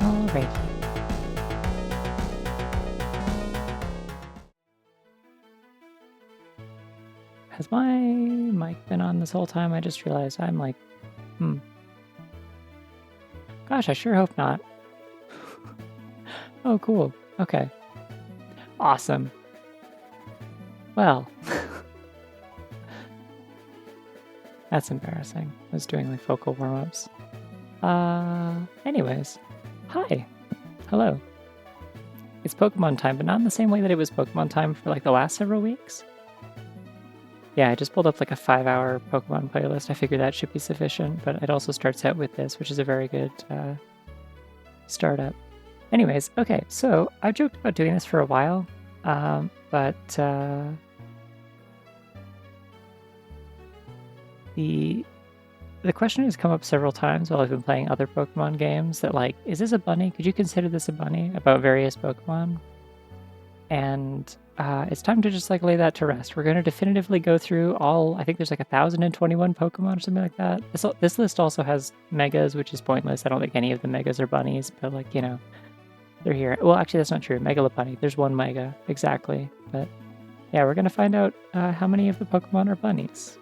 Alrighty. Has my mic been on this whole time? I just realized I'm like, Gosh, I sure hope not. Oh, cool. Okay. Awesome. Well, that's embarrassing. I was doing like vocal warm-ups. Anyways. Hi. Hello. It's Pokemon time, but not in the same way that it was Pokemon time for like the last several weeks. Yeah, I just pulled up like a 5-hour Pokemon playlist. I figured that should be sufficient, but it also starts out with this, which is a very good startup. Anyways, okay, so I've joked about doing this for a while, but the question has come up several times while I've been playing other Pokemon games that like, is this a bunny? Could you consider this a bunny? About various Pokemon. And it's time to just like lay that to rest. We're going to definitively go through all, I think there's like 1,021 Pokemon or something like that. This list also has Megas, which is pointless. I don't think any of the Megas are bunnies, but like, you know, they're here. Well, actually, that's not true. Megalobunny. There's one Mega, exactly. But yeah, we're going to find out how many of the Pokemon are bunnies.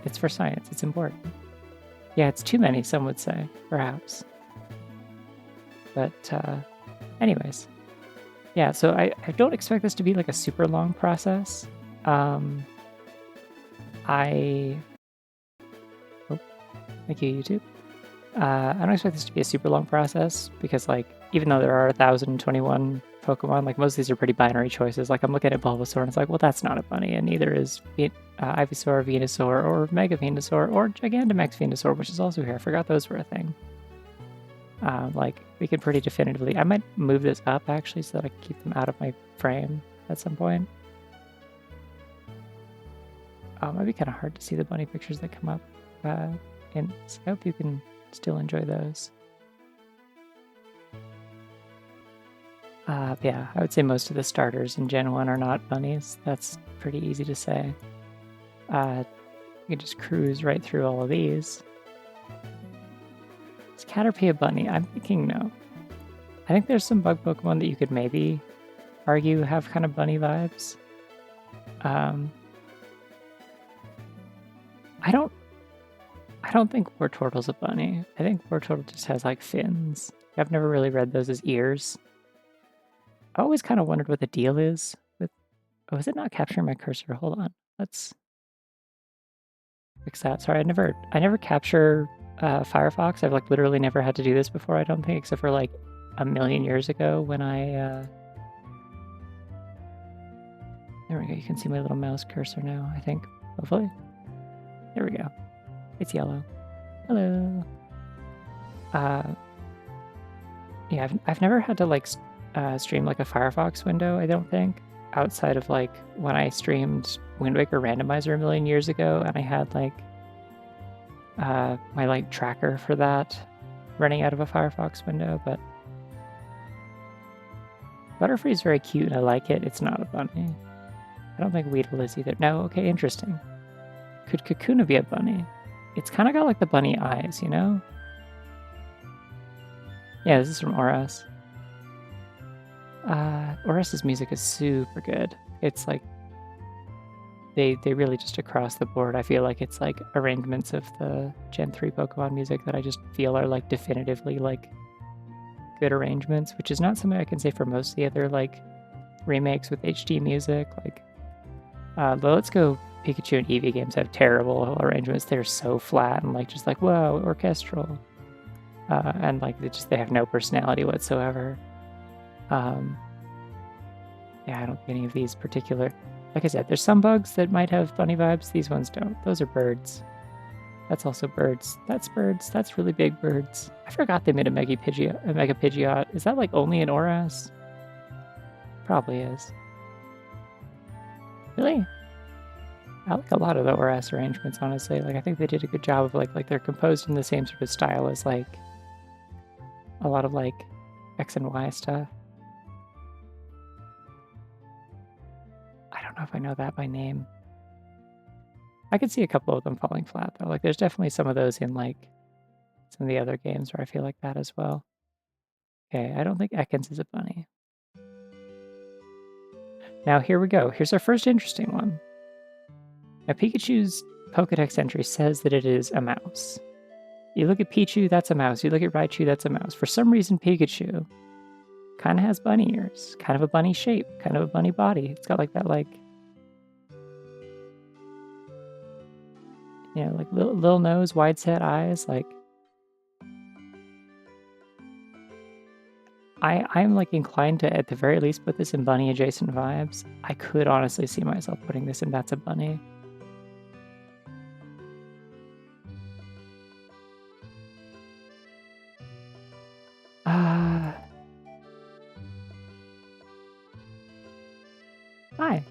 It's for science. It's important. Yeah, it's too many, some would say, perhaps. But anyways. Yeah, so I don't expect this to be like a super long process. Oh, thank you, YouTube. I don't expect this to be a super long process because, like, even though there are 1,021 Pokemon, like, most of these are pretty binary choices. Like, I'm looking at Bulbasaur and it's like, well, that's not a bunny, and neither is Ivysaur, Venusaur, or Mega Venusaur, or Gigantamax Venusaur, which is also here. I forgot those were a thing. Like, we could pretty definitively... I might move this up, actually, so that I can keep them out of my frame at some point. It might be kind of hard to see the bunny pictures that come up. And so I hope you can still enjoy those. Yeah, I would say most of the starters in Gen 1 are not bunnies. That's pretty easy to say. You can just cruise right through all of these. Is Caterpie a bunny? I'm thinking no. I think there's some bug Pokemon that you could maybe argue have kind of bunny vibes. I don't think Wartortle's a bunny. I think Wartortle just has like fins. I've never really read those as ears. I always kind of wondered what the deal is with... Oh, is it not capturing my cursor? Hold on. Let's fix that. Sorry, I never capture Firefox. I've like literally never had to do this before, I don't think, except for like a million years ago when I there we go. You can see my little mouse cursor now, I think. Hopefully. There we go. It's yellow. Hello. Yeah, I've never had to like stream like a Firefox window, I don't think, outside of like when I streamed Wind Waker Randomizer a million years ago, and I had like my like tracker for that running out of a Firefox window. But Butterfree is very cute and I like it. It's not a bunny. I don't think Weedle is either. No, okay, interesting. Could Kakuna be a bunny? It's kind of got like the bunny eyes, you know? Yeah, this is from Oras. Oras's music is super good. It's like they really just across the board. I feel like it's like arrangements of the Gen 3 Pokemon music that I just feel are like definitively like good arrangements, which is not something I can say for most of the other like remakes with HD music. Like, the Let's Go Pikachu and Eevee games have terrible arrangements. They're so flat and like just like, whoa, orchestral. And like they have no personality whatsoever. Yeah, I don't think any of these particular. Like I said, there's some bugs that might have bunny vibes. These ones don't. Those are birds. That's also birds. That's birds. That's really big birds. I forgot they made a Mega Pidgeot. Is that like only in ORAS? Probably is. Really? I like a lot of the ORAS arrangements, honestly. Like I think they did a good job of like they're composed in the same sort of style as like a lot of like X and Y stuff. I don't know if I know that by name. I could see a couple of them falling flat though. Like there's definitely some of those in like some of the other games where I feel like that as well. Okay, I don't think Ekans is a bunny. Now here we go. Here's our first interesting one. Now Pikachu's Pokedex entry says that it is a mouse. You look at Pichu, that's a mouse. You look at Raichu, that's a mouse. For some reason, Pikachu kind of has bunny ears, kind of a bunny shape, kind of a bunny body. It's got like that, like, you know, like little nose, wide set eyes. Like, I'm like inclined to, at the very least, put this in bunny adjacent vibes. I could honestly see myself putting this in That's a Bunny. Hi.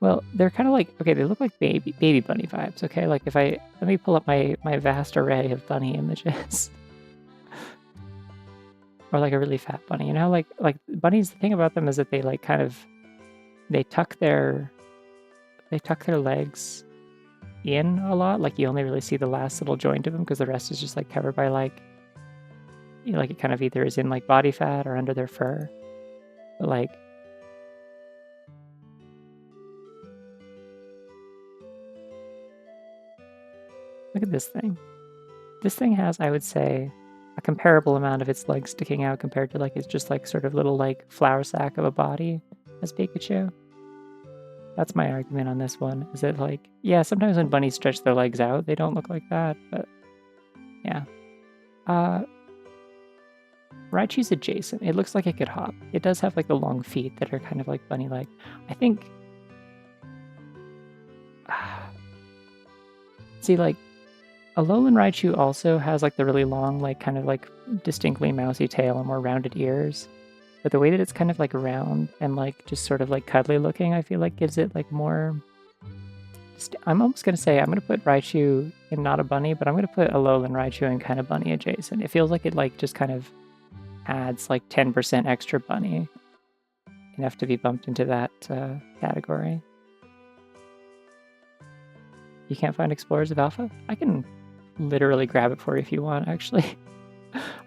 Well, they're kind of like, okay, they look like baby bunny vibes, okay? Like if let me pull up my vast array of bunny images. Or like a really fat bunny, you know? Like bunnies, the thing about them is that they like kind of, they tuck their legs in a lot. Like you only really see the last little joint of them because the rest is just like covered by like, you know, like it kind of either is in like body fat or under their fur. But like, look at this thing. This thing has, I would say, a comparable amount of its legs sticking out compared to like it's just like sort of little like flour sack of a body as Pikachu. That's my argument on this one, is that like, yeah, sometimes when bunnies stretch their legs out, they don't look like that, but yeah. Raichu's adjacent. It looks like it could hop. It does have like the long feet that are kind of like bunny-like. I think... See, like, Alolan Raichu also has like the really long, like kind of like distinctly mousy tail and more rounded ears. But the way that it's kind of like round and like just sort of like cuddly looking, I feel like gives it like more... I'm almost going to say I'm going to put Raichu in not a bunny, but I'm going to put Alolan Raichu in kind of bunny adjacent. It feels like it like just kind of adds like 10% extra bunny. Enough to be bumped into that category. You can't find Explorers of Alpha? I can literally grab it for you if you want, actually.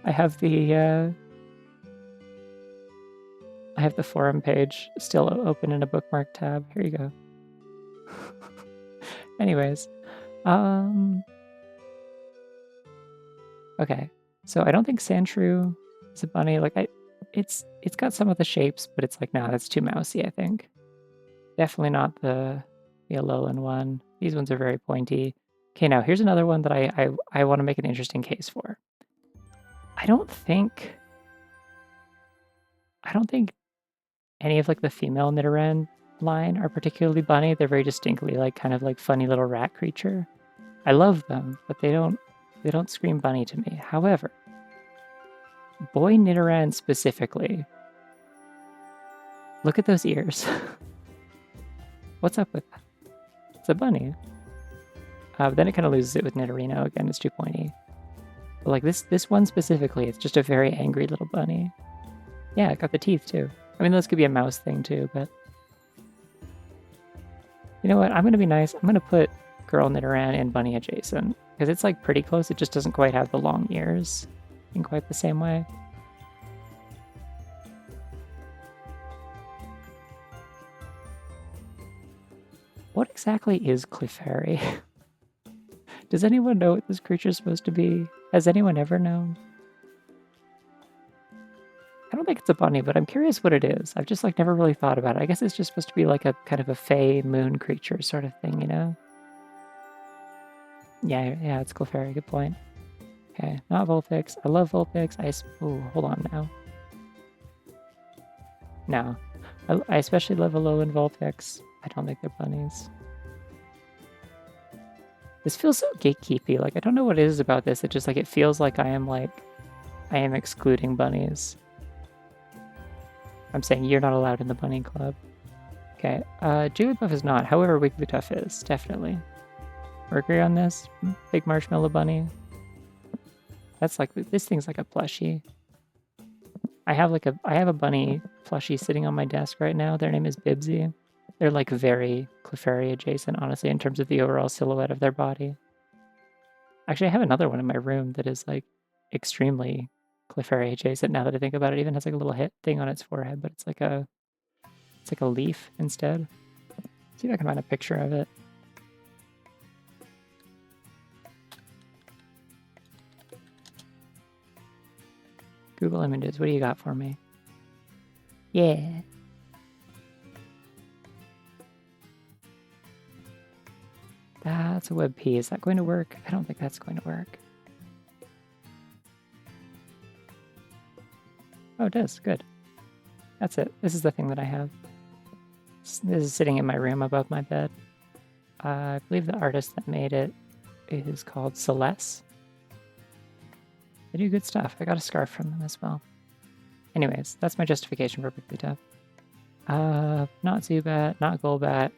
I have the forum page still open in a bookmark tab. Here you go. Anyways, okay. So I don't think Sandshrew is a bunny. Like it's got some of the shapes, but it's like, nah, that's too mousy, I think. Definitely not the Alolan one. These ones are very pointy. Okay, now here's another one that I want to make an interesting case for. I don't think any of like the female Nidoran line are particularly bunny. They're very distinctly like kind of like funny little rat creature. I love them, but they don't scream bunny to me. However, boy Nidoran specifically, look at those ears. What's up with that? It's a bunny. But then it kind of loses it with Nidorino. Again, it's too pointy. But like this one specifically, it's just a very angry little bunny. Yeah, it got the teeth too. I mean, this could be a mouse thing too, but... You know what? I'm going to be nice. I'm going to put Girl Nidoran in bunny adjacent. Because it's like pretty close. It just doesn't quite have the long ears in quite the same way. What exactly is Clefairy? Does anyone know what this creature is supposed to be? Has anyone ever known? I don't think it's a bunny, but I'm curious what it is. I've just like never really thought about it. I guess it's just supposed to be like a kind of a fey moon creature sort of thing, you know? Yeah, it's Clefairy. Good point. Okay, not Vulpix. I love Vulpix. Ooh, hold on now. No. I especially love Alolan Vulpix. I don't think they're bunnies. This feels so gatekeepy. Like, I don't know what it is about this. It just, like, it feels like I am excluding bunnies. I'm saying you're not allowed in the bunny club. Okay, Jigglypuff is not. However, Wigglytuff is, definitely. We agree on this? Big marshmallow bunny. That's like, this thing's like a plushie. I have a bunny plushie sitting on my desk right now. Their name is Bibsy. They're like very Clefairy adjacent, honestly, in terms of the overall silhouette of their body. Actually, I have another one in my room that is like extremely Clefairy adjacent. Now that I think about it, it even has like a little hit thing on its forehead, but it's like a leaf instead. See if I can find a picture of it. Google Images, what do you got for me? Yeah. That's a WebP. Is that going to work? I don't think that's going to work. Oh, it does. Good. That's it. This is the thing that I have. This is sitting in my room above my bed. I believe the artist that made it is called Celeste. They do good stuff. I got a scarf from them as well. Anyways, that's my justification for Wigglytuff. Not Zubat, not Golbat.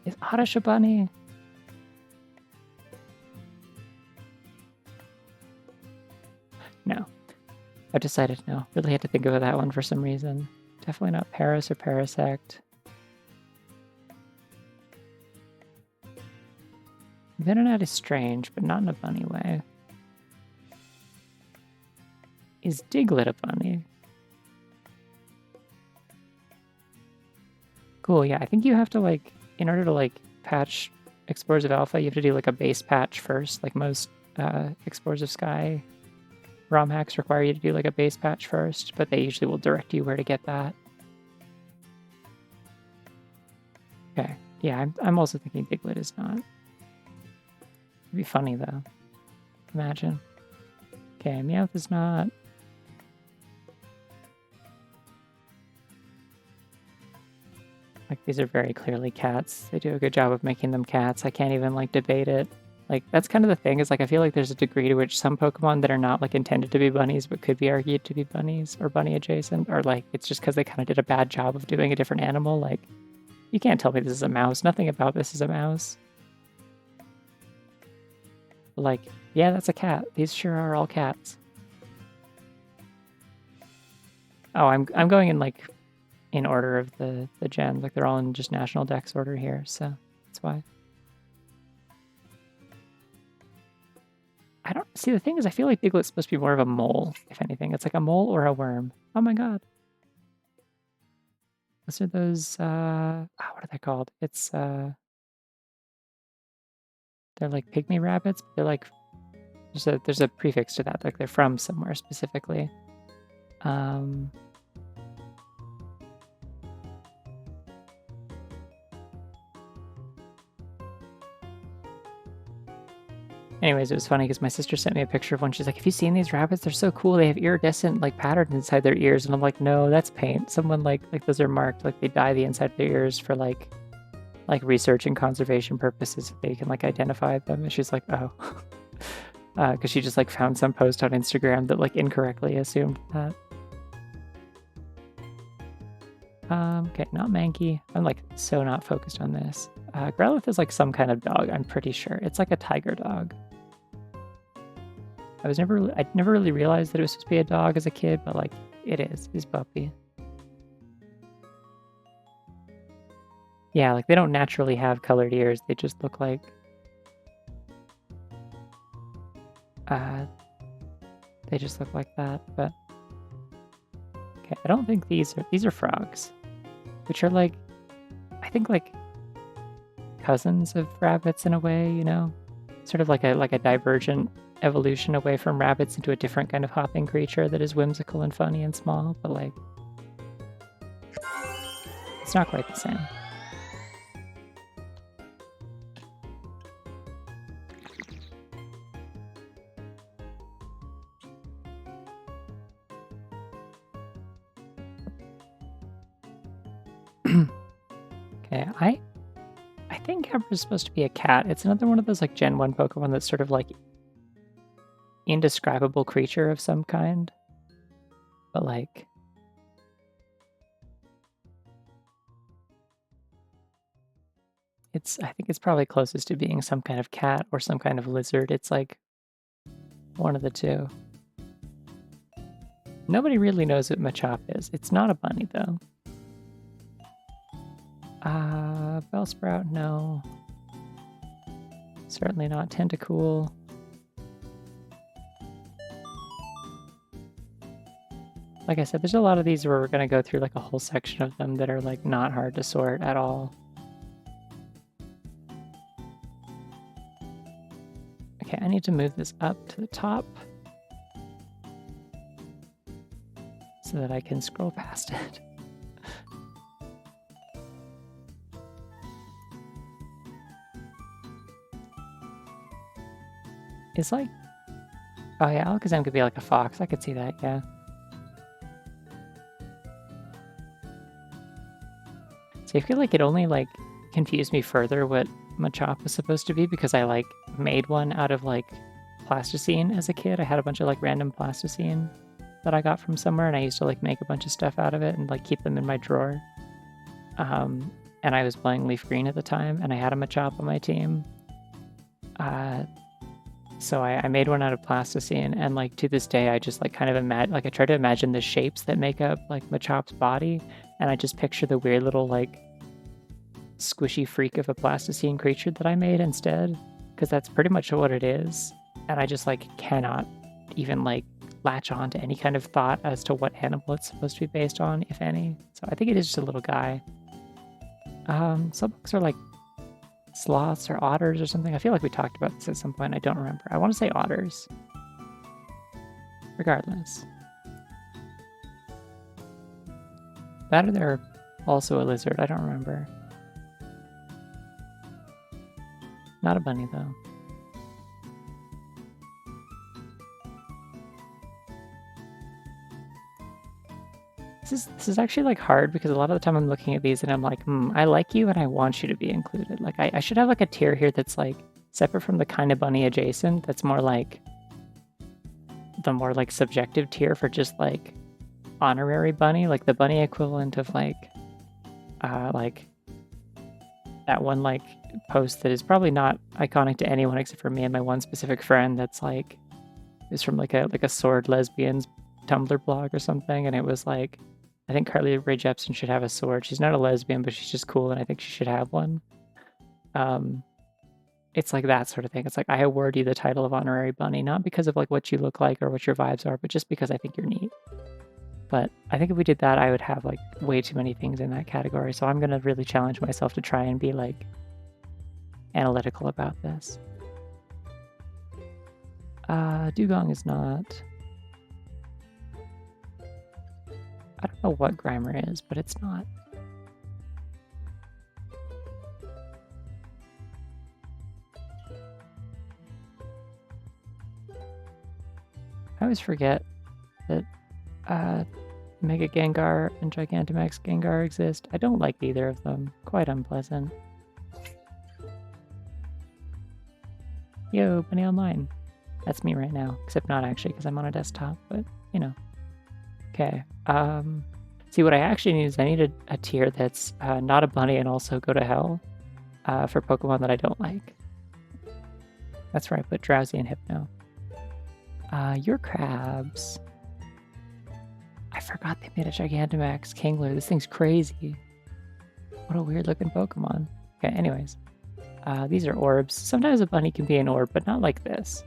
Is Oddish a bunny? No. I decided no. Really had to think of that one for some reason. Definitely not Paris or Parasect. Venonat is strange, but not in a bunny way. Is Diglett a bunny? Cool, yeah, I think you have to, like, in order to, like, patch Explorers of Alpha, you have to do, like, a base patch first. Like, most Explorers of Sky ROM hacks require you to do, like, a base patch first, but they usually will direct you where to get that. Okay, yeah, I'm also thinking Diglett is not. It'd be funny, though. Imagine. Okay, Meowth is not. Like, these are very clearly cats. They do a good job of making them cats. I can't even, like, debate it. Like, that's kind of the thing, is, like, I feel like there's a degree to which some Pokemon that are not, like, intended to be bunnies, but could be argued to be bunnies or bunny adjacent, or, like, it's just because they kind of did a bad job of doing a different animal. Like, you can't tell me this is a mouse. Nothing about this is a mouse. Like, yeah, that's a cat. These sure are all cats. Oh, I'm going in, like, in order of the gens. Like, they're all in just national dex order here, so that's why. I don't see, the thing is, I feel like Diglett's supposed to be more of a mole, if anything. It's like a mole or a worm. Oh my god. Those are those what are they called? It's they're like pygmy rabbits, but they're like there's a prefix to that, like they're from somewhere specifically. Anyways, it was funny because my sister sent me a picture of one. She's like, have you seen these rabbits? They're so cool. They have iridescent like patterns inside their ears. And I'm like, no, that's paint. Someone like those are marked. Like they dye the inside of their ears for like research and conservation purposes. They can like identify them. And she's like, oh, because she just like found some post on Instagram that like incorrectly assumed that. Okay, not Mankey. I'm like so not focused on this. Growlithe is like some kind of dog, I'm pretty sure. It's like a tiger dog. I never really realized that it was supposed to be a dog as a kid, but like it is. He's puppy. Yeah, like they don't naturally have colored ears. They just look like they just look like that, but okay, I don't think these are frogs, which are like I think like cousins of rabbits in a way, you know? Sort of like a divergent evolution away from rabbits into a different kind of hopping creature that is whimsical and funny and small, but like, it's not quite the same. Okay, I think Emperor's supposed to be a cat. It's another one of those like Gen 1 Pokemon that's sort of like indescribable creature of some kind. But like, I think it's probably closest to being some kind of cat or some kind of lizard. It's like one of the two. Nobody really knows what Machop is. It's not a bunny though. Bellsprout, no. Certainly not Tentacool. Like I said, there's a lot of these where we're going to go through like a whole section of them that are like not hard to sort at all. Okay, I need to move this up to the top so that I can scroll past it. It's like, oh yeah, Alakazam could be like a fox. I could see that, yeah. So I feel like it only like confused me further what Machop was supposed to be because I like made one out of like plasticine as a kid. I had a bunch of like random plasticine that I got from somewhere and I used to like make a bunch of stuff out of it and like keep them in my drawer. And I was playing Leaf Green at the time and I had a Machop on my team. So I made one out of plasticine, and like to this day, I just like kind of imagine, like I try to imagine the shapes that make up like Machop's body, and I just picture the weird little like squishy freak of a plasticine creature that I made instead, because that's pretty much what it is. And I just like cannot even like latch on to any kind of thought as to what animal it's supposed to be based on, if any. So I think it is just a little guy. Some books are like sloths or otters or something. I feel like we talked about this at some point. I don't remember. I want to say otters. Regardless. That or they're also a lizard. I don't remember. Not a bunny, though. This is actually like hard because a lot of the time I'm looking at these and I'm like, I like you and I want you to be included. Like I should have like a tier here that's like separate from the kind of bunny adjacent. That's more like the more like subjective tier for just like honorary bunny, like the bunny equivalent of like that one like post that is probably not iconic to anyone except for me and my one specific friend. That's like is from like a sword lesbians Tumblr blog or something, and it was like, I think Carly Rae Jepsen should have a sword. She's not a lesbian, but she's just cool, and I think she should have one. It's like that sort of thing. It's like, I award you the title of honorary bunny, not because of like what you look like or what your vibes are, but just because I think you're neat. But I think if we did that, I would have like way too many things in that category. So I'm gonna really challenge myself to try and be like analytical about this. Dugong is not. I don't know what Grimer is, but it's not. I always forget that Mega Gengar and Gigantamax Gengar exist. I don't like either of them. Quite unpleasant. Yo, Bunny Online. That's me right now. Except not actually, because I'm on a desktop, but, you know. Okay. See, what I actually need is I need a tier that's not a bunny and also go to hell for Pokemon that I don't like. That's where I put Drowsy and Hypno. Your crabs. I forgot they made a Gigantamax Kingler. This thing's crazy. What a weird looking Pokemon. Okay, anyways. These are orbs. Sometimes a bunny can be an orb, but not like this.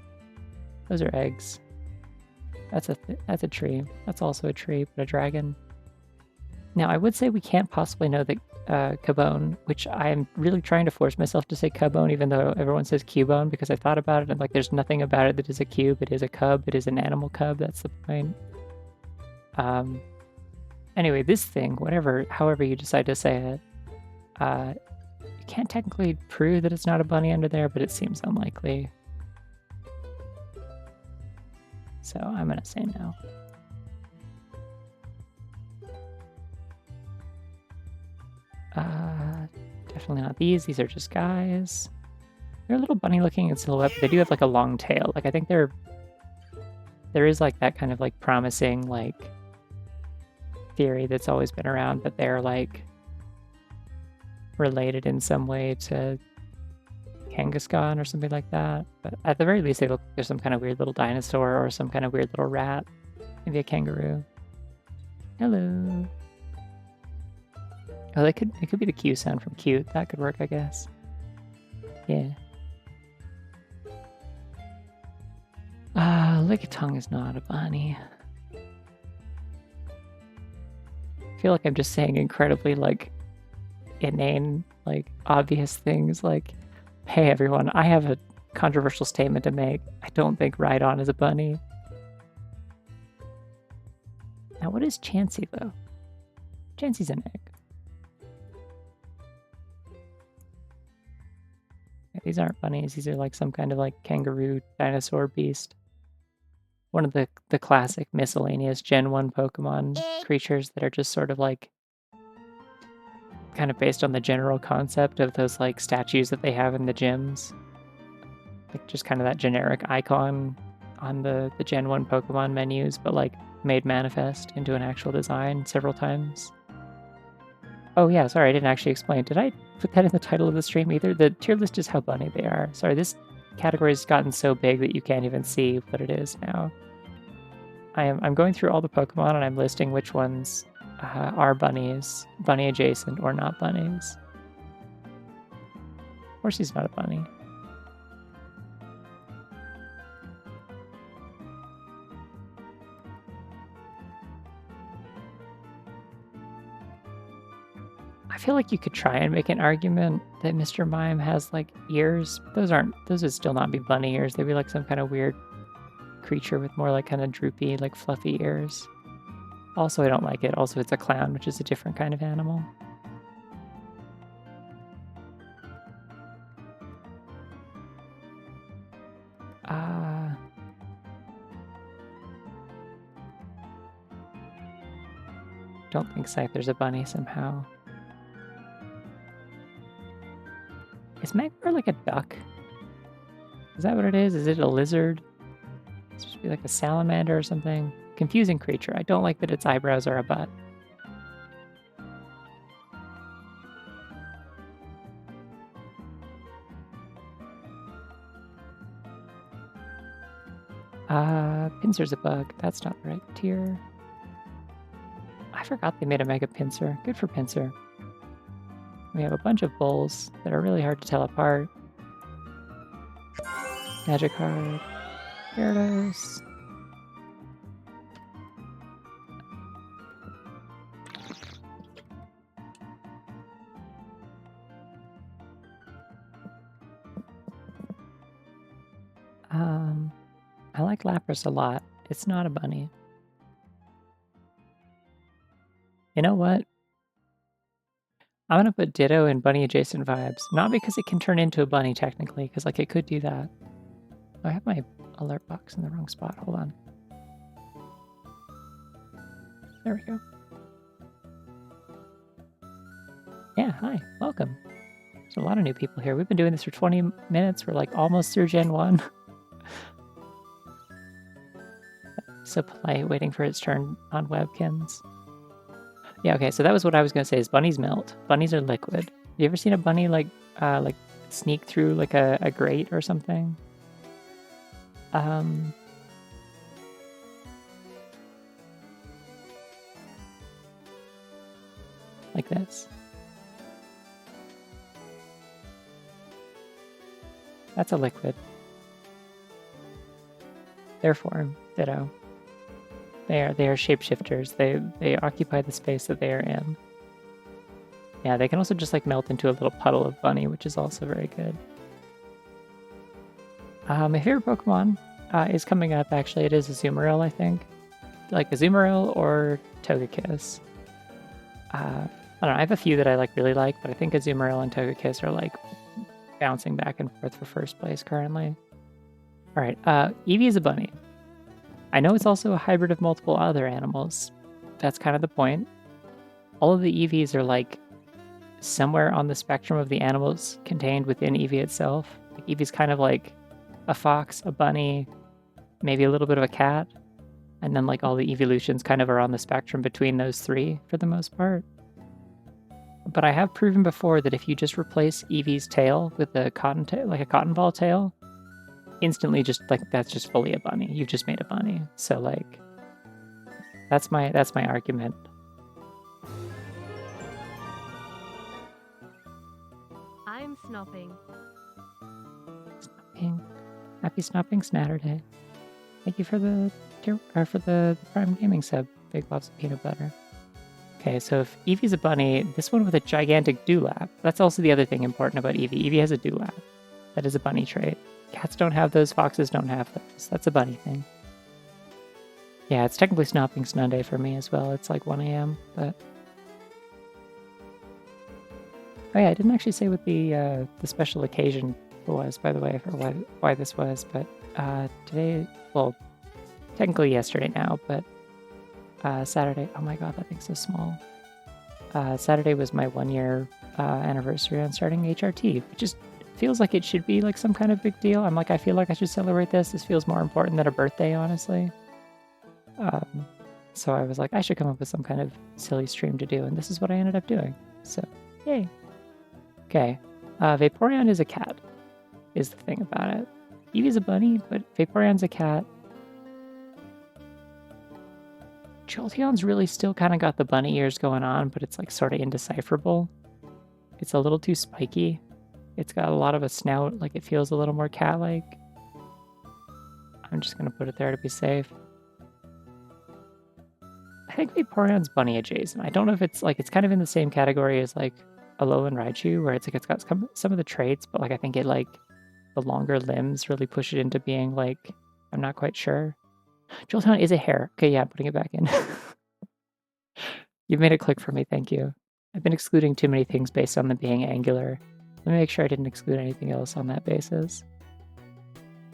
Those are eggs. That's a tree. That's also a tree, but a dragon. Now, I would say we can't possibly know that Cabone, which I'm really trying to force myself to say Cabone, even though everyone says Cubone, because I thought about it and like there's nothing about it that is a cube. It is a cub. It is an animal cub. That's the point. Anyway, this thing, however you decide to say it, you can't technically prove that it's not a bunny under there, but it seems unlikely. So I'm gonna say no. Definitely not these. These are just guys. They're a little bunny looking in silhouette, but they do have like a long tail. Like I think there is like that kind of like promising like theory that's always been around that they're like related in some way to Kangaskhan or something like that. But at the very least, they look like there's some kind of weird little dinosaur or some kind of weird little rat. Maybe a kangaroo. Hello. Oh, it could be the Q sound from cute. That could work, I guess. Yeah. Lickitung is not a bunny. I feel like I'm just saying incredibly, like, inane, like, obvious things, like, hey, everyone, I have a controversial statement to make. I don't think Rhydon is a bunny. Now, what is Chansey, though? Chansey's an egg. Yeah, these aren't bunnies. These are, like, some kind of, like, kangaroo dinosaur beast. One of the classic miscellaneous Gen 1 Pokemon creatures that are just sort of like kind of based on the general concept of those like statues that they have in the gyms. Like just kind of that generic icon on the Gen 1 Pokemon menus, but like made manifest into an actual design several times. Oh yeah, sorry, I didn't actually explain. Did I put that in the title of the stream either? The tier list is how bunny they are. Sorry, this category has gotten so big that you can't even see what it is now. I'm going through all the Pokemon and I'm listing which ones are bunnies, bunny adjacent or not bunnies. Horsey's not a bunny. I feel like you could try and make an argument that Mr. Mime has like ears. Those would still not be bunny ears. They'd be like some kind of weird creature with more like kind of droopy, like fluffy ears. Also, I don't like it. Also, it's a clown, which is a different kind of animal. Don't think Scyther's a bunny somehow. Is Magmar like a duck? Is that what it is? Is it a lizard? It's supposed to be like a salamander or something. Confusing creature. I don't like that its eyebrows are a butt. Pinsir's a bug. That's not the right tier. I forgot they made a Mega Pinsir. Good for Pinsir. We have a bunch of bulls that are really hard to tell apart. Magikarp. Gyarados. I like Lapras a lot. It's not a bunny. You know what? I'm gonna put Ditto in bunny adjacent vibes. Not because it can turn into a bunny technically, because like it could do that. I have my alert box in the wrong spot. Hold on. There we go. Yeah, hi, welcome. There's a lot of new people here. We've been doing this for 20 minutes. We're like almost through Gen 1. So polite, waiting for its turn on Webkins. Yeah, okay, so that was what I was gonna say is bunnies melt. Bunnies are liquid. You ever seen a bunny like sneak through like a grate or something? Like this. That's a liquid. Therefore, Ditto. They are shapeshifters. They occupy the space that they are in. Yeah, they can also just like melt into a little puddle of bunny, which is also very good. My favorite Pokemon is coming up. Actually, it is Azumarill, I think. Like Azumarill or Togekiss. I don't know. I have a few that I really like, but I think Azumarill and Togekiss are like bouncing back and forth for first place currently. All right, Eevee is a bunny. I know it's also a hybrid of multiple other animals. That's kind of the point. All of the Eevees are like somewhere on the spectrum of the animals contained within Eevee itself. Like Eevee's kind of like a fox, a bunny, maybe a little bit of a cat, and then like all the evolutions kind of are on the spectrum between those three for the most part. But I have proven before that if you just replace Eevee's tail with a cotton tail, like a cotton ball tail, instantly just like that's just fully a bunny. You've just made a bunny. So like that's my argument. I'm snopping. Snopping. Happy Snopping Snatterday. Thank you for the Prime Gaming sub. Big lots of peanut butter. Okay, so if Eevee's a bunny, this one with a gigantic dewlap. That's also the other thing important about Eevee. Eevee has a dewlap. That is a bunny trait. Cats don't have those, foxes don't have those. That's a bunny thing. Yeah, it's technically Snopping Sunday for me as well. It's like 1 a.m., but... Oh yeah, I didn't actually say what the special occasion was, by the way, for why this was, but today, well, technically yesterday now, but Saturday, oh my god, that thing's so small. Saturday was my 1-year anniversary on starting HRT, which just feels like it should be like some kind of big deal. I'm like, I feel like I should celebrate this. This feels more important than a birthday, honestly. So I was like, I should come up with some kind of silly stream to do, and this is what I ended up doing. So, yay. Okay, Vaporeon is a cat, is the thing about it. Eevee's a bunny, but Vaporeon's a cat. Jolteon's really still kind of got the bunny ears going on, but it's like sort of indecipherable. It's a little too spiky. It's got a lot of a snout, like it feels a little more cat-like. I'm just gonna put it there to be safe. I think Vaporeon's bunny adjacent. I don't know if it's like, it's kind of in the same category as like Alolan Raichu, where it's like it's got some of the traits, but like I think it like the longer limbs really push it into being like, I'm not quite sure. Jolteon is a hare. Okay, yeah, I'm putting it back in. You've made it click for me, thank you. I've been excluding too many things based on them being angular. Let me make sure I didn't exclude anything else on that basis.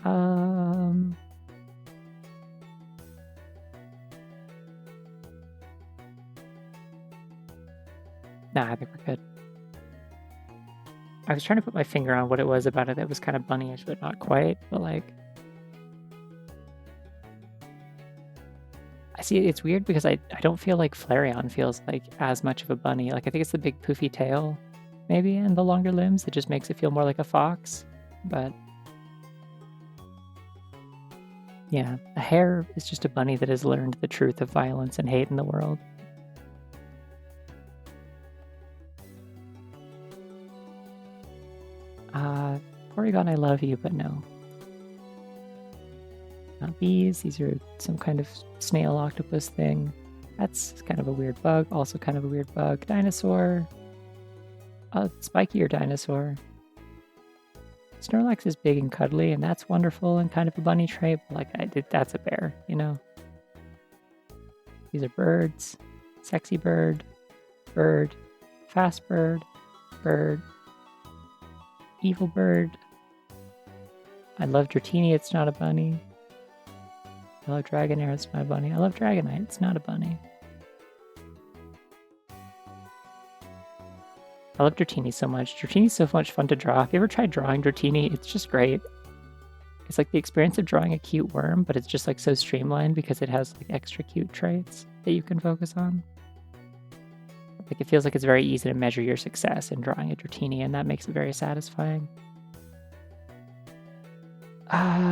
Nah, I think we're good. I was trying to put my finger on what it was about it that was kind of bunnyish, but not quite. But like, I see it's weird because I don't feel like Flareon feels like as much of a bunny. Like I think it's the big poofy tail, maybe, and the longer limbs that just makes it feel more like a fox. But yeah, a hare is just a bunny that has learned the truth of violence and hate in the world. Porygon, I love you, but no. Not bees, these are some kind of snail octopus thing. That's kind of a weird bug, also kind of a weird bug. Dinosaur. Spikier dinosaur. Snorlax is big and cuddly, and that's wonderful and kind of a bunny trait, but like that's a bear, you know? These are birds. Sexy bird, bird, fast bird, bird, evil bird. I love Dratini, it's not a bunny. I love Dragonair, it's not a bunny. I love Dragonite, it's not a bunny. I love Dratini so much. Dratini's so much fun to draw. If you ever tried drawing Dratini, it's just great. It's like the experience of drawing a cute worm, but it's just like so streamlined because it has like extra cute traits that you can focus on. Like it feels like it's very easy to measure your success in drawing a Dratini, and that makes it very satisfying.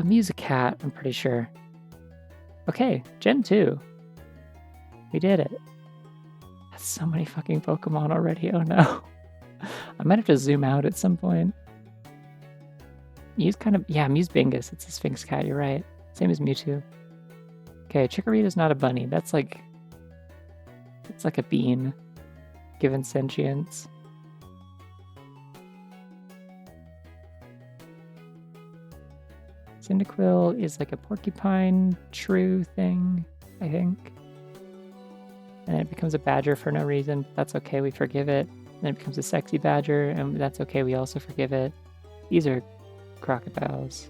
Mew's a cat, I'm pretty sure. Okay, Gen 2. We did it. That's so many fucking Pokemon already, oh no. I might have to zoom out at some point. Mew's kind of, yeah, Mew's Bingus, it's a Sphinx cat, you're right. Same as Mewtwo. Okay, Chikorita's not a bunny. That's like... It's like a bean, given sentience. Cyndaquil is like a porcupine shrew thing, I think. And it becomes a badger for no reason. That's okay, we forgive it. Then it becomes a sexy badger, and that's okay, we also forgive it. These are crocodiles.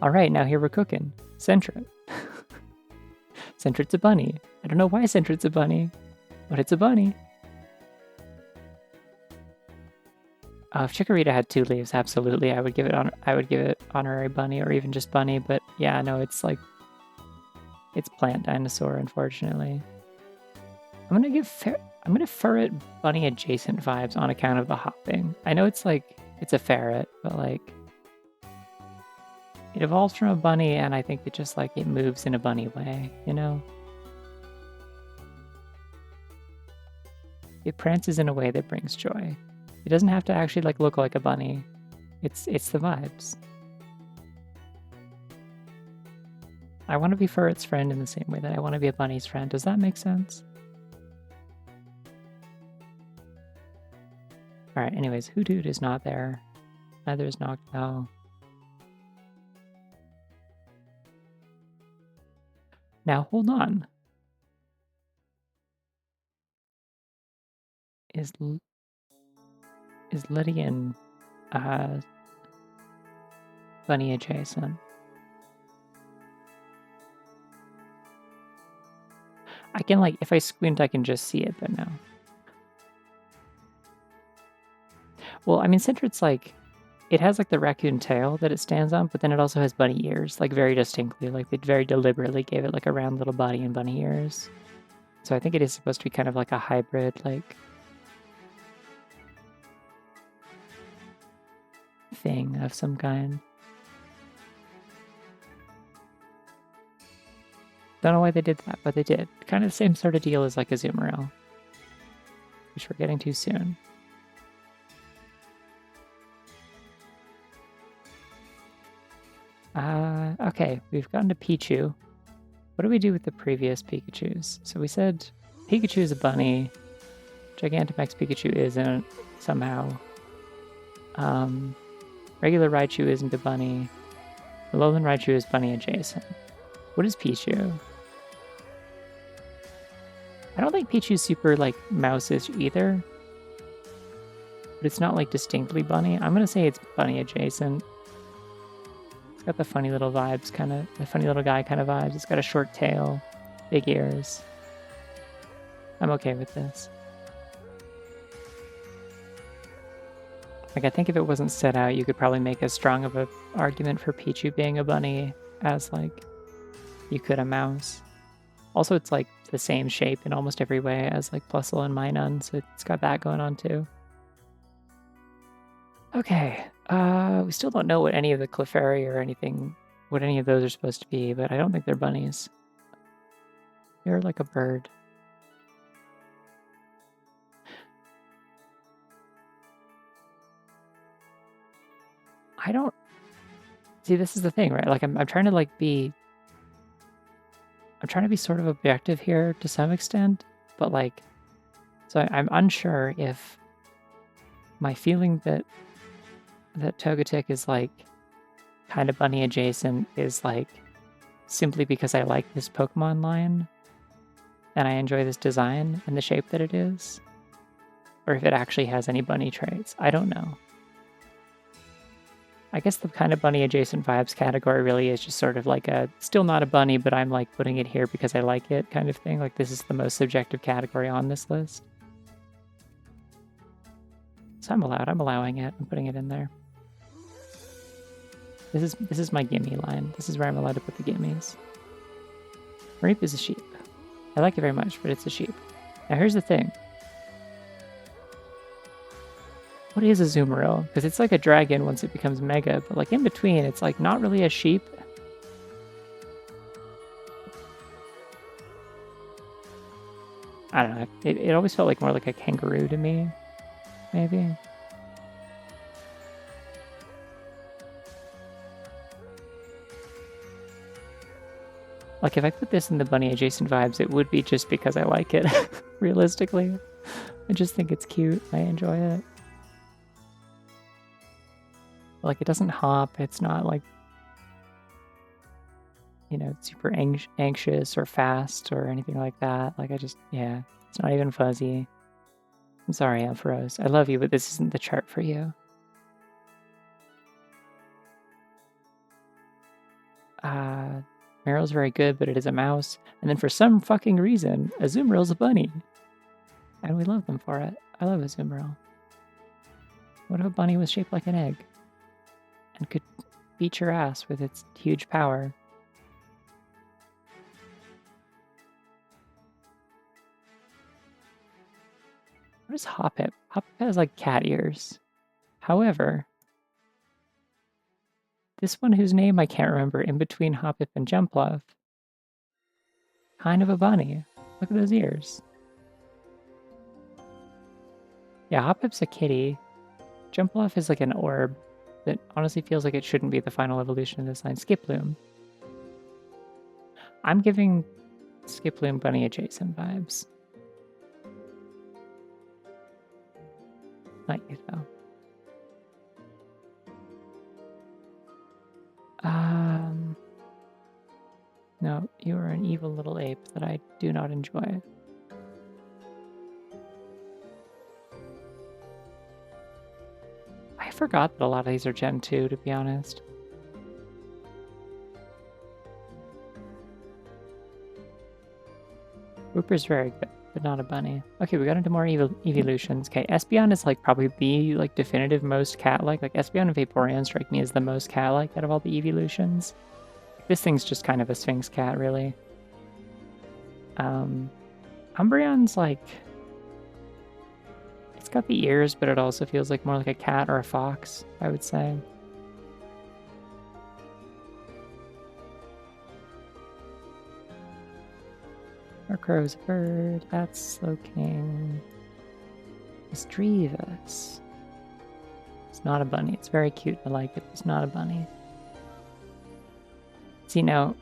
Alright, now here we're cooking. Sentret. Sentret's a bunny. I don't know why Sentret's a bunny, but it's a bunny. If Chikorita had 2 leaves, absolutely, I would give it honorary bunny or even just bunny. But yeah, no, it's like it's plant dinosaur, unfortunately. I'm gonna ferret bunny adjacent vibes on account of the hopping. I know it's like it's a ferret, but like it evolves from a bunny, and I think it just like it moves in a bunny way, you know? It prances in a way that brings joy. It doesn't have to actually like look like a bunny. It's the vibes. I want to be Ferret's friend in the same way that I want to be a bunny's friend. Does that make sense? Alright, anyways, Hoothoot is not there. Neither is Noctowl. Now, hold on. Is Lydian bunny adjacent? I can like, if I squint, I can just see it, but no. Well, I mean, Sentret's like, it has like the raccoon tail that it stands on, but then it also has bunny ears, like very distinctly. Like they very deliberately gave it like a round little body and bunny ears. So I think it is supposed to be kind of like a hybrid, like thing of some kind. Don't know why they did that, but they did. Kind of the same sort of deal as like a Azumarill, which we're getting to soon. Okay, we've gotten to Pichu. What do we do with the previous Pikachus? So we said Pikachu is a bunny. Gigantamax Pikachu isn't, somehow. Regular Raichu isn't a bunny. Alolan Raichu is bunny adjacent. What is Pichu? I don't think Pichu's super, like, mouse-ish either. But it's not, like, distinctly bunny. I'm gonna say it's bunny adjacent. It's got the funny little vibes, kind of, the funny little guy kind of vibes. It's got a short tail, big ears. I'm okay with this. Like, I think if it wasn't set out, you could probably make as strong of an argument for Pichu being a bunny as, like, you could a mouse. Also, it's, like, the same shape in almost every way as, like, Plusle and Minun, so it's got that going on, too. Okay, we still don't know what any of the Clefairy or anything, what any of those are supposed to be, but I don't think they're bunnies. They're like a bird. I don't... See, this is the thing, right? Like, I'm trying to, like, be... I'm trying to be sort of objective here to some extent, but, like... So I'm unsure if my feeling that Togetic is, like, kind of bunny adjacent is, like, simply because I like this Pokemon line and I enjoy this design and the shape that it is, or if it actually has any bunny traits. I don't know. I guess the kind of bunny adjacent vibes category really is just sort of like a still not a bunny, but I'm like putting it here because I like it kind of thing. Like this is the most subjective category on this list. So I'm allowing it. I'm putting it in there. This is my gimme line. This is where I'm allowed to put the gimmies. Mareep is a sheep. I like it very much, but it's a sheep. Now here's the thing. What is a Azumarill? Because it's like a dragon once it becomes mega, but like in between, it's like not really a sheep. I don't know. It always felt like more like a kangaroo to me, maybe. Like, if I put this in the bunny adjacent vibes, it would be just because I like it, realistically. I just think it's cute. I enjoy it. Like, it doesn't hop. It's not like, you know, super anxious or fast or anything like that. Like, yeah, it's not even fuzzy. I'm sorry, Alpharos. I love you, but this isn't the chart for you. Meryl's very good, but it is a mouse. And then for some fucking reason, Azumarill's a bunny. And we love them for it. I love Azumarill. What if a bunny was shaped like an egg? And could beat your ass with its huge power? What is Hoppip? Hoppip has like cat ears. However, this one whose name I can't remember in between Hoppip and Jumplove, kind of a bunny. Look at those ears. Yeah, Hoppip's a kitty. Jumplove is like an orb that honestly feels like it shouldn't be the final evolution of this line. Skiploom. I'm giving Skiploom bunny adjacent vibes. Not you though. No, you are an evil little ape that I do not enjoy. I forgot that a lot of these are Gen 2, to be honest. Whooper's very good, but not a bunny. Okay, we got into more evolutions. Okay, Espeon is like probably the like definitive most cat-like. Like Espeon and Vaporeon strike me as the most cat-like out of all the evolutions. This thing's just kind of a Sphinx cat, really. Umbreon's like... It's got the ears, but it also feels like more like a cat or a fox, I would say. Murkrow's a bird. That's Slowking. Misdreavus. It's not a bunny. It's very cute. I like it. It's not a bunny. See, now,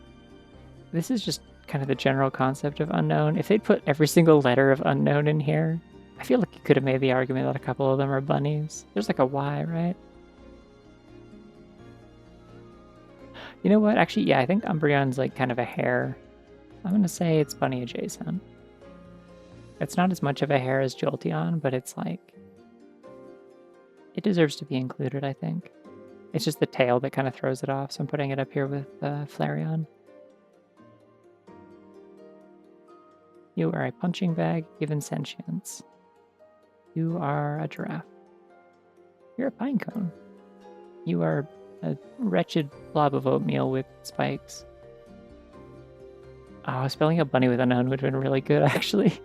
this is just kind of the general concept of unknown. If they'd put every single letter of unknown in here, I feel like you could have made the argument that a couple of them are bunnies. There's like a Y, right? You know what? Actually, yeah, I think Umbreon's like kind of a hare. I'm going to say it's bunny adjacent. It's not as much of a hare as Jolteon, but it's like... It deserves to be included, I think. It's just the tail that kind of throws it off, so I'm putting it up here with Flareon. You are a punching bag given sentience. You are a giraffe. You're a pinecone. You are a wretched blob of oatmeal with spikes. Oh, spelling a bunny with unknown would have been really good, actually.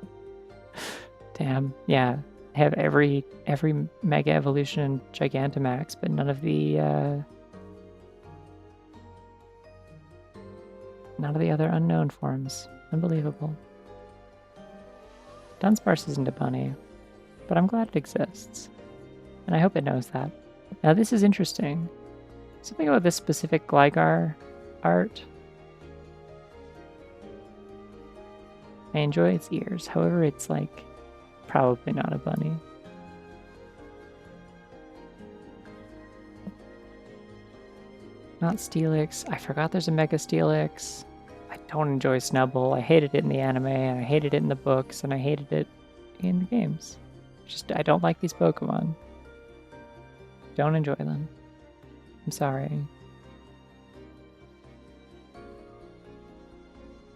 Damn, yeah. Have every Mega Evolution in Gigantamax, but none of the other unknown forms. Unbelievable. Dunsparce isn't a bunny, but I'm glad it exists. And I hope it knows that. Now this is interesting. Something about this specific Gligar art. I enjoy its ears, however it's like probably not a bunny. Not Steelix. I forgot there's a Mega Steelix. I don't enjoy Snubbull. I hated it in the anime, and I hated it in the books, and I hated it in the games. Just, I don't like these Pokemon. Don't enjoy them. I'm sorry.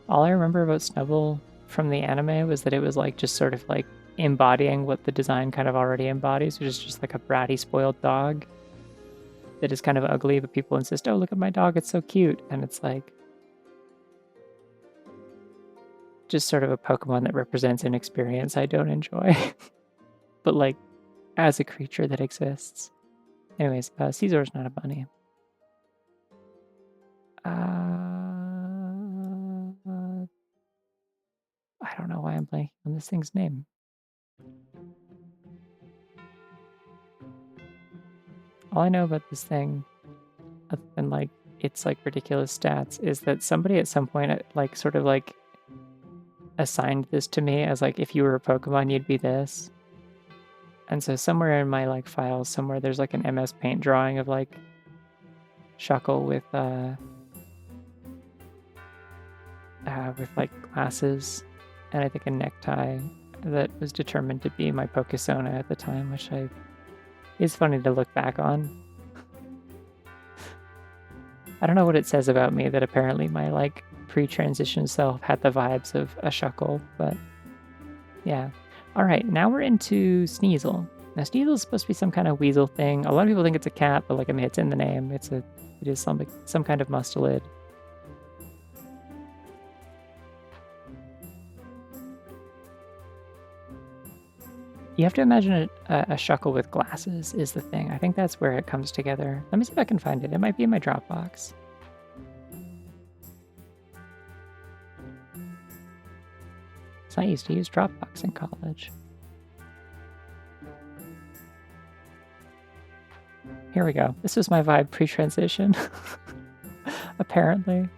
All I remember about Snubbull from the anime was that it was like just sort of like embodying what the design kind of already embodies, which is just like a bratty, spoiled dog that is kind of ugly, but people insist, oh, look at my dog, it's so cute. And it's like just sort of a Pokemon that represents an experience I don't enjoy. But like as a creature that exists. Anyways, Caesar's not a bunny. I don't know why I'm blanking on this thing's name. All I know about this thing, other than like its like ridiculous stats is that somebody at some point like sort of like assigned this to me as like if you were a Pokemon you'd be this. And so somewhere in my like files somewhere there's like an MS Paint drawing of like Shuckle with like glasses and I think a necktie that was determined to be my Pokesona at the time, which is funny to look back on. I don't know what it says about me that apparently my like pre-transition self had the vibes of a Shuckle, but yeah. All right, now we're into Sneasel. Now Sneasel is supposed to be some kind of weasel thing. A lot of people think it's a cat, but like I mean, it's in the name. It is some kind of mustelid. You have to imagine a Shuckle with glasses is the thing. I think that's where it comes together. Let me see if I can find it. It might be in my Dropbox. So I used to use Dropbox in college. Here we go. This was my vibe pre-transition. Apparently.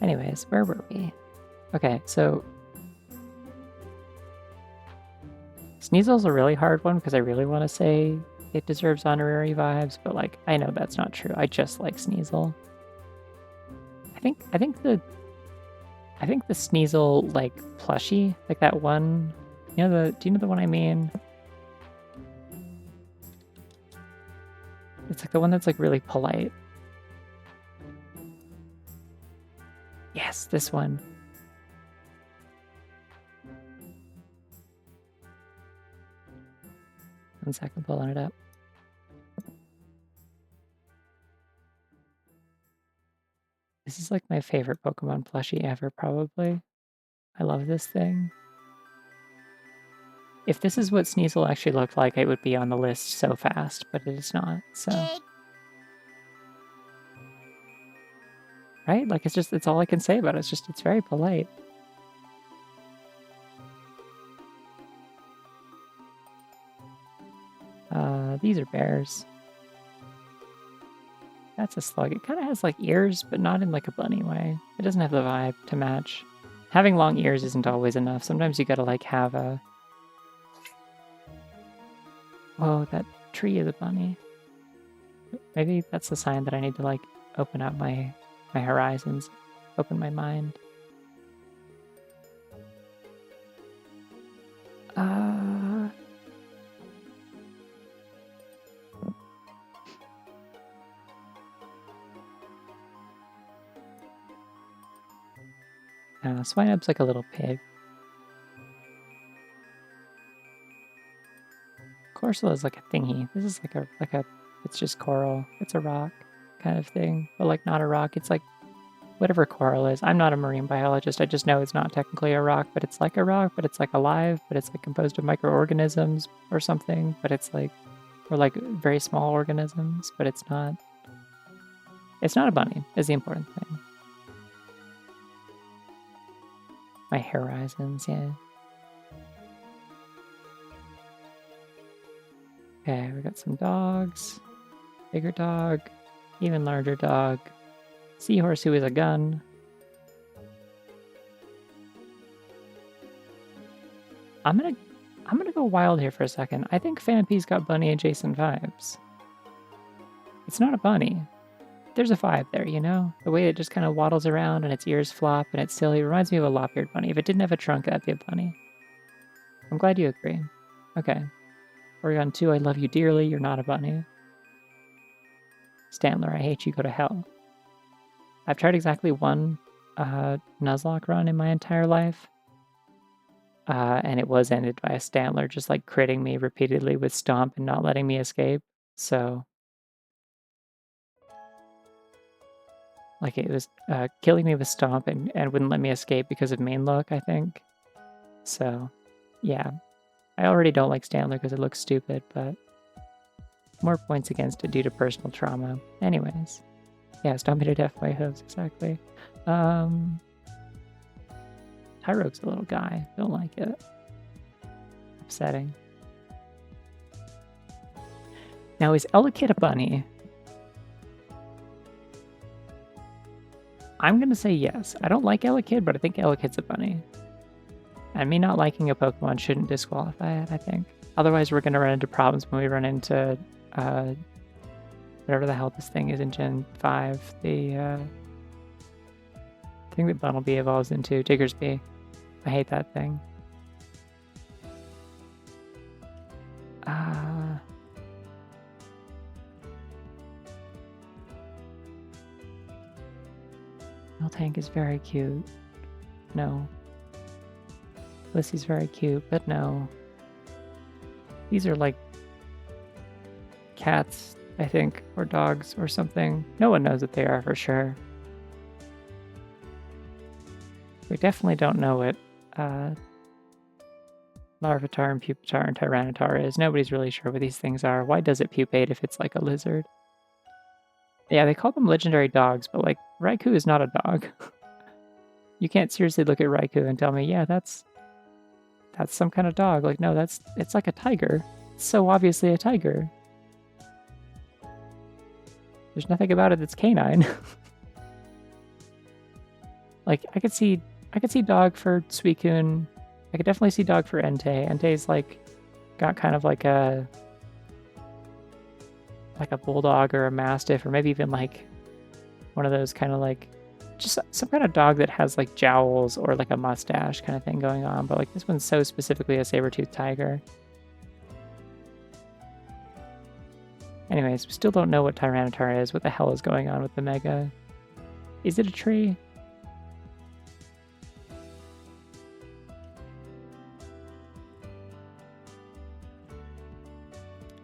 Anyways, where were we? Okay, so Sneasel's a really hard one because I really want to say it deserves honorary vibes, but like I know that's not true. I just like Sneasel. I think the Sneasel like plushie, like that one, do you know the one I mean? It's like the one that's like really polite. Yes, this one. One second, pulling it up. This is like my favorite Pokemon plushie ever, probably. I love this thing. If this is what Sneasel actually looked like, it would be on the list so fast, but it is not, so. Right? Like, it's all I can say about it. It's very polite. These are bears. That's a slug. It kind of has like ears, but not in like a bunny way. It doesn't have the vibe to match. Having long ears isn't always enough. Sometimes you gotta like have a... Whoa, that tree is a bunny. Maybe that's the sign that I need to like open up my horizons, open my mind. Swinub's like a little pig. Corsola is like a thingy. This is like a it's just coral. It's a rock kind of thing, but like not a rock. It's like whatever coral is. I'm not a marine biologist. I just know it's not technically a rock, but it's like a rock, but it's like alive, but it's like composed of microorganisms or something, but it's like, or like very small organisms, but it's not a bunny is the important thing. My horizons, yeah. Okay, we got some dogs. Bigger dog, even larger dog. Seahorse who is a gun. I'm gonna go wild here for a second. I think Phanpy's got bunny adjacent vibes. It's not a bunny. There's a vibe there, you know? The way it just kind of waddles around and its ears flop and it's silly. It reminds me of a lop-eared bunny. If it didn't have a trunk, that'd be a bunny. I'm glad you agree. Okay. Oregon 2, I love you dearly. You're not a bunny. Stantler, I hate you. Go to hell. I've tried exactly one Nuzlocke run in my entire life. And it was ended by a Stantler just like critting me repeatedly with Stomp and not letting me escape. So... like it was killing me with Stomp and wouldn't let me escape because of main look, I think. So, yeah. I already don't like Stantler because it looks stupid, but more points against it due to personal trauma. Anyways. Yeah, Stomp me to death by hooves, exactly. Tyrogue's a little guy. Don't like it. Upsetting. Now, is Elekid a bunny? I'm gonna say yes. I don't like Elekid, but I think Elekid's a bunny. And me not liking a Pokemon shouldn't disqualify it, I think. Otherwise, we're gonna run into problems when we run into whatever the hell this thing is in Gen 5. The thing that Bunnelby evolves into, Diggersby. I hate that thing. Miltank is very cute. No. Lissy's very cute, but no. These are like cats, I think, or dogs or something. No one knows what they are for sure. We definitely don't know what Larvitar and Pupitar and Tyranitar is. Nobody's really sure what these things are. Why does it pupate if it's like a lizard? Yeah, they call them legendary dogs, but like Raikou is not a dog. You can't seriously look at Raikou and tell me, yeah, that's some kind of dog. Like, no, it's like a tiger. It's so obviously a tiger. There's nothing about it that's canine. Like, I could see dog for Suicune. I could definitely see dog for Entei. Entei's like got kind of like a bulldog or a mastiff, or maybe even like one of those kind of like just some kind of dog that has like jowls or like a mustache kind of thing going on. But like this one's so specifically a saber-toothed tiger. Anyways, we still don't know what Tyranitar is. What the hell is going on with the Mega? Is it a tree?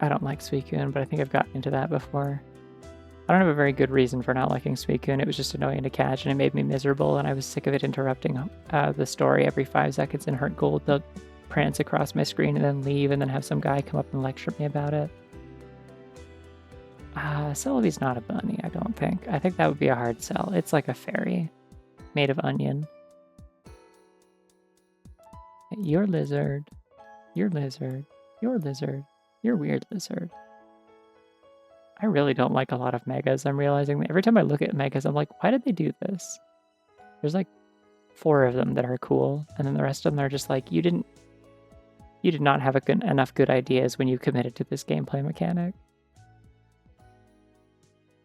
I don't like Suicune, but I think I've gotten into that before. I don't have a very good reason for not liking Suicune. It was just annoying to catch, and it made me miserable, and I was sick of it interrupting the story every 5 seconds and Heart Gold to prance across my screen and then leave, and then have some guy come up and lecture me about it. Celebi's not a bunny, I don't think. I think that would be a hard sell. It's like a fairy made of onion. You're lizard. You're lizard. You're lizard. You're weird lizard. I really don't like a lot of megas. I'm realizing that every time I look at megas, I'm like, why did they do this? There's like 4 of them that are cool, and then the rest of them are just like, you did not have enough good ideas when you committed to this gameplay mechanic.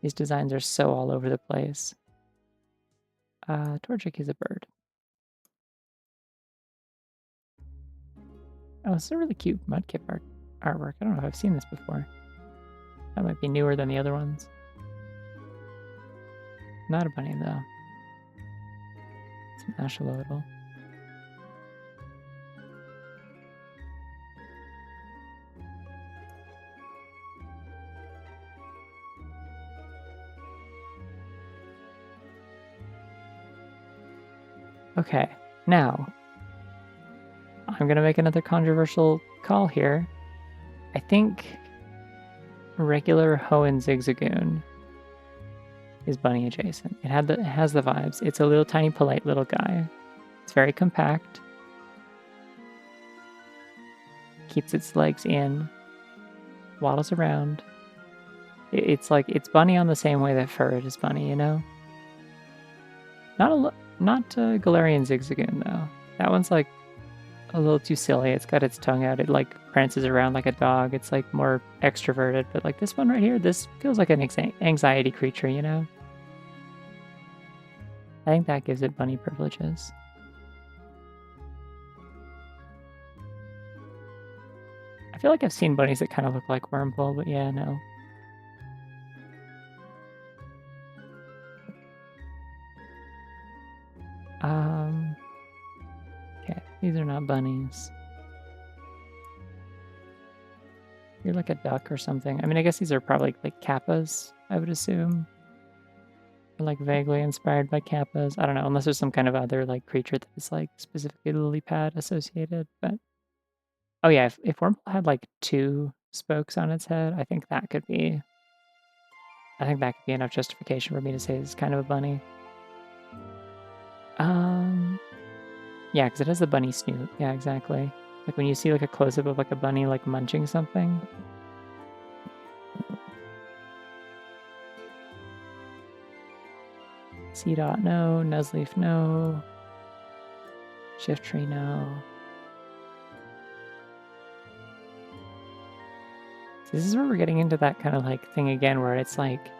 These designs are so all over the place. Torchic is a bird. Oh, this is a really cute Mudkip artwork. I don't know if I've seen this before. That might be newer than the other ones. Not a bunny, though. It's an axolotl. Okay, now I'm gonna make another controversial call here. I think regular Hoenn Zigzagoon is bunny adjacent. It has the vibes. It's a little tiny polite little guy. It's very compact. Keeps its legs in. Waddles around. It's like it's bunny on the same way that Furret is bunny, you know? Not Galarian Zigzagoon though. That one's like a little too silly. It's got its tongue out. It like prances around like a dog. It's like more extroverted. But like this one right here, this feels like an anxiety creature, you know? I think that gives it bunny privileges. I feel like I've seen bunnies that kind of look like Wormhole, but yeah, no. Okay, these are not bunnies. You're like a duck or something. I mean, I guess these are probably like kappas, I would assume. Or like vaguely inspired by kappas. I don't know, unless there's some kind of other like creature that is like specifically lily pad associated, but oh yeah, if Wormhole had like 2 spokes on its head, I think that could be enough justification for me to say it's kind of a bunny. Yeah, because it has a bunny snoot. Yeah, exactly. Like when you see like a close-up of like a bunny like munching something. C-Dot, no. Nuzleaf, no. Shift tree, no. So this is where we're getting into that kind of like thing again, where it's like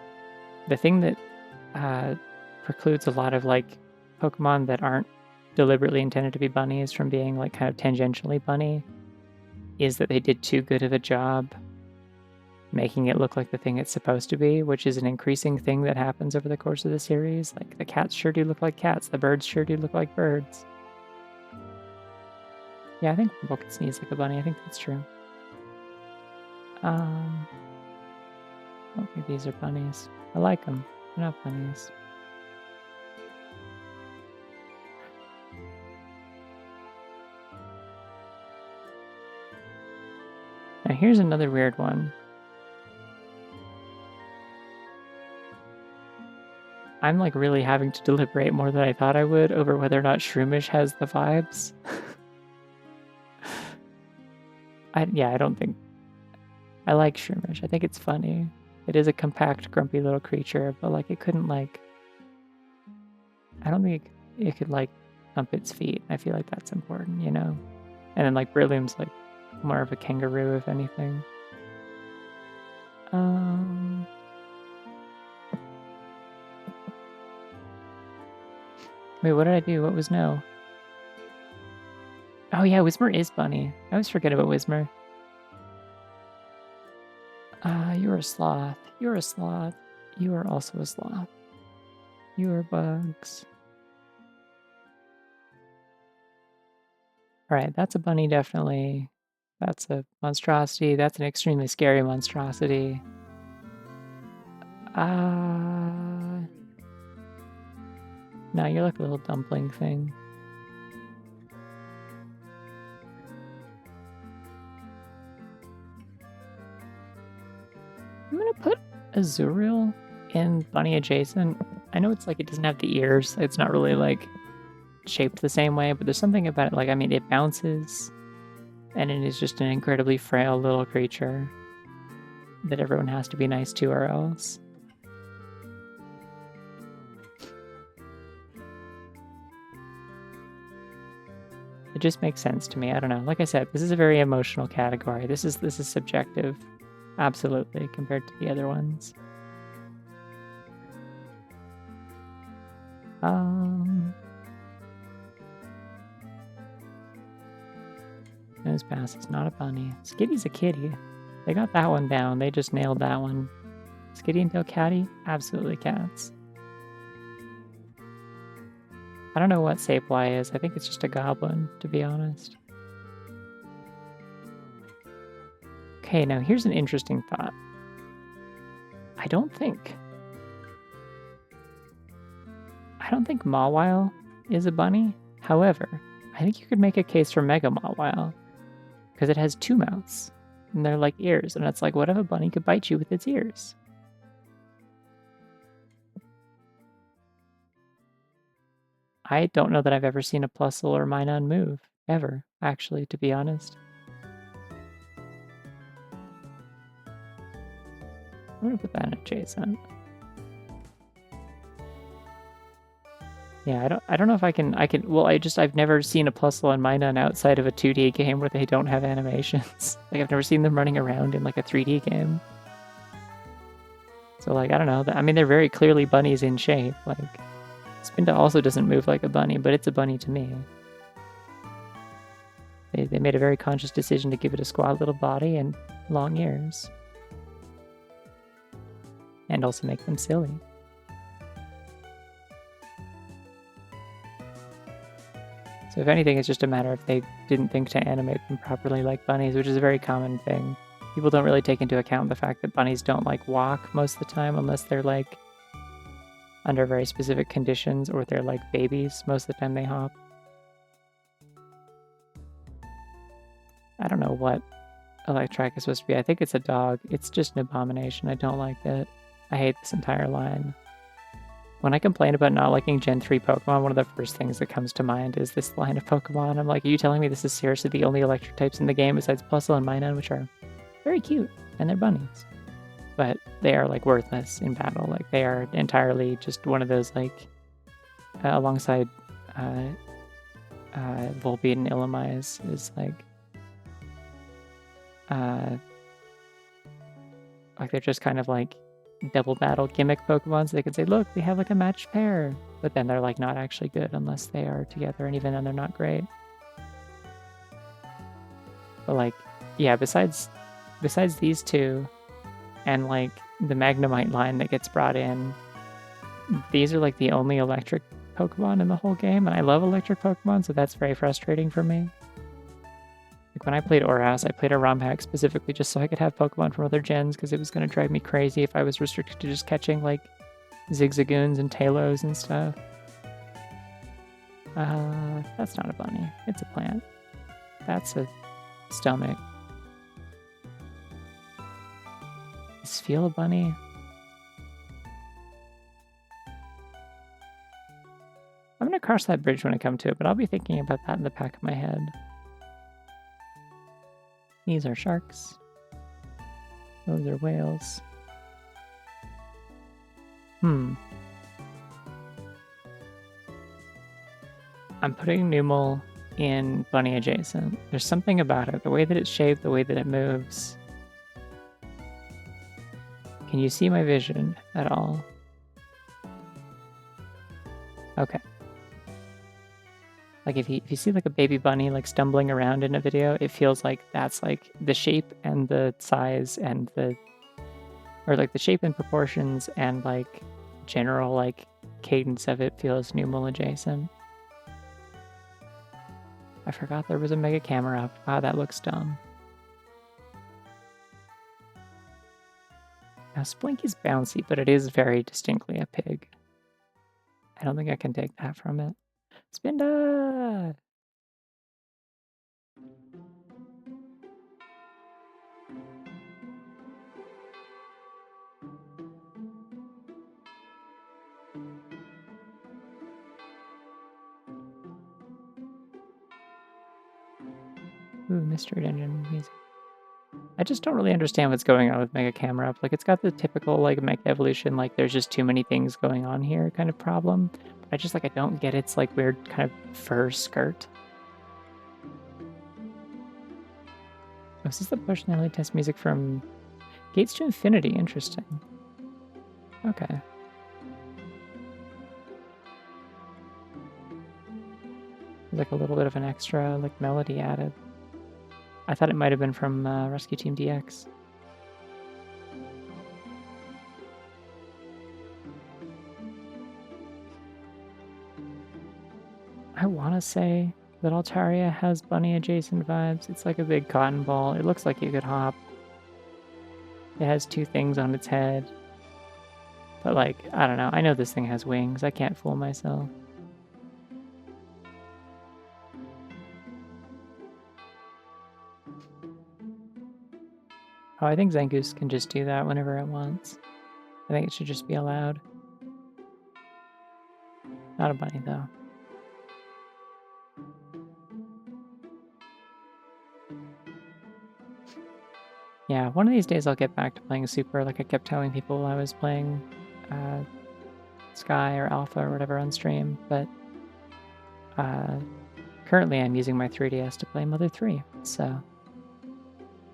the thing that precludes a lot of like Pokemon that aren't deliberately intended to be bunnies from being like kind of tangentially bunny is that they did too good of a job making it look like the thing it's supposed to be, which is an increasing thing that happens over the course of the series. Like the cats sure do look like cats, the birds sure do look like birds. Yeah, I think people can sneeze like a bunny. I think that's true. I don't think these are bunnies. I like them. They're not bunnies. Now here's another weird one. I'm like really having to deliberate more than I thought I would over whether or not Shroomish has the vibes. I don't think... I like Shroomish. I think it's funny. It is a compact, grumpy little creature, but like it couldn't like... I don't think it could like thump its feet. I feel like that's important, you know? And then like Brillium's like more of a kangaroo, if anything. Wait, what did I do? What was no? Oh yeah, Whismer is bunny. I always forget about Whismer. You're a sloth. You're a sloth. You are also a sloth. You are bugs. Alright, that's a bunny, definitely. That's a monstrosity. That's an extremely scary monstrosity. No, you're like a little dumpling thing. I'm gonna put Azurill in bunny adjacent. I know it's like it doesn't have the ears. It's not really like shaped the same way, but there's something about it. Like, I mean, it bounces, and it is just an incredibly frail little creature that everyone has to be nice to or else. It just makes sense to me. I don't know. Like I said, this is a very emotional category. This is subjective, absolutely, compared to the other ones. Nosepass is not a bunny. Skitty's a kitty. They got that one down. They just nailed that one. Skitty and Delcatty? Absolutely cats. I don't know what Saply is. I think it's just a goblin, to be honest. Okay, now here's an interesting thought. I don't think Mawile is a bunny. However, I think you could make a case for Mega Mawile, because it has two mouths, and they're like ears, and it's like, what if a bunny could bite you with its ears? I don't know that I've ever seen a Plusle or Minun move, ever, actually, to be honest. I'm gonna put that in adjacent. Yeah, I don't know if I can, well, I've never seen a Plusle and Minun outside of a 2D game where they don't have animations. Like, I've never seen them running around in, like, a 3D game. So, like, I don't know. I mean, they're very clearly bunnies in shape. Like, Spinda also doesn't move like a bunny, but it's a bunny to me. They made a very conscious decision to give it a squat little body and long ears. And also make them silly. So if anything, it's just a matter of they didn't think to animate them properly like bunnies, which is a very common thing. People don't really take into account the fact that bunnies don't like walk most of the time unless they're like under very specific conditions, or they're like babies. Most of the time they hop. I don't know what Electrike is supposed to be. I think it's a dog. It's just an abomination. I don't like it. I hate this entire line. When I complain about not liking Gen 3 Pokemon, one of the first things that comes to mind is this line of Pokemon. I'm like, are you telling me this is seriously the only electric types in the game besides Plusle and Minun, which are very cute, and they're bunnies? But they are, like, worthless in battle. Like, they are entirely just one of those, like, alongside Volbeat and Illumise is like they're just kind of like double battle gimmick Pokemon, so they could say, look, we have like a matched pair, but then they're like not actually good unless they are together, and even then they're not great. But like, yeah, besides these two and like the Magnemite line that gets brought in, these are like the only electric Pokemon in the whole game, and I love electric Pokemon, so that's very frustrating for me. Like when I played Oras, I played a ROM hack specifically just so I could have Pokemon from other gens, because it was going to drive me crazy if I was restricted to just catching like Zigzagoons and Talos and stuff. That's not a bunny. It's a plant. That's a stomach. Is Feel a bunny? I'm gonna cross that bridge when I come to it, but I'll be thinking about that in the back of my head. These are sharks. Those are whales. I'm putting Numel in bunny adjacent. There's something about it. The way that it's shaped, the way that it moves. Can you see my vision at all? Okay. Like if you see like a baby bunny like stumbling around in a video, it feels like that's like the shape and the size and or like the shape and proportions and like general like cadence of it feels Numel adjacent. I forgot there was a mega camera up. Wow, that looks dumb. Now Splinky's bouncy, but it is very distinctly a pig. I don't think I can take that from it. Spinda! Ooh, Mystery Dungeon music. I just don't really understand what's going on with Mega Camera Up. Like, it's got the typical, like, Mega Evolution, like, there's just too many things going on here kind of problem. But I just, like, I don't get its, like, weird kind of fur skirt. Oh, is this the personality test music from Gates to Infinity? Interesting. Okay. Like a little bit of an extra, like, melody added. I thought it might have been from Rescue Team DX. I want to say that Altaria has bunny adjacent vibes. It's like a big cotton ball. It looks like you could hop. It has two things on its head. But like, I don't know. I know this thing has wings. I can't fool myself. Oh, I think Zangoose can just do that whenever it wants. I think it should just be allowed. Not a bunny, though. Yeah, one of these days I'll get back to playing Super, like I kept telling people while I was playing Sky or Alpha or whatever on stream, but currently I'm using my 3DS to play Mother 3, so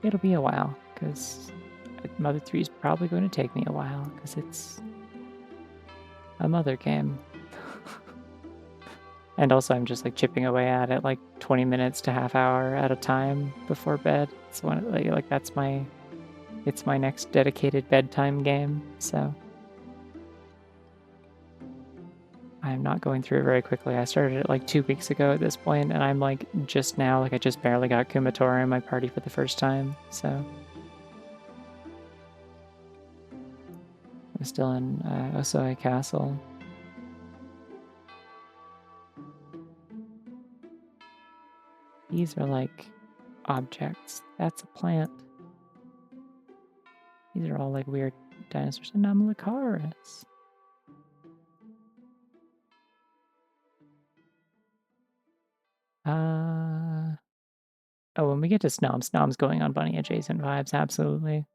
it'll be a while, because Mother 3 is probably going to take me a while, because it's a Mother game. And also I'm just like chipping away at it like 20 minutes to half hour at a time before bed. It's one like that's it's my next dedicated bedtime game, so I'm not going through it very quickly. I started it like 2 weeks ago at this point, and I'm like just now, like I just barely got Kumatora in my party for the first time, so I'm still in Osoi Castle. These are like objects. That's a plant. These are all like weird dinosaurs. Anomalocaris. Oh, when we get to Snom's going on bunny adjacent vibes, absolutely.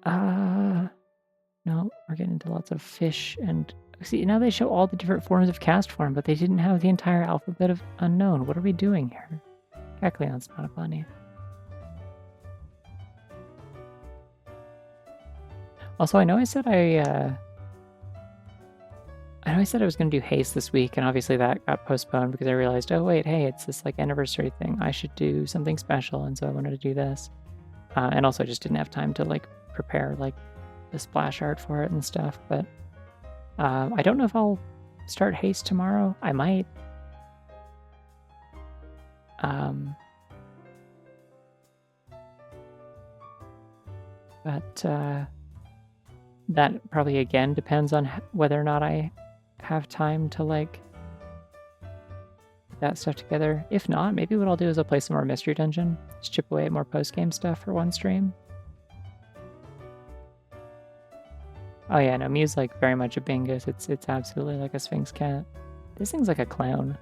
No, we're getting into lots of fish and See, now they show all the different forms of cast form, but they didn't have the entire alphabet of unknown. What are we doing here? Kecleon's not a bunny. Also, I know I said I was going to do haste this week, and obviously that got postponed because I realized, oh wait, hey, it's this like anniversary thing. I should do something special, and so I wanted to do this. And also, I just didn't have time to like prepare like the splash art for it and stuff. But I don't know if I'll start haste tomorrow. I might. But that probably again depends on whether or not I have time to like put that stuff together. If not, maybe what I'll do is I'll play some more Mystery Dungeon. Just chip away at more post-game stuff for one stream. Oh yeah, no, Mew's like very much a Bingus. It's absolutely like a Sphinx cat. This thing's like a clown.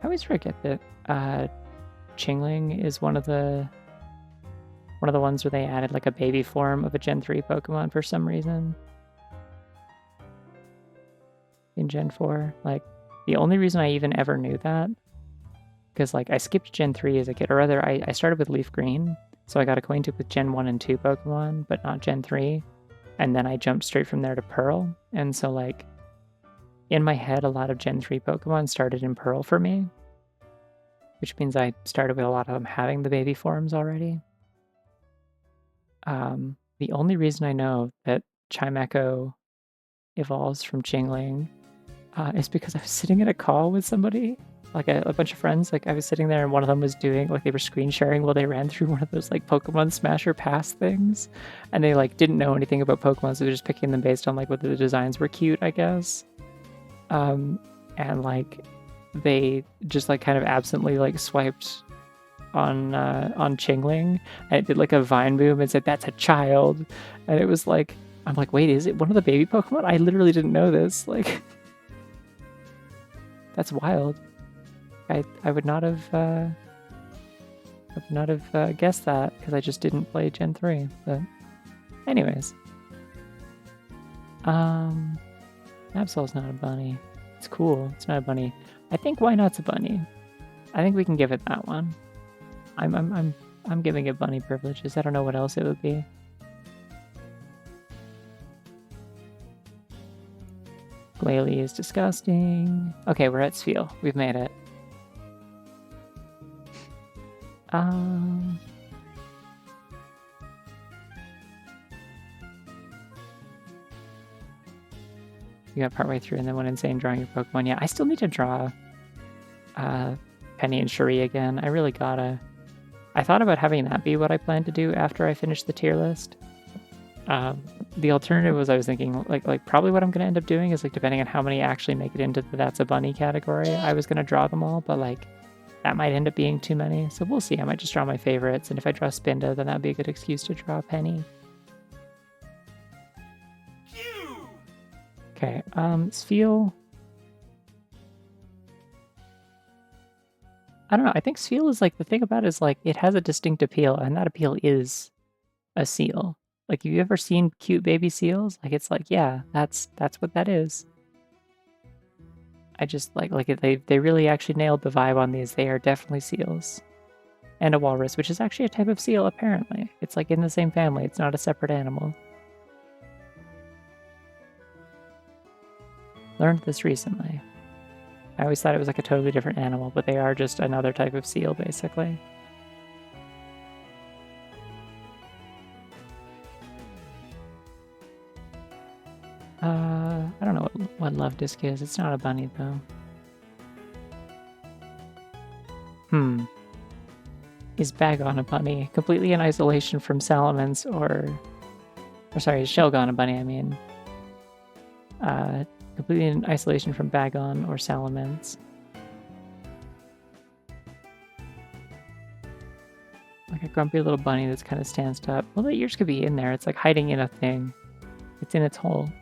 I always forget that Chingling is one of the ones where they added like a baby form of a Gen 3 Pokemon for some reason. In Gen 4. Like, the only reason I even ever knew that, because like I skipped Gen 3 as a kid, or rather I started with Leaf Green, so I got acquainted with Gen 1 and 2 Pokemon, but not Gen 3, and then I jumped straight from there to Pearl, and so like, in my head, a lot of Gen 3 Pokemon started in Pearl for me, which means I started with a lot of them having the baby forms already. The only reason I know that Chimecho evolves from Chingling is because I was sitting in a call with somebody, like a bunch of friends. Like I was sitting there and one of them was doing, like they were screen sharing while they ran through one of those like Pokemon Smasher Pass things. And they like didn't know anything about Pokemon, so they were just picking them based on like whether the designs were cute, I guess. And like they just like kind of absently like swiped on Chingling, and it did like a vine boom and said that's a child, and it was like, I'm like, wait, is it one of the baby Pokemon? I literally didn't know this. Like, that's wild. I would not have guessed that because I just didn't play Gen 3. But anyways, Absol's not a bunny. It's cool. It's not a bunny. I think Why Not's a bunny. I think we can give it that one. I'm giving it bunny privileges. I don't know what else it would be. Glalie is disgusting. Okay, we're at Spheal. We've made it. You got partway through and then went insane drawing your Pokemon. Yeah, I still need to draw Penny and Cherie again. I really gotta. I thought about having that be what I plan to do after I finish the tier list. The alternative was I was thinking like probably what I'm gonna end up doing is like depending on how many actually make it into the That's a Bunny category, I was gonna draw them all, but like that might end up being too many. So we'll see. I might just draw my favorites, and if I draw Spinda, then that'd be a good excuse to draw Penny. Okay, Spheal. I don't know. I think Spheal is like, the thing about it is like it has a distinct appeal, and that appeal is a seal. Like, have you ever seen cute baby seals? Like, it's like, yeah, that's what that is. I just like they really actually nailed the vibe on these. They are definitely seals. And a walrus, which is actually a type of seal, apparently. It's like in the same family. It's not a separate animal. Learned this recently. I always thought it was like a totally different animal, but they are just another type of seal, basically. I don't know what Love Disc is. It's not a bunny, though. Is Bagon a bunny? Completely in isolation from Salamence, or sorry, is Shelgon a bunny, I mean. Completely in isolation from Bagon or Salamence. Like a grumpy little bunny that's kind of stands up. Well, the ears could be in there. It's like hiding in a thing. It's in its hole.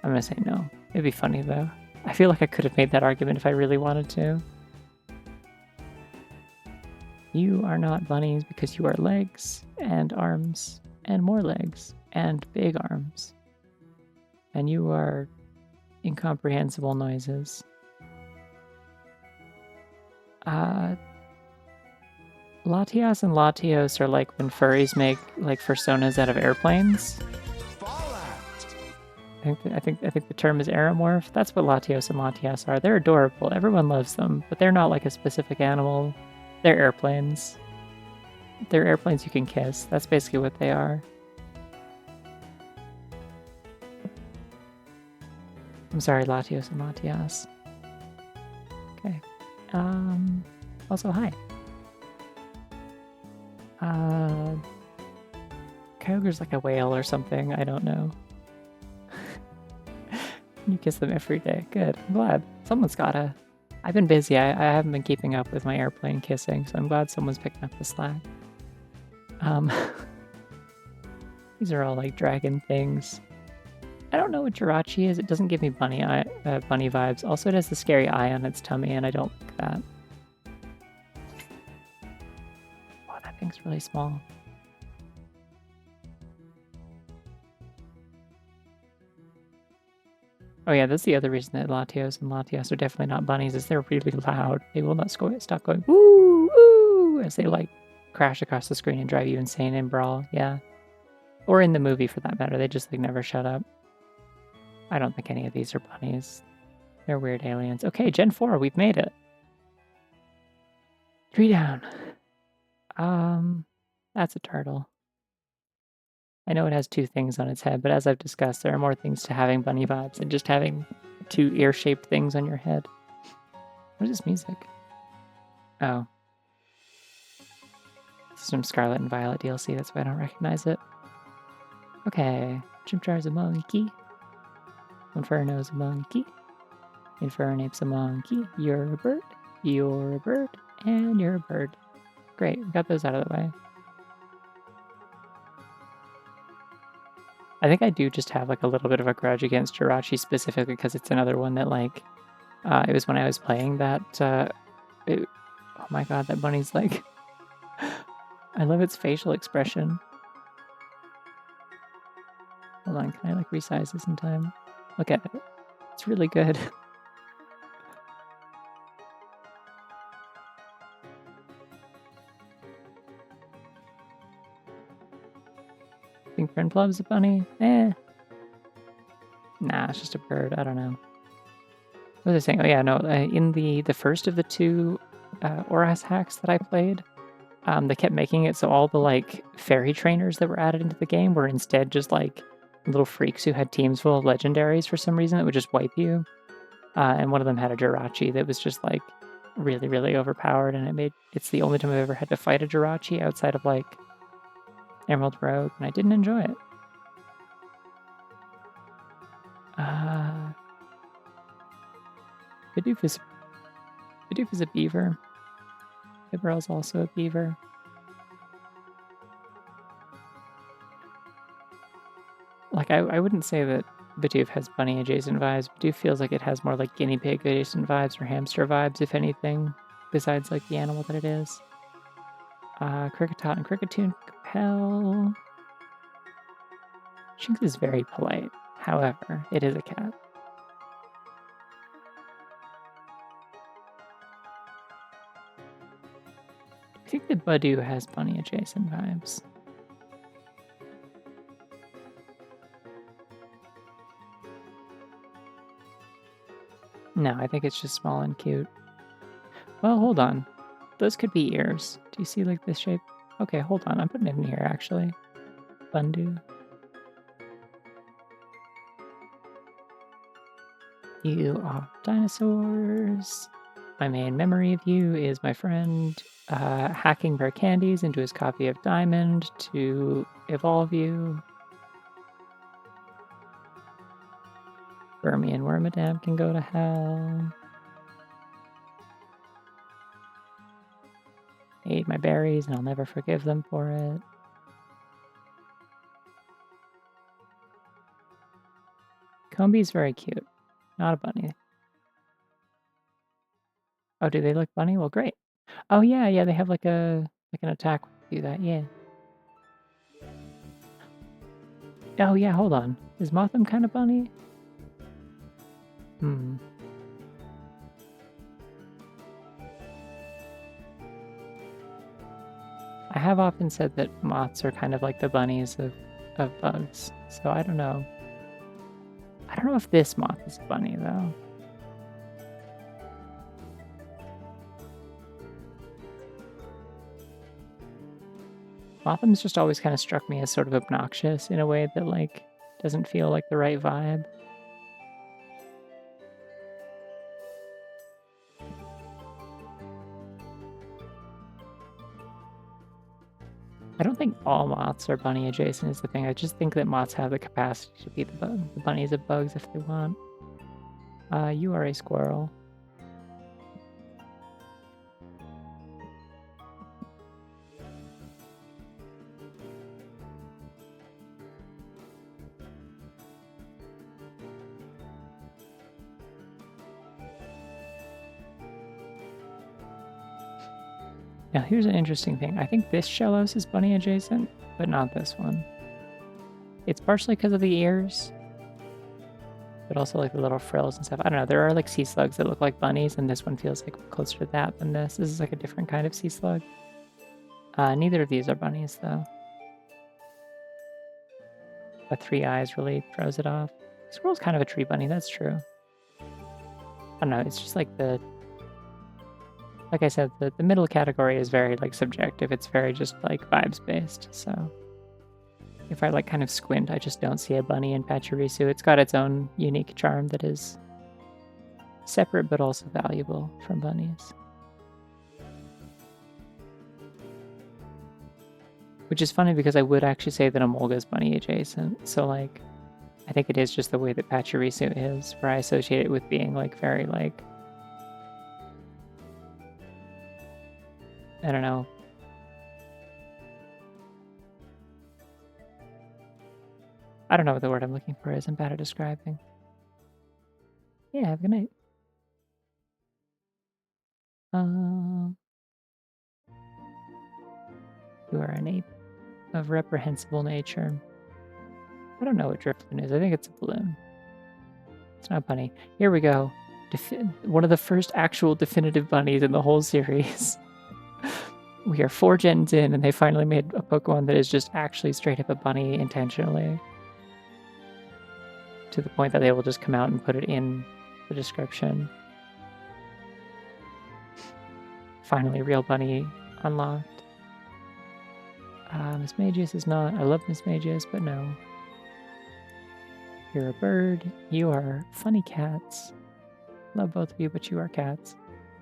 I'm gonna say no. It'd be funny, though. I feel like I could have made that argument if I really wanted to. You are not bunnies because you are legs and arms and more legs and big arms. And you are incomprehensible noises. Latias and Latios are like when furries make like personas out of airplanes. I think the term is aeromorph. That's what Latios and Latias are. They're adorable. Everyone loves them, but they're not like a specific animal. They're airplanes. They're airplanes you can kiss. That's basically what they are. I'm sorry, Latios and Latias. Okay. Also, hi. Kyogre's like a whale or something. I don't know. You kiss them every day. Good. I'm glad. Someone's gotta. I've been busy. I haven't been keeping up with my airplane kissing, so I'm glad someone's picking up the slack. These are all like dragon things. I don't know what Jirachi is. It doesn't give me bunny vibes. Also, it has the scary eye on its tummy, and I don't like that. Oh, that thing's really small. Oh yeah, that's the other reason that Latios and Latias are definitely not bunnies, is they're really loud. They will not stop going woo, woo, as they like crash across the screen and drive you insane in Brawl, yeah. Or in the movie for that matter, they just like never shut up. I don't think any of these are bunnies. They're weird aliens. Okay, Gen 4, we've made it. 3 down. That's a turtle. I know it has 2 things on its head, but as I've discussed, there are more things to having bunny vibes than just having 2 ear-shaped things on your head. What is this music? Oh. This is from Scarlet and Violet DLC, that's why I don't recognize it. Okay. Chimchar's a monkey. Inferno's a monkey. Infernape's a monkey. You're a bird. You're a bird. And you're a bird. Great, we got those out of the way. I think I do just have like a little bit of a grudge against Jirachi specifically because it's another one that like, it was when I was playing that, oh my god, that bunny's like, I love its facial expression. Hold on, can I like resize this in time? Look at it. It's really good. Think Friendplub's a bunny? Eh. Nah, it's just a bird. I don't know. What was I saying? Oh yeah, no. In the first of the 2 Oras hacks that I played, they kept making it so all the like fairy trainers that were added into the game were instead just like little freaks who had teams full of legendaries for some reason that would just wipe you. And one of them had a Jirachi that was just like really, really overpowered, and it's the only time I've ever had to fight a Jirachi outside of like Emerald Road, and I didn't enjoy it. Bidoof is a beaver. Bibarel's also a beaver. Like, I wouldn't say that Bidoof has bunny adjacent vibes. Bidoof feels like it has more like guinea pig adjacent vibes or hamster vibes, if anything, besides like the animal that it is. Cricketot and Cricketoon compel. Shinx is very polite. However, it is a cat. I think that Badoo has bunny adjacent vibes. No, I think it's just small and cute. Well, hold on. Those could be ears. Do you see like this shape? Okay, hold on. I'm putting it in here actually. Bundu. You are dinosaurs. My main memory of you is my friend hacking rare candies into his copy of Diamond to evolve you. Burmy and Wormadam can go to hell. I ate my berries and I'll never forgive them for it. Comby's very cute. Not a bunny. Oh, do they look bunny? Well, great. Oh yeah, yeah, they have like an attack do that, yeah. Oh yeah, hold on. Is Motham kind of bunny? Hmm. I have often said that moths are kind of like the bunnies of bugs, so I don't know. I don't know if this moth is a bunny though. Motham's just always kind of struck me as sort of obnoxious in a way that like doesn't feel like the right vibe. I don't think all moths are bunny adjacent is the thing. I just think that moths have the capacity to be the bunnies of bugs if they want. You are a squirrel. Now here's an interesting thing. I think this Shellos is bunny adjacent, but not this one. It's partially because of the ears, but also like the little frills and stuff. I don't know. There are like sea slugs that look like bunnies, and this one feels like closer to that than this. This is like a different kind of sea slug. Neither of these are bunnies though. But 3 eyes really throws it off. Squirrel's kind of a tree bunny, that's true. I don't know, it's just like like I said, the middle category is very like subjective. It's very just like vibes based. So if I like kind of squint, I just don't see a bunny in Pachirisu. It's got its own unique charm that is separate but also valuable from bunnies. Which is funny because I would actually say that Emolga is bunny adjacent. So like, I think it is just the way that Pachirisu is, where I associate it with being like very like, I don't know. I don't know what the word I'm looking for is. I'm bad at describing. Yeah, have a good night. You are an ape of reprehensible nature. I don't know what Driftloon is. I think it's a balloon. It's not bunny. Here we go. One of the first actual definitive bunnies in the whole series. We are 4 gens in, and they finally made a Pokemon that is just actually straight up a bunny intentionally. To the point that they will just come out and put it in the description. Finally, real bunny unlocked. Miss Magius is not. I love Miss Magius, but no. You're a bird. You are funny cats. Love both of you, but you are cats.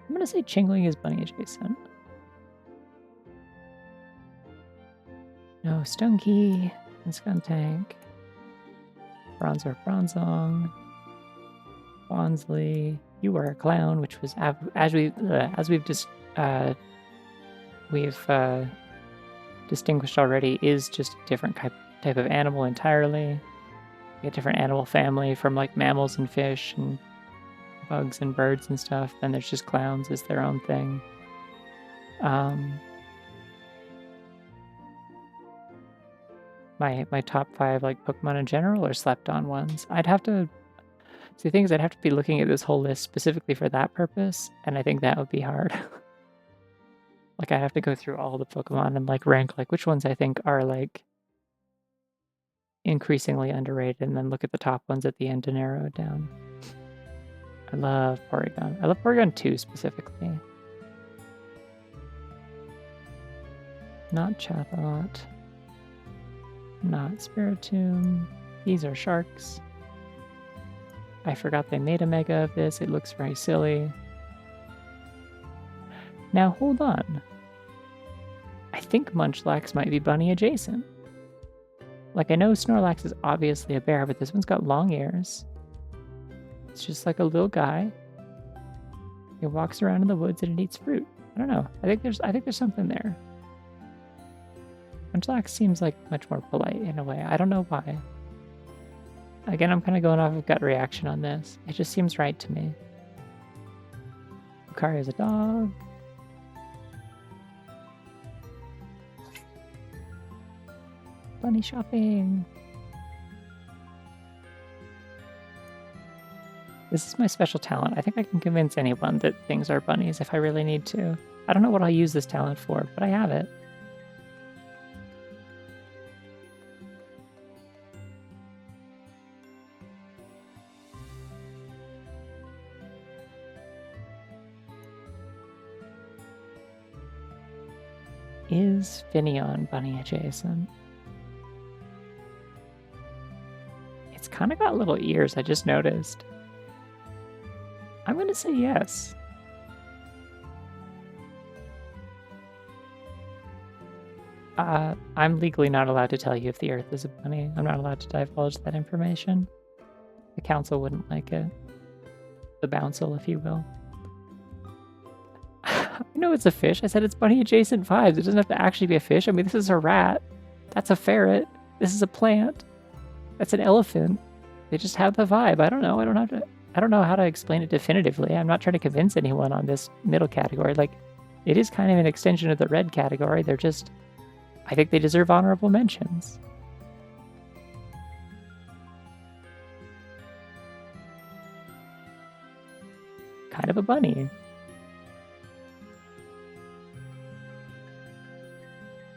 I'm gonna say Chingling is bunny adjacent. No, Stunky and Skuntank. Bronzor, Bronzong. Wansley. You are a clown, which was as we've just distinguished already, is just a different type of animal entirely. A different animal family from like mammals and fish and bugs and birds and stuff. Then there's just clowns as their own thing. My top 5 like Pokemon in general or slept on ones. I'd have to see things. I'd have to be looking at this whole list specifically for that purpose, and I think that would be hard. Like I'd have to go through all the Pokemon and like rank like which ones I think are like increasingly underrated, and then look at the top ones at the end to narrow it down. I love Porygon. I love Porygon 2 specifically. Not Chatot. Not Spiritomb. These are sharks. I forgot they made a Mega of this. It looks very silly. Now hold on. I think Munchlax might be bunny adjacent. Like I know Snorlax is obviously a bear, but this one's got long ears. It's just like a little guy. It walks around in the woods and it eats fruit. I don't know. I think there's something there. Munchlax seems like much more polite in a way. I don't know why. Again, I'm kind of going off of gut reaction on this. It just seems right to me. Lucario is a dog. Bunny shopping. This is my special talent. I think I can convince anyone that things are bunnies if I really need to. I don't know what I'll use this talent for, but I have it. Is Finion bunny adjacent? It's kind of got little ears, I just noticed. I'm going to say yes. I'm legally not allowed to tell you if the Earth is a bunny. I'm not allowed to divulge that information. The council wouldn't like it. The bouncil, if you will. I know it's a fish. I said it's bunny adjacent vibes. It doesn't have to actually be a fish. I mean, this is a rat. That's a ferret. This is a plant. That's an elephant. They just have the vibe. I don't know. I don't know how to explain it definitively. I'm not trying to convince anyone on this middle category. Like, it is kind of an extension of the red category. They're just, I think they deserve honorable mentions. Kind of a bunny.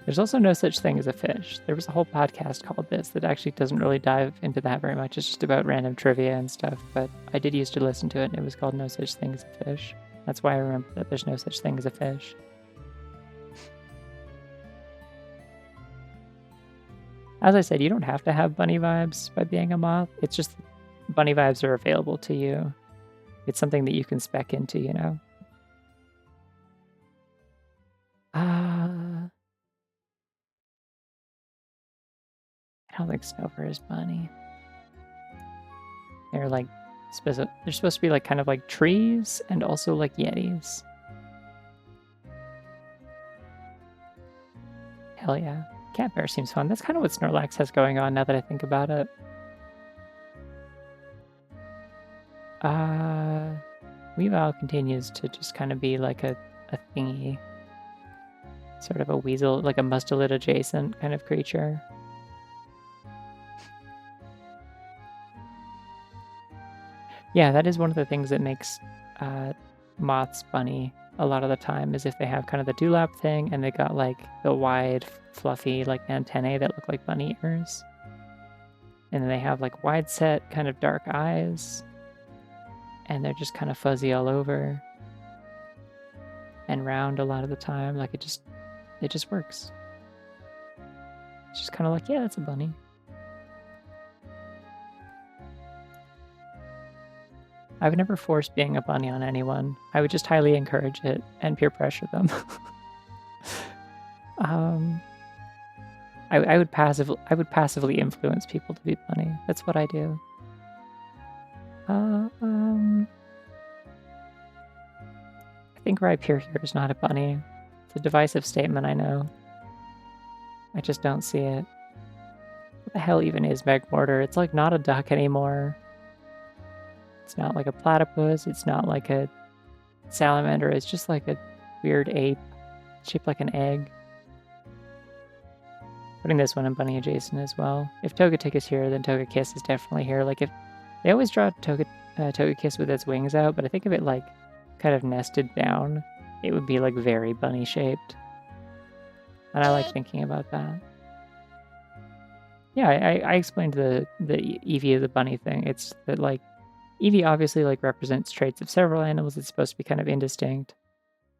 There's also no such thing as a fish. There was a whole podcast called this that actually doesn't really dive into that very much. It's just about random trivia and stuff, but I did used to listen to it, and it was called No Such Thing as a Fish. That's why I remember that there's no such thing as a fish. As I said, you don't have to have bunny vibes by being a moth. It's just bunny vibes are available to you. It's something that you can spec into, you know? I don't think Snover is bunny. They're like they're supposed to be like kind of like trees and also like yetis. Hell yeah. Cat bear seems fun. That's kind of what Snorlax has going on now that I think about it. Weavile continues to just kind of be like a thingy. Sort of a weasel, like a mustelid adjacent kind of creature. Yeah, that is one of the things that makes moths bunny a lot of the time, is if they have kind of the dewlap thing and they got like the wide, fluffy like antennae that look like bunny ears. And then they have like wide set, kind of dark eyes. And they're just kind of fuzzy all over. And round a lot of the time. Like it just works. It's just kind of like, yeah, that's a bunny. I would never force being a bunny on anyone. I would just highly encourage it and peer pressure them. I would passively influence people to be bunny. That's what I do. I think Rhyperior here is not a bunny. It's a divisive statement, I know. I just don't see it. What the hell even is Megmortar? It's like not a duck anymore. It's not like a platypus. It's not like a salamander. It's just like a weird ape shaped like an egg. Putting this one in bunny adjacent as well. If Togetic is here, then Togekiss is definitely here. Like if they always draw Togekiss with its wings out, but I think if it like kind of nested down, it would be like very bunny shaped. And I like thinking about that. Yeah, I explained the Eevee as a bunny thing. It's that like Eevee obviously like represents traits of several animals. It's supposed to be kind of indistinct,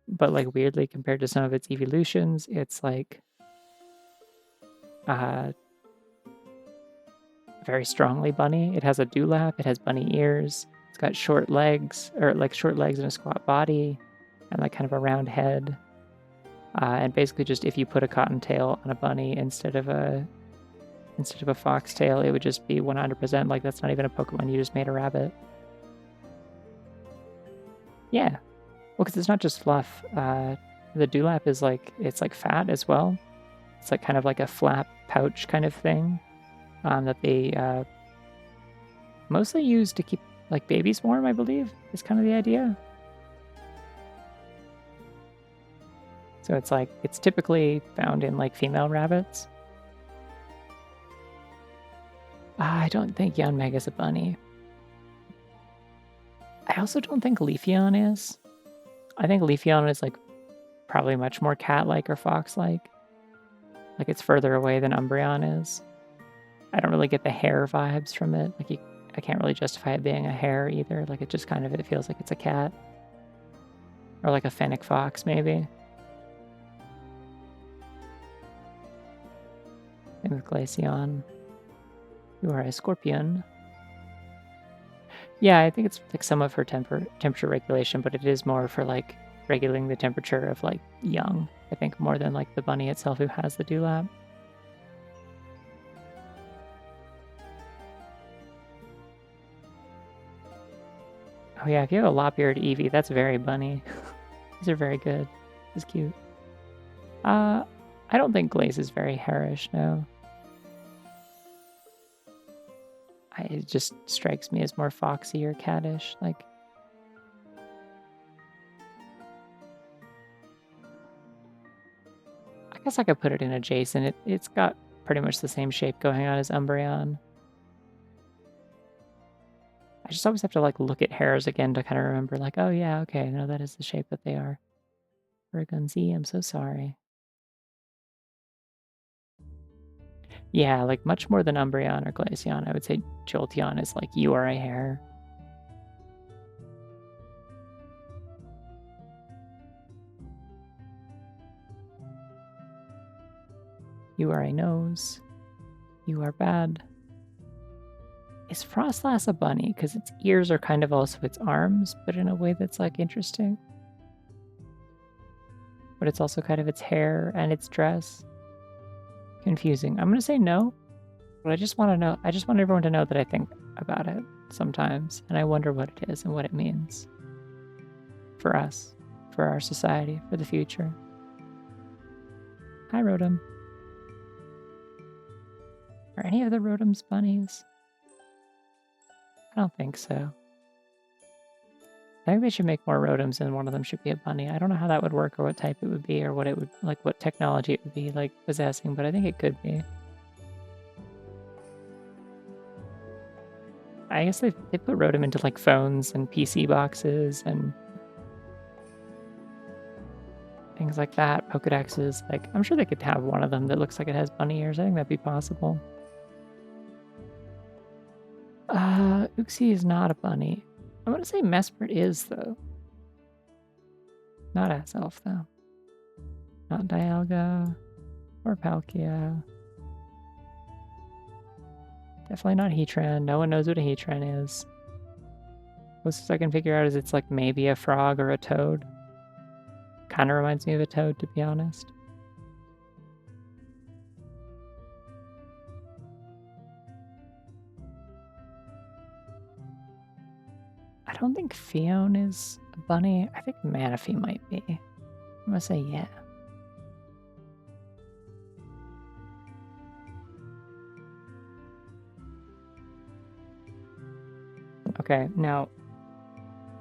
but like weirdly compared to some of its evolutions, it's like very strongly bunny. It has a dewlap. It has bunny ears. It's got short legs, or like short legs and a squat body, and like kind of a round head. And basically, just if you put a cottontail on a bunny instead of a foxtail, it would just be 100% like that's not even a Pokemon. You just made a rabbit. Yeah, well, because it's not just fluff. The dewlap is like it's like fat as well. It's like kind of like a flap pouch kind of thing that they mostly use to keep like babies warm, I believe, is kind of the idea. So it's like it's typically found in like female rabbits. I don't think Yanmega's a bunny. I also don't think Leafeon is. I think Leafeon is like probably much more cat-like or fox-like. Like it's further away than Umbreon is. I don't really get the hare vibes from it. I can't really justify it being a hare either. Like it just kind of it feels like it's a cat. Or like a fennec fox, maybe. Same with Glaceon. You are a scorpion. Yeah, I think it's like some of her temperature regulation, but it is more for like regulating the temperature of like young. I think more than like the bunny itself who has the dewlap. Oh yeah, if you have a lop-eared Eevee, that's very bunny. These are very good. This is cute. I don't think Glaze is very hairish, no. It just strikes me as more foxy or cattish. Like, I guess I could put it in adjacent. It's got pretty much the same shape going on as Umbreon. I just always have to like look at hairs again to kind of remember like, oh yeah, okay, no, that is the shape that they are. Gunzi, I'm so sorry. Yeah, like much more than Umbreon or Glaceon, I would say Jolteon is like, you are a hair. You are a nose. You are bad. Is Frostlass a bunny? Because its ears are kind of also its arms, but in a way that's like interesting. But it's also kind of its hair and its dress. Confusing. I'm gonna say no, but I just want to know. I just want everyone to know that I think about it sometimes, and I wonder what it is and what it means for us, for our society, for the future. Hi, Rotom. Are any of the Rotoms bunnies? I don't think so. I think they should make more Rotoms and one of them should be a bunny. I don't know how that would work or what type it would be or what it would like, what technology it would be like possessing, but I think it could be. I guess they put Rotom into like phones and PC boxes and things like that. Pokedexes, like I'm sure they could have one of them that looks like it has bunny ears. I think that'd be possible. Uxie is not a bunny. I'm gonna say Mesprit is though. Not Azelf though. Not Dialga or Palkia. Definitely not Heatran. No one knows what a Heatran is. Closest I can figure out is it's like maybe a frog or a toad. Kind of reminds me of a toad, to be honest. I don't think Fion is a bunny. I think Manaphy might be. I'm gonna say yeah. Okay, now,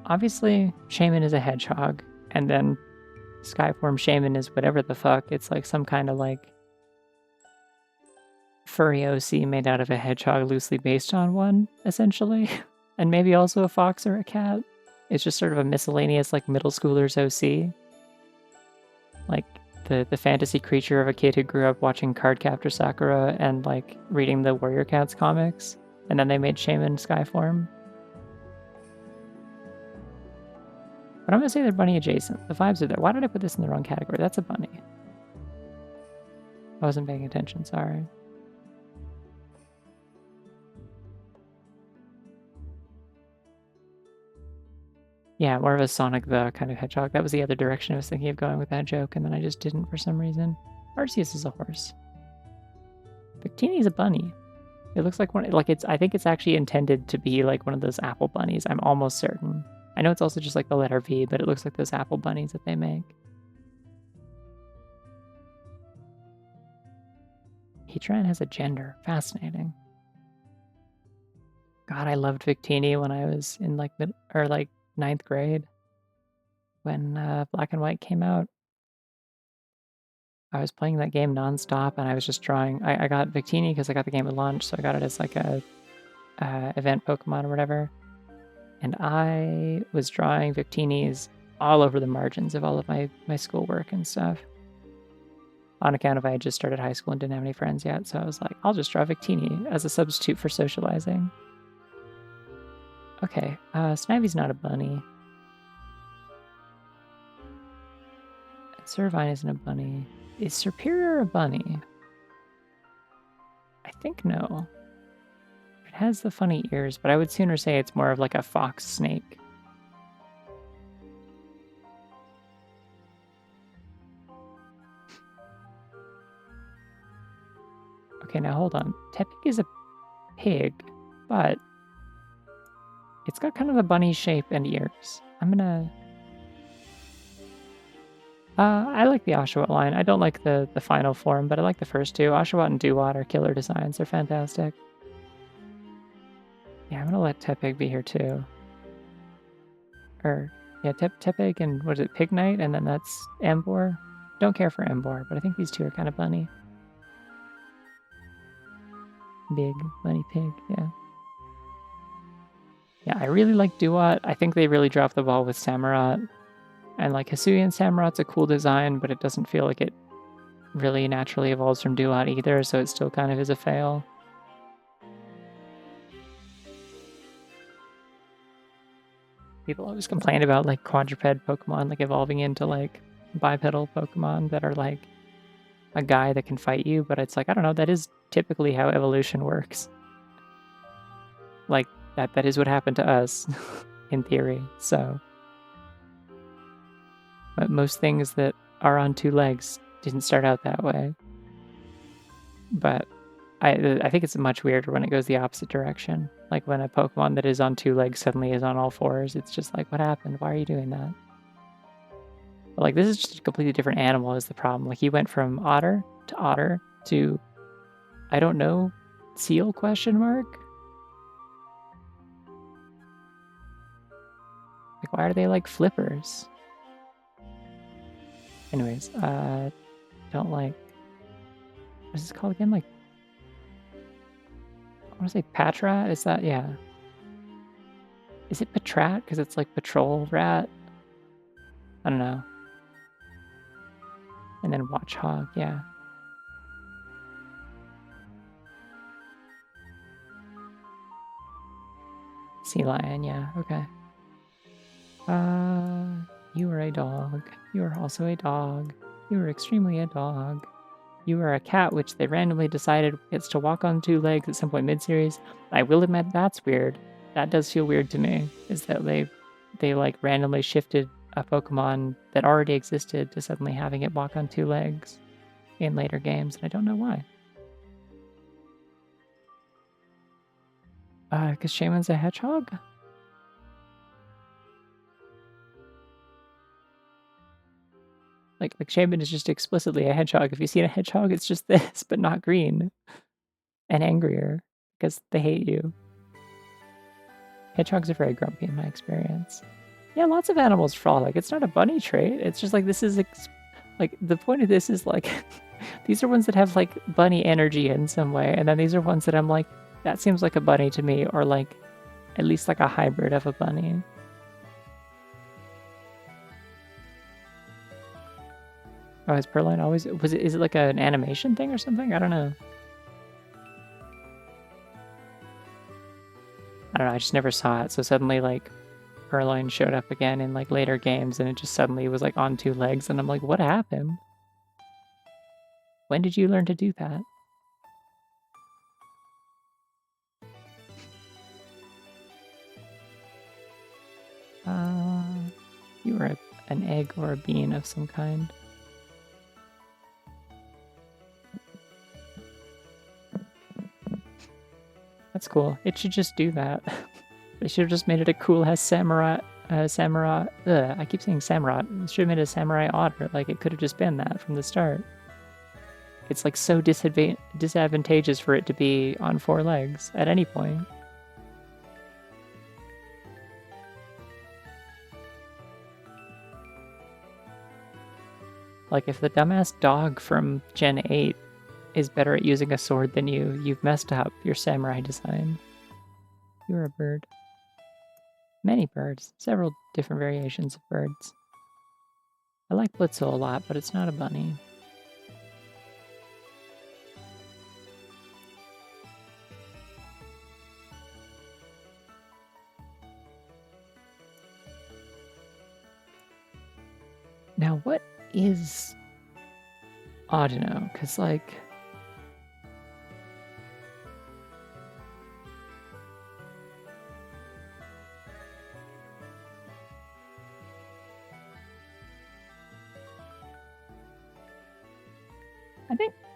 obviously, Shaman is a hedgehog, and then Skyform Shaman is whatever the fuck. It's like some kind of like furry OC made out of a hedgehog loosely based on one, essentially. And maybe also a fox or a cat. It's just sort of a miscellaneous like middle schooler's OC. Like the fantasy creature of a kid who grew up watching Cardcaptor Sakura and like reading the Warrior Cats comics. And then they made Shaman Skyform. But I'm gonna say they're bunny adjacent. The vibes are there. Why did I put this in the wrong category? That's a bunny. I wasn't paying attention, sorry. Yeah, more of a Sonic the kind of hedgehog. That was the other direction I was thinking of going with that joke, and then I just didn't for some reason. Arceus is a horse. Victini is a bunny. It looks like one. Like I think it's actually intended to be like one of those apple bunnies. I'm almost certain. I know it's also just like the letter V, but it looks like those apple bunnies that they make. Heatran has a gender. Fascinating. God, I loved Victini when I was in like ninth grade when Black and White came out. I was playing that game nonstop, and I was just drawing. I got Victini because I got the game at launch, so I got it as like a event Pokemon or whatever. And I was drawing Victinis all over the margins of all of my schoolwork and stuff. On account of I had just started high school and didn't have any friends yet, so I was like, I'll just draw Victini as a substitute for socializing. Okay, Snavy's not a bunny. Servine isn't a bunny. Is Serperior a bunny? I think no. It has the funny ears, but I would sooner say it's more of like a fox snake. Okay, now hold on. Tepig is a pig, but it's got kind of a bunny shape and ears. I'm gonna... I like the Oshawott line. I don't like the final form, but I like the first two. Oshawott and Dewott are killer designs. They're fantastic. Yeah, I'm gonna let Tepig be here too. Or, yeah, Tepig and, what is it, Pignite? And then that's Ambor. Don't care for Ambor, but I think these two are kind of bunny. Big bunny pig, yeah. Yeah, I really like Dewott. I think they really dropped the ball with Samurott. And like Hisuian Samurot's a cool design, but it doesn't feel like it really naturally evolves from Dewott either, so it still kind of is a fail. People always complain about like quadruped Pokemon like evolving into like bipedal Pokemon that are like a guy that can fight you, but it's like, I don't know, that is typically how evolution works. Like that is what happened to us in theory. So but most things that are on two legs didn't start out that way. But I think it's much weirder when it goes the opposite direction. Like when a Pokemon that is on two legs suddenly is on all fours. It's just like, what happened? Why are you doing that? But like this is just a completely different animal is the problem. Like he went from otter to I don't know, seal question mark? Like why are they like flippers? Anyways, don't like what is this called again? Like I want to say Patrat? Is that yeah. Is it Patrat? Because it's like patrol rat. I don't know. And then Watchhog, yeah. Sea lion, yeah, okay. You are a dog. You are also a dog. You are extremely a dog. You are a cat, which they randomly decided gets to walk on two legs at some point mid-series. I will admit that's weird. That does feel weird to me, is that they like randomly shifted a Pokemon that already existed to suddenly having it walk on two legs in later games, and I don't know why. Because Shaman's a hedgehog? Like Shaman is just explicitly a hedgehog. If you see a hedgehog, it's just this, but not green. And angrier, because they hate you. Hedgehogs are very grumpy in my experience. Yeah, lots of animals frolic. It's not a bunny trait. It's just like this is like the point of this is like these are ones that have like bunny energy in some way, and then these are ones that I'm like that seems like a bunny to me, or like at least like a hybrid of a bunny. Oh, is Purrloin always is it like an animation thing or something? I don't know. I don't know, I just never saw it. So suddenly like Purrloin showed up again in like later games and it just suddenly was like on two legs and I'm like, what happened? When did you learn to do that? You were an egg or a bean of some kind. That's cool. It should just do that. They should have just made it a cool-ass samurai. I keep saying samurai. It should have made it a samurai otter. Like, it could have just been that from the start. It's, like, so disadvantageous for it to be on four legs at any point. Like, if the dumbass dog from Gen 8 is better at using a sword than you, you've messed up your samurai design. You're a bird. Many birds. Several different variations of birds. I like Blitzel a lot, but it's not a bunny. Now, what is... I don't know, because, like...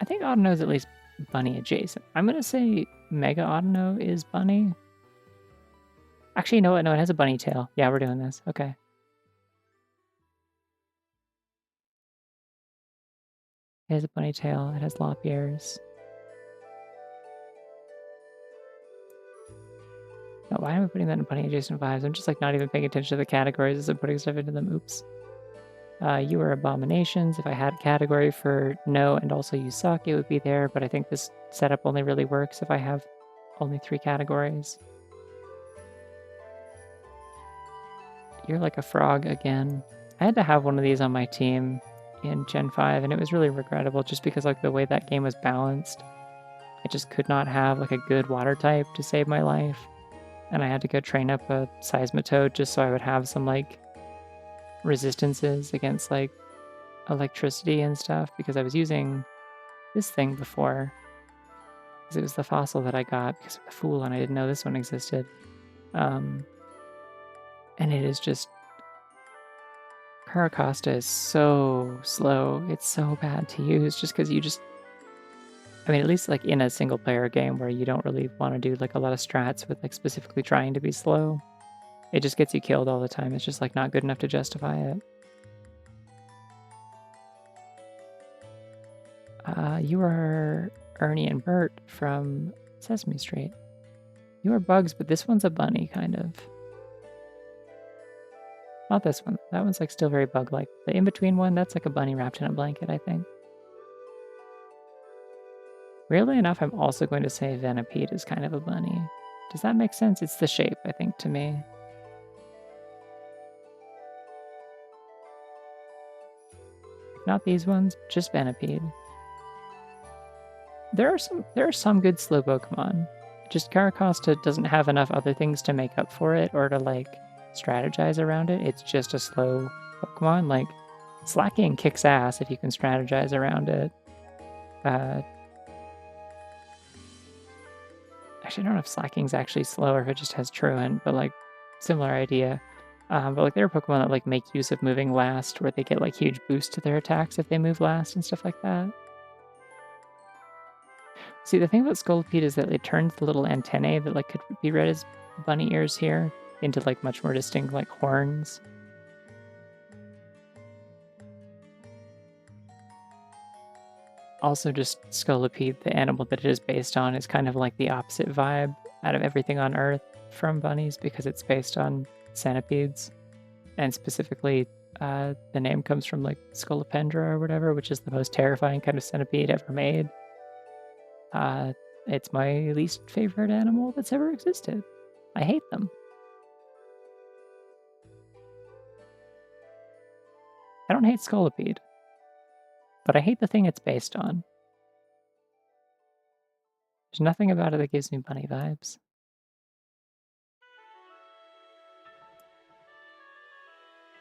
I think Audino is at least bunny adjacent. I'm gonna say Mega Audino is bunny. Actually, you know what? No, it has a bunny tail. Yeah, we're doing this. Okay. It has a bunny tail. It has lop ears. No, why am I putting that in bunny adjacent vibes? I'm just like not even paying attention to the categories as I'm putting stuff into them. Oops. You are abominations. If I had a category for no and also you suck, it would be there, but I think this setup only really works if I have only 3 categories. You're like a frog again. I had to have one of these on my team in Gen 5, and it was really regrettable just because like the way that game was balanced. I just could not have like a good water type to save my life. And I had to go train up a Seismitoad just so I would have some like resistances against like electricity and stuff because I was using this thing before. Because it was the fossil that I got because of the fool and I didn't know this one existed. And it is just... Caracosta is so slow. It's so bad to use just because you just... I mean, at least like in a single player game where you don't really want to do like a lot of strats with like specifically trying to be slow. It just gets you killed all the time. It's just like not good enough to justify it. You are Ernie and Bert from Sesame Street. You are Bugs, but this one's a bunny, kind of. Not this one. That one's like still very bug-like. The in-between one, that's like a bunny wrapped in a blanket, I think. Weirdly enough, I'm also going to say Venipede is kind of a bunny. Does that make sense? It's the shape, I think, to me. Not these ones, just Venipede. There are some good slow Pokemon. Just Caracosta doesn't have enough other things to make up for it or to like strategize around it. It's just a slow Pokemon. Like Slacking kicks ass if you can strategize around it. Actually, I don't know if Slacking's actually slow or if it just has Truant, but like similar idea. But like there are Pokemon that like make use of moving last, where they get like huge boost to their attacks if they move last and stuff like that. See, the thing about Scolipede is that it turns the little antennae that like could be read as bunny ears here into like much more distinct like horns. Also, just Scolipede, the animal that it is based on, is kind of like the opposite vibe out of everything on Earth from bunnies because it's based on centipedes, and specifically, the name comes from like Scolopendra or whatever, which is the most terrifying kind of centipede ever made. It's my least favorite animal that's ever existed. I hate them. I don't hate Scolipede, but I hate the thing it's based on. There's nothing about it that gives me bunny vibes.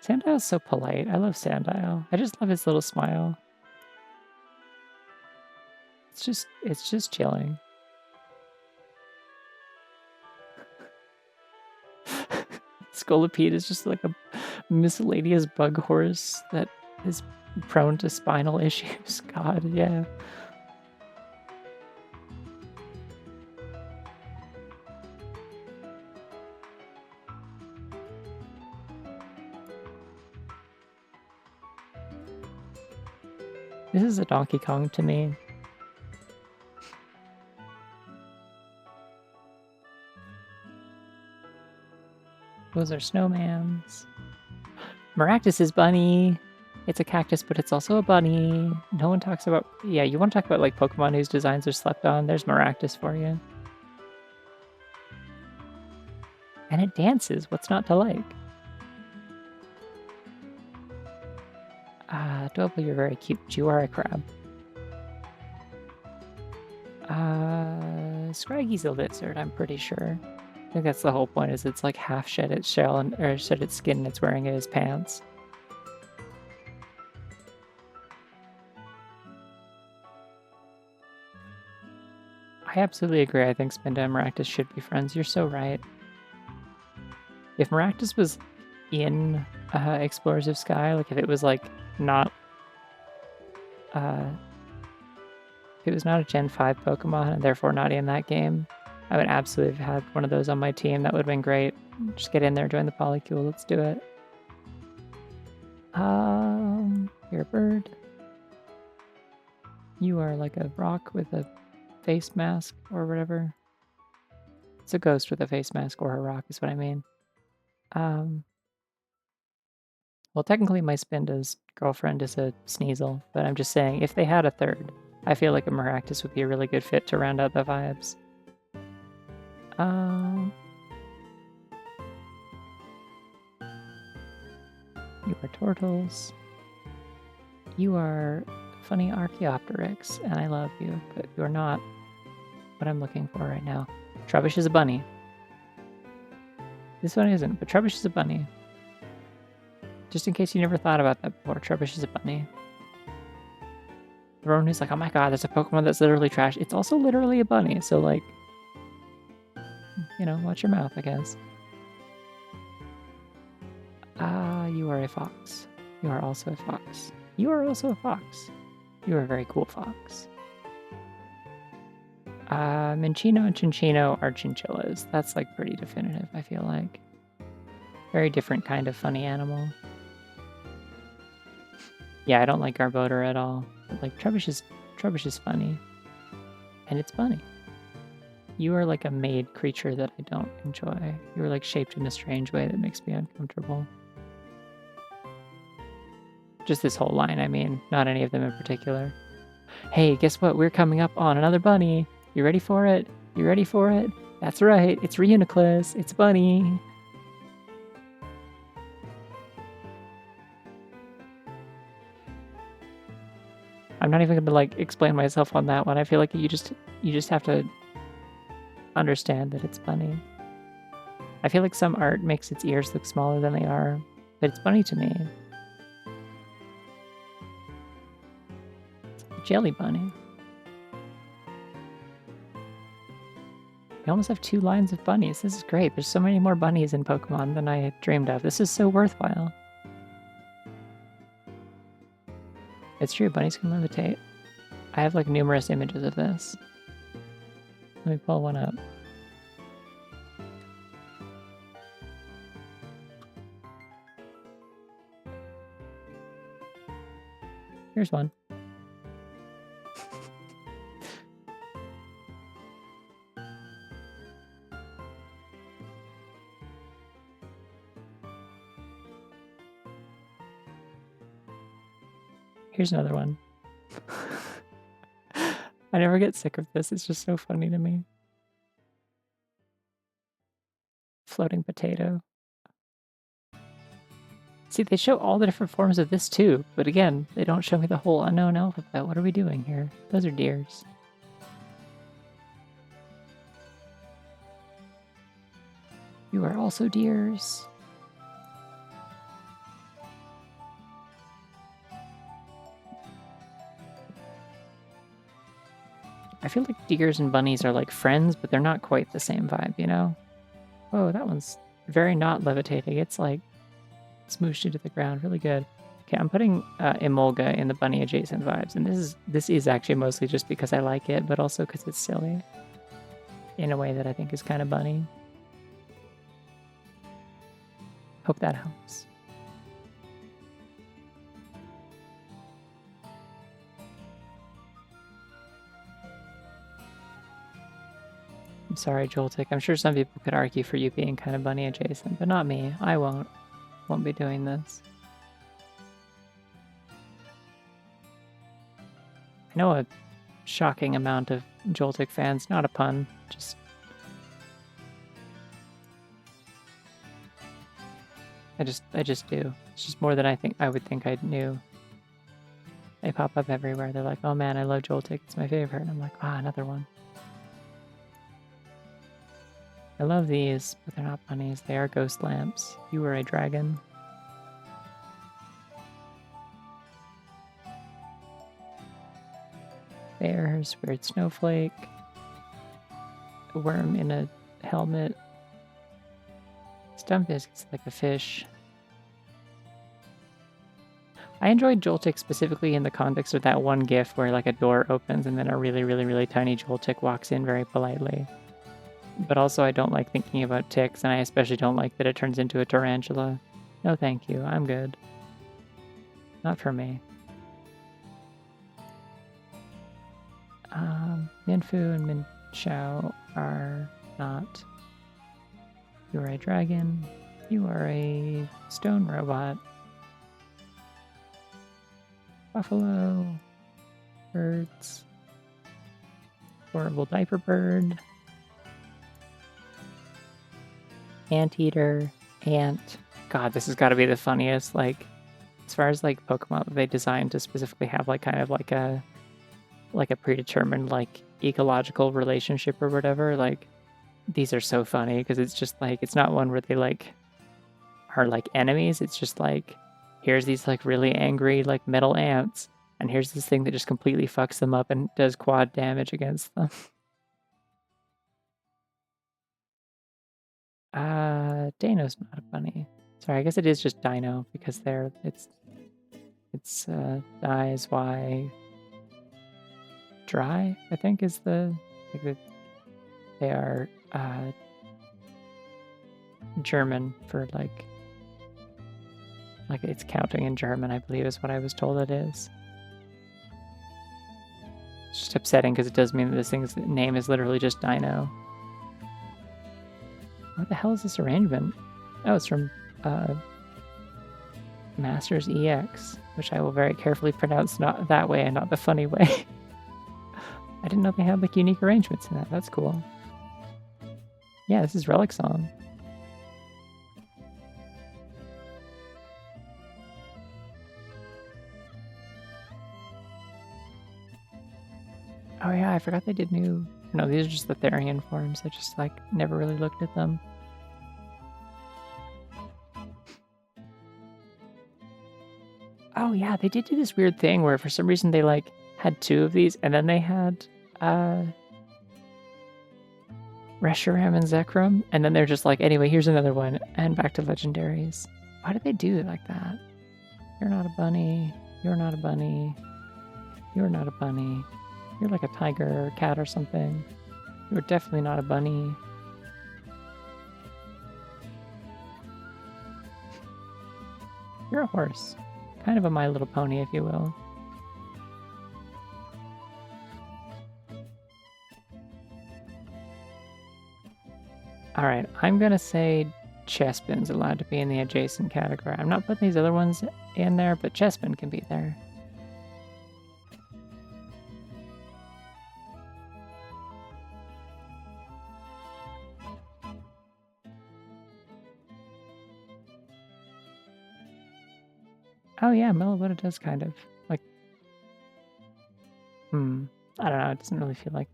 Sandile's so polite. I love Sandile. I just love his little smile. It's just chilling. Scolipede is just like a miscellaneous bug horse that is prone to spinal issues. God, yeah. This is a Donkey Kong to me. Those are snowmans. Maractus is bunny. It's a cactus, but it's also a bunny. No one talks about... Yeah, you want to talk about like Pokemon whose designs are slept on? There's Maractus for you. And it dances. What's not to like? Double, you're very cute, but you are a crab. Scraggy's a lizard, I'm pretty sure. I think that's the whole point, is it's like half shed its shell or shed its skin and it's wearing it as pants. I absolutely agree. I think Spinda and Maractus should be friends. You're so right. If Maractus was in Explorers of Sky, like if it was like not... if it was not a Gen 5 Pokemon and therefore not in that game, I would absolutely have had one of those on my team. That would have been great. Just get in there, join the Polycule. Let's do it. You're a bird. You are like a rock with a face mask or whatever. It's a ghost with a face mask or a rock is what I mean. Well, technically my Spinda's girlfriend is a Sneasel, but I'm just saying, if they had a third, I feel like a Maractus would be a really good fit to round out the vibes. You are Turtles. You are funny Archaeopteryx, and I love you, but you are not what I'm looking for right now. Trubbish is a bunny. This one isn't, but Trubbish is a bunny. Just in case you never thought about that before, Trubbish is a bunny. Everyone who's like, oh my god, there's a Pokemon that's literally trash. It's also literally a bunny, so like, you know, watch your mouth, I guess. You are a fox. You are also a fox. You are also a fox. You are a very cool fox. Minccino and Cinccino are chinchillas. That's like pretty definitive, I feel like. Very different kind of funny animal. Yeah, I don't like Garbodor at all. But like Trubbish is funny. And it's bunny. You are like a made creature that I don't enjoy. You are like shaped in a strange way that makes me uncomfortable. Just this whole line, I mean, not any of them in particular. Hey, guess what? We're coming up on another bunny. You ready for it? You ready for it? That's right, it's Reuniclus. It's bunny. I'm not even gonna like explain myself on that one. I feel like you just have to understand that it's bunny. I feel like some art makes its ears look smaller than they are, but it's bunny to me. It's like a jelly bunny. I almost have 2 lines of bunnies. This is great. There's so many more bunnies in Pokemon than I had dreamed of. This is so worthwhile. It's true, bunnies can levitate. I have like numerous images of this. Let me pull one up. Here's one. Here's another one. I never get sick of this. It's just so funny to me. Floating potato. See, they show all the different forms of this too, but again, they don't show me the whole unknown alphabet. What are we doing here? Those are deers. You are also deers. I feel like deers and bunnies are like friends, but they're not quite the same vibe, you know? Oh, that one's very not levitating. It's like smooshed into the ground. Really good. Okay, I'm putting Emolga in the bunny adjacent vibes, and this is actually mostly just because I like it, but also because it's silly in a way that I think is kind of bunny. Hope that helps. I'm sorry, Joltik. I'm sure some people could argue for you being kind of bunny adjacent, but not me. I won't be doing this. know a shocking amount of Joltik fans. Not a pun, just... I just do. It's just more than I would think I knew. They pop up everywhere. They're like, oh man, I love Joltik. It's my favorite. And I'm like, ah, another one. I love these, but they're not bunnies. They are ghost lamps. You were a dragon. Bears, weird snowflake. A worm in a helmet. Stumpfisk is like a fish. I enjoyed Joltik specifically in the context of that one gif where like a door opens and then a really, really, really tiny Joltik walks in very politely. But also I don't like thinking about ticks, and I especially don't like that it turns into a tarantula. No thank you, I'm good. Not for me. Minfu and Minchao are not. You are a dragon. You are a stone robot. Buffalo. Birds. Horrible diaper bird. Anteater. Ant. God, this has got to be the funniest. Like, as far as like Pokemon that they designed to specifically have like kind of like a predetermined like ecological relationship or whatever, like these are so funny because it's just like it's not one where they like are like enemies. It's just like here's these like really angry like metal ants, and here's this thing that just completely fucks them up and does quad damage against them. Dino's not a bunny. Sorry, I guess it is just Dino because it's dies Y dry, I think is the like the they are German for like it's counting in German, I believe is what I was told it is. It's just upsetting because it does mean that this thing's name is literally just Dino. What the hell is this arrangement? Oh, it's from Masters EX, which I will very carefully pronounce not that way and not the funny way. I didn't know they had like unique arrangements in that. That's cool. Yeah, this is Relic Song. Oh yeah, I forgot they did new... No, these are just the Therian forms. I just like never really looked at them. Oh yeah, they did do this weird thing where for some reason they like had two of these and then they had Reshiram and Zekrom, and then they're just like, anyway, here's another one, and back to legendaries. Why did they do it like that? You're not a bunny. You're not a bunny. You're not a bunny. You're like a tiger or a cat or something. You're definitely not a bunny. You're a horse. Kind of a My Little Pony, if you will. Alright, I'm gonna say Chespin's allowed to be in the adjacent category. I'm not putting these other ones in there, but Chespin can be there. Oh yeah, Melowoda does kind of like... I don't know, it doesn't really feel like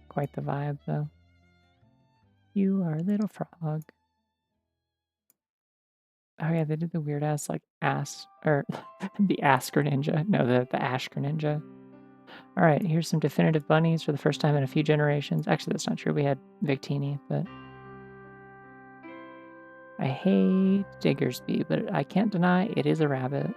quite the vibe though. You are a little frog. Oh yeah, they did the weird ass like the Ask Greninja. No, the Ash Greninja. All right, here's some definitive bunnies for the first time in a few generations. Actually, that's not true. We had Victini, but I hate Diggersby, but I can't deny it is a rabbit.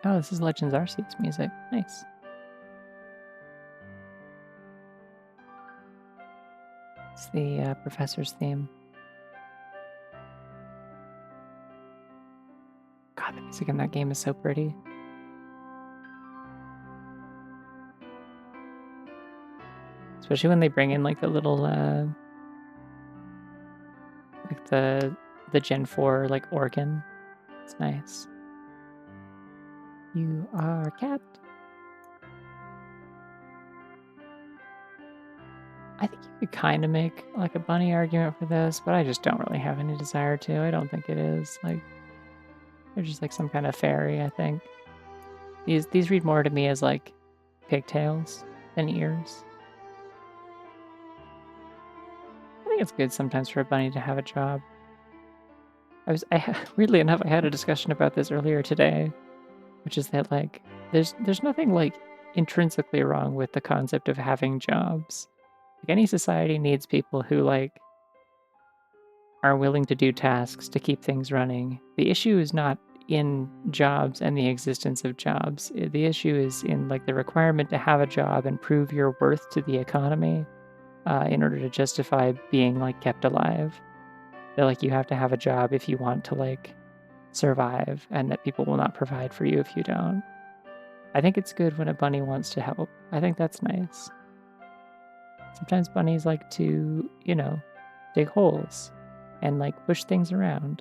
Oh, this is Legends Arceus music. Nice. It's the professor's theme. God, the music in that game is so pretty. Especially when they bring in like the little like the the Gen 4 like organ. It's nice. You are a cat. I think you could kind of make like a bunny argument for this, but I just don't really have any desire to. I don't think it is. Like, they're just like some kind of fairy, I think. These read more to me as like pigtails than ears. I think it's good sometimes for a bunny to have a job. Weirdly enough, I had a discussion about this earlier today, which is that like there's nothing like intrinsically wrong with the concept of having jobs. Like any society needs people who like are willing to do tasks to keep things running. The issue is not in jobs and the existence of jobs. The issue is in like the requirement to have a job and prove your worth to the economy in order to justify being like kept alive. That like you have to have a job if you want to like survive, and that people will not provide for you if you don't. I think it's good when a bunny wants to help. I think that's nice. Sometimes bunnies like to, dig holes and like push things around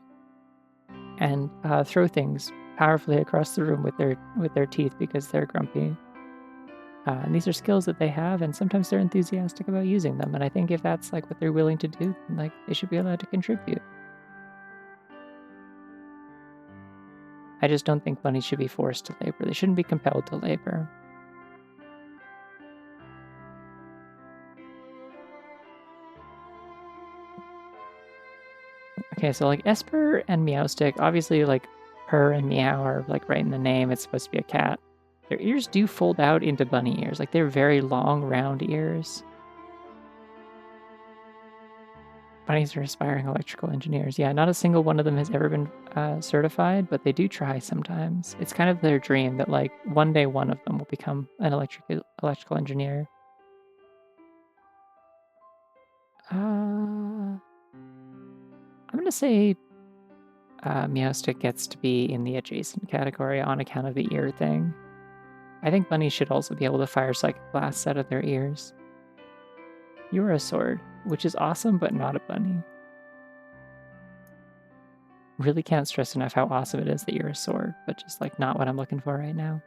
and throw things powerfully across the room with their teeth because they're grumpy. And these are skills that they have, and sometimes they're enthusiastic about using them. And I think if that's like what they're willing to do, then, like they should be allowed to contribute. I just don't think bunnies should be forced to labor. They shouldn't be compelled to labor. Okay, so like Esper and Meowstick, obviously like purr and meow are like right in the name. It's supposed to be a cat. Their ears do fold out into bunny ears. Like they're very long, round ears. Bunnies are aspiring electrical engineers. Yeah, not a single one of them has ever been certified, but they do try sometimes. It's kind of their dream that like one day one of them will become an electrical engineer. I'm gonna say Meowstick gets to be in the adjacent category on account of the ear thing. I think bunnies should also be able to fire psychic blasts out of their ears. You're a sword, which is awesome, but not a bunny. Really can't stress enough how awesome it is that you're a sword, but just like not what I'm looking for right now.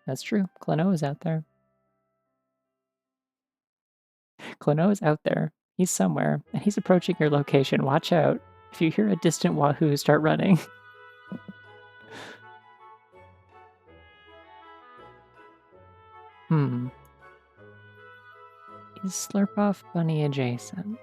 That's true. Klonoa is out there. Klonoa is out there. He's somewhere, and he's approaching your location. Watch out. If you hear a distant wahoo, start running. Is Slurpoff bunny adjacent?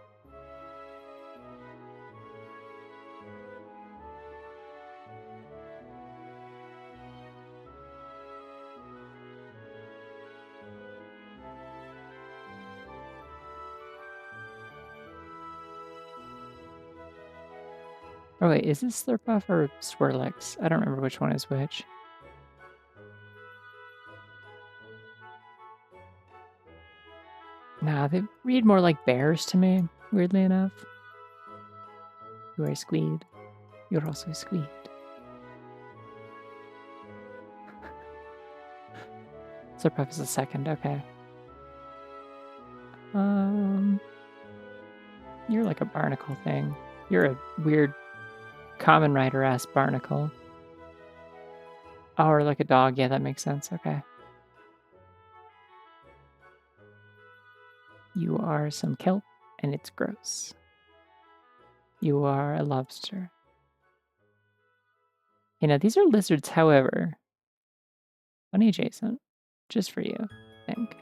Oh wait, is this Slurpoff or Swirlix? I don't remember which one is which. Nah, they read more like bears to me, weirdly enough. You are a squeed. You're also a squeed. Slurpuff is a second, okay. You're like a barnacle thing. You're a weird Common Rider-ass barnacle. Oh, or like a dog, yeah, that makes sense, okay. You are some kelp, and it's gross. You are a lobster. These are lizards, however. Bunny adjacent. Just for you, I think.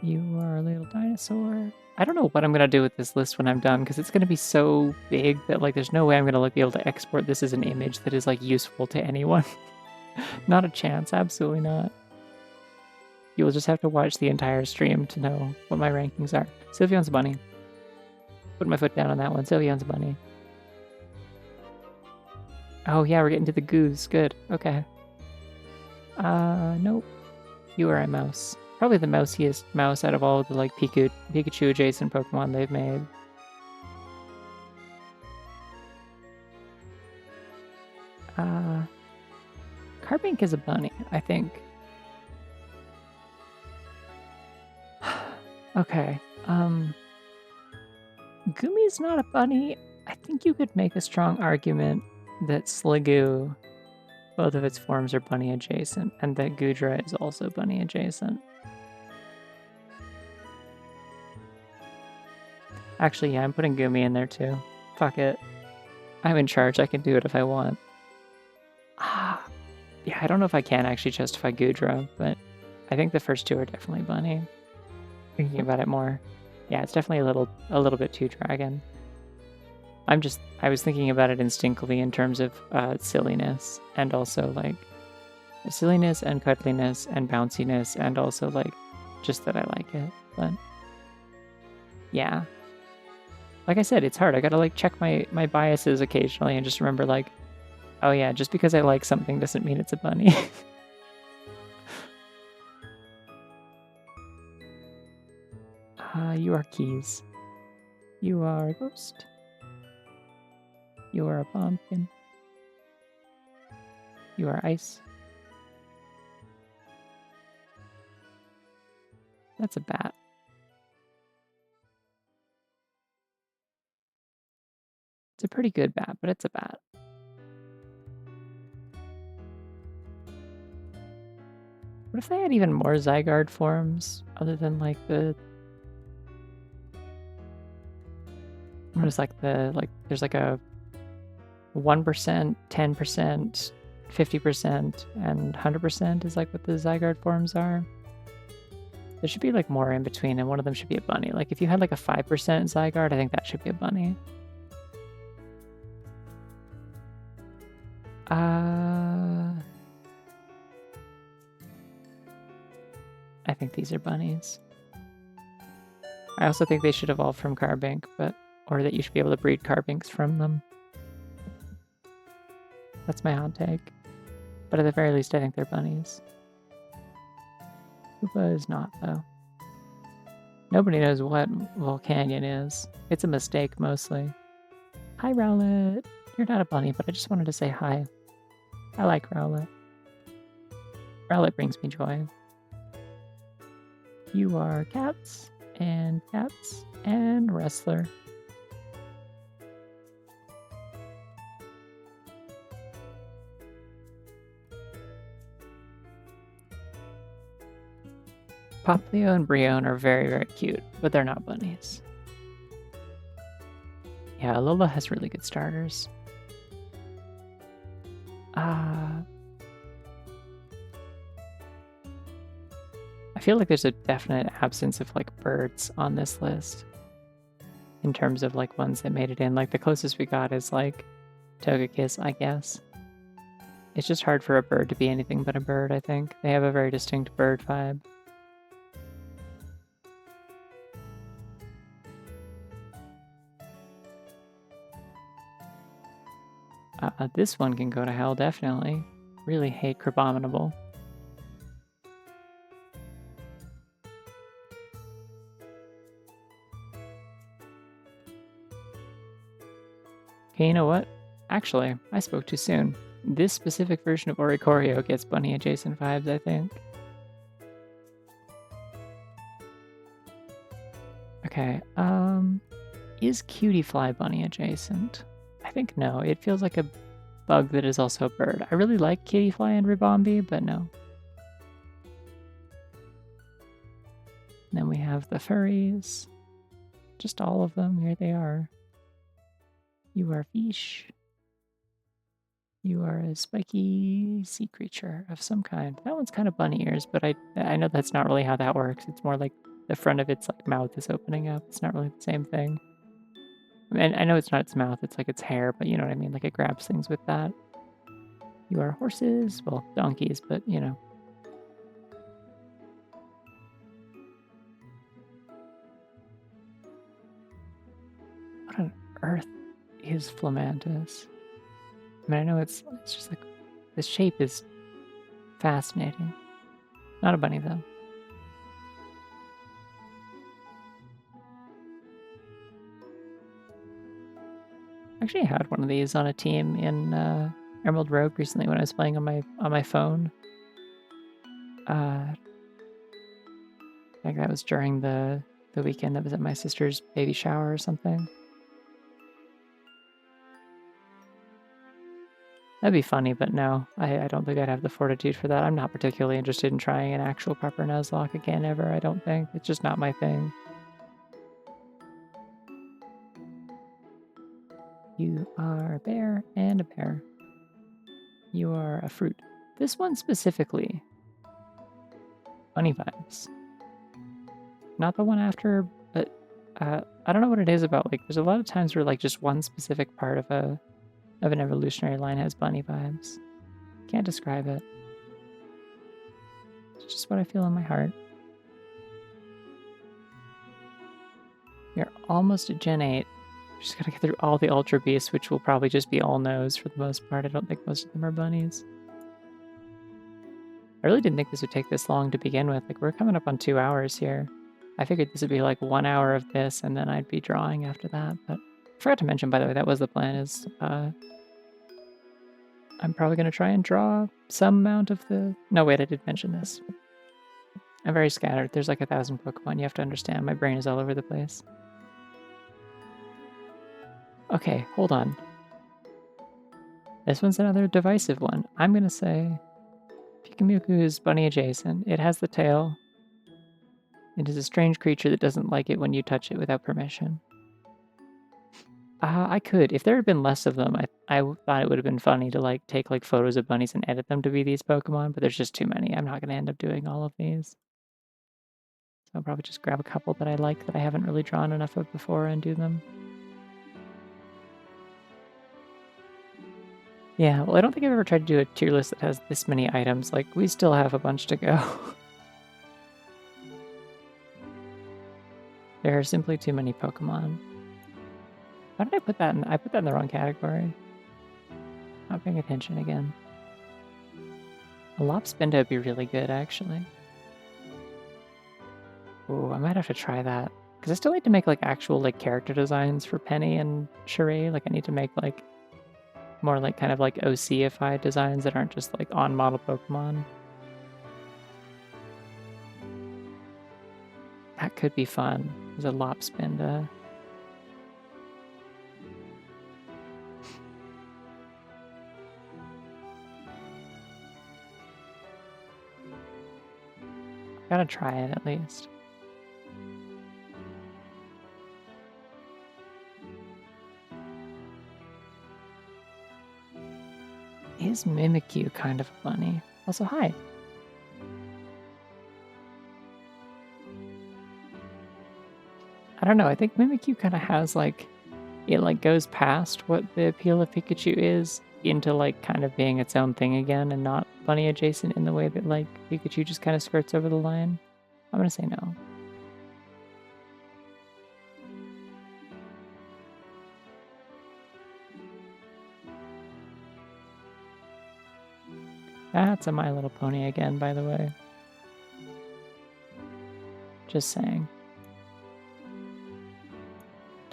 You are a little dinosaur. I don't know what I'm going to do with this list when I'm done, because it's going to be so big that like there's no way I'm going to like be able to export this as an image that is like useful to anyone. Not a chance, absolutely not. You will just have to watch the entire stream to know what my rankings are. Sylveon's a bunny. Put my foot down on that one. Sylveon's a bunny. Oh yeah, we're getting to the goose. Good. Okay. Nope. You are a mouse. Probably the mousiest mouse out of all of the like Pikachu adjacent Pokemon they've made. Carbink is a bunny, I think. Okay. Gumi's not a bunny. I think you could make a strong argument that Sliggoo, both of its forms are bunny adjacent, and that Gudra is also bunny adjacent. Actually, yeah, I'm putting Gumi in there too. Fuck it. I'm in charge. I can do it if I want. Yeah, I don't know if I can actually justify Gudra, but I think the first two are definitely bunny. Thinking about it more. Yeah, it's definitely a little bit too dragon. I was thinking about it instinctively in terms of silliness, and also like silliness and cuddliness and bounciness, and also like just that I like it. But yeah, like I said, it's hard. I gotta like check my biases occasionally and just remember like, oh yeah, just because I like something doesn't mean it's a bunny. You are Keys. You are a ghost. You are a pumpkin. You are ice. That's a bat. It's a pretty good bat, but it's a bat. What if they had even more Zygarde forms other than like the... What is like the... like there's like a 1%, 10%, 50%, and 100% is like what the Zygarde forms are. There should be like more in between, and one of them should be a bunny. Like if you had like a 5% Zygarde, I think that should be a bunny. I think these are bunnies. I also think they should evolve from Carbink, or that you should be able to breed Carbinks from them. That's my hot take. But at the very least, I think they're bunnies. Koopa is not, though. Nobody knows what Volcanion is. It's a mistake, mostly. Hi, Rowlet. You're not a bunny, but I just wanted to say hi. I like Rowlet. Rowlet brings me joy. You are cats, and wrestler. Poplio and Brion are very, very cute, but they're not bunnies. Yeah, Alola has really good starters. I feel like there's a definite absence of like birds on this list in terms of like ones that made it in. Like the closest we got is like Togekiss, I guess. It's just hard for a bird to be anything but a bird, I think. They have a very distinct bird vibe. This one can go to hell, definitely. Really hate Crabominable. Okay, you know what? Actually, I spoke too soon. This specific version of Oricorio gets bunny adjacent vibes, I think. Okay, is Cutiefly bunny adjacent? I think no. It feels like a bug that is also a bird. I really like Cutiefly and Ribombee, but no. And then we have the furries. Just all of them. Here they are. You are fish. You are a spiky sea creature of some kind. That one's kind of bunny ears, but I know that's not really how that works. It's more like the front of its like mouth is opening up. It's not really the same thing. I mean, I know it's not its mouth, it's like its hair, but you know what I mean? Like it grabs things with that. You are horses, well, donkeys, but you know. What on earth is Flamantis? I mean, I know it's just like, the shape is fascinating. Not a bunny, though. Actually, I had one of these on a team in Emerald Rogue recently when I was playing on my phone. I think that was during the weekend that was at my sister's baby shower or something. That'd be funny, but no, I don't think I'd have the fortitude for that. I'm not particularly interested in trying an actual Pepper Nuzlocke again ever, I don't think. It's just not my thing. You are a bear and a bear. You are a fruit. This one specifically. Bunny vibes. Not the one after, but I don't know what it is about, like, there's a lot of times where, like, just one specific part of an evolutionary line has bunny vibes. Can't describe it. It's just what I feel in my heart. We're almost at Gen 8. Just gotta get through all the Ultra Beasts, which will probably just be all no's for the most part. I don't think most of them are bunnies. I really didn't think this would take this long to begin with. Like, we're coming up on 2 hours here. I figured this would be like 1 hour of this, and then I'd be drawing after that. But I forgot to mention, by the way, that was the plan, is I'm probably going to try and draw some amount of the... No, wait, I did mention this. I'm very scattered. There's like 1,000 Pokemon. You have to understand. My brain is all over the place. Okay, hold on. This one's another divisive one. I'm going to say Pikamuku is bunny adjacent. It has the tail. It is a strange creature that doesn't like it when you touch it without permission. I could. If there had been less of them, I thought it would have been funny to like take like photos of bunnies and edit them to be these Pokemon, but there's just too many. I'm not going to end up doing all of these. So I'll probably just grab a couple that I like that I haven't really drawn enough of before and do them. Yeah, well, I don't think I've ever tried to do a tier list that has this many items. Like, we still have a bunch to go. There are simply too many Pokemon. How did I put that in? I put that in the wrong category. Not paying attention again. A Lopspinda would be really good, actually. Ooh, I might have to try that. Because I still need to make, like, actual, like, character designs for Penny and Sheree. Like, I need to make, like, more, like, kind of, like, OC-ified designs that aren't just, like, on-model Pokemon. That could be fun. There's a Lopspinda. Gotta try it, at least. Is Mimikyu kind of a bunny? Also, hi. I don't know, I think Mimikyu kind of has, like, it, like, goes past what the appeal of Pikachu is into, like, kind of being its own thing again and not bunny adjacent in the way that, like, Pikachu just kind of skirts over the line. I'm gonna say no. That's a My Little Pony again, by the way. Just saying.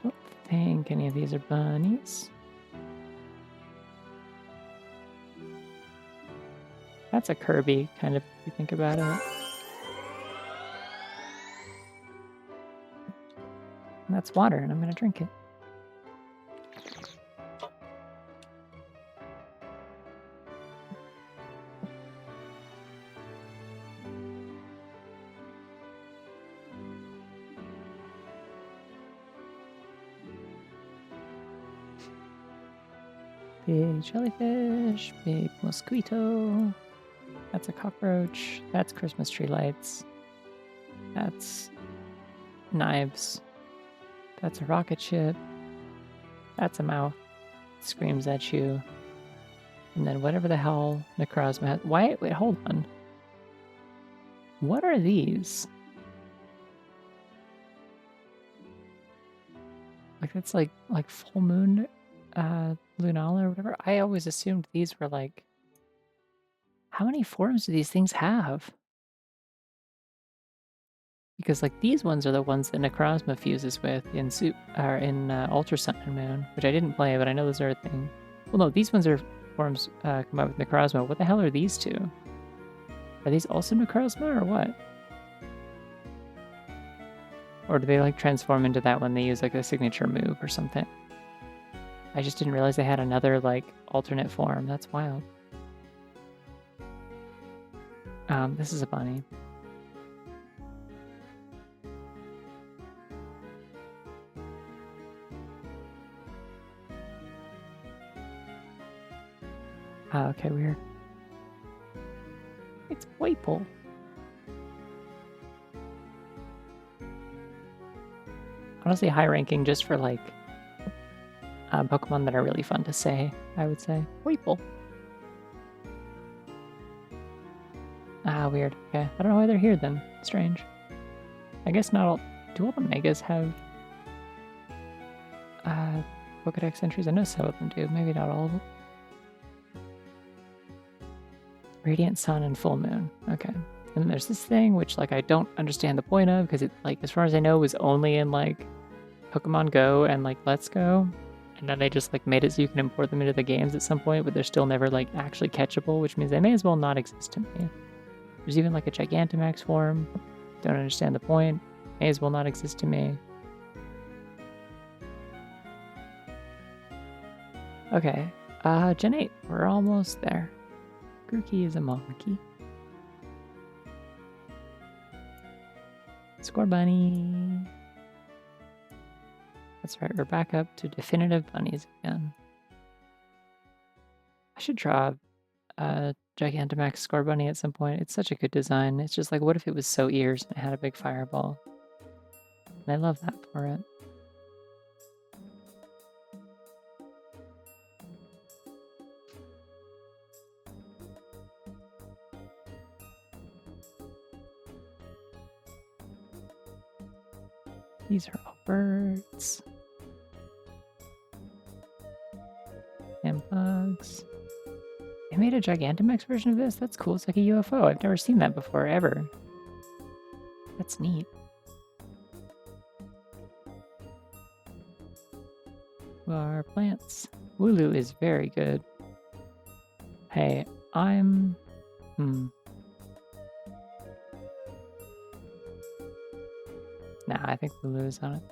Don't think any of these are bunnies. That's a Kirby, kind of, if you think about it. And that's water, and I'm gonna drink it. Big jellyfish, big mosquito. That's a cockroach. That's Christmas tree lights. That's knives. That's a rocket ship. That's a mouth. Screams at you. And then whatever the hell Necrozma has. Wait, hold on. What are these? Like, that's like full moon Lunala or whatever. I always assumed these were like... How many forms do these things have? Because like these ones are the ones that Necrozma fuses with in Ultra Sun and Moon, which I didn't play, but I know those are a thing. Well, no, these ones are forms combined with Necrozma. What the hell are these two? Are these also Necrozma or what? Or do they like transform into that when they use like a signature move or something? I just didn't realize they had another like alternate form. That's wild. This is a bunny. Okay, weird. It's Whipple. Honestly, high ranking just for like Pokemon that are really fun to say, I would say. Whipple. Weird. Okay. I don't know why they're here then. Strange. I guess not all. Do all the Megas have Pokedex entries? I know some of them do. Maybe not all of them. Radiant Sun and Full Moon. Okay. And then there's this thing which like I don't understand the point of because it like as far as I know was only in like Pokemon Go and like Let's Go. And then they just like made it so you can import them into the games at some point, but they're still never like actually catchable, which means they may as well not exist to me. There's even like a Gigantamax form. Don't understand the point. May as well not exist to me. Okay. Gen 8. We're almost there. Grookey is a monkey. Scorbunny. That's right, we're back up to definitive bunnies again. I should draw a Gigantamax Scorbunny at some point. It's such a good design. It's just like, what if it was so ears and it had a big fireball? And I love that for it. These are all birds. And bugs. They made a Gigantamax version of this? That's cool. It's like a UFO. I've never seen that before, ever. That's neat. Our plants. Wooloo is very good. Hey, I'm... Nah, I think Wooloo is on it.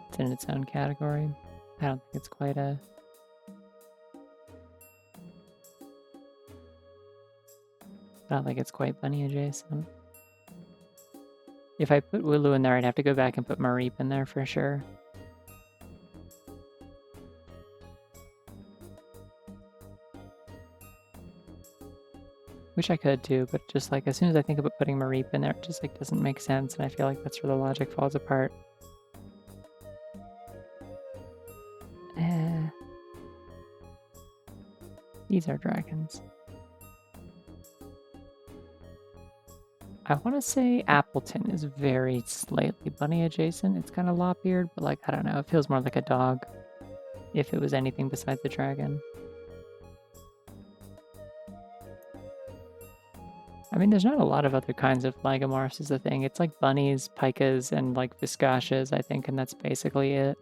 It's in its own category. I don't think it's quite a... I don't think it's quite bunny adjacent. If I put Wooloo in there, I'd have to go back and put Mareep in there for sure. Which I could too, but just like as soon as I think about putting Mareep in there, it just like doesn't make sense, and I feel like that's where the logic falls apart. These are dragons. I want to say Appleton is very slightly bunny adjacent. It's kind of lop-eared, but like, I don't know, it feels more like a dog if it was anything besides a dragon. I mean, there's not a lot of other kinds of Lagomorphs is the thing. It's like bunnies, pikas, and like Viscashes, I think, and that's basically it.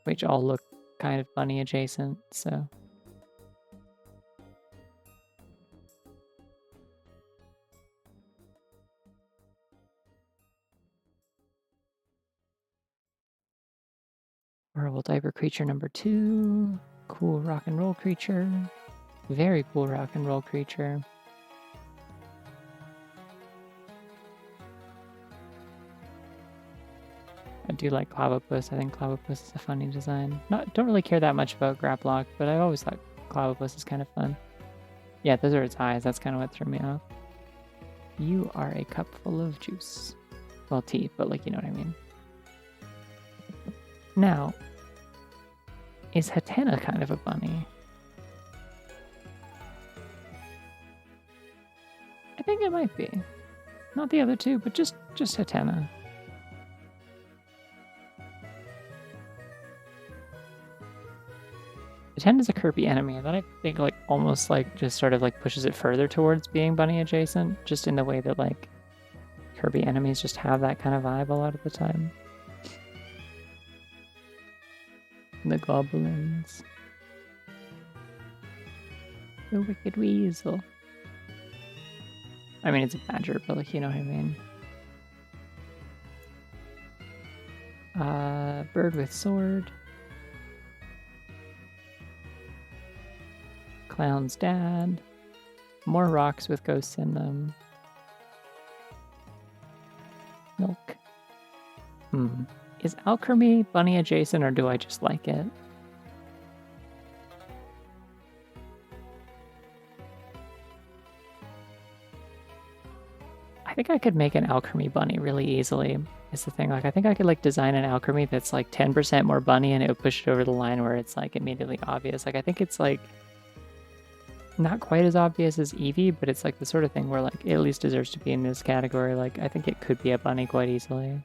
Which all look kind of bunny adjacent, so... Horrible diaper creature number 2. Cool rock and roll creature. Very cool rock and roll creature. I do like Clavopus. I think Clavopus is a funny design. Don't really care that much about Graplock, but I always thought Clavopus is kind of fun. Yeah, those are its eyes. That's kind of what threw me off. You are a cup full of juice. Well, tea, but like, you know what I mean. Now, is Hatena kind of a bunny? I think it might be. Not the other two, but just Hatena. Hatena's a Kirby enemy, and that I think like almost like just sort of like pushes it further towards being bunny adjacent, just in the way that like Kirby enemies just have that kind of vibe a lot of the time. And the goblins. The wicked weasel. I mean, it's a badger, but like, you know what I mean. Bird with sword. Clown's dad. More rocks with ghosts in them. Milk. Is alchemy bunny adjacent, or do I just like it? I think I could make an alchemy bunny really easily, is the thing. Like, I think I could like design an alchemy that's like 10% more bunny and it would push it over the line where it's like immediately obvious. Like, I think it's like not quite as obvious as Eevee, but it's like the sort of thing where like it at least deserves to be in this category. Like, I think it could be a bunny quite easily.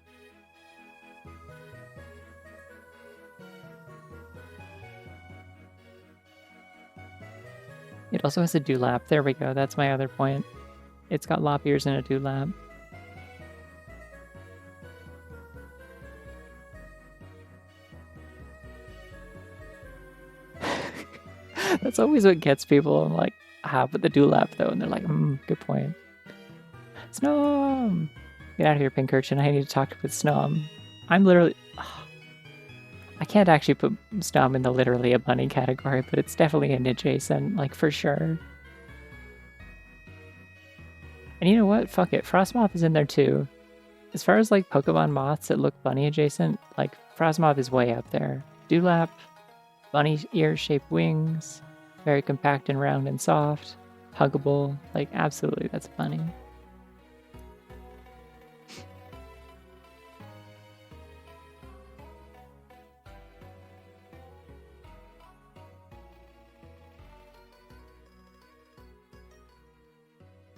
It also has a dewlap. There we go. That's my other point. It's got lop ears and a dewlap. That's always what gets people. I'm like, but the dewlap though, and they're like, good point. Snom! Get out of here, Pinkerton. I need to talk with Snom. I'm literally... I can't actually put Snom in the literally a bunny category, but it's definitely an adjacent, like, for sure. And you know what? Fuck it. Frostmoth is in there too. As far as, like, Pokemon moths that look bunny adjacent, like, Frostmoth is way up there. Dewlap, bunny ear-shaped wings, very compact and round and soft, huggable. Like, absolutely, that's bunny.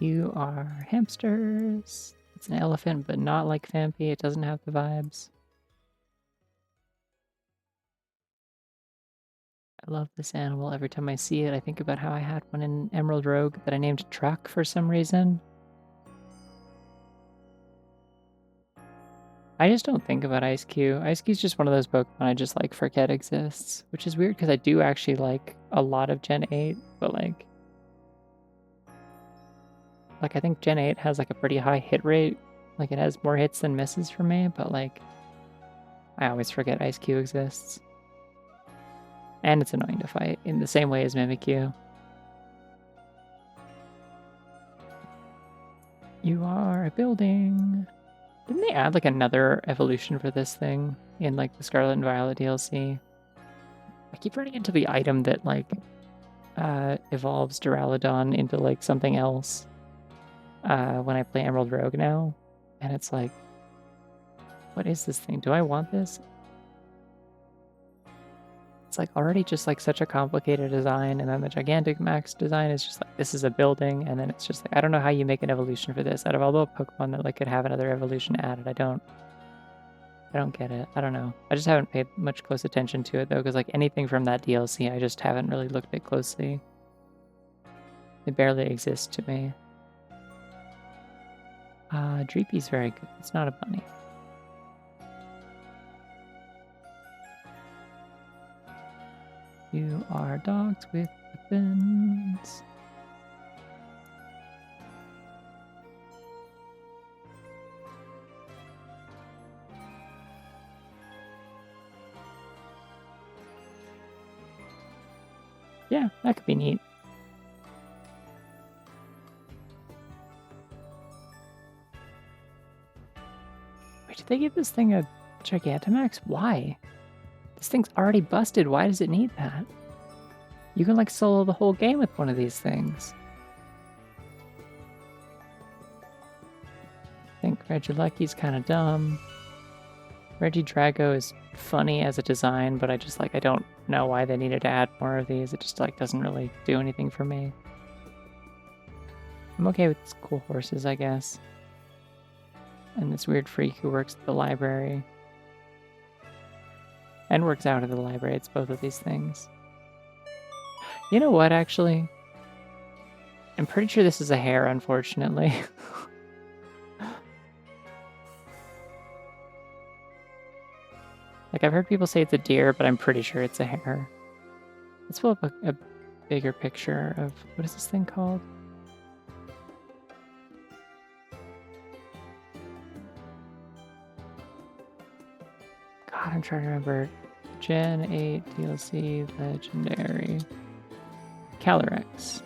You are hamsters. It's an elephant, but not like Fampi. It doesn't have the vibes. I love this animal. Every time I see it, I think about how I had one in Emerald Rogue that I named Truck for some reason. I just don't think about Ice-Q. Ice-Q's just one of those Pokemon I just like forget exists, which is weird because I do actually like a lot of Gen 8, but like I think Gen 8 has like a pretty high hit rate. Like it has more hits than misses for me, but like I always forget Ice-Q exists. And it's annoying to fight in the same way as Mimikyu. You are a building. Didn't they add like another evolution for this thing in like the Scarlet and Violet DLC? I keep running into the item that like evolves Duraludon into like something else when I play Emerald Rogue now. And it's like, what is this thing? Do I want this? It's like already just like such a complicated design, and then the Gigantic Max design is just like, this is a building, and then it's just like, I don't know how you make an evolution for this. Out of all the Pokemon that like could have another evolution added, I don't get it. I don't know. I just haven't paid much close attention to it though, because like anything from that DLC, I just haven't really looked at closely. They barely exist to me. Dreepy's very good. It's not a bunny. You are dogs with weapons. Yeah, that could be neat. Wait, did they give this thing a Gigantamax? Why? This thing's already busted. Why does it need that? You can like solo the whole game with one of these things. I think Regieleku's kind of dumb. Regidrago is funny as a design, but I just like, I don't know why they needed to add more of these. It just like doesn't really do anything for me. I'm okay with cool horses, I guess. And this weird freak who works at the library. And works out of the library. It's both of these things. You know what, actually? I'm pretty sure this is a hare, unfortunately. Like, I've heard people say it's a deer, but I'm pretty sure it's a hare. Let's pull up a bigger picture of, what is this thing called? God, I'm trying to remember. Gen 8 DLC Legendary. Calyrex.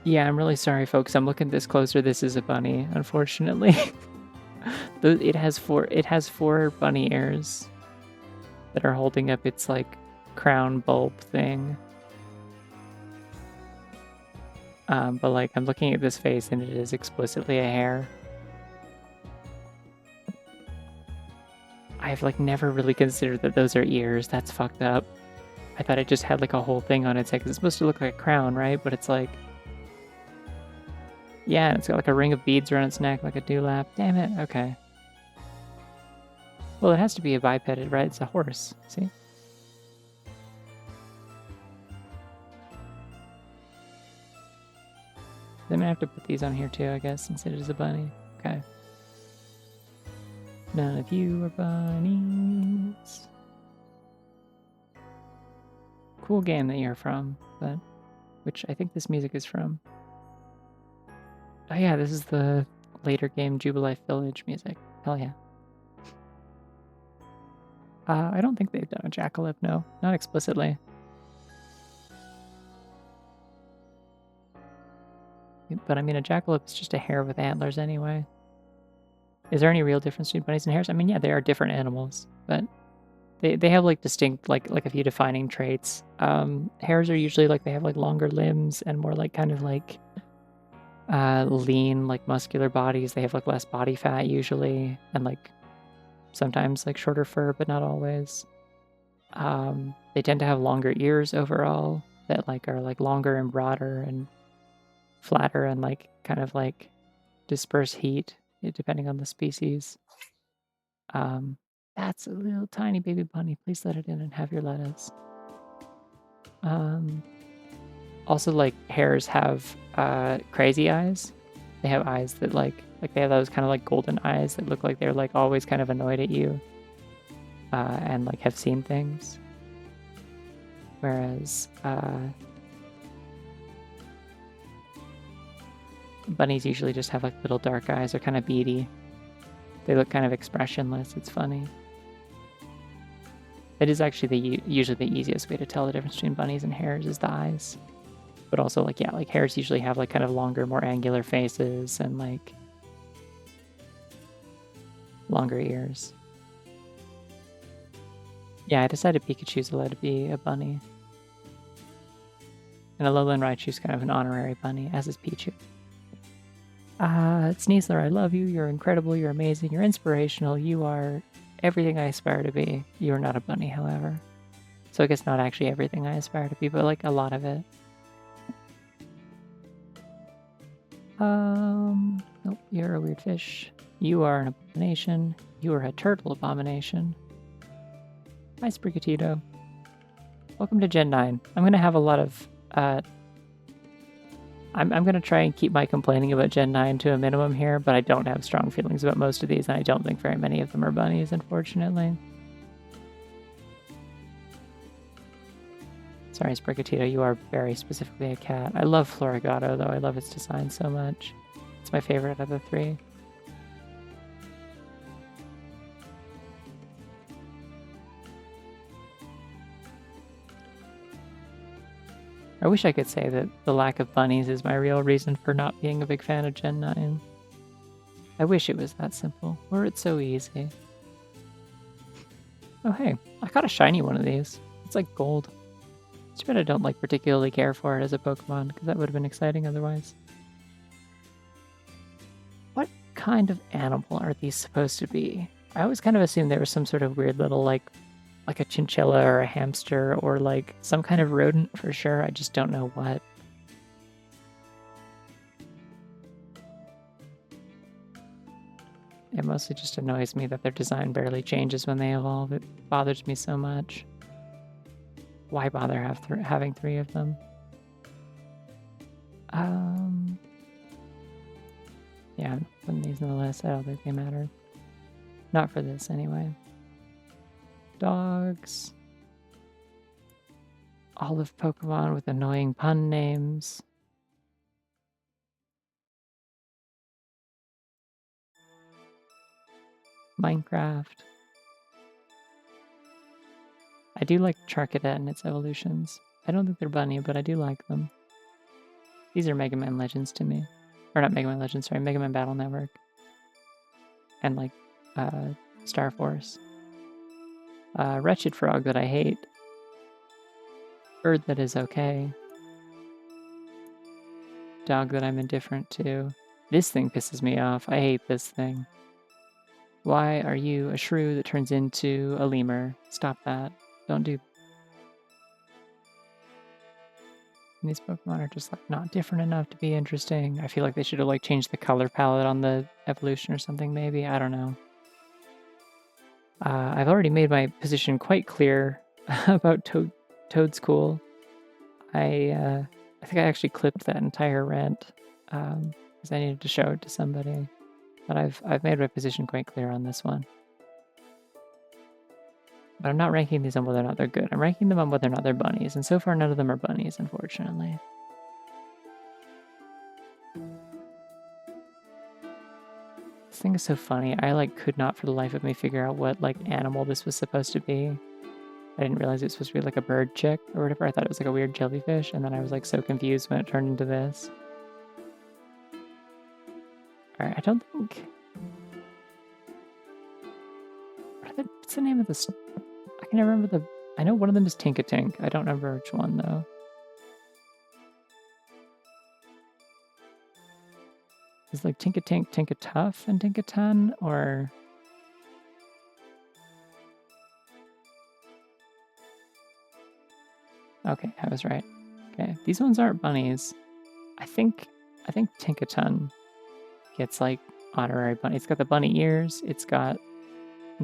Yeah, I'm really sorry, folks. I'm looking this closer. This is a bunny, unfortunately. It has four bunny ears that are holding up its like crown bulb thing. But like I'm looking at this face and it is explicitly a hare. I've like never really considered that those are ears. That's fucked up. I thought it just had like a whole thing on its head because it's supposed to look like a crown, right? But it's like, yeah, it's got like a ring of beads around its neck, like a dewlap. Damn it. Okay. Well, it has to be a biped, right? It's a horse. See? Then I have to put these on here too, I guess, since it is a bunny. Okay. None of you are bunnies. Cool game that you're from, but which I think this music is from. Oh yeah, this is the later game Jubilife Village music. Hell yeah. I don't think they've done a jackalope, no. Not explicitly. But I mean, a jackalope is just a hare with antlers anyway. Is there any real difference between bunnies and hares? I mean, yeah, they are different animals, but they have like distinct like a few defining traits. Hares are usually like they have like longer limbs and more like kind of like lean like muscular bodies. They have like less body fat usually, and like sometimes like shorter fur, but not always. They tend to have longer ears overall that like are like longer and broader and flatter and like kind of like disperse heat depending on the species. That's a little tiny baby bunny. Please let it in and have your lettuce. Also, like hares have crazy eyes. They have eyes that like they have those kind of like golden eyes that look like they're like always kind of annoyed at you, and like have seen things. Whereas bunnies usually just have like little dark eyes. They're kind of beady. They look kind of expressionless. It's funny. It is actually usually the easiest way to tell the difference between bunnies and hares is the eyes. But also, like, yeah, like hares usually have like kind of longer, more angular faces and like longer ears. Yeah, I decided Pikachu's allowed to be a bunny. And Alolan Raichu's kind of an honorary bunny, as is Pichu. Sneasler, I love you. You're incredible. You're amazing. You're inspirational. You are everything I aspire to be. You are not a bunny, however. So I guess not actually everything I aspire to be, but like a lot of it. Nope, you're a weird fish. You are an abomination. You are a turtle abomination. Hi, Sprigatito. Welcome to Gen 9. I'm gonna have a lot of, I'm gonna try and keep my complaining about Gen 9 to a minimum here, but I don't have strong feelings about most of these, and I don't think very many of them are bunnies, unfortunately. Sorry, Sprigatito, you are very specifically a cat. I love Florigato, though. I love its design so much. It's my favorite out of the three. I wish I could say that the lack of bunnies is my real reason for not being a big fan of Gen 9. I wish it was that simple, or it's so easy. Oh hey, I caught a shiny one of these. It's like gold. It's too bad I don't like particularly care for it as a Pokemon, because that would have been exciting otherwise. What kind of animal are these supposed to be? I always kind of assumed there was some sort of weird little like a chinchilla or a hamster or like some kind of rodent for sure. I just don't know what. It mostly just annoys me that their design barely changes when they evolve. It bothers me so much. Why bother having three of them? Yeah, I'm putting these in the list. I don't think they matter. Not for this, anyway. Dogs. Olive Pokemon with annoying pun names. Minecraft. I do like Charcadet and its evolutions. I don't think they're bunny, but I do like them. These are Mega Man Legends to me. Or not Mega Man Legends, sorry, Mega Man Battle Network. And like Star Force. Wretched Frog that I hate. Bird that is okay. Dog that I'm indifferent to. This thing pisses me off. I hate this thing. Why are you a shrew that turns into a lemur? Stop that. Don't do. And these Pokemon are just like not different enough to be interesting. I feel like they should have like changed the color palette on the evolution or something maybe. I don't know. I've already made my position quite clear about Toad's I think I actually clipped that entire rant because I needed to show it to somebody. But I've made my position quite clear on this one. But I'm not ranking these on whether or not they're good. I'm ranking them on whether or not they're bunnies, and so far none of them are bunnies, unfortunately. This thing is so funny. I like could not for the life of me figure out what like animal this was supposed to be. I didn't realize it was supposed to be like a bird chick or whatever. I thought it was like a weird jellyfish, and then I was like so confused when it turned into this. Alright, I don't think... What's the name of this? I can remember the... I know one of them is Tinkatink. I don't remember which one, though. Is like Tinkatink, Tinkatuff, and Tinkatan, or... Okay, I was right. Okay, these ones aren't bunnies. I think Tinkatun gets like honorary bunny. It's got the bunny ears. In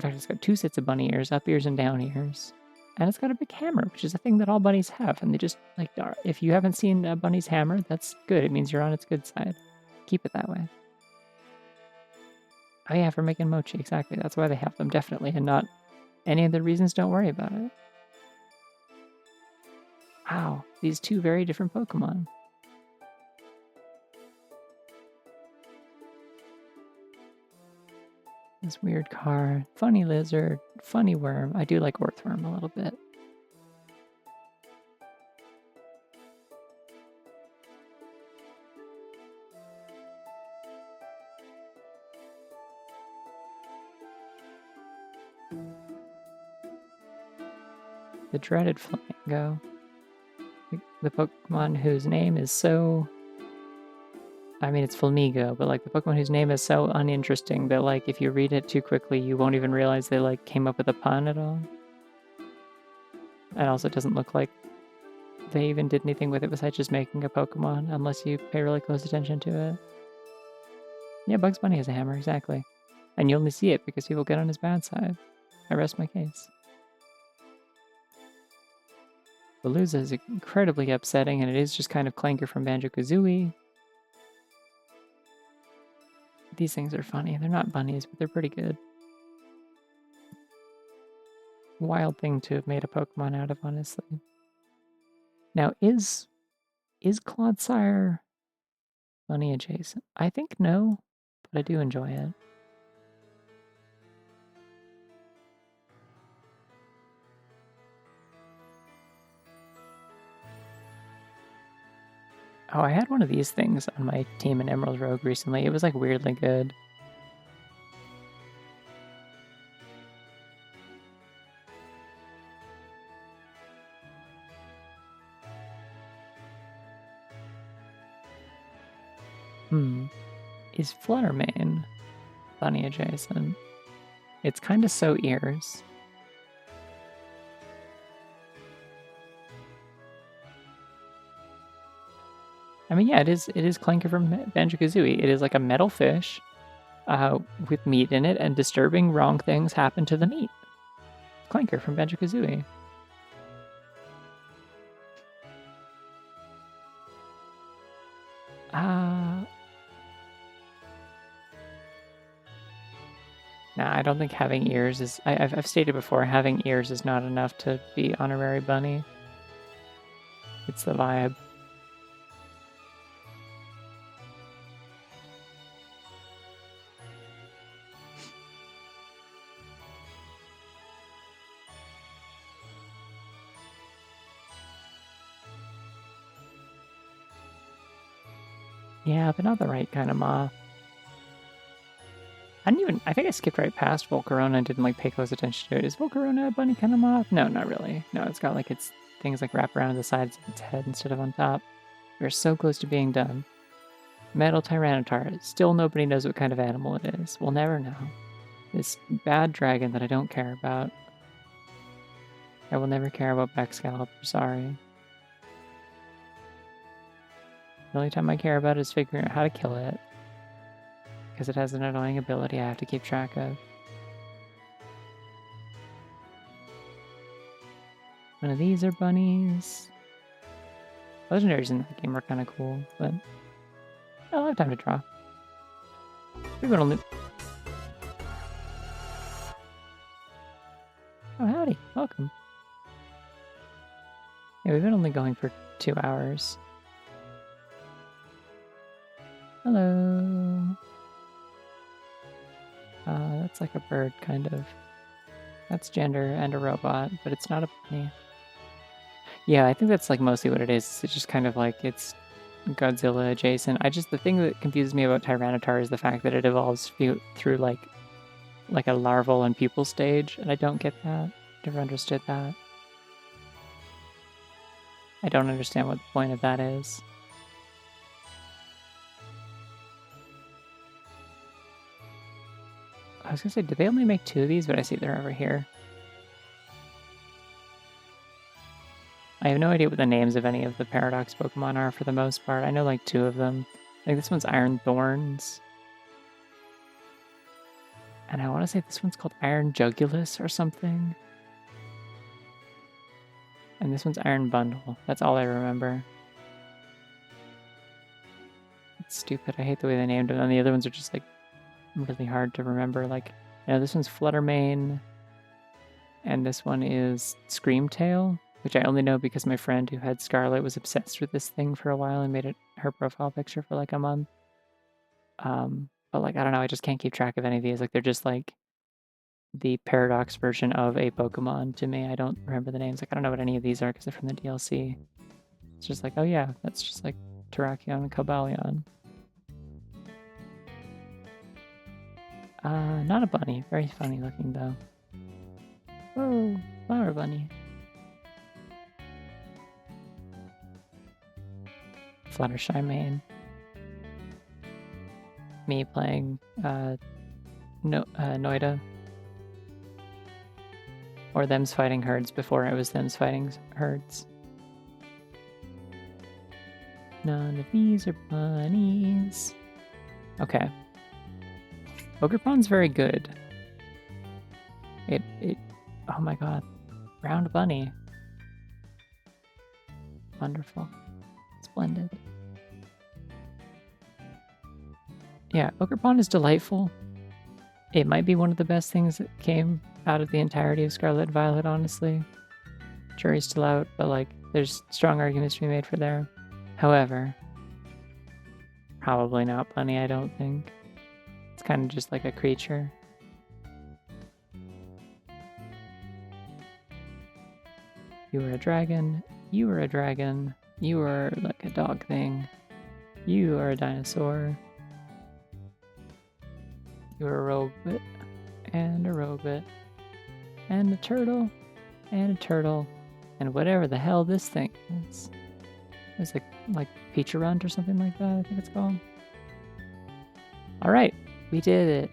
fact, it's got two sets of bunny ears, up ears and down ears. And it's got a big hammer, which is a thing that all bunnies have. And they just, like, if you haven't seen a bunny's hammer, that's good. It means you're on its good side. Keep it that way. Oh yeah, for making mochi, exactly. That's why they have them, definitely. And not any other reasons, don't worry about it. Wow, these two very different Pokemon. This weird car, funny lizard, funny worm. I do like Orthworm a little bit. The dreaded Flamingo. The Pokemon whose name is so... I mean, it's Flamigo, but like the Pokemon whose name is so uninteresting that like if you read it too quickly, you won't even realize they like came up with a pun at all. And also it doesn't look like they even did anything with it besides just making a Pokemon, unless you pay really close attention to it. Yeah, Bugs Bunny has a hammer, exactly. And you only see it because people get on his bad side. I rest my case. Veluza is incredibly upsetting, and it is just kind of Clanker from Banjo-Kazooie. These things are funny. They're not bunnies, but they're pretty good. Wild thing to have made a Pokemon out of, honestly. Now, is Clodsire bunny adjacent? I think no, but I do enjoy it. Oh, I had one of these things on my team in Emerald Rogue recently. It was like weirdly good. Is Fluttermane bunny adjacent? It's kind of so ears. I mean, yeah, it is Clanker from Banjo-Kazooie. It is like a metal fish with meat in it, and disturbing wrong things happen to the meat. Clanker from Banjo-Kazooie. Nah, I don't think having ears is... I've stated before, having ears is not enough to be honorary bunny. It's the vibe. Yeah, but not the right kind of moth. I think I skipped right past Volcarona and didn't like pay close attention to it. Is Volcarona a bunny kind of moth? No, not really. No, it's got like its things like wrap around the sides of its head instead of on top. We're so close to being done. Metal Tyranitar. Still nobody knows what kind of animal it is. We'll never know. This bad dragon that I don't care about. I will never care about Excalibur, sorry. The only time I care about it is figuring out how to kill it. Because it has an annoying ability I have to keep track of. One of these are bunnies. Legendaries in that game are kind of cool, but I don't have time to draw. We would only... Oh, howdy. Welcome. Yeah, we've been only going for 2 hours. Hello. That's like a bird, kind of. That's gender and a robot, but it's not a bunny. Yeah, I think that's like mostly what it is. It's just kind of like it's Godzilla adjacent. The thing that confuses me about Tyranitar is the fact that it evolves through like a larval and pupal stage, and I don't get that. Never understood that. I don't understand what the point of that is. I was gonna say, did they only make 2 of these? But I see they're over here. I have no idea what the names of any of the Paradox Pokemon are for the most part. I know like 2 of them. I think this one's Iron Thorns. And I want to say this one's called Iron Jugulus or something. And this one's Iron Bundle. That's all I remember. It's stupid. I hate the way they named them. And the other ones are just like really hard to remember. Like, you know, this one's Fluttermane. And this one is Screamtail, which I only know because my friend who had Scarlet was obsessed with this thing for a while and made it her profile picture for like a month. But like, I don't know, I just can't keep track of any of these. Like, they're just like the Paradox version of a Pokemon to me. I don't remember the names. Like, I don't know what any of these are because they're from the DLC. It's just like, oh yeah, that's just like Terrakion and Cobalion. Not a bunny. Very funny looking though. Whoa, flower bunny. Fluttershy main. Me playing Noida. Or them's fighting herds before it was them's fighting herds. None of these are bunnies. Okay. Ogerpon's very good. Oh my god. Round bunny. Wonderful. Splendid. Yeah, Ogerpon is delightful. It might be one of the best things that came out of the entirety of Scarlet and Violet, honestly. Jury's still out, but like, there's strong arguments to be made for there. However, probably not bunny, I don't think. It's kind of just like a creature. You were a dragon. You were a dragon. You were like a dog thing. You are a dinosaur. You were a robot. And a robot. And a turtle. And a turtle. And whatever the hell this thing is. It's like Peacherunt or something like that, I think it's called. Alright, we did it.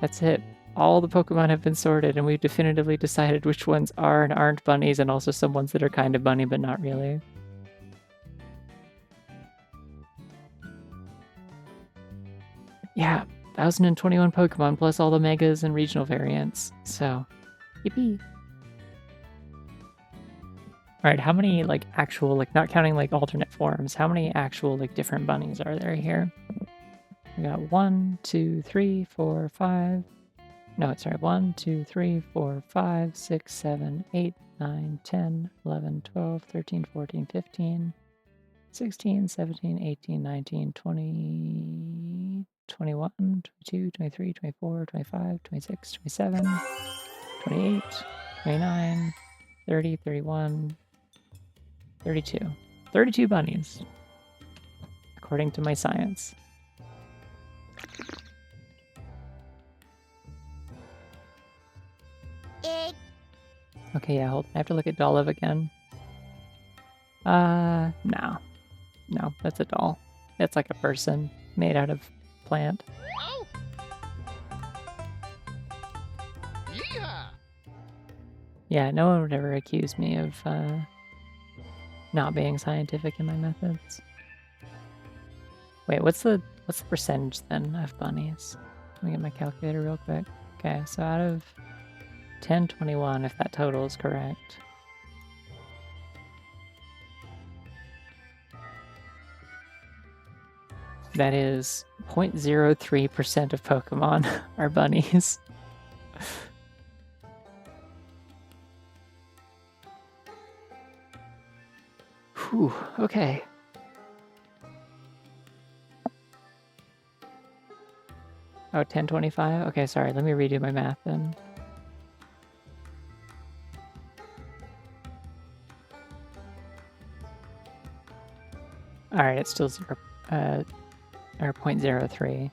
That's it. All the Pokemon have been sorted, and we've definitively decided which ones are and aren't bunnies, and also some ones that are kind of bunny, but not really. Yeah, 1,021 Pokemon plus all the megas and regional variants. So, yippee. Alright, how many, like, actual, like, not counting, like, alternate forms, how many actual, like, different bunnies are there here? We got 1, 2, 3, 4, 5. No, sorry. 1, 2, 3, 4, 5, 6, 7, 8, 9, 10, 11, 12, 13, 14, 15, 16, 17, 18, 19, 20, 21, 22, 23, 24, 25, 26, 27, 28, 29, 30, 31, 32. 32 bunnies, according to my science. Okay, yeah, hold on. I have to look at Dolive again. No. No, that's a doll. It's like a person made out of plant. Oh! Yeehaw! Yeah, no one would ever accuse me of not being scientific in my methods. Wait, what's the percentage then of bunnies? Let me get my calculator real quick. Okay, so out of 1021, if that total is correct. That is 0.03% of Pokemon are bunnies. Whew, okay. Oh, 1025? Okay, sorry, let me redo my math then. Alright, it's still 0.03.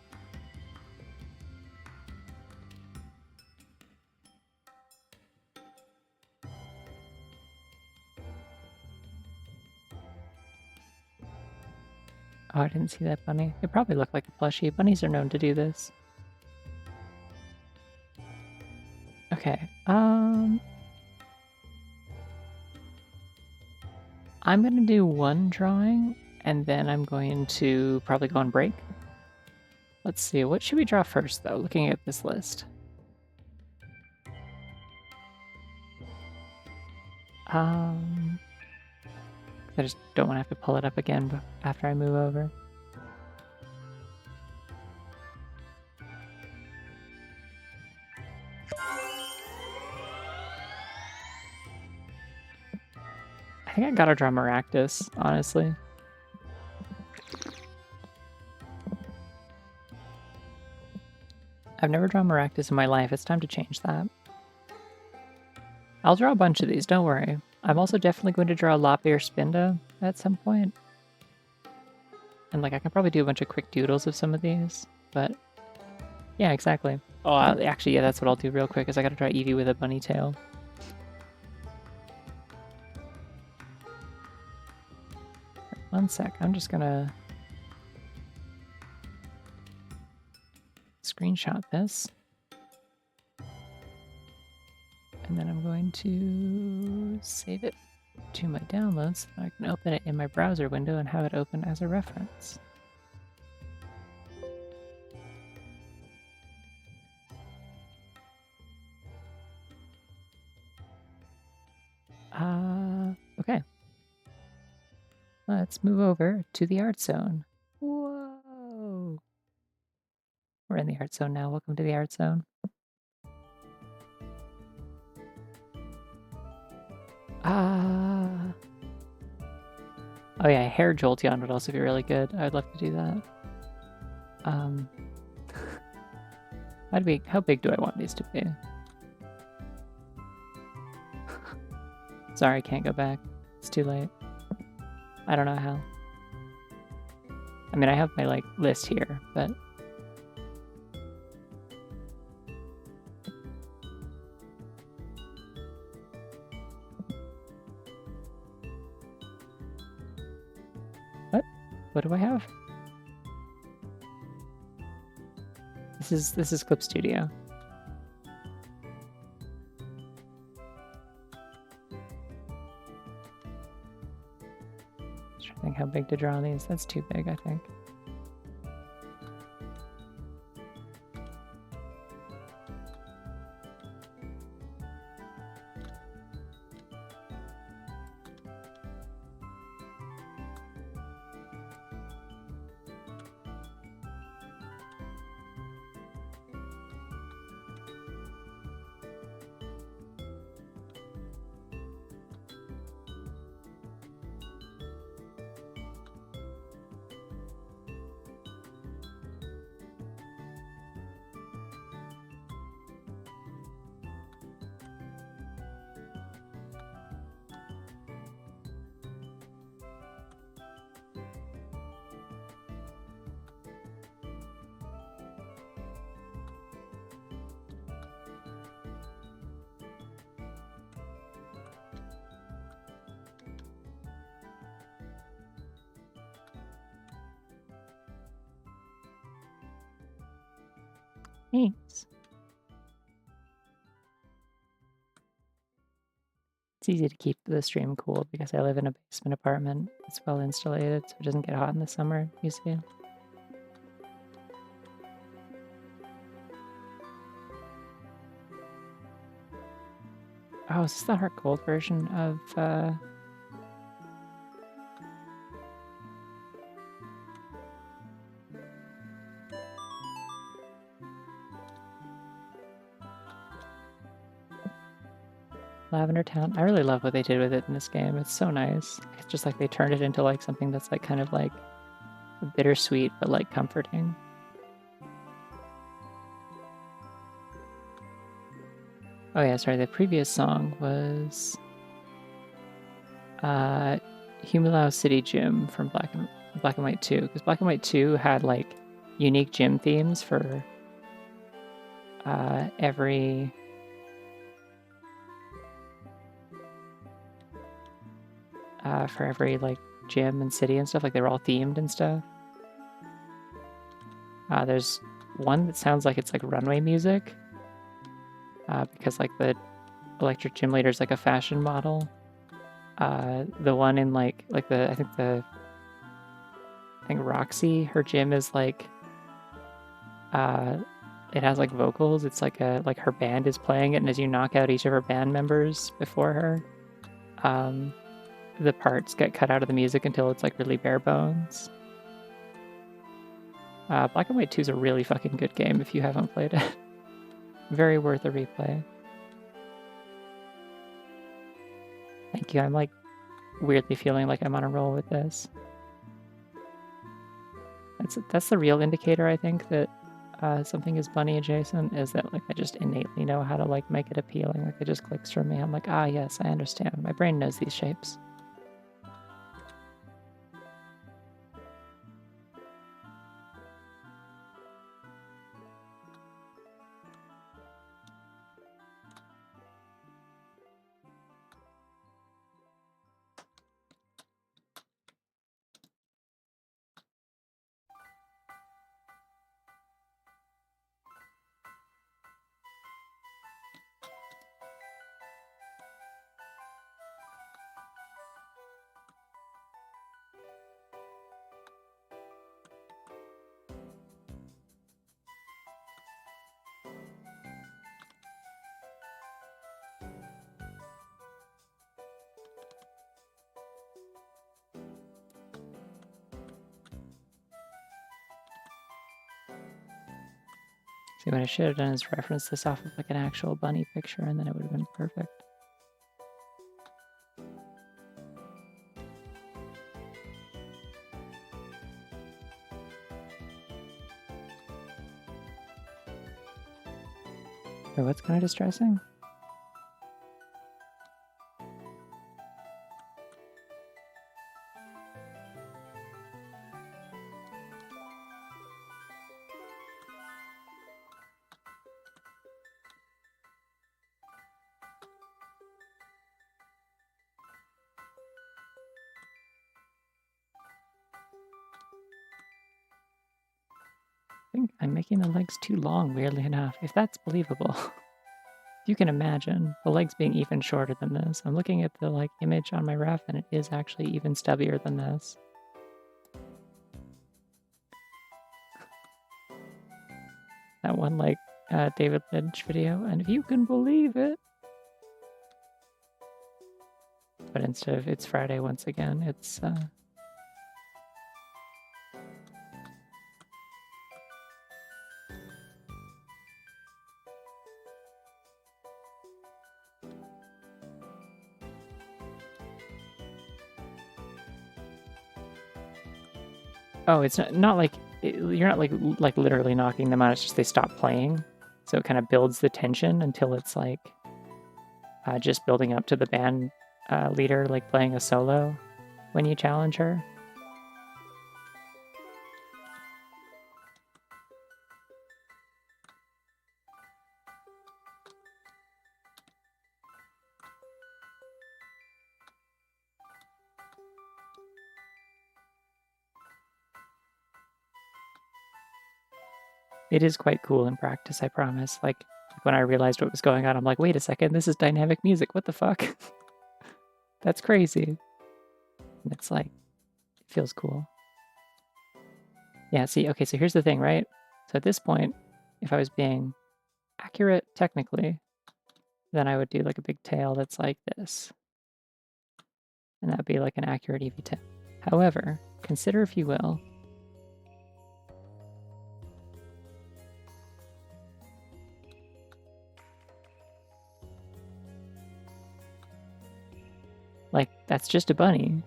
Oh, I didn't see that bunny. It probably looked like a plushie. Bunnies are known to do this. Okay, I'm gonna do one drawing, and then I'm going to probably go on break. Let's see, what should we draw first, though, looking at this list? I just don't want to have to pull it up again after I move over. I think I gotta draw Maractus, honestly. I've never drawn Maractus in my life. It's time to change that. I'll draw a bunch of these, don't worry. I'm also definitely going to draw Lappe or Spinda at some point. And like I can probably do a bunch of quick doodles of some of these, but yeah, exactly. Oh, actually, yeah, that's what I'll do real quick is I gotta draw Eevee with a bunny tail. One sec, I'm just gonna screenshot this. And then I'm going to save it to my downloads so I can open it in my browser window and have it open as a reference. Okay. Let's move over to the art zone. Whoa! We're in the art zone now. Welcome to the art zone. Oh yeah, hair Jolteon would also be really good. I'd love to do that. How big do I want these to be? Sorry, I can't go back. It's too late. I don't know how. I mean, I have my, like, list here, but... What? What do I have? This is Clip Studio. Just trying to think how big to draw these. That's too big, I think. Thanks. It's easy to keep the stream cool because I live in a basement apartment. It's well insulated, so it doesn't get hot in the summer, you see. Oh, is this the Heart Gold version of Lavender Town? I really love what they did with it in this game. It's so nice. It's just like they turned it into like something that's like kind of like bittersweet but like comforting. Oh yeah, sorry, the previous song was Humulao City Gym from Black and White 2, because Black and White 2 had like unique gym themes for every like gym and city and stuff. Like they were all themed and stuff. There's one that sounds like it's like runway music, because like the electric gym leader is like a fashion model. The one in I think Roxy, her gym is like it has like vocals. It's like her band is playing it, and as you knock out each of her band members before her, the parts get cut out of the music until it's like really bare bones. Black and White 2 is a really fucking good game if you haven't played it. Very worth a replay. Thank you. I'm like weirdly feeling like I'm on a roll with this. That's the real indicator, I think, that something is bunny adjacent, is that like I just innately know how to like make it appealing. Like it just clicks for me. I'm like, ah, yes, I understand. My brain knows these shapes. See, what I should have done is reference this off of like an actual bunny picture, and then it would have been perfect. Wait, what's kind of distressing? I think I'm making the legs too long, weirdly enough, if that's believable. If you can imagine the legs being even shorter than this. I'm looking at the like image on my ref, and it is actually even stubbier than this. That one like David Lynch video, and if you can believe it. But instead of it's Friday once again, it's oh, it's not like you're not like literally knocking them out. It's just they stop playing, so it kind of builds the tension until it's like just building up to the band leader like playing a solo when you challenge her. It is quite cool in practice, I promise. Like, when I realized what was going on, I'm like, wait a second, this is dynamic music. What the fuck? That's crazy. And it's like, it feels cool. Yeah, see, okay, so here's the thing, right? So at this point, if I was being accurate technically, then I would do like a big tail that's like this. And that'd be like an accurate EV tail. However, consider, if you will, like that's just a bunny.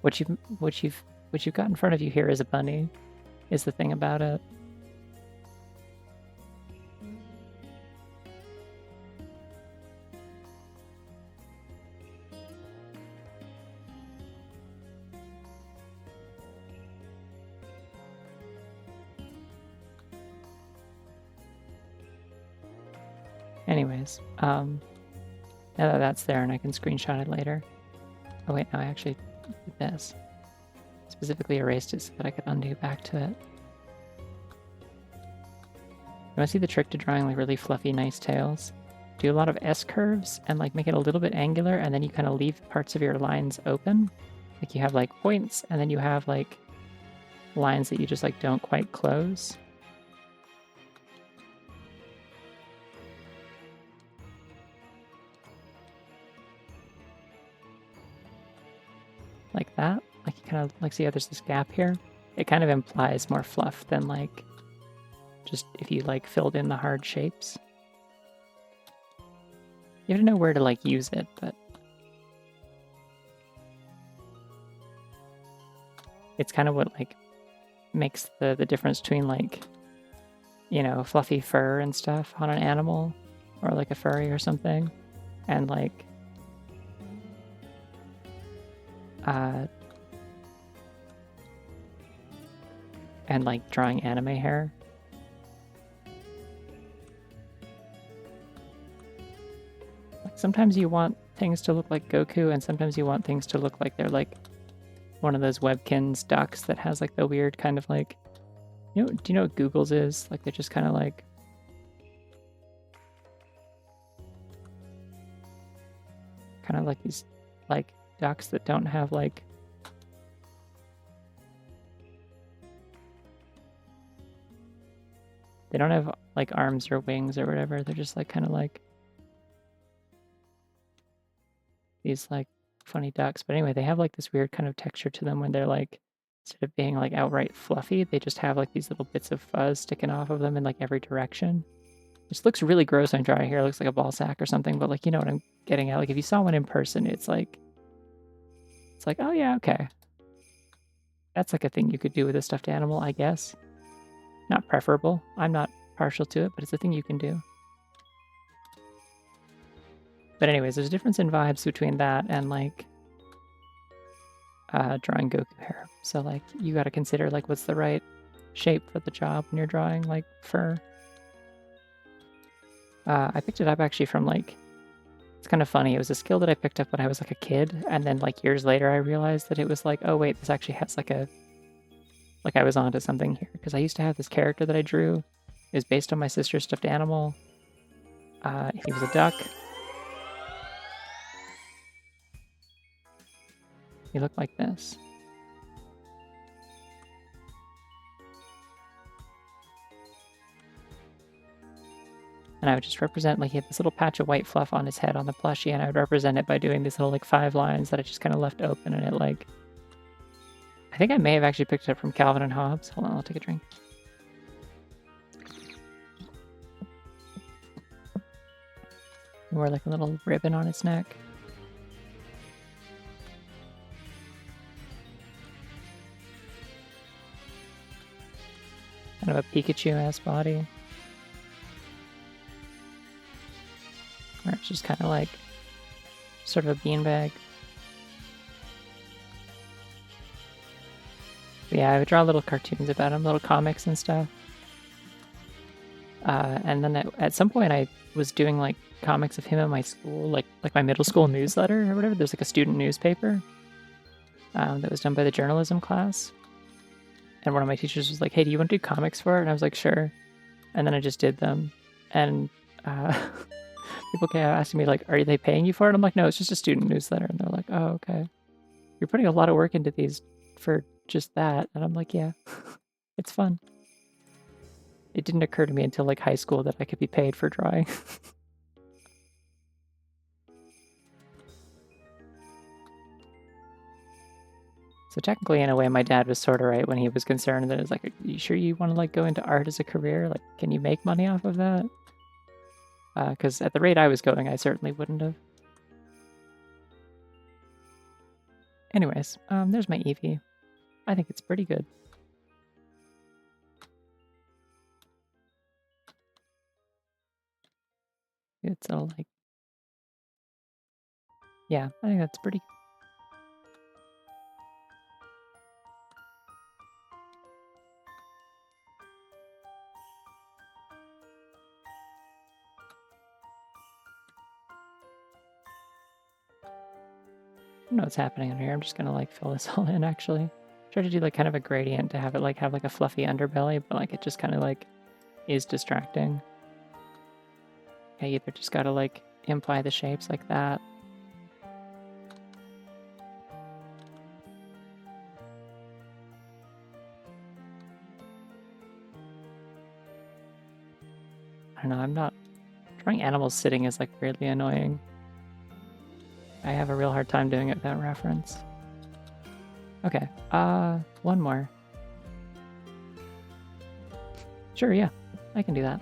What you've got in front of you here is a bunny, is the thing about it. Anyways, now that that's there and I can screenshot it later. Oh wait, no, I actually did this. Specifically erased it so that I could undo back to it. You want to see the trick to drawing like really fluffy, nice tails? Do a lot of S-curves and like make it a little bit angular, and then you kind of leave parts of your lines open. Like you have like points, and then you have like lines that you just like don't quite close. Like that. Like you kind of like see how there's this gap here? It kind of implies more fluff than like just if you like filled in the hard shapes. You have to know where to like use it, but it's kind of what like makes the difference between like, you know, fluffy fur and stuff on an animal or like a furry or something, and like and like drawing anime hair. Like sometimes you want things to look like Goku, and sometimes you want things to look like they're like one of those Webkinz ducks that has like the weird kind of like, you know, do you know what Google's is? Like they're just kind of like these like ducks that don't have like they don't have like arms or wings or whatever. They're just like kind of like these like funny ducks. But anyway, they have like this weird kind of texture to them when they're like, instead of being like outright fluffy, they just have like these little bits of fuzz sticking off of them in like every direction. Which looks really gross on dry hair. It looks like a ball sack or something, but like, you know what I'm getting at. Like if you saw one in person, it's like, oh yeah, okay. That's like a thing you could do with a stuffed animal, I guess. Not preferable. I'm not partial to it, but it's a thing you can do. But anyways, there's a difference in vibes between that and like drawing Goku hair. So like you got to consider like what's the right shape for the job when you're drawing like fur. I picked it up actually from like, it's kind of funny. It was a skill that I picked up when I was like a kid, and then like years later I realized that it was like, oh wait, this actually has like a, like I was onto something here, because I used to have this character that I drew. It was based on my sister's stuffed animal. He was a duck. He looked like this. And I would just represent, like he had this little patch of white fluff on his head on the plushie, and I would represent it by doing these little like 5 lines that I just kind of left open, and it like, I think I may have actually picked it up from Calvin and Hobbes. Hold on, I'll take a drink. He wore like a little ribbon on his neck. Kind of a Pikachu-ass body. Where it's just kind of like sort of a beanbag. But yeah, I would draw little cartoons about him, little comics and stuff. And then at some point I was doing like comics of him in my school, like my middle school newsletter or whatever. There's like a student newspaper that was done by the journalism class. and one of my teachers was like, "Hey, do you want to do comics for it?" And I was like, "Sure." And then I just did them, and people kept asking me like, "Are they paying you for it?" I'm like, "No, it's just a student newsletter." And they're like, "Oh, okay. You're putting a lot of work into these for just that." And I'm like, "Yeah, it's fun." It didn't occur to me until like high school that I could be paid for drawing. So technically, in a way, my dad was sort of right when he was concerned that it's like, "Are you sure you want to like go into art as a career? Like, can you make money off of that?" Because at the rate I was going, I certainly wouldn't have. Anyways, there's my Eevee. I think it's pretty good. It's all like, yeah, I think that's pretty. I don't know what's happening in here. I'm just gonna like fill this all in actually. Try to do like kind of a gradient to have it like have like a fluffy underbelly, but like it just kind of like is distracting. I either just gotta like imply the shapes like that. I don't know, I'm not drawing animals sitting is like weirdly annoying. I have a real hard time doing it without reference. Okay, one more. Sure, yeah, I can do that.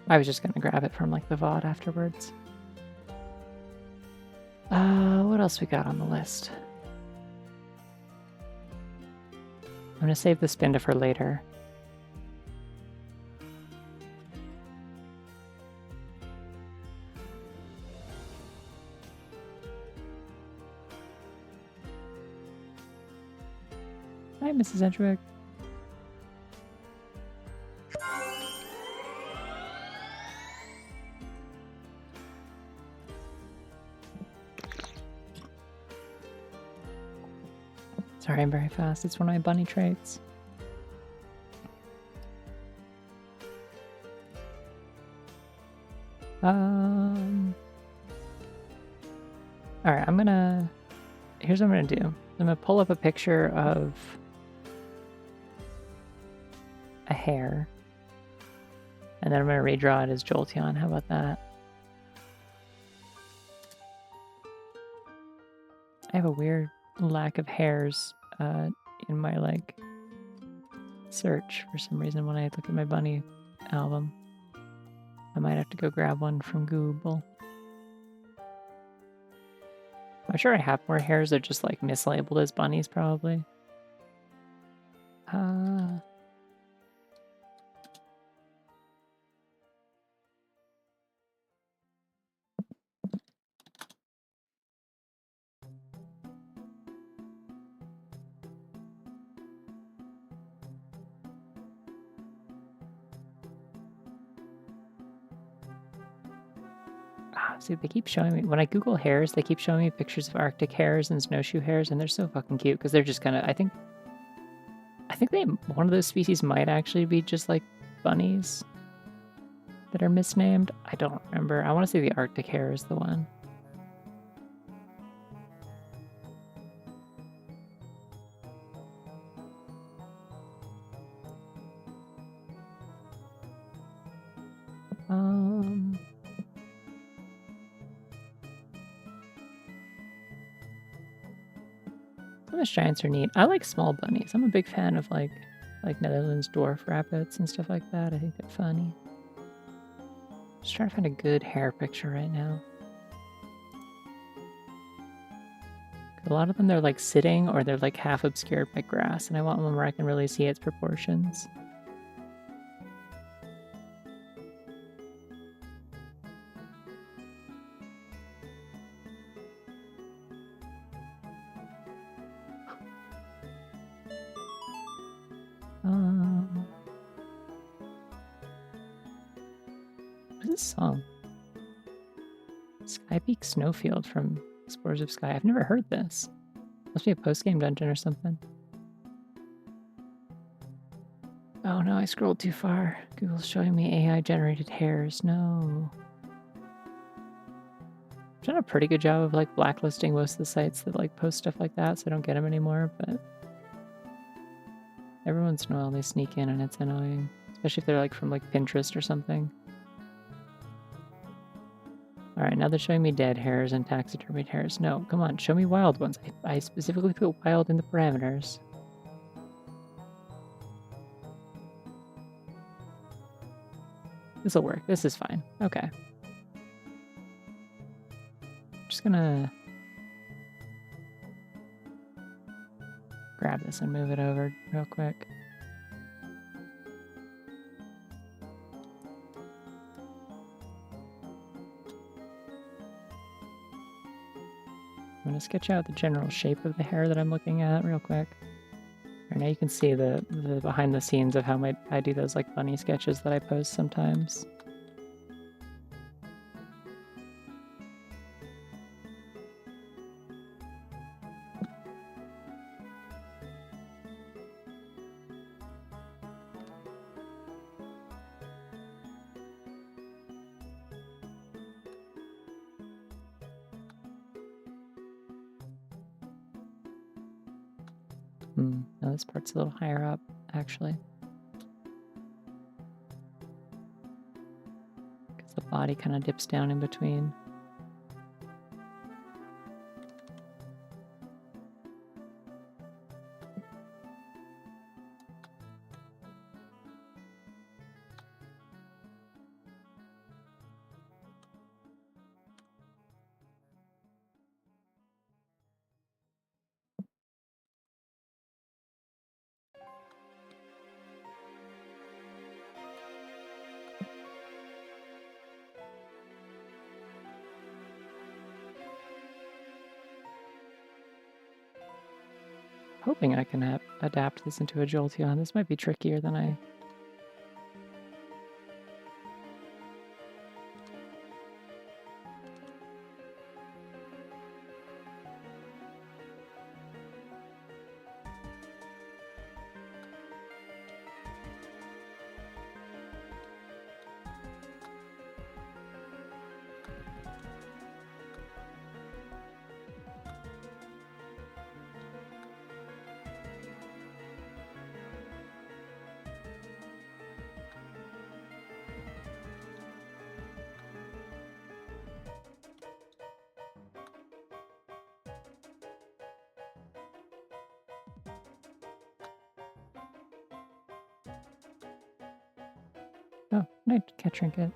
I was just gonna grab it from like the VOD afterwards. What else we got on the list? I'm gonna save the spinda for later. Hi, Mrs. Edgewick. Sorry, I'm very fast. It's one of my bunny traits. Alright, here's what I'm gonna do. I'm gonna pull up a picture of a hare, and then I'm gonna redraw it as Jolteon. How about that? I have a weird lack of hairs in my like search for some reason when I look at my bunny album. I might have to go grab one from Google. I'm sure I have more hairs. They're just like mislabeled as bunnies, probably. See, they keep showing me when I Google hares. They keep showing me pictures of Arctic hares and snowshoe hares, and they're so fucking cute because they're just kind of. I think one of those species might actually be just like bunnies that are misnamed. I don't remember. I want to say the Arctic hare is the one. Plymouth giants are neat. I like small bunnies. I'm a big fan of like Netherlands dwarf rabbits and stuff like that. I think they're funny. Just trying to find a good hare picture right now. A lot of them, they're like sitting or they're like half obscured by grass, and I want one where I can really see its proportions. What is this song? Sky Peak Snowfield from Explorers of Sky. I've never heard this. Must be a post-game dungeon or something. Oh no, I scrolled too far. Google's showing me AI-generated hairs. No. I've done a pretty good job of like blacklisting most of the sites that like post stuff like that, so I don't get them anymore, but every once in a while they sneak in and it's annoying. Especially if they're like from like Pinterest or something. Alright, now they're showing me dead hairs and taxidermied hairs. No, come on, show me wild ones. I specifically put wild in the parameters. This'll work. This is fine. Okay. Just gonna grab this and move it over real quick. I'm gonna sketch out the general shape of the hair that I'm looking at real quick. Right now you can see the behind the scenes of how I do those like funny sketches that I post sometimes. No, this part's a little higher up, actually. Because the body kind of dips down in between. Hoping I can adapt this into a Jolteon. This might be trickier than I... Oh, night cat trinket.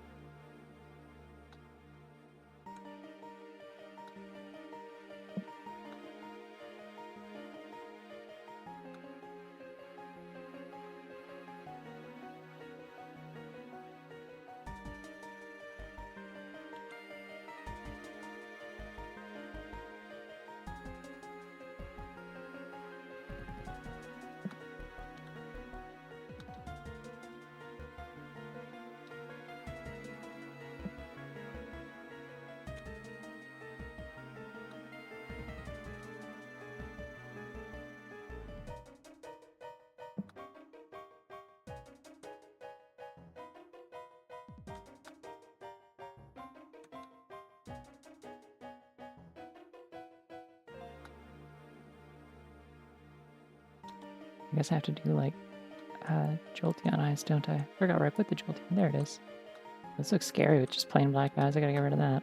I guess I have to do like Jolteon eyes, don't I? Forgot where I put the Jolteon. There it is. This looks scary with just plain black eyes. I gotta get rid of that.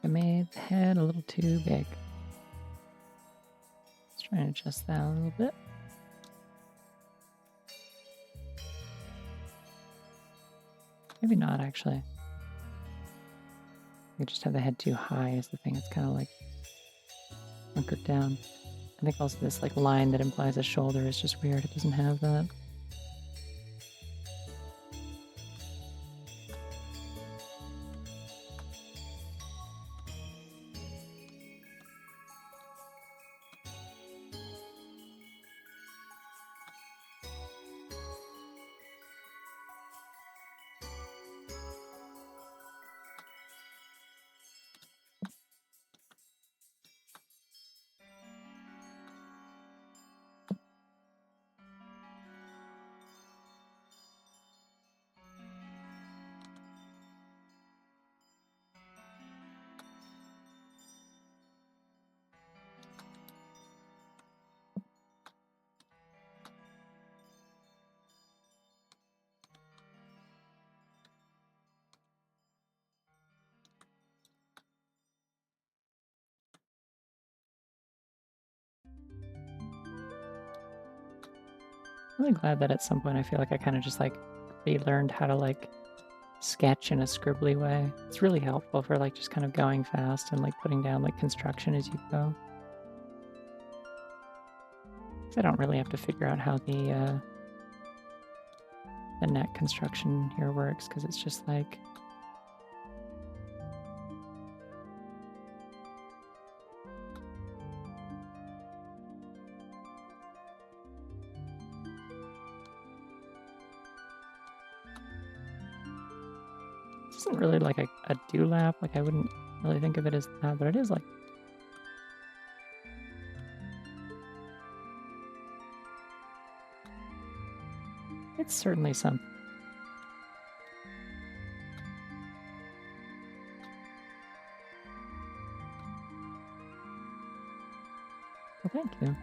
I made the head a little too big. Let's try and adjust that a little bit. Maybe not, actually. I just have the head too high is the thing. It's kind of like hunkered down. I think also this like line that implies a shoulder is just weird. It doesn't have that. Really glad that at some point I feel like I kind of just like relearned how to like sketch in a scribbly way. It's really helpful for like just kind of going fast and like putting down like construction as you go. 'Cause I don't really have to figure out how the net construction here works because it's just like this isn't really like a dewlap. Like I wouldn't really think of it as that, but it is like it's certainly something. Well, thank you.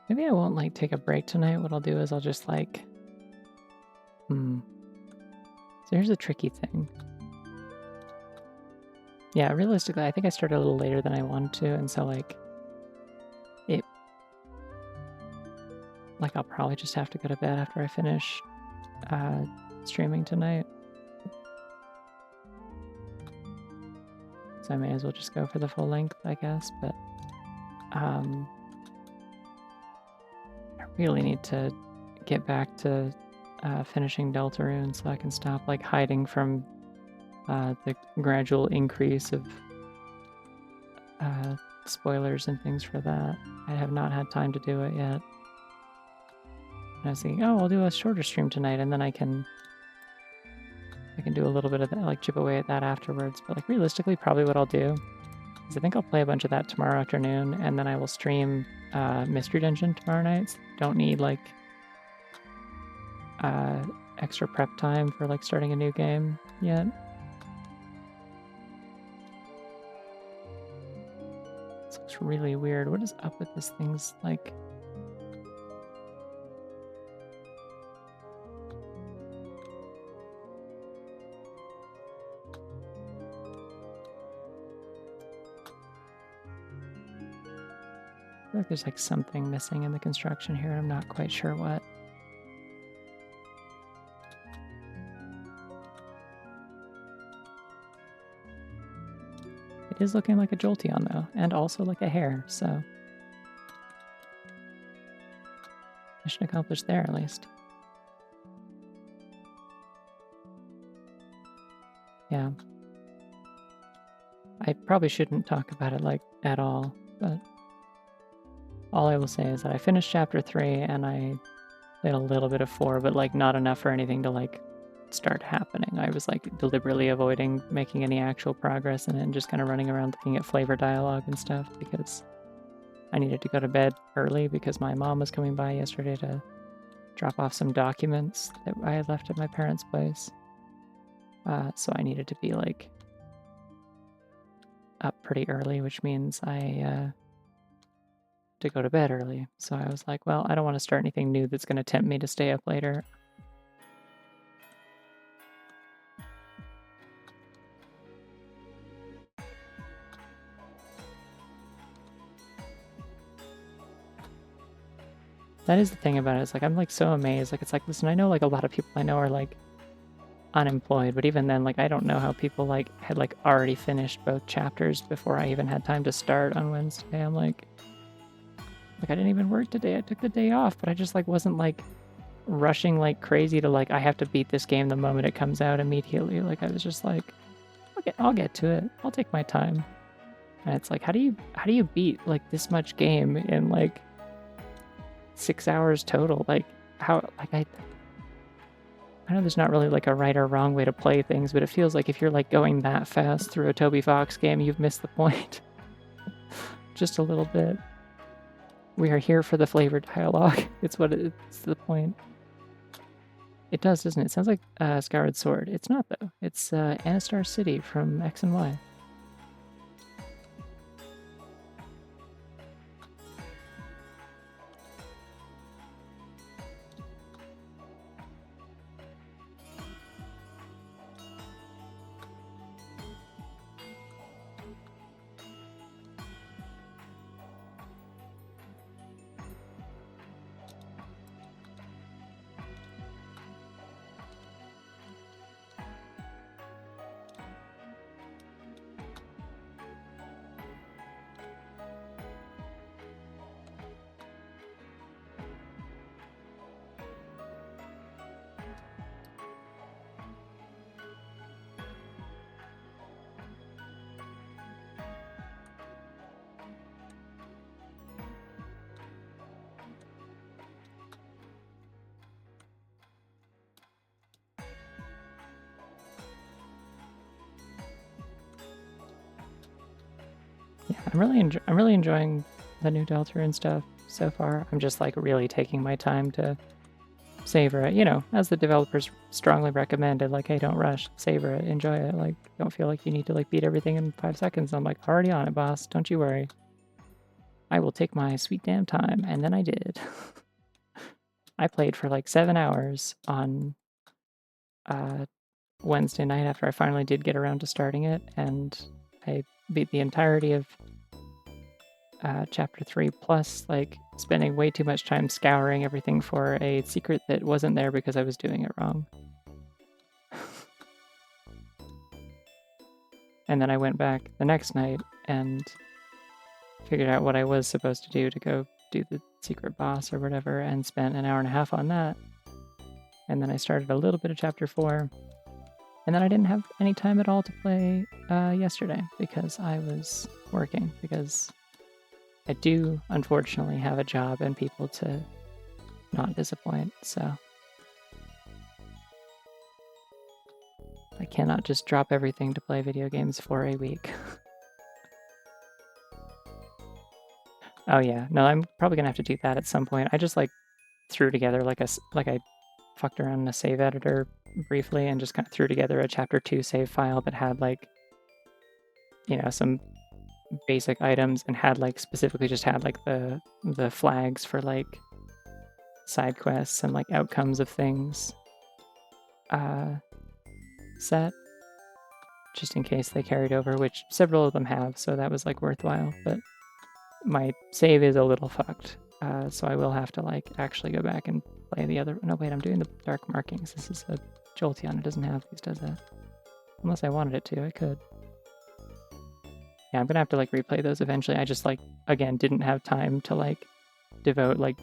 Maybe I won't like take a break tonight. What I'll do is I'll just like, hmm. So here's a tricky thing. Yeah, realistically, I think I started a little later than I wanted to, and so like I'll probably just have to go to bed after I finish streaming tonight. So I may as well just go for the full length, I guess, but I really need to get back to finishing Deltarune so I can stop like hiding from the gradual increase of spoilers and things for that. I have not had time to do it yet. And I was thinking, oh, I'll do a shorter stream tonight, and then I can do a little bit of that, like chip away at that afterwards. But like realistically, probably what I'll do is I think I'll play a bunch of that tomorrow afternoon, and then I will stream Mystery Dungeon tomorrow night. So don't need like extra prep time for like starting a new game yet. This looks really weird. What is up with this thing's like? I feel like there's like something missing in the construction here. I'm not quite sure what. It is looking like a Jolteon though, and also like a hair, so mission accomplished there at least. Yeah. I probably shouldn't talk about it like at all, but all I will say is that I finished chapter 3 and I played a little bit of 4, but like not enough for anything to like start happening. I was like deliberately avoiding making any actual progress in it and just kind of running around looking at flavor dialogue and stuff because I needed to go to bed early because my mom was coming by yesterday to drop off some documents that I had left at my parents' place. So I needed to be like up pretty early, which means I to go to bed early. So I was like, well, I don't want to start anything new that's going to tempt me to stay up later. That is the thing about it. It's like, I'm like so amazed. Like, it's like, listen, I know like a lot of people I know are like unemployed, but even then, like, I don't know how people like had like already finished both chapters before I even had time to start on Wednesday. I'm like I didn't even work today. I took the day off, but I just like wasn't like rushing like crazy to like, I have to beat this game the moment it comes out immediately. Like, I was just like, I'll get to it. I'll take my time. And it's like, how do you beat like this much game in like 6 hours total? Like, how, like, I know there's not really like a right or wrong way to play things, but it feels like if you're like going that fast through a Toby Fox game, you've missed the point. Just a little bit. We are here for the flavor dialogue. It's the point. It does, doesn't it? It sounds like Skyward Sword. It's not though. It's Anastar City from X and Y. Yeah, I'm really enjoying the new Deltarune stuff so far. I'm just like really taking my time to savor it. You know, as the developers strongly recommended, like, hey, don't rush, savor it, enjoy it. Like, don't feel like you need to like beat everything in 5 seconds. I'm like, already on it, boss. Don't you worry. I will take my sweet damn time, and then I did. I played for like 7 hours on Wednesday night after I finally did get around to starting it, and I beat the entirety of chapter 3, plus like spending way too much time scouring everything for a secret that wasn't there because I was doing it wrong. And then I went back the next night and figured out what I was supposed to do to go do the secret boss or whatever, and spent an hour and a half on that. And then I started a little bit of chapter 4, and then I didn't have any time at all to play yesterday because I was working, because I do unfortunately have a job and people to not disappoint, so I cannot just drop everything to play video games for a week. Oh yeah, no, I'm probably gonna have to do that at some point. I just like threw together like I fucked around in a save editor briefly and just kind of threw together a chapter 2 save file that had like, you know, some basic items and had like specifically just had like the flags for like side quests and like outcomes of things set, just in case they carried over, which several of them have, so that was like worthwhile. But my save is a little fucked, so I will have to like actually go back and play the other. No, wait, I'm doing the dark markings. This is a Jolteon. It doesn't have these, does it? Unless I wanted it to, I could. Yeah, I'm gonna have to like replay those eventually. I just like, again, didn't have time to like devote like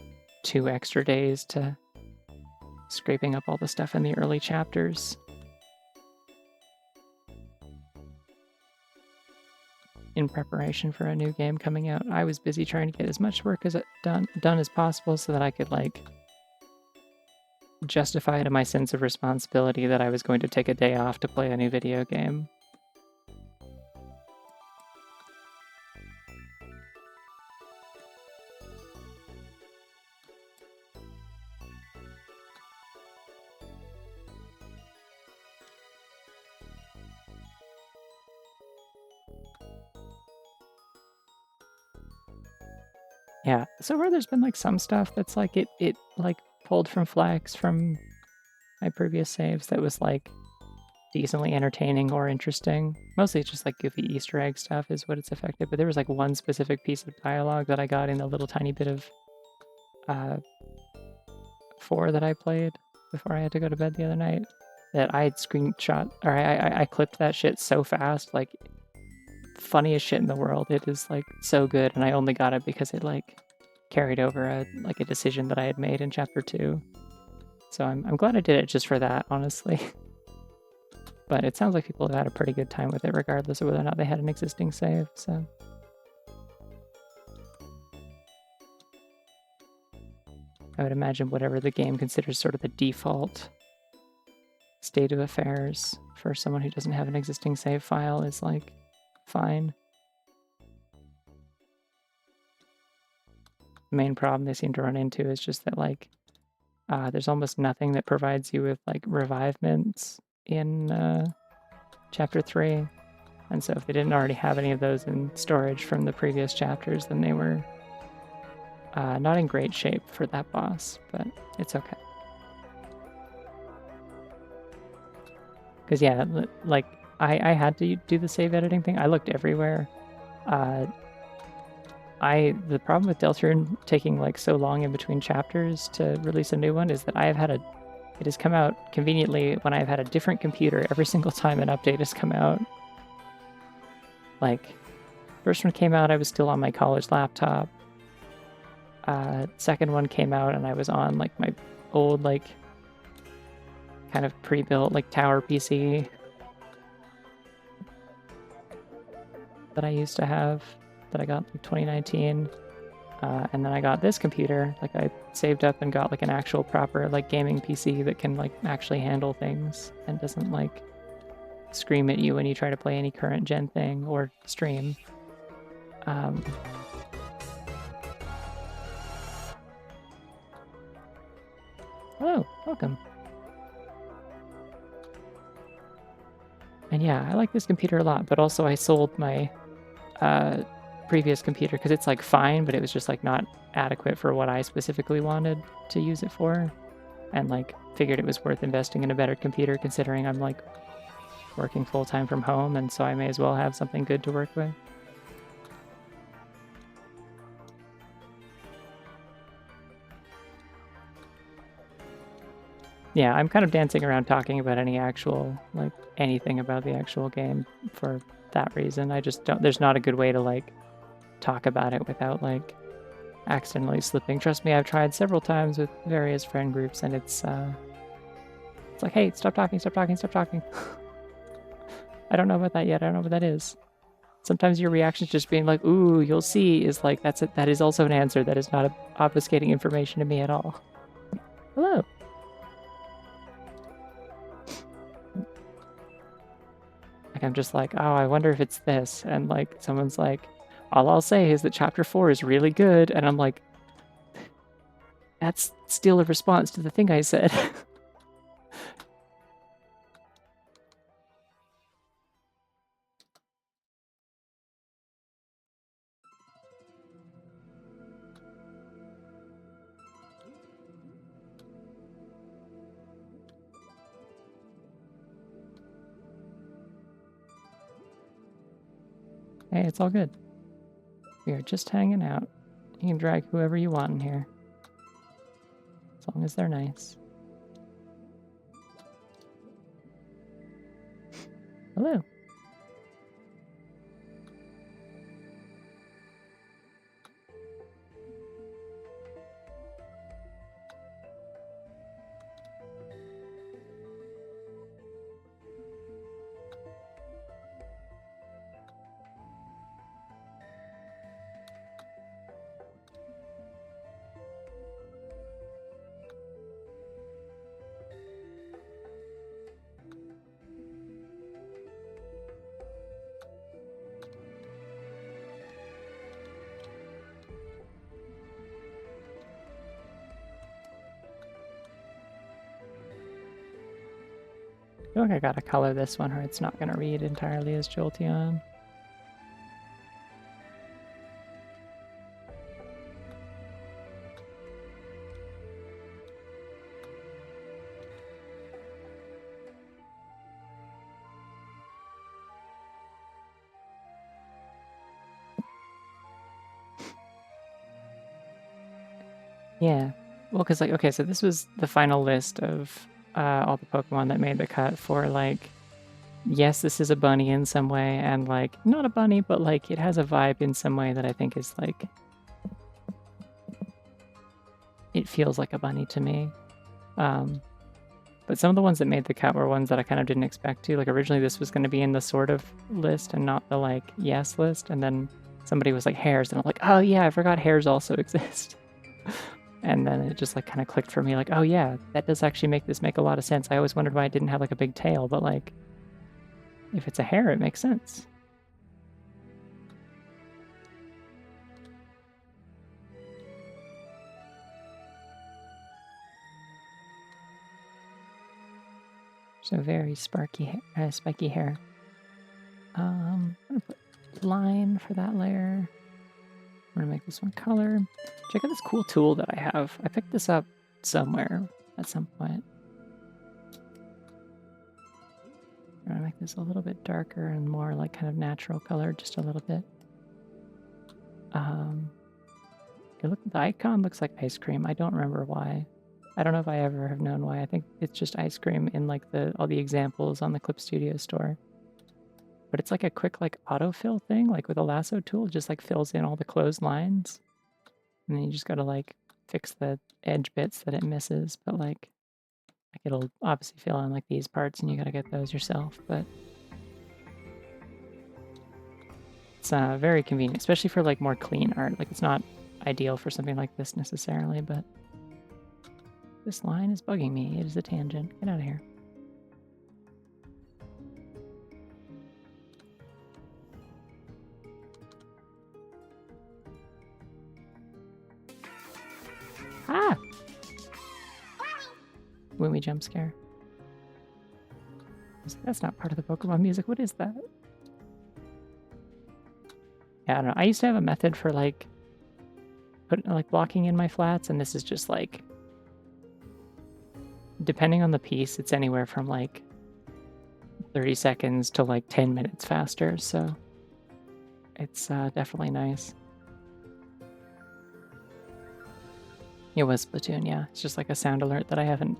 2 extra days to scraping up all the stuff in the early chapters. in preparation for a new game coming out, I was busy trying to get as much work as done as possible so that I could like justify to my sense of responsibility that I was going to take a day off to play a new video game. Yeah, so far there's been like some stuff that's like it like pulled from flags from my previous saves that was like decently entertaining or interesting. Mostly it's just like goofy Easter egg stuff is what it's affected, but there was like one specific piece of dialogue that I got in a little tiny bit of 4 that I played before I had to go to bed the other night that I had screenshot or I clipped that shit so fast, like funniest shit in the world. It is like so good, and I only got it because it like carried over a decision that I had made in chapter 2. So I'm glad I did it just for that, honestly. But it sounds like people have had a pretty good time with it, regardless of whether or not they had an existing save. So I would imagine whatever the game considers sort of the default state of affairs for someone who doesn't have an existing save file is like fine. The main problem they seem to run into is just that like there's almost nothing that provides you with like revivements in chapter 3. And so if they didn't already have any of those in storage from the previous chapters, then they were not in great shape for that boss, but it's okay. Because yeah, like I had to do the save editing thing. I looked everywhere. The problem with Deltarune taking like so long in between chapters to release a new one is that it has come out conveniently when I've had a different computer every single time an update has come out. Like, first one came out, I was still on my college laptop. Second one came out and I was on like my old like kind of pre-built like tower PC that I used to have that I got in 2019. And then I got this computer, like I saved up and got like an actual proper like gaming PC that can like actually handle things and doesn't like scream at you when you try to play any current gen thing or stream. Hello, welcome. And yeah, I like this computer a lot, but also I sold my previous computer because it's like fine, but it was just like not adequate for what I specifically wanted to use it for, and like figured it was worth investing in a better computer considering I'm like working full-time from home, and so I may as well have something good to work with. Yeah, I'm kind of dancing around talking about anything about the actual game for that reason. I just don't, there's not a good way to like talk about it without like accidentally slipping. Trust me, I've tried several times with various friend groups and it's like, hey, stop talking, stop talking, stop talking. I don't know about that yet. I don't know what that is. Sometimes your reactions just being like, ooh, you'll see, is like, that is also an answer. That is not obfuscating information to me at all. Hello. Like, I'm just like, oh, I wonder if it's this. And like, someone's like, all I'll say is that chapter 4 is really good. And I'm like, that's still a response to the thing I said. Hey, it's all good. We are just hanging out. You can drag whoever you want in here. As long as they're nice. Hello. I feel like I gotta color this one or it's not gonna read entirely as Jolteon. Yeah. Well, because, like, okay, so this was the final list of all the Pokemon that made the cut for, like, yes, this is a bunny in some way, and, like, not a bunny, but, like, it has a vibe in some way that I think is, like, it feels like a bunny to me. But some of the ones that made the cut were ones that I kind of didn't expect to. Like, originally this was going to be in the sort of list and not the, like, yes list, and then somebody was like, hares, and I'm like, oh, yeah, I forgot hares also exist. And then it just, like, kind of clicked for me, like, oh, yeah, that does actually make this make a lot of sense. I always wondered why it didn't have, like, a big tail, but, like, if it's a hare, it makes sense. So very spiky hair. I'm gonna put line for that layer. I'm gonna make this one color. Check out this cool tool that I have. I picked this up somewhere at some point. I'm gonna make this a little bit darker and more like kind of natural color, just a little bit. The icon looks like ice cream. I don't remember why. I don't know if I ever have known why. I think it's just ice cream in like all the examples on the Clip Studio store. But it's like a quick like autofill thing, like with a lasso tool, it just like fills in all the closed lines. And then you just gotta like fix the edge bits that it misses. But like it'll obviously fill in like these parts and you gotta get those yourself. But it's very convenient, especially for like more clean art. Like it's not ideal for something like this necessarily, but this line is bugging me. It is a tangent. Get out of here. Ah! Woomy jump scare. That's not part of the Pokemon music. What is that? Yeah, I don't know. I used to have a method for like blocking in my flats, and this is just like, depending on the piece, it's anywhere from like 30 seconds to like 10 minutes faster. So it's definitely nice. It was Splatoon, yeah. It's just like a sound alert that I haven't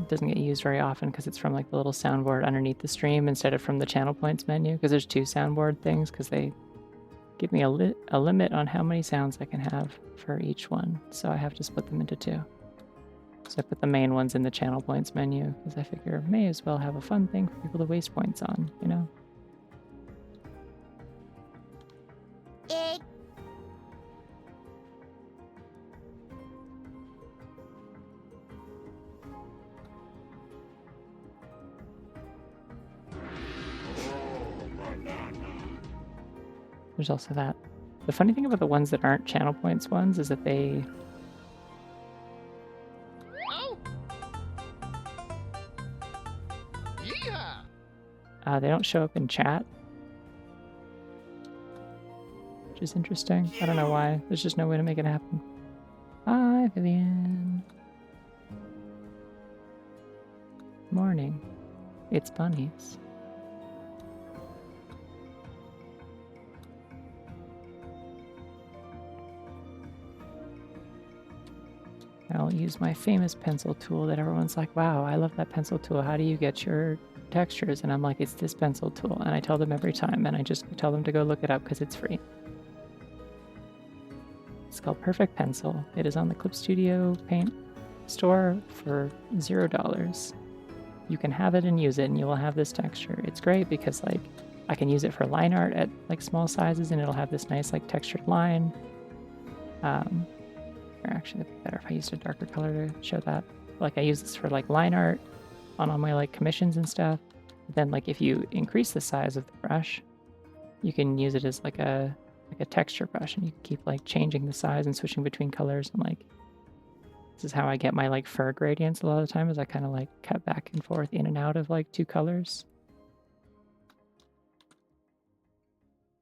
doesn't get used very often because it's from like the little soundboard underneath the stream instead of from the channel points menu, because there's two soundboard things because they give me a limit on how many sounds I can have for each one, so I have to split them into two. So I put the main ones in the channel points menu because I figure may as well have a fun thing for people to waste points on, you know? There's also that. The funny thing about the ones that aren't channel points ones is that they... Oh! they don't show up in chat. Which is interesting. I don't know why. There's just no way to make it happen. Hi, Vivian. Morning. It's bunnies. I'll use my famous pencil tool that everyone's like, wow, I love that pencil tool. How do you get your textures? And I'm like, it's this pencil tool. And I tell them every time, and I just tell them to go look it up because it's free. It's called Perfect Pencil. It is on the Clip Studio Paint store for $0. You can have it and use it, and you will have this texture. It's great because like I can use it for line art at like small sizes, and it'll have this nice like textured line. Or actually, it'd be better if I used a darker color to show that. Like I use this for like line art on all my like commissions and stuff. But then like if you increase the size of the brush, you can use it as like a texture brush, and you can keep like changing the size and switching between colors, and like This is how I get my like fur gradients a lot of the time, is I kind of like cut back and forth in and out of like two colors.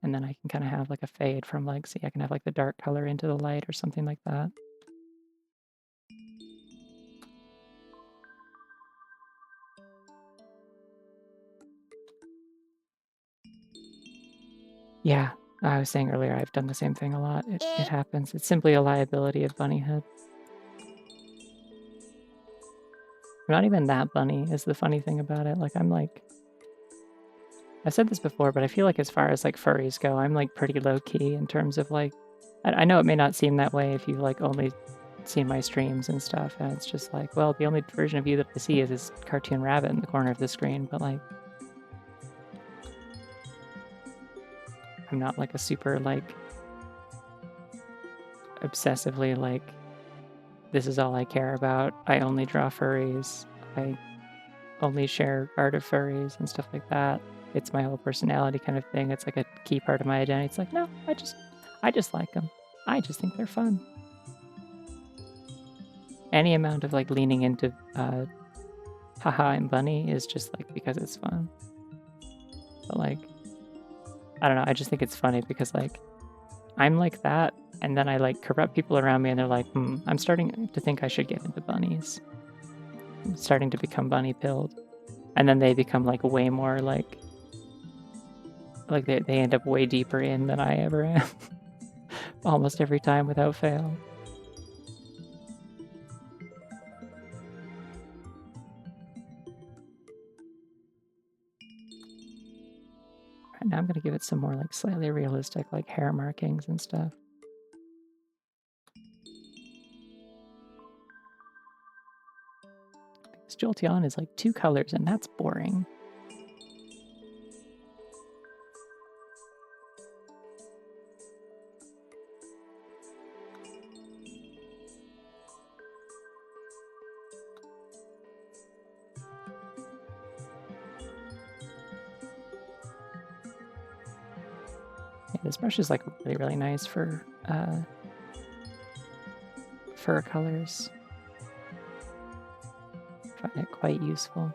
And then I can kind of have like a fade from like, see, I can have like the dark color into the light or something like that. Yeah, I was saying earlier, I've done the same thing a lot. It happens. It's simply a liability of bunnyhood. I'm not even that bunny is the funny thing about it. Like, I'm like, I've said this before, but I feel like as far as like furries go, I'm like pretty low key in terms of like, I know it may not seem that way if you like only see my streams and stuff, and it's just like, well, the only version of you that I see is this cartoon rabbit in the corner of the screen, but like, I'm not like a super like obsessively like, this is all I care about. I only draw furries. I only share art of furries and stuff like that. It's my whole personality kind of thing. It's like a key part of my identity. It's like, no, I just like them. I just think they're fun. Any amount of like leaning into haha I'm bunny is just like because it's fun. But like, I don't know, I just think it's funny because like I'm like that, and then I like corrupt people around me and they're like, I'm starting to think I should get into bunnies. I'm starting to become bunny pilled. And then they become like way more like they end up way deeper in than I ever am. Almost every time without fail. Right, now I'm gonna give it some more like slightly realistic like hair markings and stuff. Because Jolteon is like 2 colors and that's boring. Yeah, this brush is like really nice for fur colors. I find it quite useful.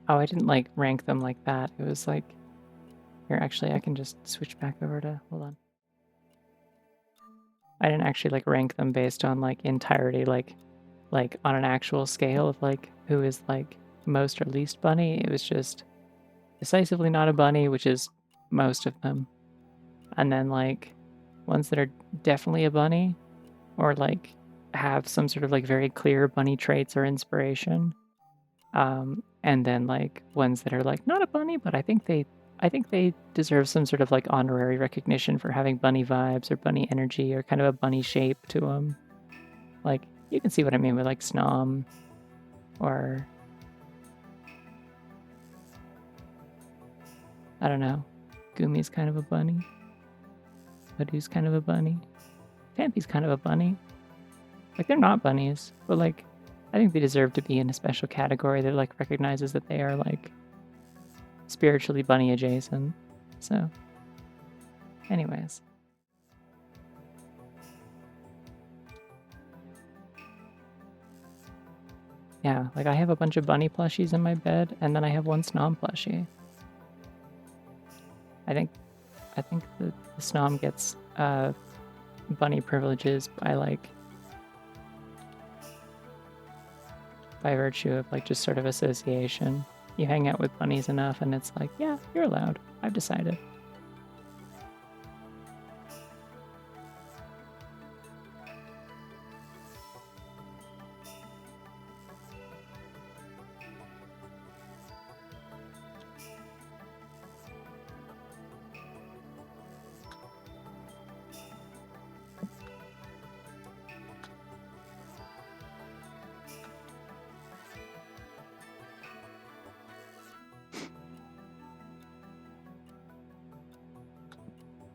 I didn't like rank them like that. It was like, here, actually, I can just switch back over to, hold on. I didn't actually like rank them based on like entirety, like on an actual scale of like who is like most or least bunny. It was just decisively not a bunny, which is most of them. And then like ones that are definitely a bunny or like have some sort of like very clear bunny traits or inspiration. And then like ones that are like not a bunny, but I think they deserve some sort of like honorary recognition for having bunny vibes or bunny energy or kind of a bunny shape to them. Like you can see what I mean with like Snom or I don't know. Gumi's kind of a bunny. Badoo's kind of a bunny. Pampy's kind of a bunny. Like they're not bunnies, but like I think they deserve to be in a special category that like recognizes that they are like spiritually bunny adjacent. So, anyways. Yeah, like I have a bunch of bunny plushies in my bed, and then I have one Snom plushie. I think the Snom gets bunny privileges by virtue of just sort of association. You hang out with bunnies enough, and it's like, yeah, you're allowed. I've decided.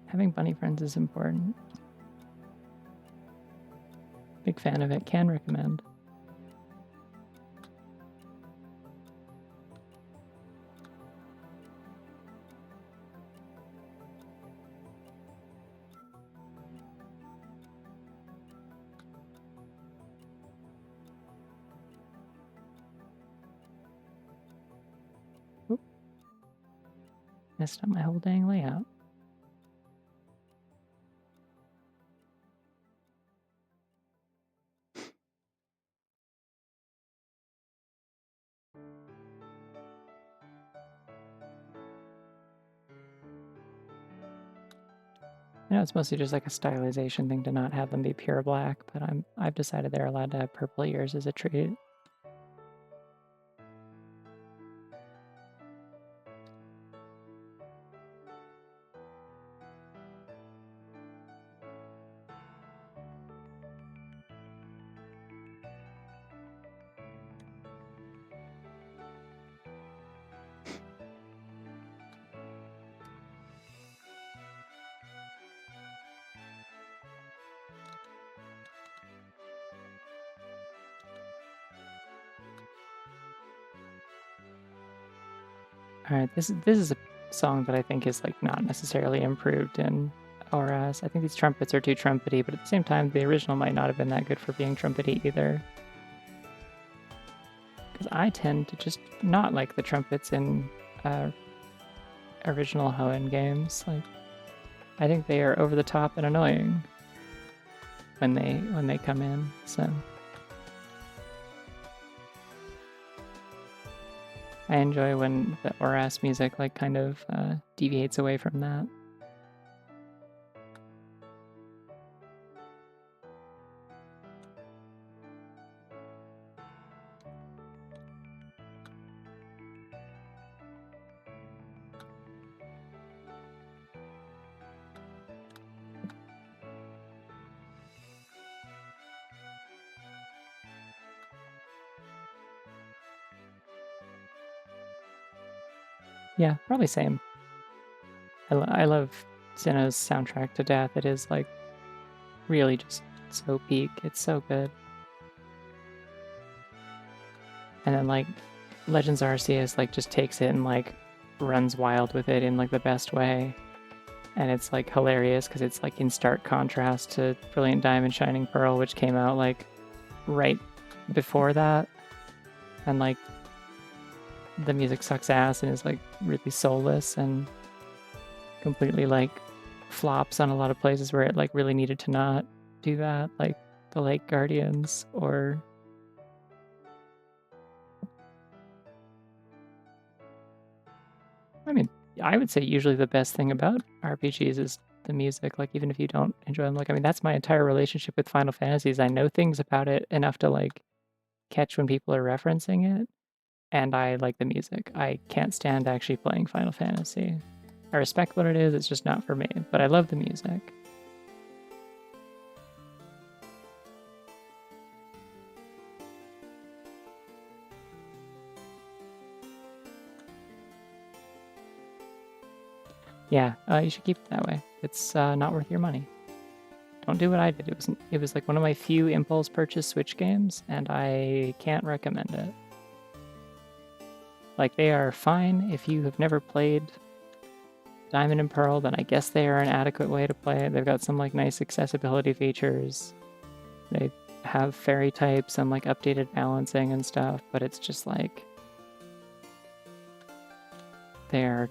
Having bunny friends is important. Big fan of it. Can recommend. Oop. Messed up my whole dang layout. I know it's mostly just like a stylization thing to not have them be pure black, but I've decided they're allowed to have purple ears as a treat. All right, this is a song that I think is not necessarily improved in ORS. I think these trumpets are too trumpety, but at the same time, the original might not have been that good for being trumpety either. Because I tend to just not like the trumpets in original Hoenn games. I think they are over the top and annoying when they come in. So I enjoy when the ORS music kind of deviates away from that. Yeah, probably same. I love Sinnoh's soundtrack to death. It is really just so peak. It's so good. And then Legends Arceus just takes it and runs wild with it in the best way. And it's hilarious because it's in stark contrast to Brilliant Diamond Shining Pearl, which came out right before that. And the music sucks ass and is really soulless and completely flops on a lot of places where it really needed to not do that, like the Lake Guardians or I mean, I would say usually the best thing about RPGs is the music, even if you don't enjoy them. I mean, that's my entire relationship with Final Fantasies. I know things about it enough to catch when people are referencing it, and I like the music. I can't stand actually playing Final Fantasy. I respect what it is, it's just not for me, but I love the music. Yeah, you should keep it that way. It's not worth your money. Don't do what I did. It was one of my few impulse purchase Switch games, and I can't recommend it. Like, they are fine. If you have never played Diamond and Pearl, then I guess they are an adequate way to play it. They've got some, like, nice accessibility features. They have fairy types and, like, updated balancing and stuff, but it's just, like, they're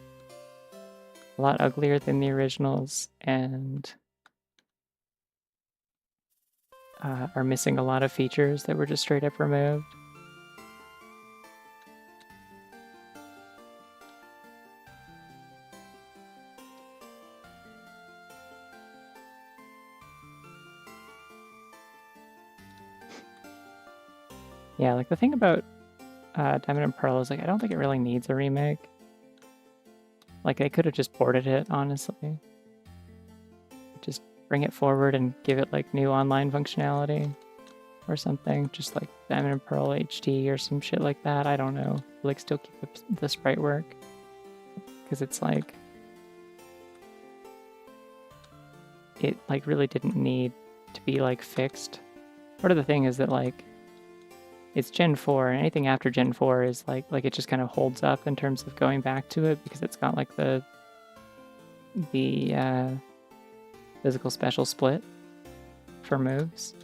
a lot uglier than the originals and are missing a lot of features that were just straight up removed. Yeah, like, the thing about Diamond and Pearl is, like, I don't think it really needs a remake. Like, they could have just ported it, honestly. Just bring it forward and give it, like, new online functionality or something. Just, like, Diamond and Pearl HD or some shit like that. I don't know. Like, still keep the sprite work. Because it's, like... It, like, really didn't need to be, like, fixed. Part of the thing is that, like, it's Gen 4, and anything after Gen 4 is, like it just kind of holds up in terms of going back to it, because it's got, like, the physical special split for moves.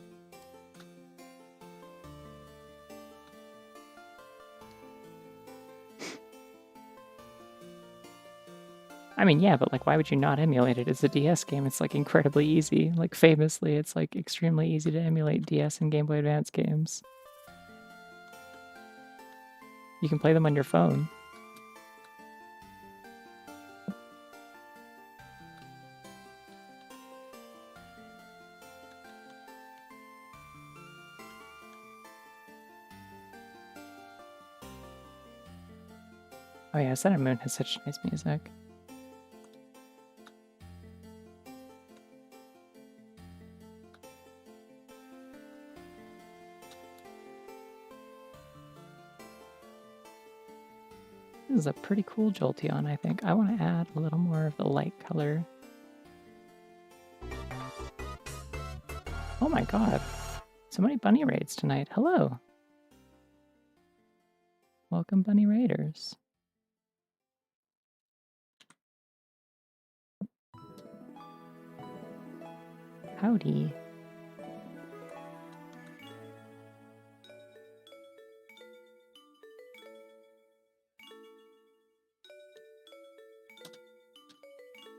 I mean, yeah, but, like, why would you not emulate it? It's a DS game. It's, like, incredibly easy. Like, famously, it's, like, extremely easy to emulate DS and Game Boy Advance games. You can play them on your phone. Oh yeah, Sun and Moon has such nice music. This is a pretty cool Jolteon, I think. I want to add a little more of the light color. Oh my god. So many bunny raids tonight. Hello. Welcome, bunny raiders. Howdy.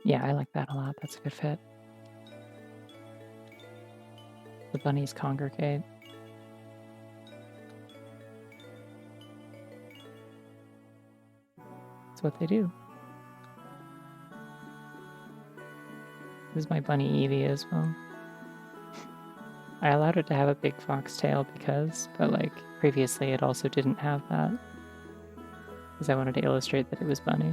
Yeah, I like that a lot. That's a good fit. The bunnies congregate. That's what they do. This is my bunny Eevee as well. I allowed it to have a big fox tail but, like, previously it also didn't have that. Because I wanted to illustrate that it was bunny.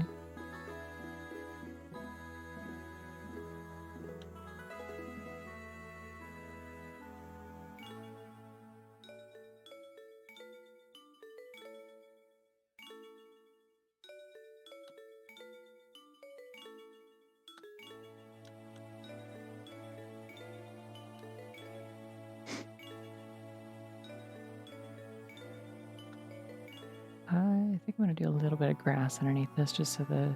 I think I'm going to do a little bit of grass underneath this just so the...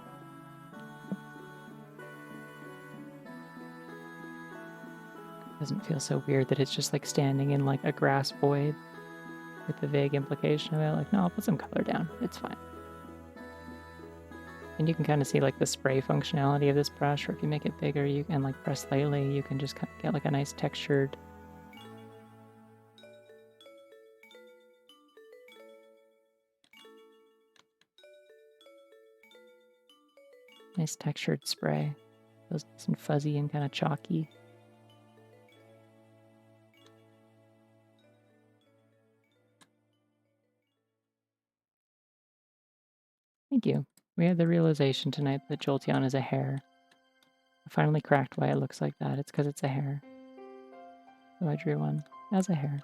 It doesn't feel so weird that it's just, like, standing in, like, a grass void with the vague implication of it. Like, no, I'll put some color down. It's fine. And you can kind of see, like, the spray functionality of this brush, or if you make it bigger, you can, like, press lightly, you can just kind of get, like, a nice textured... Nice textured spray. Feels nice and fuzzy and kind of chalky. Thank you. We had the realization tonight that Jolteon is a hare. I finally cracked why it looks like that. It's because it's a hare. So I drew one as a hare.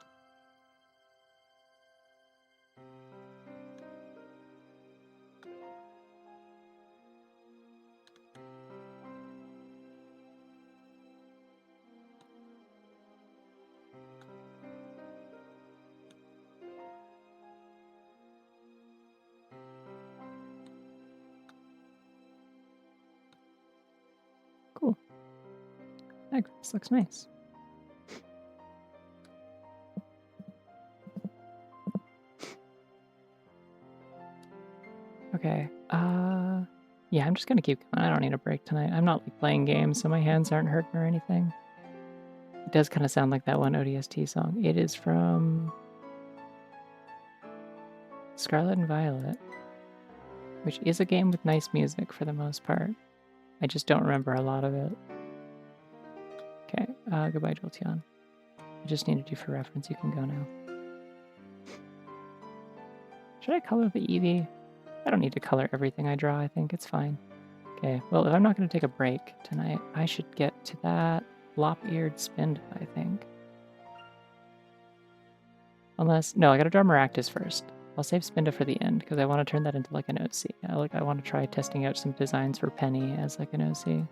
That grass looks nice. Okay. Yeah, I'm just gonna keep going. I don't need a break tonight. I'm not like playing games, so my hands aren't hurting or anything. It does kind of sound like that one ODST song. It is from Scarlet and Violet, which is a game with nice music for the most part. I just don't remember a lot of it. Okay, goodbye, Jolteon. I just needed you for reference. You can go now. Should I color the Eevee? I don't need to color everything I draw, I think. It's fine. Okay, well, if I'm not going to take a break tonight, I should get to that lop-eared Spinda, I think. Unless... No, I gotta draw Maractus first. I'll save Spinda for the end, because I want to turn that into, like, an OC. I want to try testing out some designs for Penny as, like, an OC.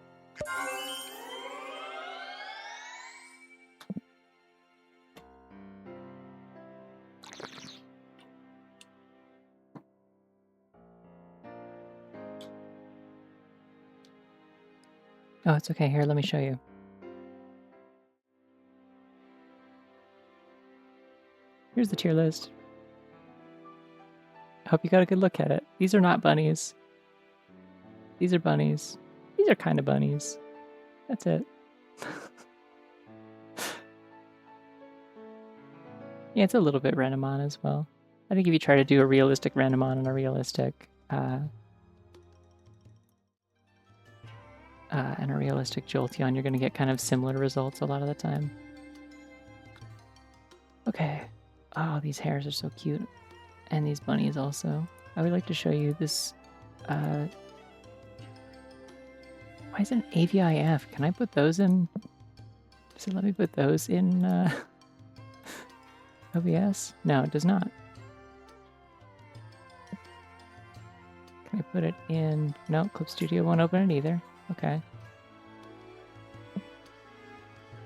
Oh, it's okay. Here, let me show you. Here's the tier list. I hope you got a good look at it. These are not bunnies. These are bunnies. These are kind of bunnies. That's it. Yeah, it's a little bit Renamon as well. I think if you try to do a realistic Renamon and a realistic Jolteon, you're going to get kind of similar results a lot of the time. Okay. Oh, these hairs are so cute. And these bunnies also. I would like to show you this... why is it an AVIF? Can I put those in... Does it let me put those in OBS? No, it does not. Can I put it in... No, Clip Studio won't open it either. Okay.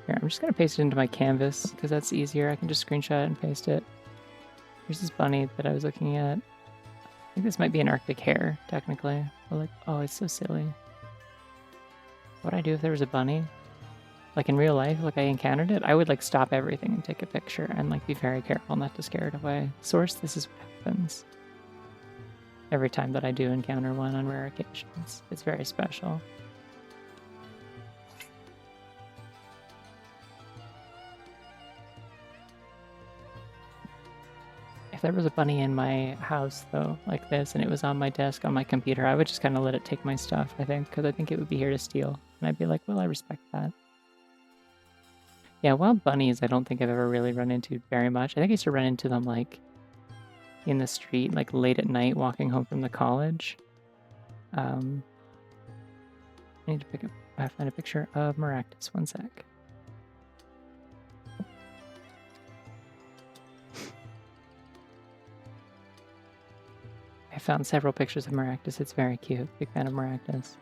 Here, I'm just going to paste it into my canvas, because that's easier. I can just screenshot it and paste it. Here's this bunny that I was looking at. I think this might be an Arctic hare, technically. But like, oh, it's so silly. What would I do if there was a bunny? Like in real life, like I encountered it, I would like stop everything and take a picture and like be very careful not to scare it away. Source, this is what happens. Every time that I do encounter one on rare occasions. It's very special. If there was a bunny in my house, though, like this, and it was on my desk on my computer, I would just kind of let it take my stuff, I think, because I think it would be here to steal. And I'd be like, well, I respect that. Yeah, wild bunnies, I don't think I've ever really run into very much. I think I used to run into them, like, in the street, like, late at night, walking home from the college. I need to find a picture of Maractus. One sec. I found several pictures of Maractus. It's very cute. Big fan of Maractus.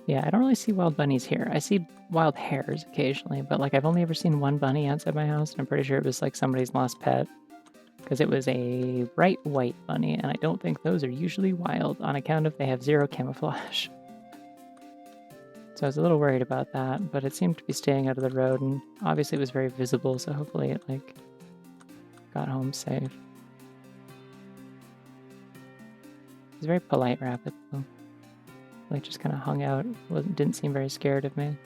Yeah, I don't really see wild bunnies here. I see wild hares occasionally, but like I've only ever seen one bunny outside my house, and I'm pretty sure it was like somebody's lost pet. Because it was a bright white bunny, and I don't think those are usually wild on account of they have 0 camouflage. So I was a little worried about that, but it seemed to be staying out of the road, and obviously it was very visible, so hopefully it like got home safe. He's very polite rabbit though. Like just kind of hung out, didn't seem very scared of me.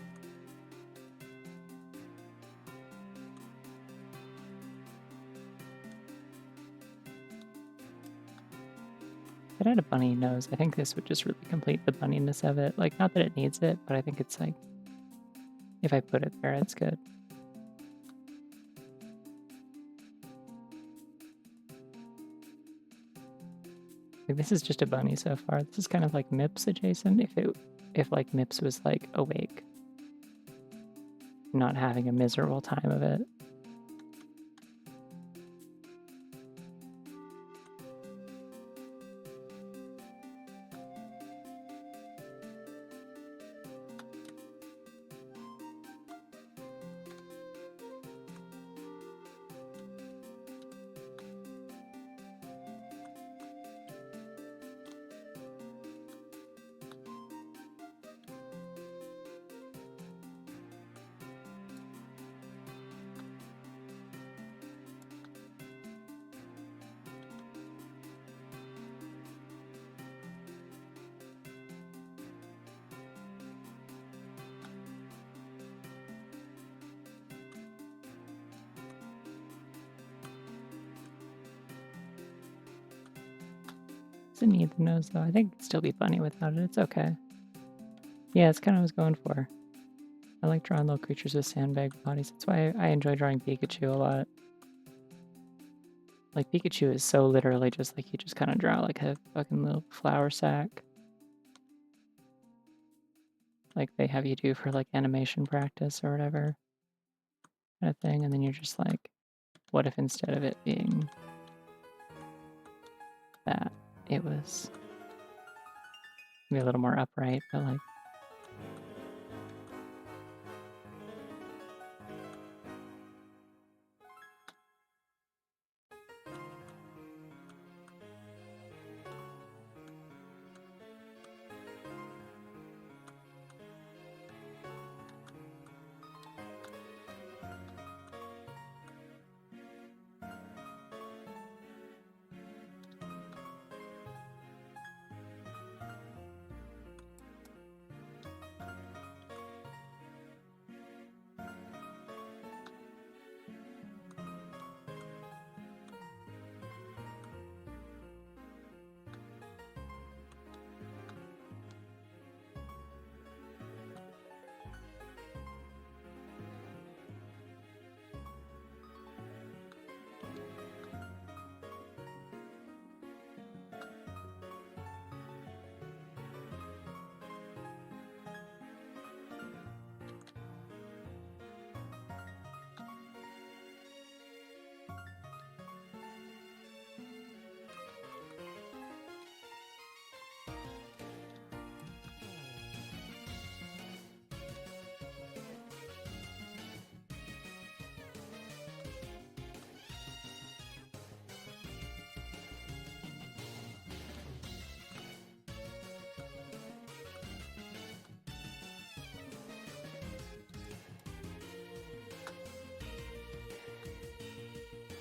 it had a bunny nose, I think this would just really complete the bunniness of it. Like, not that it needs it, but I think it's like, if I put it there, it's good. Like, this is just a bunny so far. This is kind of like Mips adjacent. If like Mips was like awake, not having a miserable time of it. Doesn't need the nose though. I think it'd still be funny without it. It's okay. Yeah, it's kind of what I was going for. I like drawing little creatures with sandbag bodies. That's why I enjoy drawing Pikachu a lot. Like, Pikachu is so literally just like you just kind of draw like a fucking little flower sack. Like they have you do for like animation practice or whatever kind of thing. And then you're just like, what if instead of it being that, it was maybe a little more upright, but like,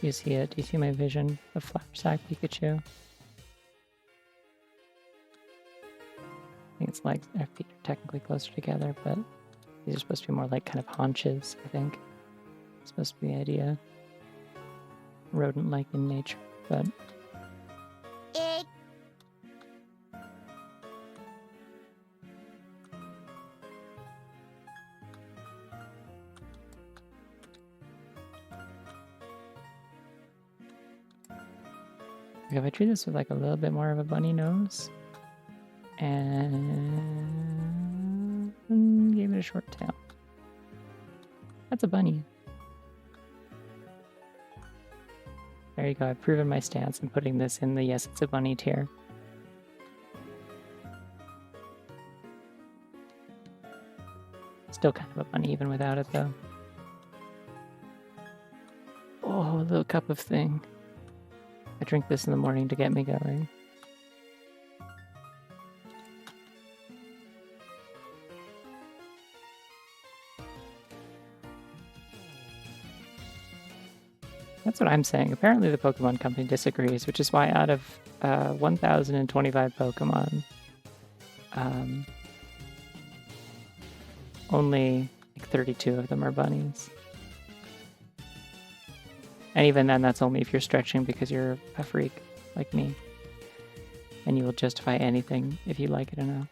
you see it? Do you see my vision of Flower Sack Pikachu? I think its legs and feet are technically closer together, but these are supposed to be more like kind of haunches, I think. It's supposed to be the idea. Rodent-like in nature, but... If I treat this with like a little bit more of a bunny nose and gave it a short tail. That's a bunny. There you go. I've proven my stance in putting this in the yes, it's a bunny tier. Still kind of a bunny even without it though. Oh, a little cup of thing. I drink this in the morning to get me going. That's what I'm saying. Apparently the Pokemon Company disagrees, which is why out of 1,025 Pokemon, only like 32 of them are bunnies. And even then, that's only if you're stretching because you're a freak like me. and you will justify anything if you like it enough.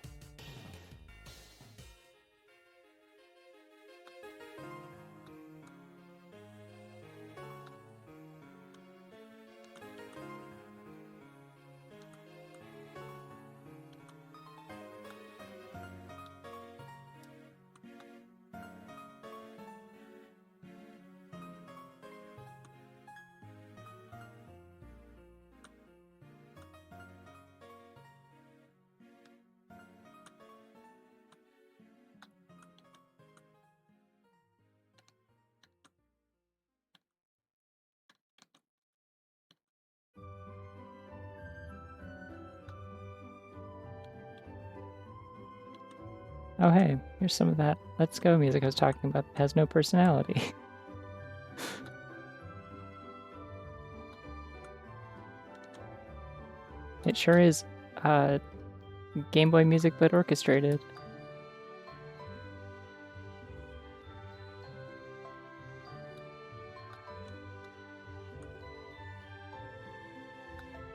Oh hey, here's some of that Let's Go music I was talking about that has no personality. It sure is Game Boy music but orchestrated.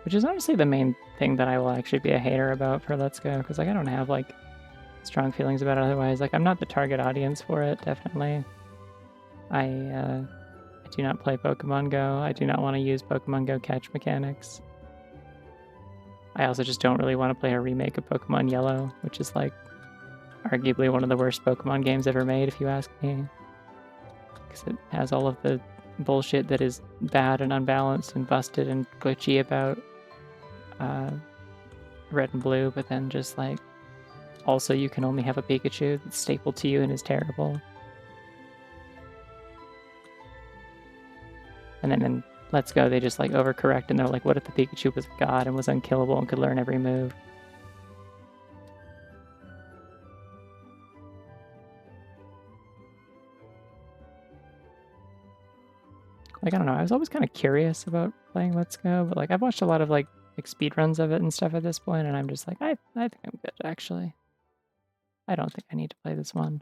Which is honestly the main thing that I will actually be a hater about for Let's Go, because like I don't have like strong feelings about it otherwise. Like I'm not the target audience for it, definitely. I do not play Pokemon Go. I do not want to use Pokemon Go catch mechanics. I also just don't really want to play a remake of Pokemon Yellow, which is like arguably one of the worst Pokemon games ever made, if you ask me. Because it has all of the bullshit that is bad and unbalanced and busted and glitchy about Red and Blue, but then just like also you can only have a Pikachu that's stapled to you and is terrible. And then in Let's Go, they just like overcorrect and they're like, what if the Pikachu was a god and was unkillable and could learn every move? Like, I don't know, I was always kind of curious about playing Let's Go, but like I've watched a lot of like speedruns of it and stuff at this point, and I'm just like, I think I'm good, actually. I don't think I need to play this one.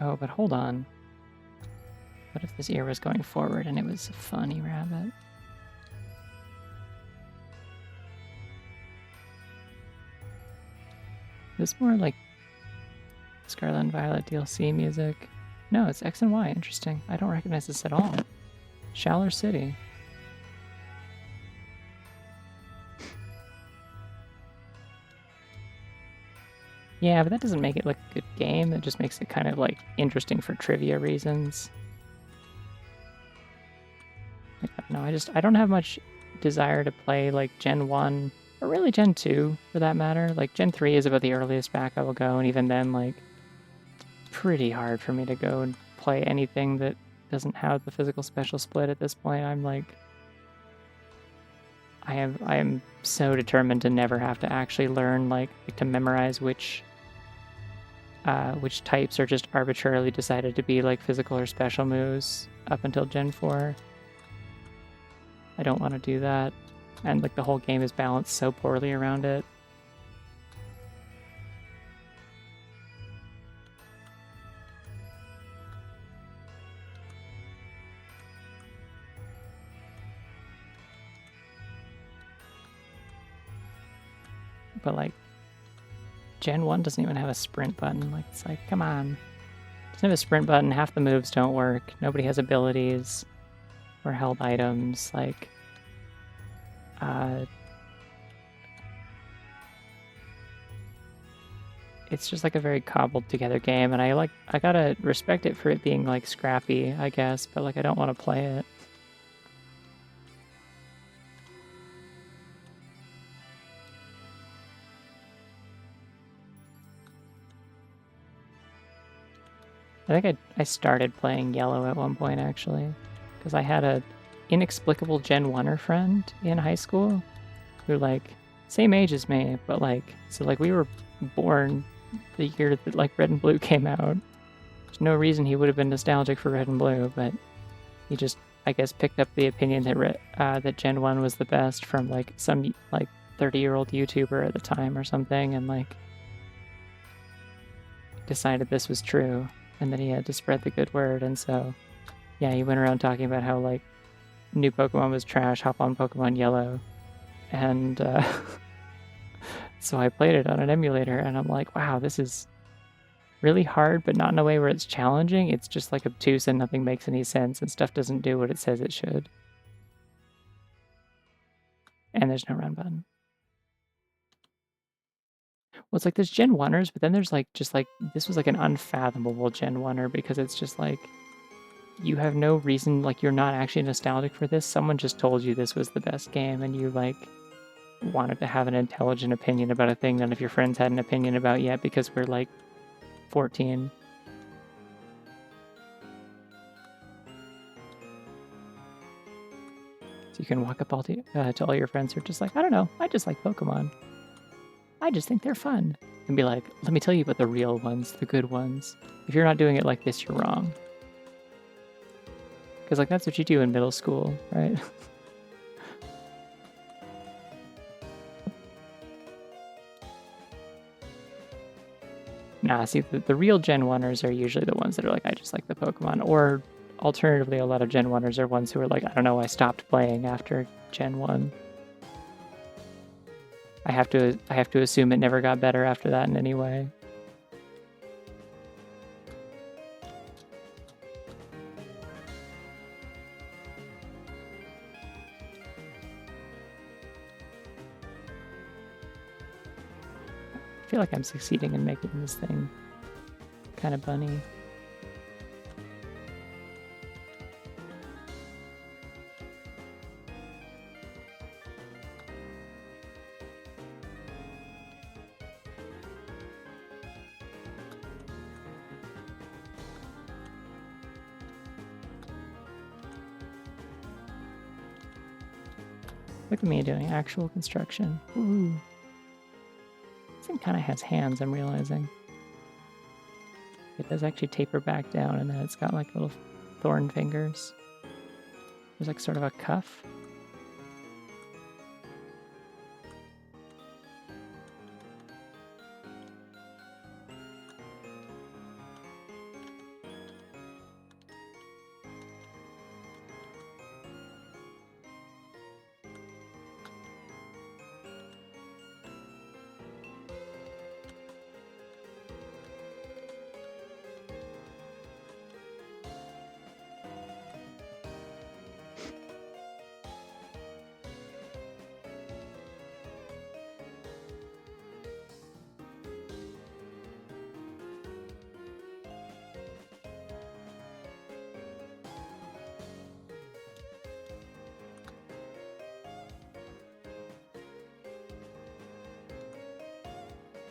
Oh, but hold on. What if this ear was going forward and it was a funny rabbit? Is this more like Scarlet and Violet DLC music? No, it's X and Y. Interesting. I don't recognize this at all. Shaller City. Yeah, but that doesn't make it like a good game. It just makes it kind of like interesting for trivia reasons. Like, I don't know, I don't have much desire to play like Gen 1 or really Gen 2 for that matter. Like Gen 3 is about the earliest back I will go, and even then like pretty hard for me to go and play anything that doesn't have the physical special split at this point. I'm like I am so determined to never have to actually learn like to memorize which types are just arbitrarily decided to be like physical or special moves up until Gen 4. I don't want to do that. And like the whole game is balanced so poorly around it. But like Gen 1 doesn't even have a sprint button. Like it's like, come on. It doesn't have a sprint button, half the moves don't work, nobody has abilities or held items, like it's just like a very cobbled together game, and I gotta respect it for it being like scrappy, I guess, but like I don't want to play it. I think I started playing Yellow at one point, actually, because I had a inexplicable Gen 1er friend in high school who, like, same age as me, but, like, so, like, we were born the year that, like, Red and Blue came out. There's no reason he would have been nostalgic for Red and Blue, but he just I guess, picked up the opinion that Gen 1 was the best from like some like 30-year-old YouTuber at the time or something, and like decided this was true, and then he had to spread the good word. And so yeah, he went around talking about how like new Pokemon was trash, hop on Pokemon Yellow. And so I played it on an emulator, and I'm like, wow, this is really hard, but not in a way where it's challenging. It's just like obtuse and nothing makes any sense, and stuff doesn't do what it says it should. And there's no run button. Well, it's like there's Gen 1ers, but then there's like just like this was like an unfathomable Gen 1er because it's just like you have no reason, like you're not actually nostalgic for this. Someone just told you this was the best game, and you like wanted to have an intelligent opinion about a thing none of your friends had an opinion about yet because we're like 14. So you can walk up to all your friends who are just like, I don't know, I just like Pokemon. I just think they're fun. And be like, let me tell you about the real ones, the good ones. If you're not doing it like this, you're wrong. Because like that's what you do in middle school, right? Nah, see, the real Gen 1ers are usually the ones that are like, I just like the Pokemon. Or alternatively, a lot of Gen 1ers are ones who are like, I don't know, I stopped playing after Gen 1. I have to assume it never got better after that in any way. I feel like I'm succeeding in making this thing kind of bunny. Look at me doing actual construction. Ooh. This thing kind of has hands, I'm realizing. It does actually taper back down, and then it's got like little thorn fingers. There's like sort of a cuff.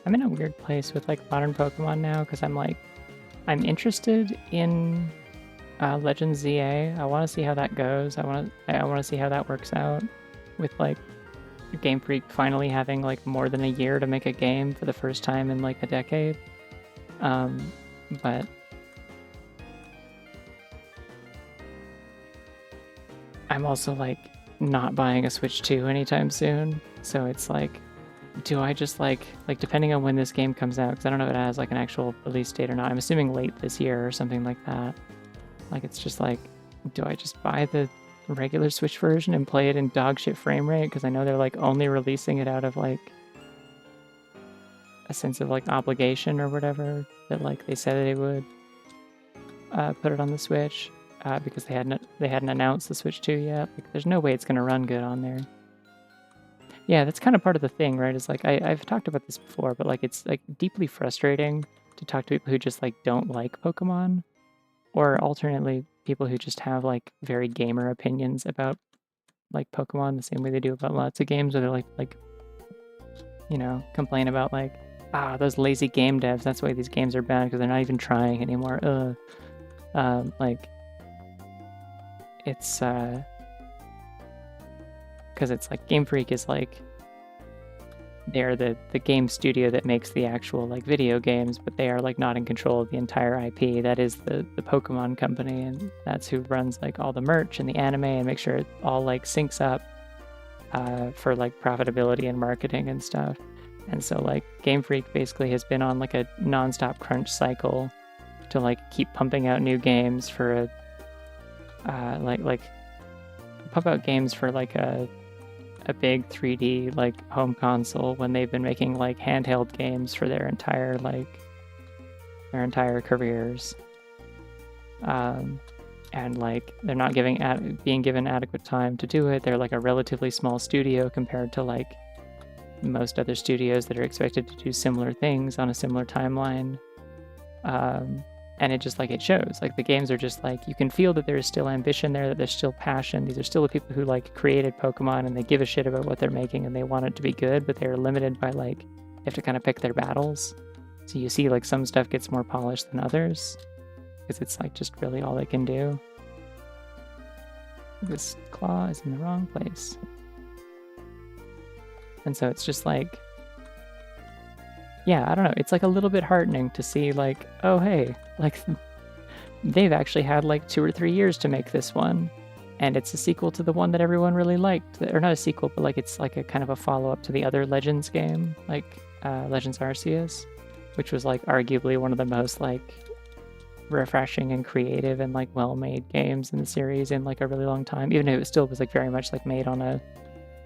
I'm in a weird place with like modern Pokemon now because I'm interested in Legends ZA. I want to see how that goes. I want to see how that works out with like Game Freak finally having like more than a year to make a game for the first time in like a decade. But I'm also like not buying a Switch 2 anytime soon. So it's like, do I just like depending on when this game comes out, because I don't know if it has like an actual release date or not. I'm assuming late this year or something like that. Like it's just like, do I just buy the regular Switch version and play it in dog shit frame rate? Because I know they're like only releasing it out of like a sense of like obligation or whatever, that like they said they would put it on the Switch because they hadn't announced the Switch 2 yet. Like there's no way it's gonna run good on there. Yeah, that's kind of part of the thing, right? Is like I've talked about this before, but like it's like deeply frustrating to talk to people who just like don't like Pokemon, or alternately people who just have like very gamer opinions about like Pokemon the same way they do about lots of games, where they're like you know, complain about like, those lazy game devs, that's why these games are bad because they're not even trying anymore. Like it's because it's like Game Freak is like they are the game studio that makes the actual like video games, but they are like not in control of the entire IP. That is the Pokemon company, and that's who runs like all the merch and the anime and make sure it all like syncs up for like profitability and marketing and stuff. And so like Game Freak basically has been on like a nonstop crunch cycle to like keep pumping out new games for a like pump out games for like a big 3D like home console when they've been making like handheld games for their entire careers. And like they're not being given adequate time to do it. They're like a relatively small studio compared to like most other studios that are expected to do similar things on a similar timeline. And it just like it shows. Like the games are just like you can feel that there's still ambition there, that there's still passion. These are still the people who like created Pokemon and they give a shit about what they're making and they want it to be good, but they're limited by like they have to kind of pick their battles. So you see like some stuff gets more polished than others because it's like just really all they can do. This claw is in the wrong place. And so it's just like, yeah, I don't know. It's like a little bit heartening to see like, oh, hey, like they've actually had like 2 or 3 years to make this one. And it's a sequel to the one that everyone really liked. Or not a sequel, but like it's like a kind of a follow-up to the other Legends game, like Legends Arceus, which was like arguably one of the most like refreshing and creative and like well-made games in the series in like a really long time, even if it still was like very much like made on a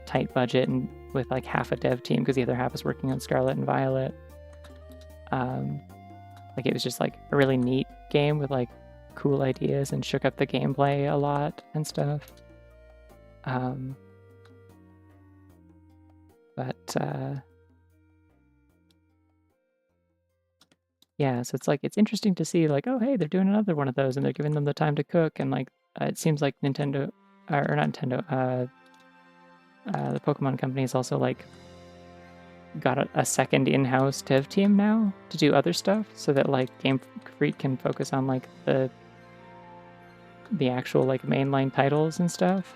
tight budget and with like half a dev team because the other half was working on Scarlet and Violet. Like it was just like a really neat game with like cool ideas and shook up the gameplay a lot and stuff. Yeah, so it's like it's interesting to see like, oh hey, they're doing another one of those and they're giving them the time to cook, and like it seems like Nintendo or not Nintendo, the Pokemon company is also like got a second in-house dev team now to do other stuff, so that like Game Freak can focus on like the actual like mainline titles and stuff.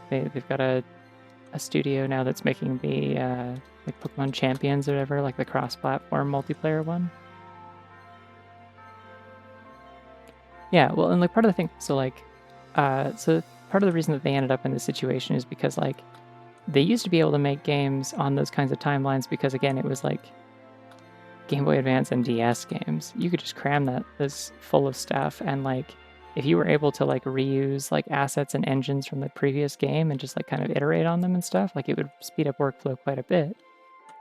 They've got a studio now that's making the like Pokemon Champions or whatever, like the cross-platform multiplayer one. Yeah, well, and like part of the thing, so like, so part of the reason that they ended up in this situation is because like they used to be able to make games on those kinds of timelines because again, it was like Game Boy Advance and DS games. You could just cram those full of stuff, and like if you were able to like reuse like assets and engines from the previous game and just like kind of iterate on them and stuff, like it would speed up workflow quite a bit.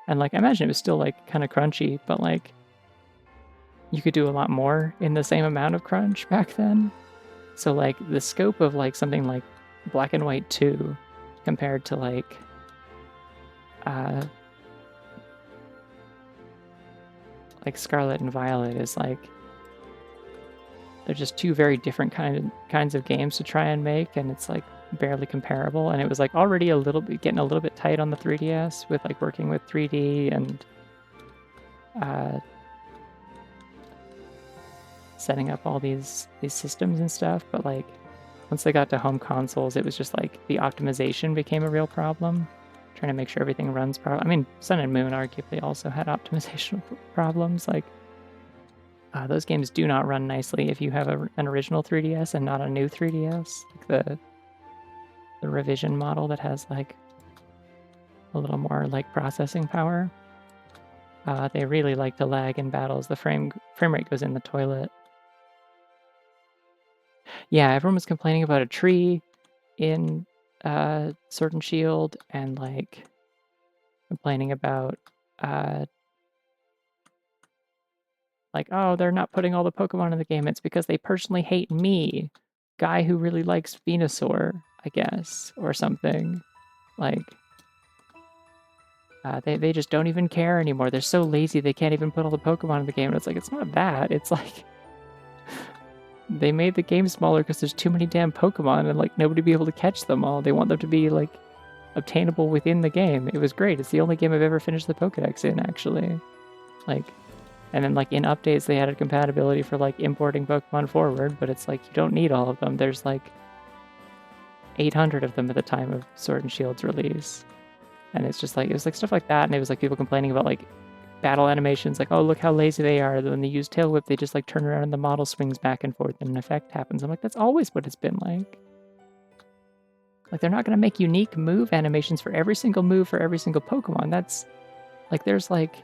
And like I imagine it was still like kind of crunchy, but like you could do a lot more in the same amount of crunch back then. So like the scope of like something like Black and White 2 compared to like Scarlet and Violet is like they're just two very different kinds of games to try and make, and it's like barely comparable. And it was like already getting a little bit tight on the 3DS with like working with 3D and setting up all these systems and stuff. But like once they got to home consoles, it was just like the optimization became a real problem. Trying to make sure everything runs properly. I mean, Sun and Moon arguably also had optimization problems. Like those games do not run nicely if you have an original 3DS and not a new 3DS. Like the revision model that has like a little more like processing power. They really like to lag in battles. The frame rate goes in the toilet. Yeah, everyone was complaining about a tree in Sword and Shield, and like complaining about like, oh, they're not putting all the Pokemon in the game. It's because they personally hate me, guy who really likes Venusaur, I guess, or something. Like they just don't even care anymore. They're so lazy they can't even put all the Pokemon in the game. And it's like, it's not that. It's like they made the game smaller because there's too many damn Pokemon and like nobody be able to catch them all. They want them to be like obtainable within the game. It was great. It's the only game I've ever finished the Pokedex in, actually. Like, and then like in updates they added compatibility for like importing Pokemon forward, but it's like you don't need all of them. There's like 800 of them at the time of Sword and Shield's release. And it's just like, it was like stuff like that, and it was like people complaining about like battle animations, like, oh, look how lazy they are. When they use Tail Whip, they just like turn around and the model swings back and forth and an effect happens. I'm like, that's always what it's been like. Like, they're not going to make unique move animations for every single move for every single Pokemon. That's like, there's like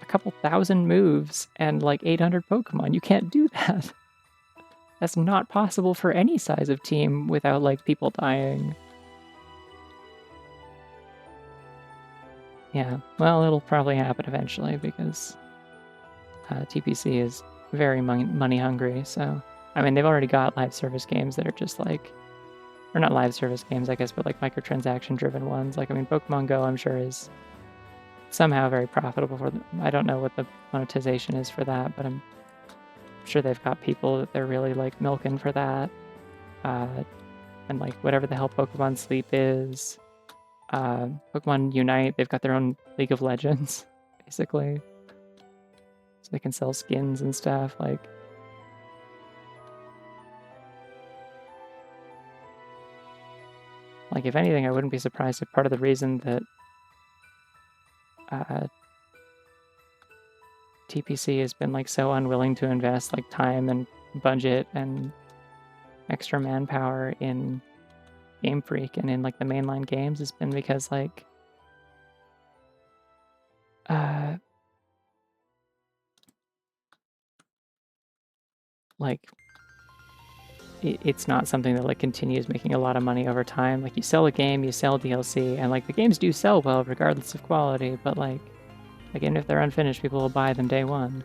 a couple thousand moves and like 800 Pokemon. You can't do that. That's not possible for any size of team without like people dying. Yeah, well, it'll probably happen eventually because TPC is very money hungry. So, I mean, they've already got live service games that are just like, or not live service games, I guess, but like microtransaction driven ones. Like, I mean, Pokemon Go, I'm sure, is somehow very profitable for them. I don't know what the monetization is for that, but I'm sure they've got people that they're really like milking for that. And like whatever the hell Pokemon Sleep is. Pokemon Unite, they've got their own League of Legends, basically. So they can sell skins and stuff, like... Like, if anything, I wouldn't be surprised if part of the reason that TPC has been like so unwilling to invest like time and budget and extra manpower in Game Freak and in like the mainline games has been because like it's not something that like continues making a lot of money over time. Like, you sell a game, you sell DLC, and like the games do sell well regardless of quality, but like again, if they're unfinished, people will buy them day one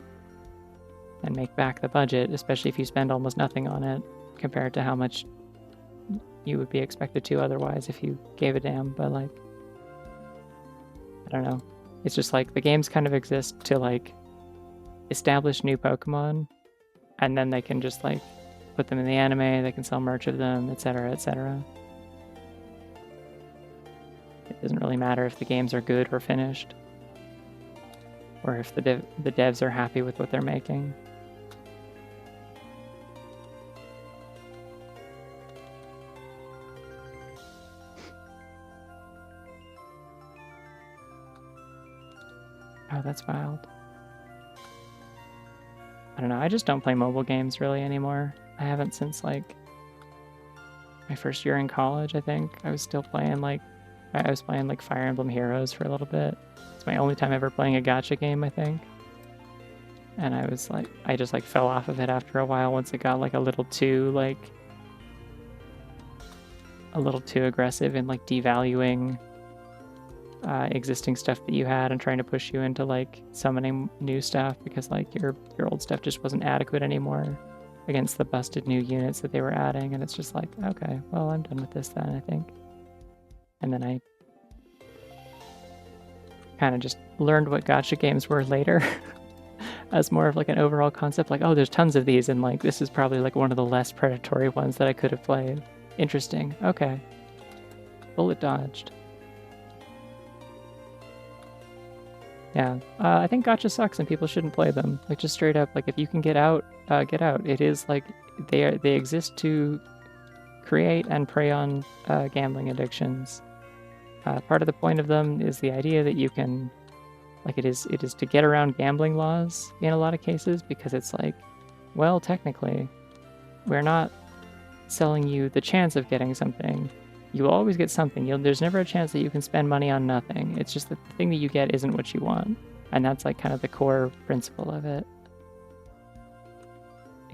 and make back the budget, especially if you spend almost nothing on it compared to how much you would be expected to otherwise if you gave a damn. But like, I don't know. It's just like the games kind of exist to like establish new Pokemon, and then they can just like put them in the anime, they can sell merch of them, etc., etc. It doesn't really matter if the games are good or finished, or if the devs are happy with what they're making. Oh, that's wild. I don't know, I just don't play mobile games really anymore. I haven't since like my first year in college, I think. I was still playing like, I was playing like Fire Emblem Heroes for a little bit. It's my only time ever playing a gacha game, I think. And I was like, I just like fell off of it after a while once it got like a little too aggressive in like devaluing existing stuff that you had and trying to push you into like summoning new stuff because like your old stuff just wasn't adequate anymore against the busted new units that they were adding. And it's just like, okay, well, I'm done with this then, I think. And then I kind of just learned what gacha games were later as more of like an overall concept, like, oh, there's tons of these, and like this is probably like one of the less predatory ones that I could have played. Interesting. Okay. Bullet dodged. Yeah, I think gacha sucks and people shouldn't play them. Like, just straight up, like, if you can get out, get out. It is like, they exist to create and prey on gambling addictions. Part of the point of them is the idea that you can, like, it is to get around gambling laws in a lot of cases, because it's like, well, technically, we're not selling you the chance of getting something. You will always get something. There's never a chance that you can spend money on nothing. It's just that the thing that you get isn't what you want. And that's like kind of the core principle of it.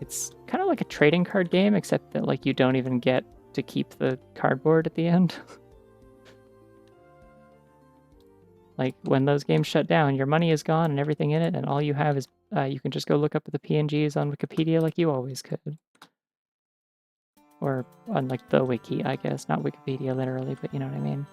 It's kind of like a trading card game, except that like you don't even get to keep the cardboard at the end. Like, when those games shut down, your money is gone and everything in it, and all you have is you can just go look up the PNGs on Wikipedia like you always could. Or on like the wiki, I guess. Not Wikipedia literally, but you know what I mean.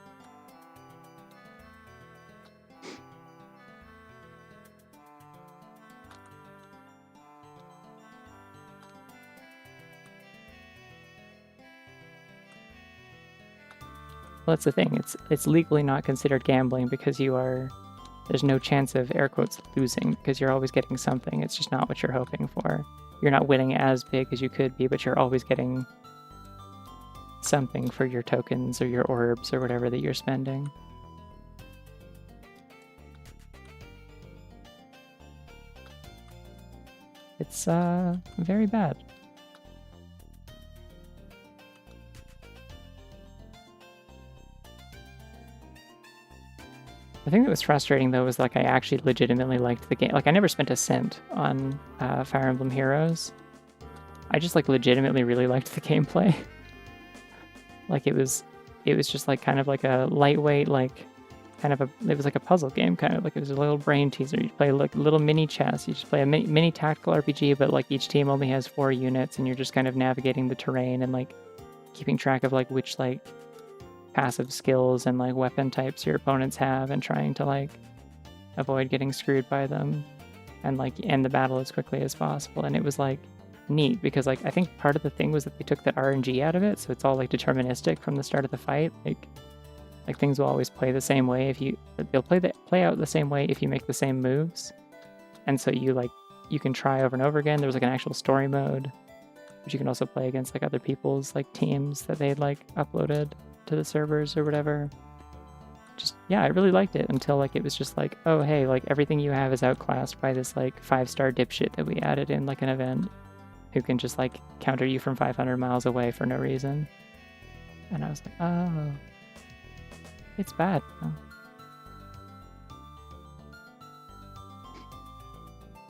Well, that's the thing. It's legally not considered gambling because there's no chance of, air quotes, losing, because you're always getting something. It's just not what you're hoping for. You're not winning as big as you could be, but you're always getting something for your tokens or your orbs or whatever that you're spending. It's very bad. The thing that was frustrating though was like I actually legitimately liked the game. Like I never spent a cent on Fire Emblem Heroes. I just like legitimately really liked the gameplay. Like it was just like kind of like a lightweight, like kind of it was like a puzzle game, kind of like it was a little brain teaser. You play like little mini chess. You just play a mini tactical RPG, but like each team only has 4 units, and you're just kind of navigating the terrain and like keeping track of like which like passive skills and like weapon types your opponents have, and trying to like avoid getting screwed by them, and like end the battle as quickly as possible. And it was like neat because like I think part of the thing was that they took the RNG out of it, so it's all like deterministic from the start of the fight. Like things will always play the same way if you they'll play out the same way if you make the same moves. And so you can try over and over again. There's like an actual story mode, which you can also play against like other people's like teams that they'd like uploaded to the servers or whatever. Just yeah, I really liked it until like it was just like, oh hey, like everything you have is outclassed by this like 5-star dipshit that we added in like an event, who can just like counter you from 500 miles away for no reason. And I was like, oh, it's bad.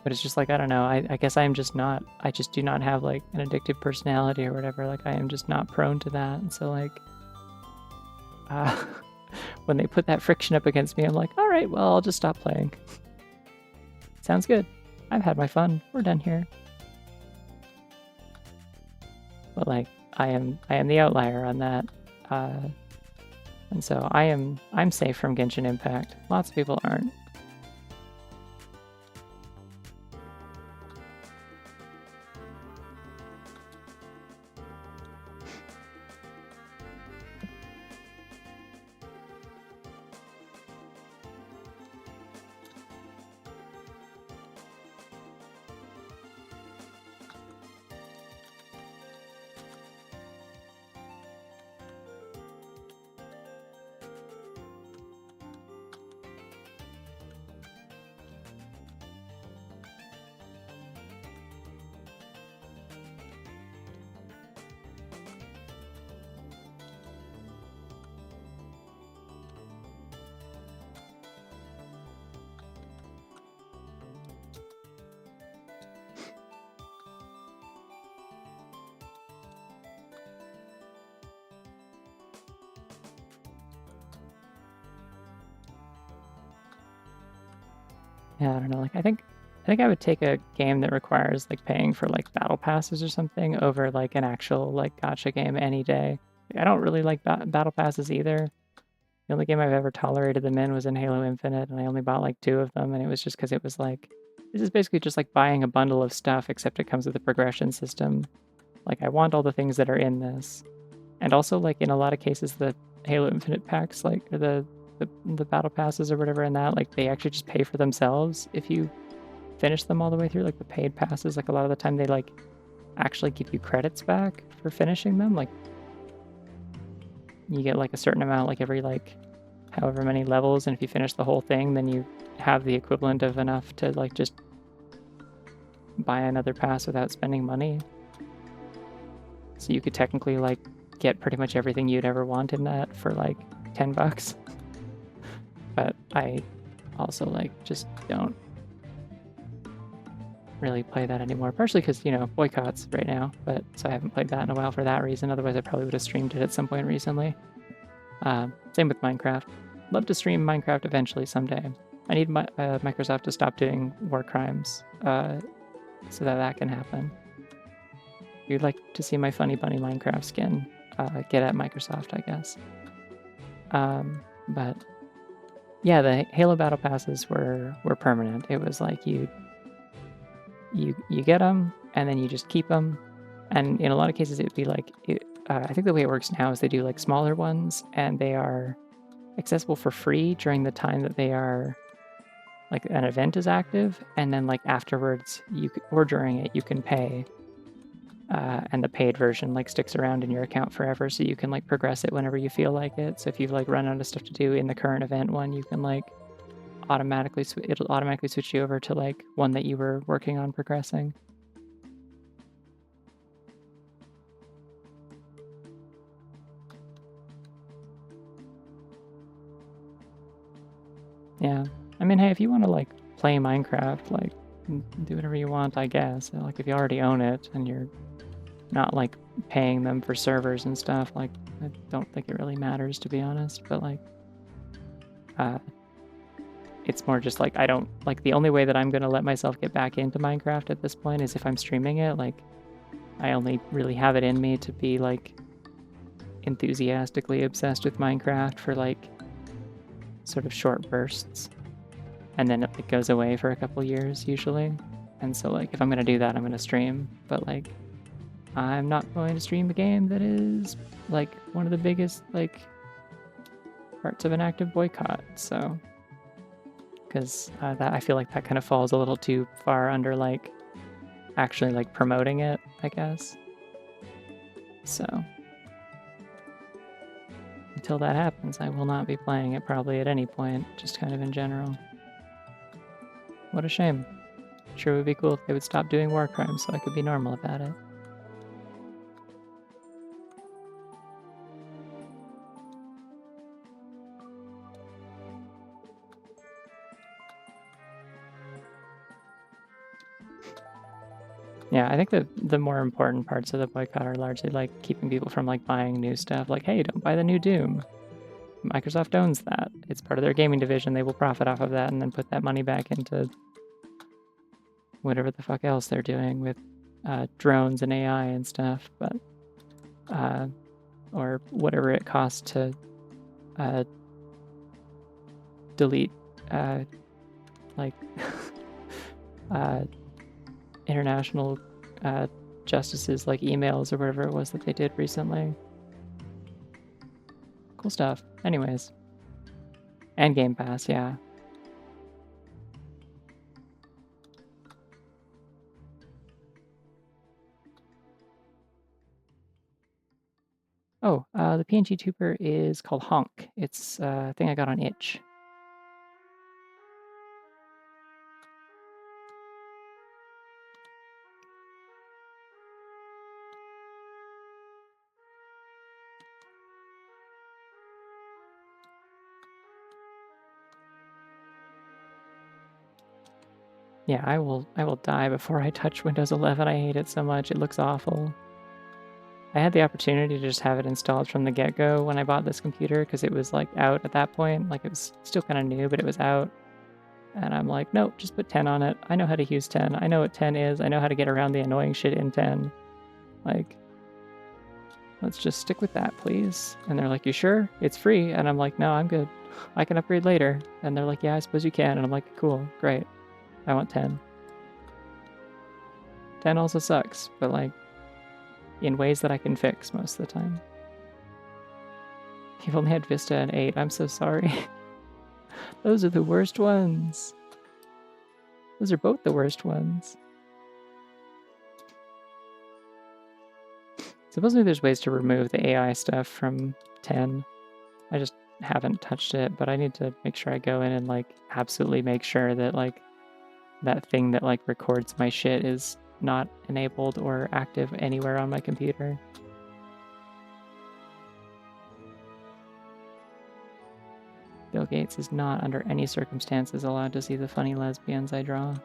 But it's just like, I don't know, I guess I just do not have like an addictive personality or whatever. Like I am just not prone to that. And so like, when they put that friction up against me, I'm like, all right, well, I'll just stop playing. Sounds good. I've had my fun. We're done here. But like, I am the outlier on that. And so I'm safe from Genshin Impact. Lots of people aren't. Yeah, I don't know. Like I think I would take a game that requires like paying for like battle passes or something over like an actual like gacha game any day. Like, I don't really like battle passes either. The only game I've ever tolerated them in was in Halo Infinite, and I only bought like 2 of them, and it was just because it was like, this is basically just like buying a bundle of stuff, except it comes with a progression system. Like I want all the things that are in this. And also like in a lot of cases the Halo Infinite packs, like or the battle passes or whatever in that, like they actually just pay for themselves if you finish them all the way through. Like the paid passes, like a lot of the time they like actually give you credits back for finishing them. Like you get like a certain amount like every like however many levels, and if you finish the whole thing then you have the equivalent of enough to like just buy another pass without spending money. So you could technically like get pretty much everything you'd ever want in that for like $10. But I also like just don't really play that anymore, partially because, you know, boycotts right now, but so I haven't played that in a while for that reason. Otherwise I probably would have streamed it at some point recently. Same with Minecraft. Love to stream Minecraft eventually someday. I need Microsoft to stop doing war crimes so that can happen. If you'd like to see my funny bunny Minecraft skin, get at Microsoft, I guess. But yeah, the Halo battle passes were permanent. It was like you get them and then you just keep them, and in a lot of cases it'd be like I think the way it works now is they do like smaller ones, and they are accessible for free during the time that they are like an event is active, and then like afterwards or during it you can pay. and the paid version like sticks around in your account forever, so you can like progress it whenever you feel like it. So if you've like run out of stuff to do in the current event one, you can like it'll automatically switch you over to like one that you were working on progressing. Yeah, I mean, hey, if you want to like play Minecraft, like do whatever you want, I guess. Like if you already own it and you're not like paying them for servers and stuff, like I don't think it really matters, to be honest. But like, it's more just like I don't like the only way that I'm gonna let myself get back into Minecraft at this point is if I'm streaming it. Like I only really have it in me to be like enthusiastically obsessed with Minecraft for like sort of short bursts, and then it goes away for a couple years usually. And so like if I'm gonna do that, I'm gonna stream. But like I'm not going to stream a game that is like one of the biggest like parts of an active boycott. So because that I feel like that kind of falls a little too far under like actually like promoting it, I guess. So until that happens, I will not be playing it probably at any point, just kind of in general. What a shame. Sure would be cool if they would stop doing war crimes so I could be normal about it. Yeah, I think the more important parts of the boycott are largely like keeping people from like buying new stuff. Like, hey, don't buy the new Doom. Microsoft owns that. It's part of their gaming division. They will profit off of that and then put that money back into whatever the fuck else they're doing with drones and AI and stuff. But or whatever it costs to delete like international justices like emails or whatever it was that they did recently. Cool stuff. Anyways. And Game Pass, yeah. Oh, the PNG tuber is called Honk. It's a thing I got on itch. Yeah, I will die before I touch Windows 11. I hate it so much. It looks awful. I had the opportunity to just have it installed from the get-go when I bought this computer because it was like out at that point. Like it was still kind of new, but it was out. And I'm like, nope, just put 10 on it. I know how to use 10. I know what 10 is. I know how to get around the annoying shit in 10. Like, let's just stick with that, please. And they're like, you sure? It's free. And I'm like, no, I'm good. I can upgrade later. And they're like, yeah, I suppose you can. And I'm like, cool, great. I want 10. 10 also sucks, but like in ways that I can fix most of the time. You've only had Vista and 8. I'm so sorry. Those are the worst ones. Those are both the worst ones. Supposedly there's ways to remove the AI stuff from 10. I just haven't touched it, but I need to make sure I go in and like absolutely make sure that like that thing that like records my shit is not enabled or active anywhere on my computer. Bill Gates is not under any circumstances allowed to see the funny lesbians I draw.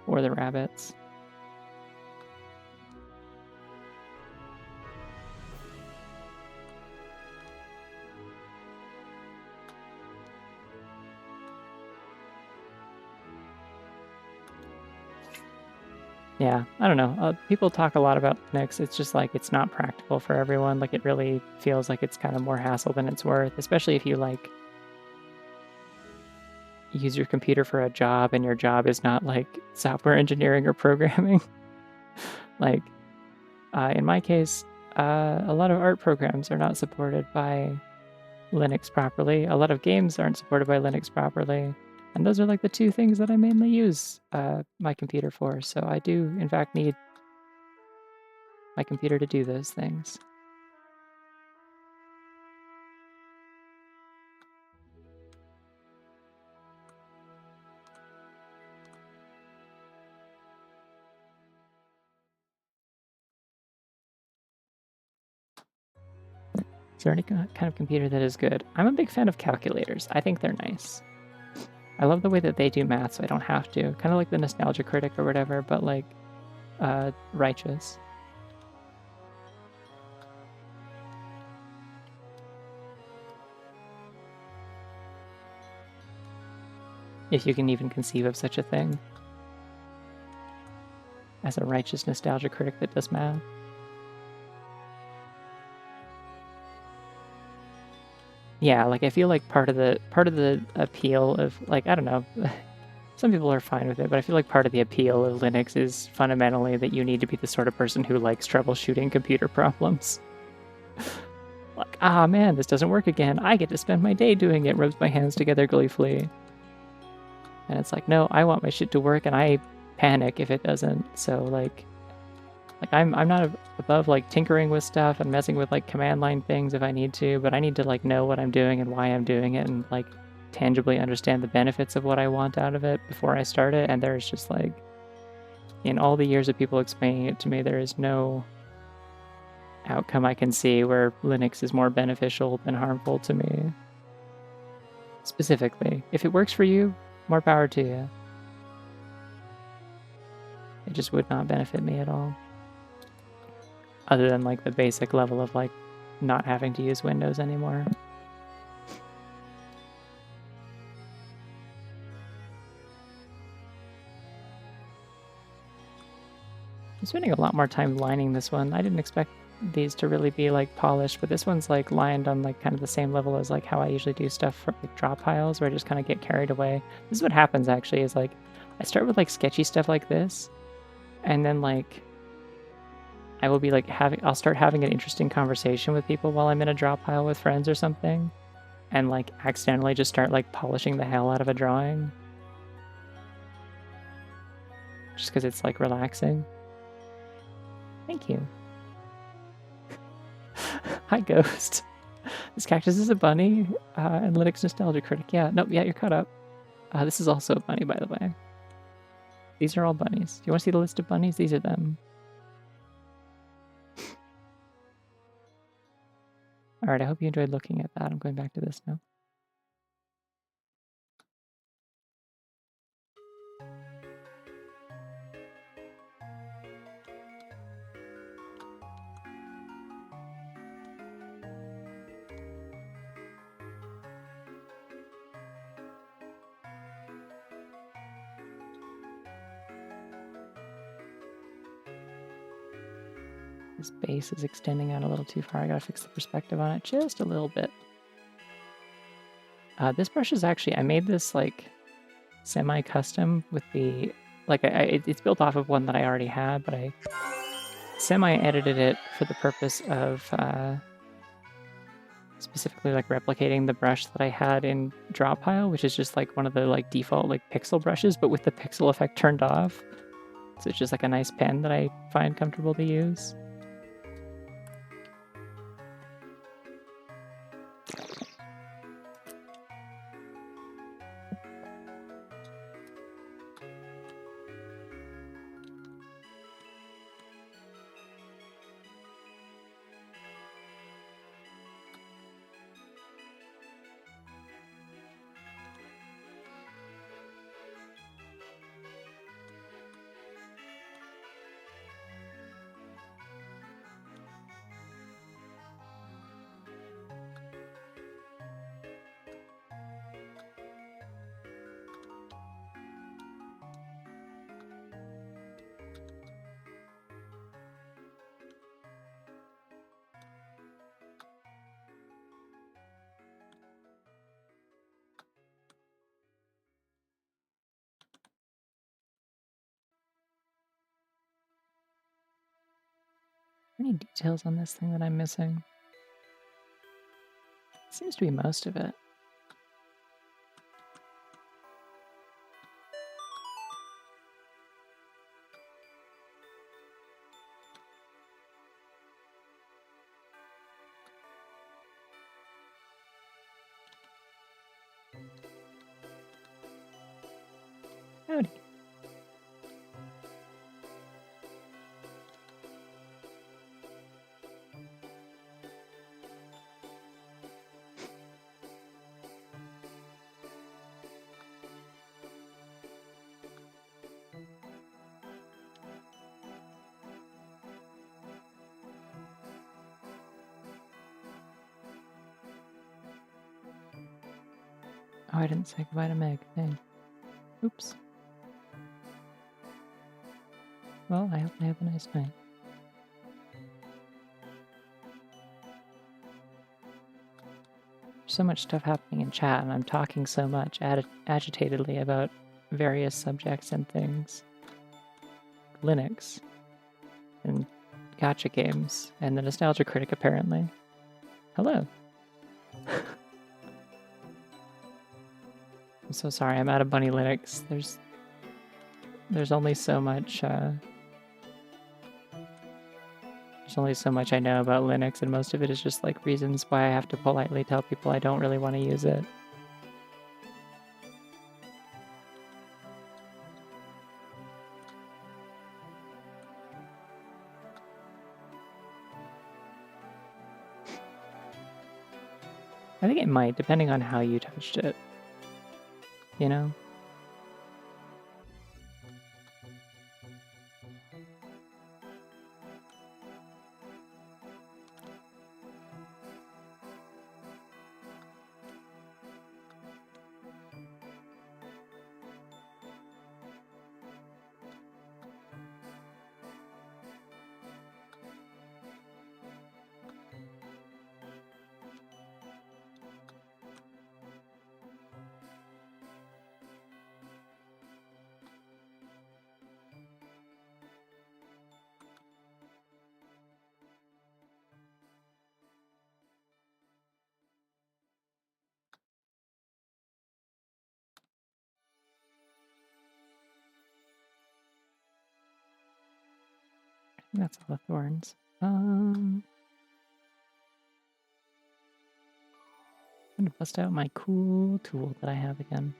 Or the rabbits. Yeah, I don't know. People talk a lot about Linux. It's just like it's not practical for everyone. Like it really feels like it's kind of more hassle than it's worth, especially if you like use your computer for a job and your job is not like software engineering or programming. Like in my case, a lot of art programs are not supported by Linux properly. A lot of games aren't supported by Linux properly. And those are like the two things that I mainly use my computer for. So I do, in fact, need my computer to do those things. Is there any kind of computer that is good? I'm a big fan of calculators. I think they're nice. I love the way that they do math, so I don't have to. Kind of like the Nostalgia Critic or whatever, but like righteous. If you can even conceive of such a thing as a righteous Nostalgia Critic that does math. Yeah, like I feel like part of the appeal of, like, I don't know, some people are fine with it, but I feel like part of the appeal of Linux is fundamentally that you need to be the sort of person who likes troubleshooting computer problems. Like, ah man, this doesn't work again. I get to spend my day doing it, rubs my hands together gleefully. And it's like, no, I want my shit to work and I panic if it doesn't. So like I'm not above like tinkering with stuff and messing with like command line things if I need to, but I need to like know what I'm doing and why I'm doing it and like tangibly understand the benefits of what I want out of it before I start it. And there's just like, in all the years of people explaining it to me, there is no outcome I can see where Linux is more beneficial than harmful to me. Specifically, if it works for you, more power to you. It just would not benefit me at all. Other than like the basic level of like not having to use Windows anymore. I'm spending a lot more time lining this one. I didn't expect these to really be like polished, but this one's like lined on like kind of the same level as like how I usually do stuff for like drop piles, where I just kind of get carried away. This is what happens actually, is like I start with like sketchy stuff like this, and then like I will be like I'll start having an interesting conversation with people while I'm in a drop pile with friends or something, and like accidentally just start like polishing the hell out of a drawing. Just because it's like relaxing. Thank you. Hi, Ghost. This cactus is a bunny, and Linux Nostalgia Critic. Yeah, nope, yeah, you're caught up. This is also a bunny, by the way. These are all bunnies. Do you want to see the list of bunnies? These are them. Alright, I hope you enjoyed looking at that. I'm going back to this now. This base is extending out a little too far. I gotta fix the perspective on it just a little bit. This brush is actually, I made this like semi-custom with the, like it's built off of one that I already had, but I semi-edited it for the purpose of specifically like replicating the brush that I had in Drawpile, which is just like one of the like default like pixel brushes, but with the pixel effect turned off. So it's just like a nice pen that I find comfortable to use. Any details on this thing that I'm missing? Seems to be most of it. Howdy. Oh, I didn't say goodbye to Meg. Dang. Oops. Well, I hope they have a nice night. There's so much stuff happening in chat, and I'm talking so much agitatedly about various subjects and things. Linux, and gacha games, and the Nostalgia Critic, apparently. Hello. I'm so sorry, I'm out of Bunny Linux. There's only so much, there's only so much I know about Linux, and most of it is just like reasons why I have to politely tell people I don't really want to use it. I think it might, depending on how you touched it. You know? That's all the thorns. I'm gonna bust out my cool tool that I have again.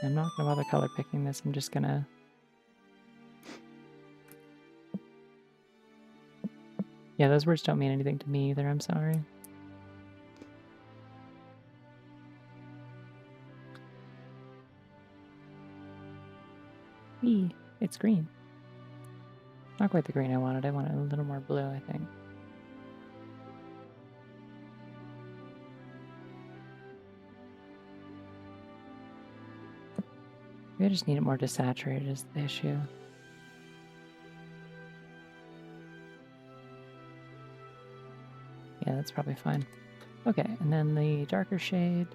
I'm not gonna bother color picking this, I'm just gonna... Yeah, those words don't mean anything to me either, I'm sorry. Whee! It's green. Not quite the green I wanted a little more blue, I think. Maybe I just need it more desaturated is the issue. Yeah, that's probably fine. Okay, and then the darker shade.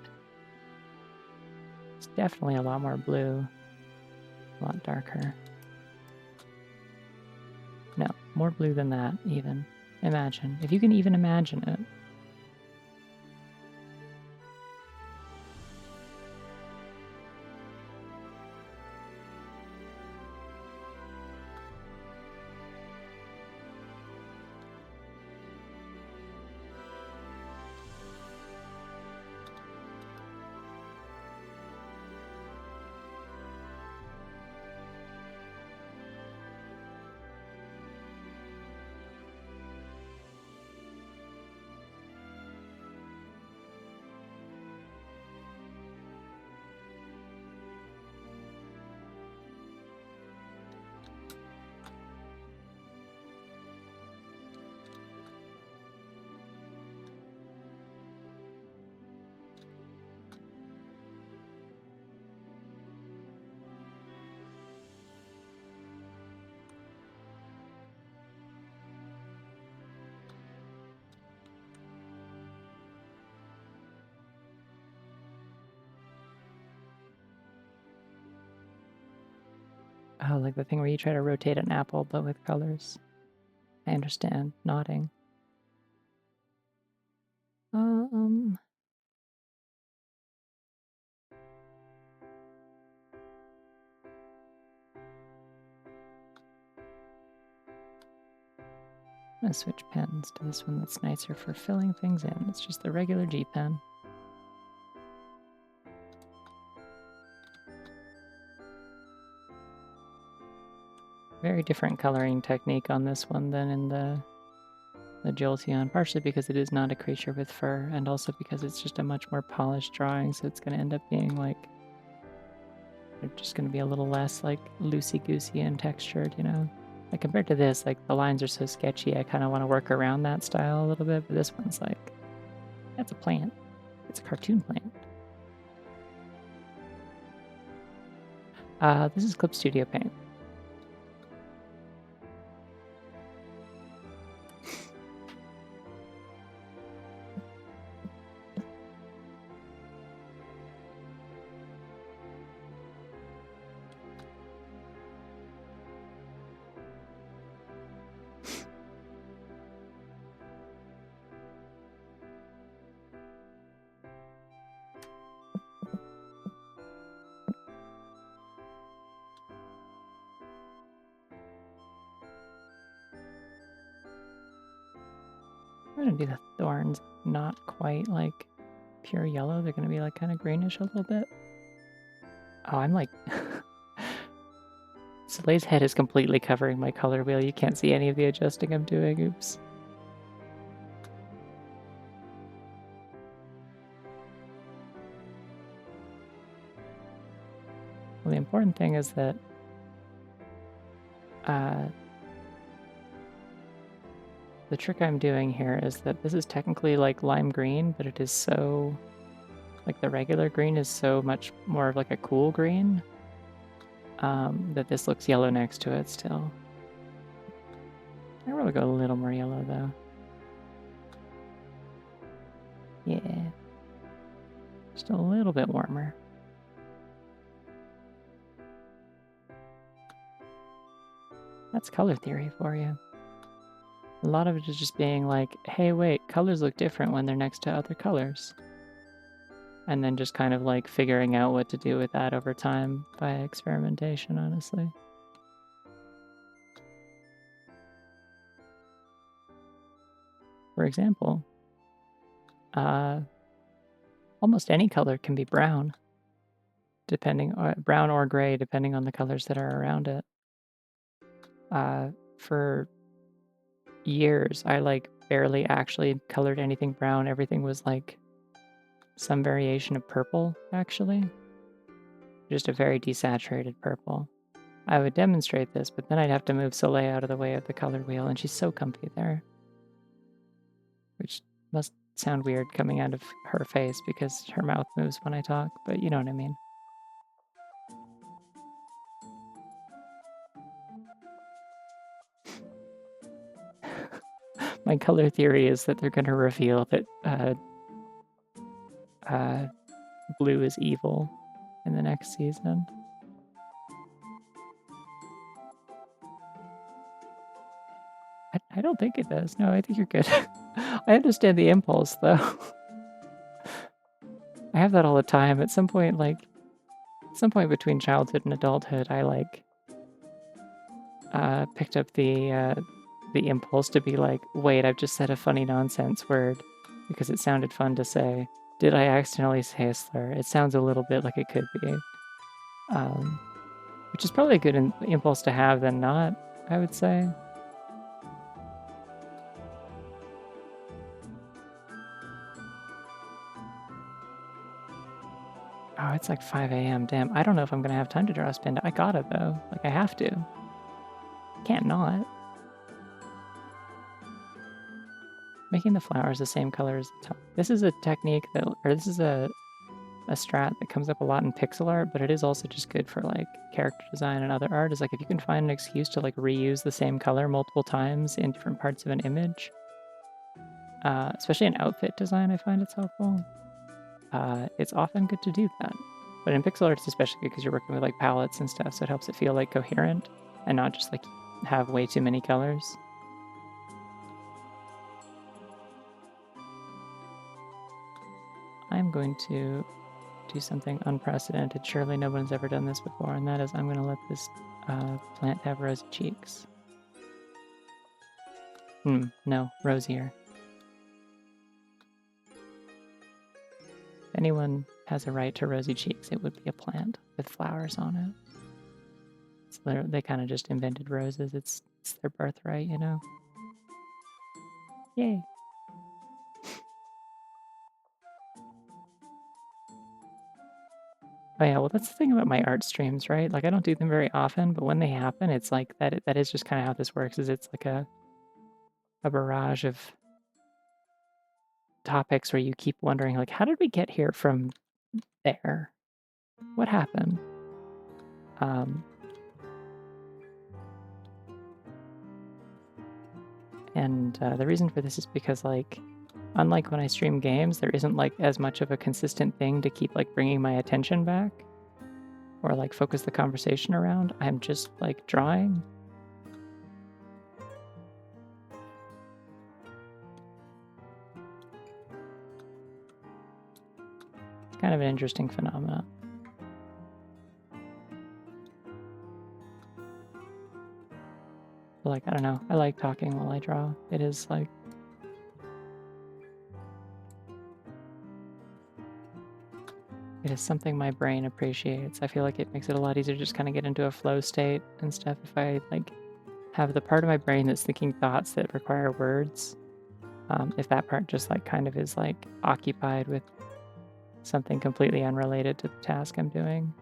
It's definitely a lot more blue. A lot darker. No, more blue than that, even. Imagine. If you can even imagine it. Oh, like the thing where you try to rotate an apple, but with colors. I understand. Nodding. I'm gonna switch pens to this one that's nicer for filling things in. It's just the regular G pen. Very different coloring technique on this one than in the Jolteon, partially because it is not a creature with fur, and also because it's just a much more polished drawing, so it's going to end up being like, they're just going to be a little less like loosey-goosey and textured, you know? Like compared to this, like the lines are so sketchy, I kind of want to work around that style a little bit, but this one's like, that's a plant. It's a cartoon plant. This is Clip Studio Paint. I'm gonna do the thorns not quite like pure yellow. They're gonna be like kind of greenish a little bit. Oh, I'm like... Soleil's head is completely covering my color wheel. You can't see any of the adjusting I'm doing. Oops. Well, the important thing is that the trick I'm doing here is that this is technically like lime green, but it is so... Like the regular green is so much more of like a cool green that this looks yellow next to it still. I really go a little more yellow though. Yeah. Just a little bit warmer. That's color theory for you. A lot of it is just being like, hey, wait, colors look different when they're next to other colors. And then just kind of like figuring out what to do with that over time by experimentation, honestly. For example, almost any color can be brown, brown or gray, depending on the colors that are around it. For years, I like barely actually colored anything brown. Everything was like some variation of purple, actually. Just a very desaturated purple. I would demonstrate this, but then I'd have to move Soleil out of the way of the color wheel, and she's so comfy there. Which must sound weird coming out of her face because her mouth moves when I talk, but you know what I mean. My color theory is that they're going to reveal that blue is evil in the next season. I don't think it does. No, I think you're good. I understand the impulse, though. I have that all the time. At some point, between childhood and adulthood, I picked up the impulse to be like, wait, I've just said a funny nonsense word because it sounded fun to say. Did I accidentally say a slur? It sounds a little bit like it could be. Which is probably a good impulse to have than not, I would say. Oh, it's like 5 a.m. Damn, I don't know if I'm gonna have time to draw a spin. I gotta, though. Like, I have to. Can't not. Making the flowers the same color as the top. This is a technique that, or this is a strat that comes up a lot in pixel art, but it is also just good for like character design and other art, is like if you can find an excuse to like reuse the same color multiple times in different parts of an image, especially in outfit design, I find it's helpful. It's often good to do that. But in pixel art, it's especially good because you're working with like palettes and stuff, so it helps it feel like coherent and not just like have way too many colors. I'm going to do something unprecedented. Surely no one's ever done this before, and that is I'm going to let this plant have rosy cheeks. No, rosier. If anyone has a right to rosy cheeks, it would be a plant with flowers on it. So they kind of just invented roses. It's their birthright, you know? Yay. Oh yeah, well that's the thing about my art streams, right? Like I don't do them very often, but when they happen, it's like that is just kind of how this works, is it's like a barrage of topics where you keep wondering like how did we get here from there? What happened? And the reason for this is because like unlike when I stream games, there isn't like as much of a consistent thing to keep like bringing my attention back or like focus the conversation around. I'm just like drawing. It's kind of an interesting phenomenon. But, like, I don't know. I like talking while I draw. It is like it is something my brain appreciates. I feel like it makes it a lot easier to just kind of get into a flow state and stuff if I like have the part of my brain that's thinking thoughts that require words. If that part just like kind of is like occupied with something completely unrelated to the task I'm doing.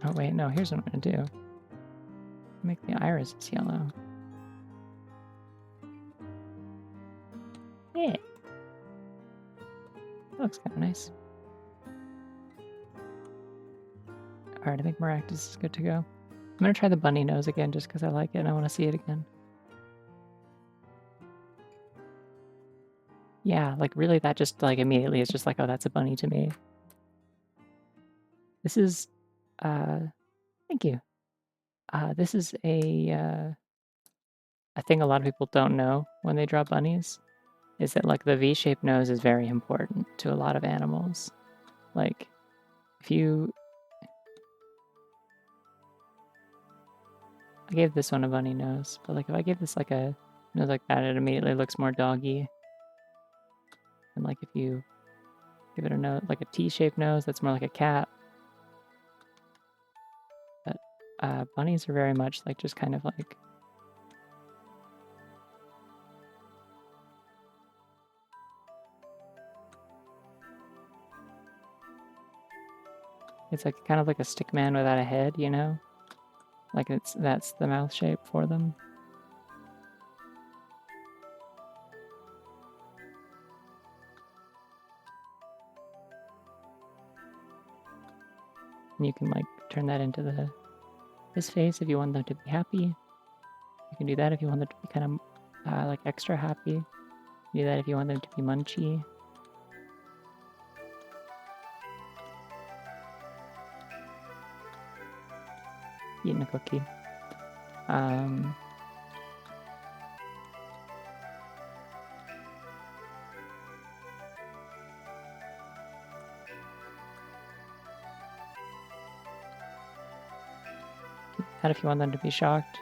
Oh wait, no, here's what I'm gonna do. Make the irises yellow. Yeah. That looks kind of nice. Alright, I think Maractus is good to go. I'm gonna try the bunny nose again just because I like it and I want to see it again. Yeah, like really that just like immediately is just like, oh, that's a bunny to me. This is, thank you. This is a thing a lot of people don't know when they draw bunnies, is that like the V-shaped nose is very important to a lot of animals. Like if you, I gave this one a bunny nose, but like if I gave this like a nose like that, it immediately looks more doggy. And like if you give it a nose, like a T-shaped nose, that's more like a cat. But bunnies are very much like just kind of like it's like kind of like a stick man without a head, you know? Like that's the mouth shape for them. And you can like turn that into his face if you want them to be happy. You can do that if you want them to be kind of like extra happy. You do that if you want them to be munchy. Eating a cookie. That if you want them to be shocked.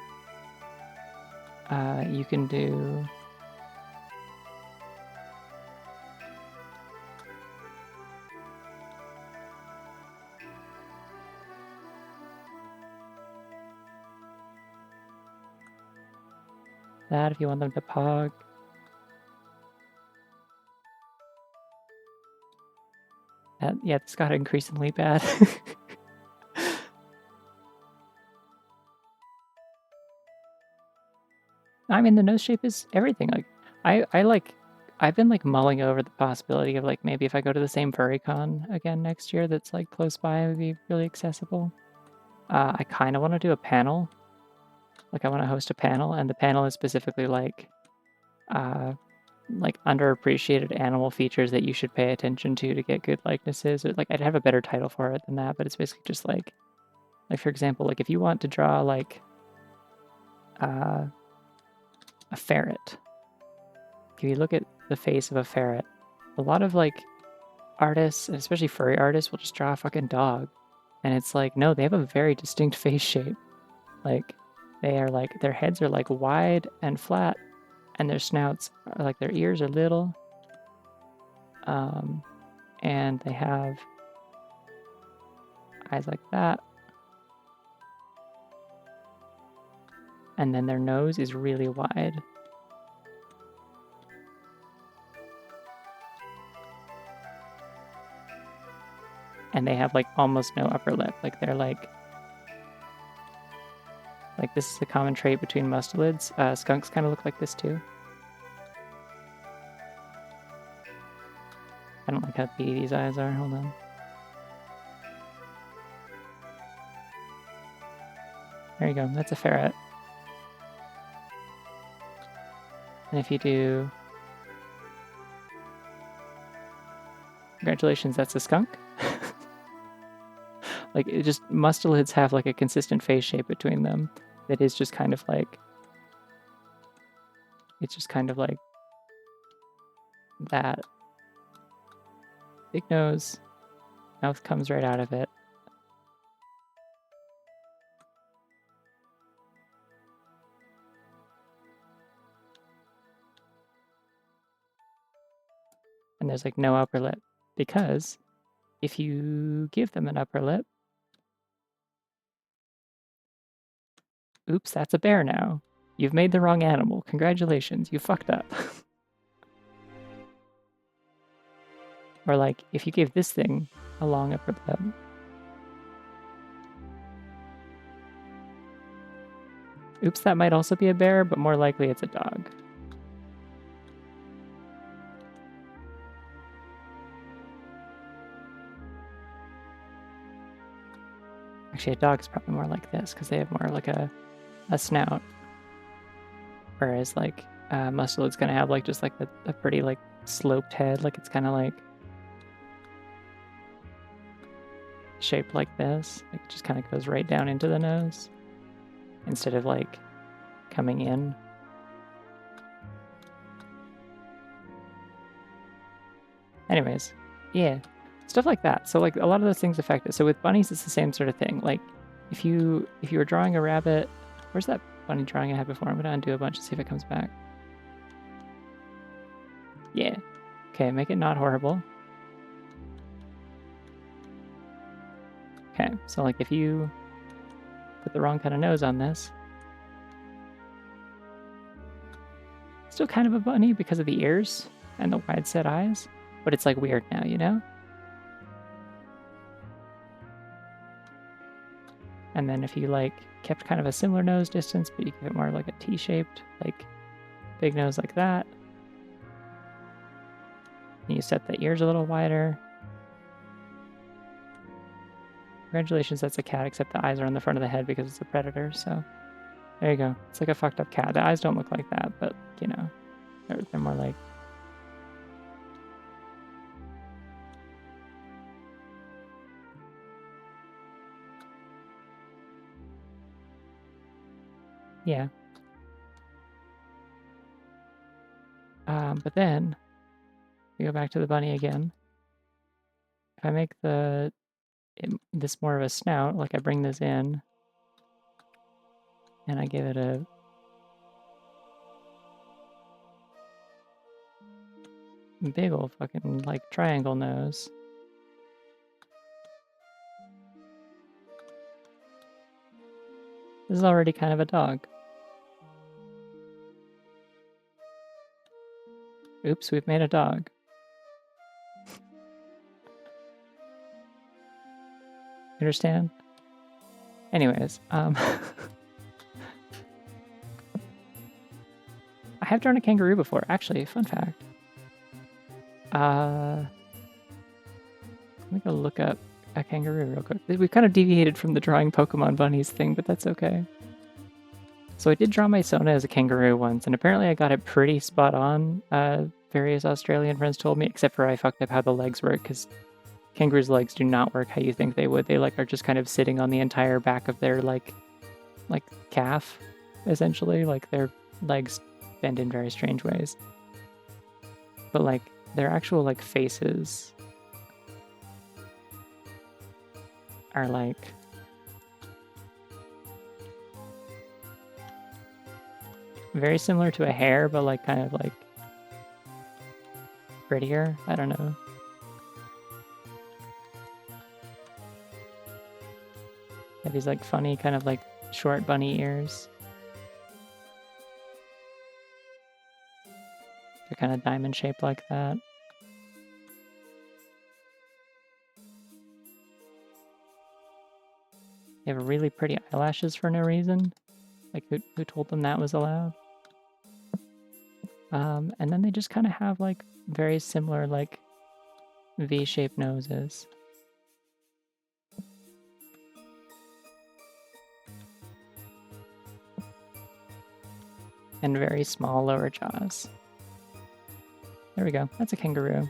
You can do that if you want them to pog. Yeah, this got increasingly bad. I mean, the nose shape is everything. Like, I've been like mulling over the possibility of like maybe if I go to the same FurryCon again next year that's like close by, it would be really accessible. I kind of want to do a panel. Like, I want to host a panel, and the panel is specifically like underappreciated animal features that you should pay attention to get good likenesses. Or like, I'd have a better title for it than that, but it's basically just like for example, like if you want to draw like a ferret. If you look at the face of a ferret, a lot of like artists, and especially furry artists, will just draw a fucking dog. And it's like, no, they have a very distinct face shape. Like, They are like, their heads are like wide and flat, and their snouts are like, their ears are little. And they have eyes like that. And then their nose is really wide. And they have like almost no upper lip. Like they're like this is a common trait between mustelids. Skunks kind of look like this too. I don't like how beady these eyes are. Hold on. There you go. That's a ferret. And if you do... Congratulations, that's a skunk. Like, it just... Mustelids have, like, a consistent face shape between them that is just kind of like... It's just kind of like... that. Big nose. Mouth comes right out of it. And there's, like, no upper lip. Because if you give them an upper lip... Oops, that's a bear now. You've made the wrong animal. Congratulations, you fucked up. Or like, if you gave this thing a long upper lip. Oops, that might also be a bear, but more likely it's a dog. Actually, a dog's probably more like this, because they have more like a snout. Whereas like, mustelid's gonna have like just like a pretty like sloped head, like it's kind of like shaped like this. Like it just kind of goes right down into the nose instead of like coming in. Anyways, yeah, stuff like that. So like a lot of those things affect it. So with bunnies, it's the same sort of thing. Like if you were drawing a rabbit, where's that bunny drawing I had before? I'm gonna undo a bunch and see if it comes back. Yeah. Okay, make it not horrible. Okay, so like if you put the wrong kind of nose on this, still kind of a bunny because of the ears and the wide set eyes, but it's like weird now, you know? And then if you like kept kind of a similar nose distance, but you give it more like a T-shaped, like big nose like that, and you set the ears a little wider. Congratulations, that's a cat, except the eyes are on the front of the head because it's a predator, so there you go. It's like a fucked up cat. The eyes don't look like that, but, you know, they're more like... Yeah. But then, we go back to the bunny again. If I make this more of a snout, like I bring this in, and I give it a big old fucking, like, triangle nose. This is already kind of a dog. Oops, we've made a dog. You understand? Anyways, I have drawn a kangaroo before, actually, fun fact. Let me go look up a kangaroo real quick. We've kind of deviated from the drawing Pokemon bunnies thing, but that's okay. So I did draw my Sona as a kangaroo once, and apparently I got it pretty spot on. Various Australian friends told me, except for I fucked up how the legs work, because kangaroos' legs do not work how you think they would. They like are just kind of sitting on the entire back of their like calf, essentially. Like their legs bend in very strange ways. But like their actual like faces are like very similar to a hare, but like kind of like prettier. I don't know. They have these like funny kind of like short bunny ears. They're kind of diamond shaped like that. They have really pretty eyelashes for no reason. Like who told them that was allowed? And then they just kind of have like very similar like V-shaped noses. And very small lower jaws. There we go. That's a kangaroo.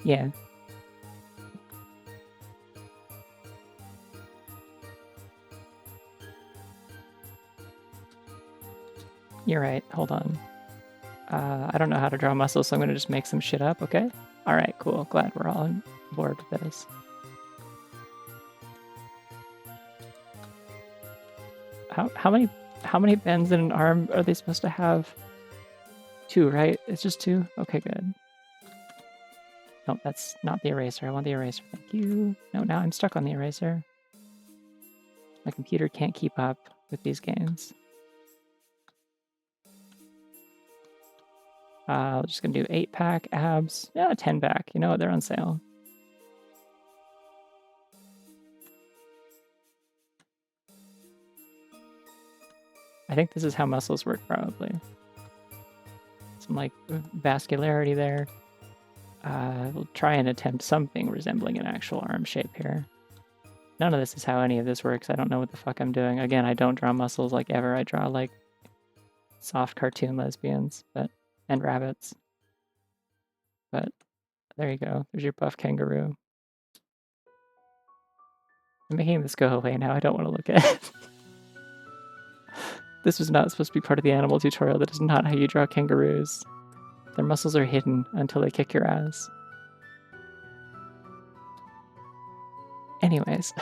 Yeah. You're right. Hold on. I don't know how to draw muscles, so I'm going to just make some shit up, okay? All right, cool. Glad we're all on board with this. How many bends in an arm are they supposed to have? 2, right? It's just 2? Okay, good. No, that's not the eraser. I want the eraser. Thank you. No, now I'm stuck on the eraser. My computer can't keep up with these games. I'm just gonna do 8-pack abs. Yeah, 10-pack. You know what? They're on sale. I think this is how muscles work, probably. Some like vascularity there. We'll try and attempt something resembling an actual arm shape here. None of this is how any of this works. I don't know what the fuck I'm doing. Again, I don't draw muscles like ever. I draw like soft cartoon lesbians, and rabbits. But there you go. There's your buff kangaroo. I'm making this go away now. I don't want to look at it. This was not supposed to be part of the animal tutorial. That is not how you draw kangaroos. Their muscles are hidden until they kick your ass. Anyways.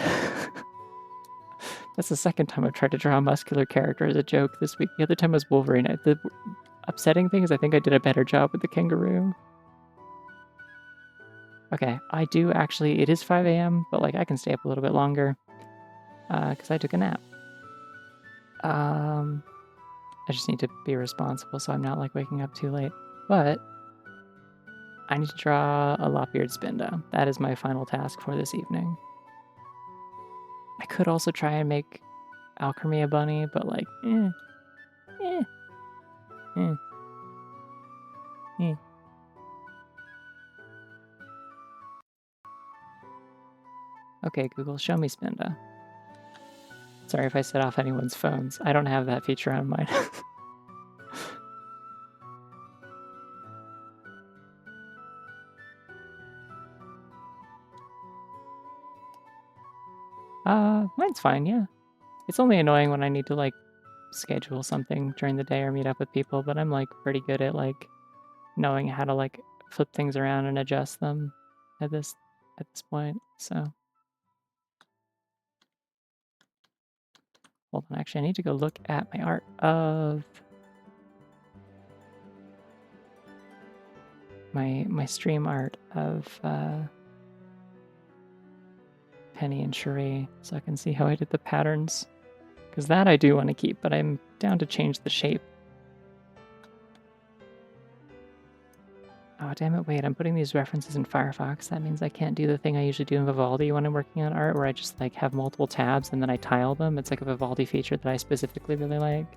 That's the second time I've tried to draw a muscular character as a joke this week. The other time was Wolverine. The upsetting thing is I think I did a better job with the kangaroo. Okay, I do actually, it is 5 a.m., but like I can stay up a little bit longer because I took a nap. I just need to be responsible so I'm not like waking up too late. But I need to draw a lop-eared spinda. That is my final task for this evening. I could also try and make alchemy a bunny, but like, Okay, Google, show me spinda. Sorry if I set off anyone's phones. I don't have that feature on mine. Mine's fine, yeah. It's only annoying when I need to like schedule something during the day or meet up with people, but I'm like pretty good at like knowing how to like flip things around and adjust them at this point. So hold on, actually I need to go look at my art of my stream art of Penny and Cherie so I can see how I did the patterns. Because that I do want to keep, but I'm down to change the shape. Oh, damn it, wait, I'm putting these references in Firefox. That means I can't do the thing I usually do in Vivaldi when I'm working on art, where I just like have multiple tabs and then I tile them. It's like a Vivaldi feature that I specifically really like.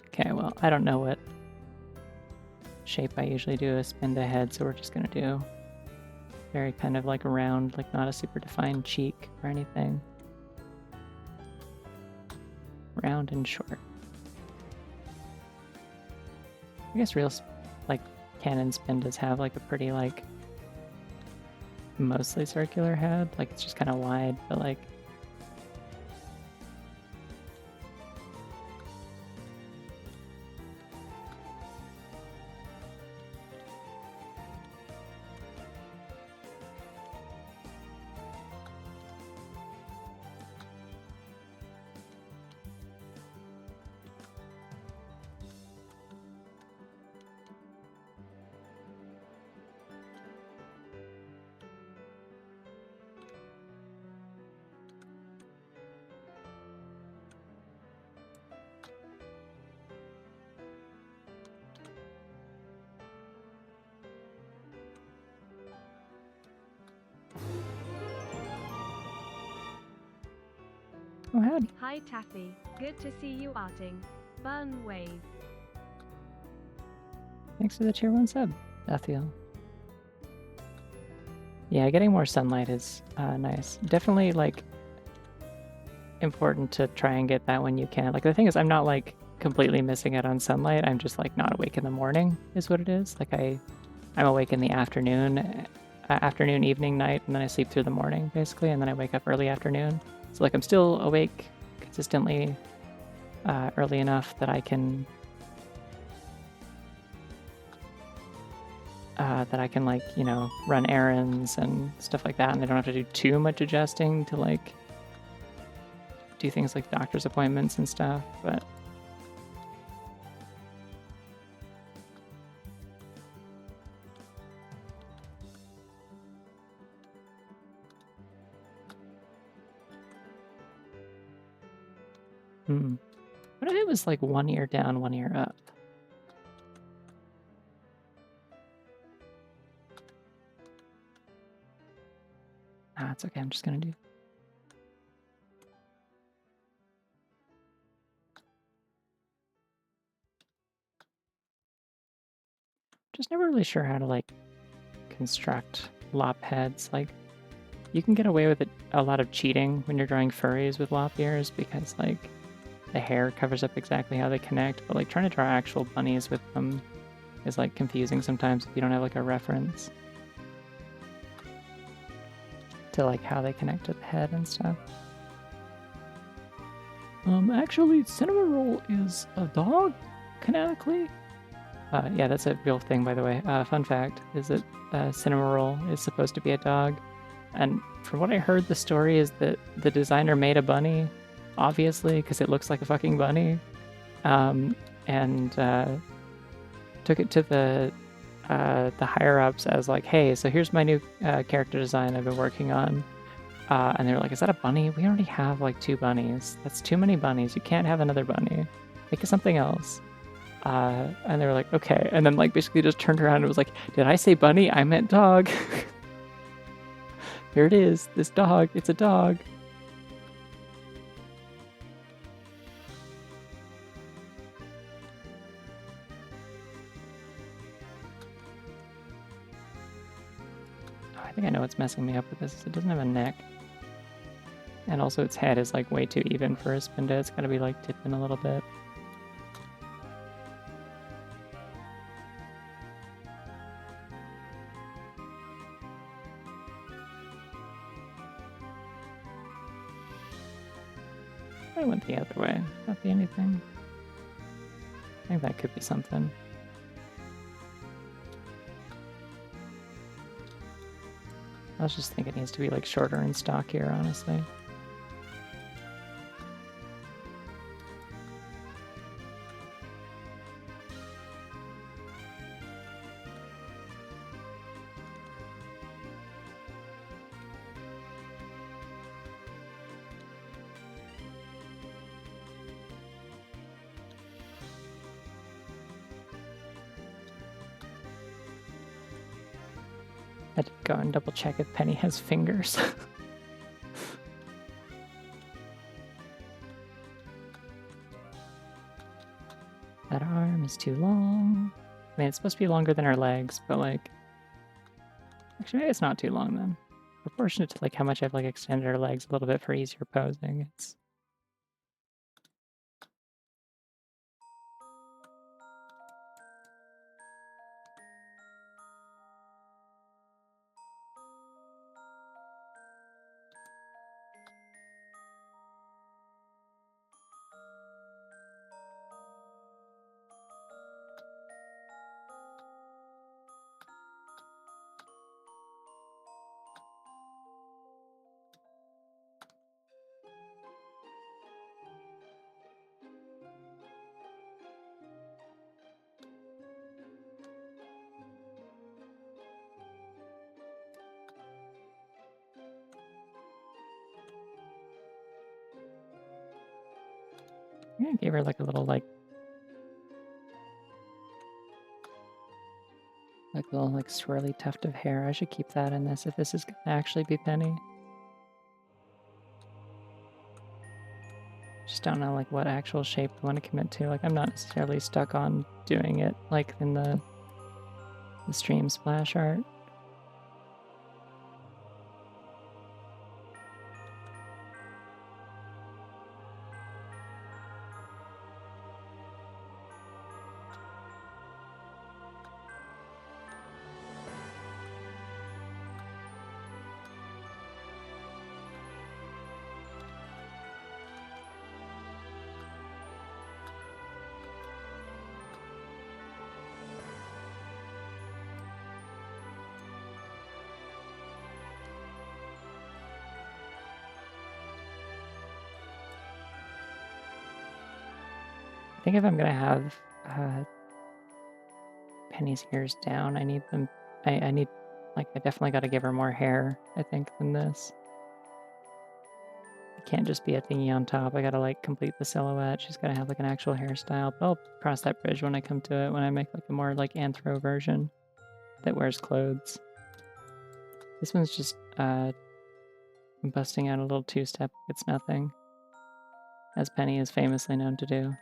Okay, well, I don't know what shape I usually do a spinda head, so we're just gonna do very kind of like round, like not a super defined cheek or anything. Round and short. I guess real, like, canon spindas have like a pretty like mostly circular head. Like it's just kind of wide, but like Oh, howdy. Hi Taffy, good to see you outing. Bun wave. Thanks for the tier 1 sub, Bethiel. Yeah, getting more sunlight is nice. Definitely, like, important to try and get that when you can. Like, the thing is, I'm not, like, completely missing out on sunlight. I'm just, like, not awake in the morning is what it is. Like, I'm awake in the afternoon, evening, night, and then I sleep through the morning, basically, and then I wake up early afternoon. So, like, I'm still awake consistently early enough that I can like, you know, run errands and stuff like that, and I don't have to do too much adjusting to, like, do things like doctor's appointments and stuff, but what if it was like one ear down, one ear up? Ah, it's okay, I'm just gonna do. Just never really sure how to, like, construct lop heads. Like, you can get away with it, a lot of cheating when you're drawing furries with lop ears because, like, the hair covers up exactly how they connect, but, like, trying to draw actual bunnies with them is, like, confusing sometimes if you don't have, like, a reference to, like, how they connect to the head and stuff. Actually, Cinnamon Roll is a dog, canonically. Yeah, that's a real thing, by the way. Fun fact is that Cinnamon Roll is supposed to be a dog. And from what I heard, the story is that the designer made a bunny, obviously, because it looks like a fucking bunny, and took it to the higher-ups as like, hey, so here's my new character design I've been working on. And they were like, is that a bunny? We already have like 2 bunnies. That's too many bunnies. You can't have another bunny. Make it something else. And they were like, okay. And then like basically just turned around and was like, did I say bunny? I meant dog. Here it is. This dog. It's a dog. Oh, I think I know what's messing me up with this. It doesn't have a neck. And also its head is like way too even for a Spinda. It's gotta be like tipping a little bit. I went the other way. Not be anything. I think that could be something. I was just thinking it needs to be like shorter and stockier, honestly. I had to go and double check if Penny has fingers. That arm is too long. I mean, it's supposed to be longer than her legs, but like... Actually, maybe it's not too long then. Proportionate to like how much I've like extended her legs a little bit for easier posing. It's... I gave her like a little like little like swirly tuft of hair. I should keep that in this if this is gonna actually be Penny. Just don't know like what actual shape we want to commit to. Like I'm not necessarily stuck on doing it like in the stream splash art. I think if I'm gonna have Penny's ears down, I need them. I need, like, I definitely got to give her more hair, I think, than this. It can't just be a thingy on top. I gotta like complete the silhouette. She's gotta have like an actual hairstyle. But I'll cross that bridge when I come to it. When I make like a more like anthro version that wears clothes. This one's just busting out a little two-step. It's nothing, as Penny is famously known to do.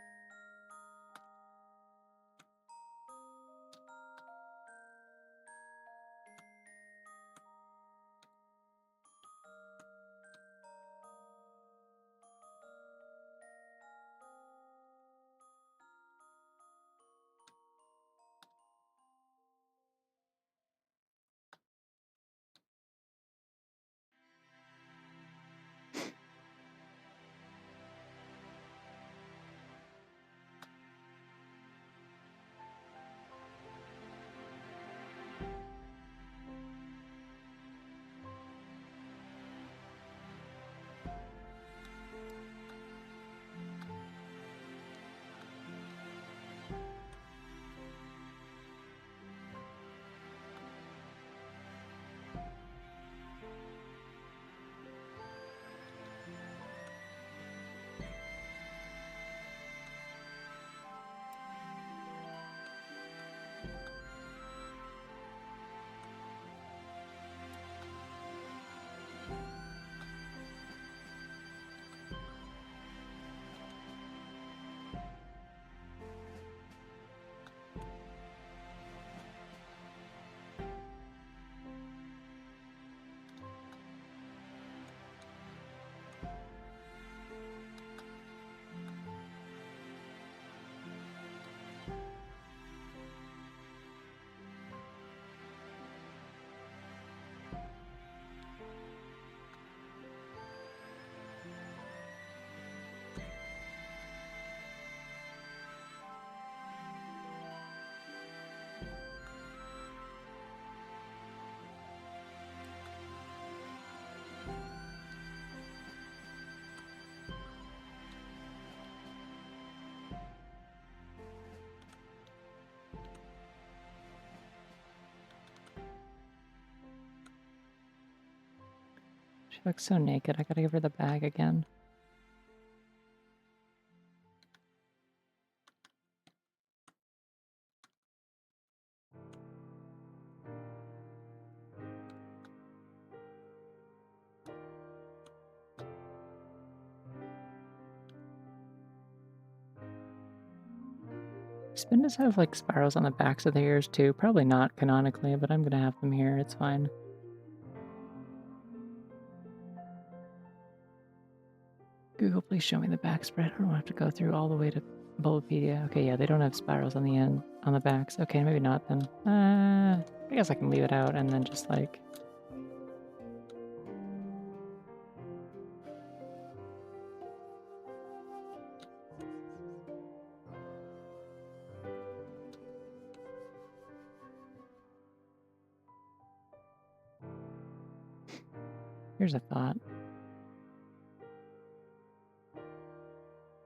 She looks so naked. I gotta give her the bag again. Spindles have like spirals on the backs of the ears too. Probably not canonically, but I'm gonna have them here. It's fine. Google, please show me the back spread. I don't have to go through all the way to Bulbapedia. Okay, yeah, they don't have spirals on the end, on the backs. Okay, maybe not then. I guess I can leave it out and then just like... Here's a thought.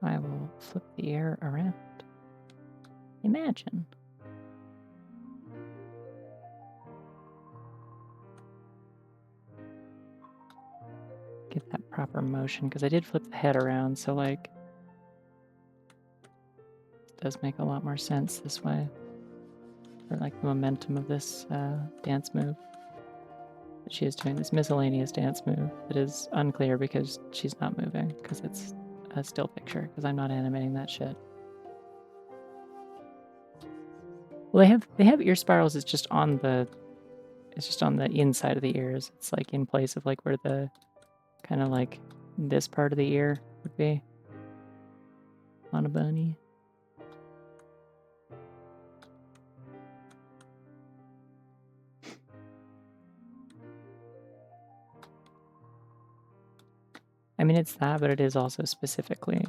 I will flip the air around. Imagine. Get that proper motion, because I did flip the head around, so like... It does make a lot more sense this way. For like the momentum of this dance move. But she is doing this miscellaneous dance move that is unclear because she's not moving, because it's a still picture because I'm not animating that shit. Well, they have ear spirals. It's just on the inside of the ears. It's like in place of like where the kind of like this part of the ear would be on a bunny. I mean, it's that, but it is also specifically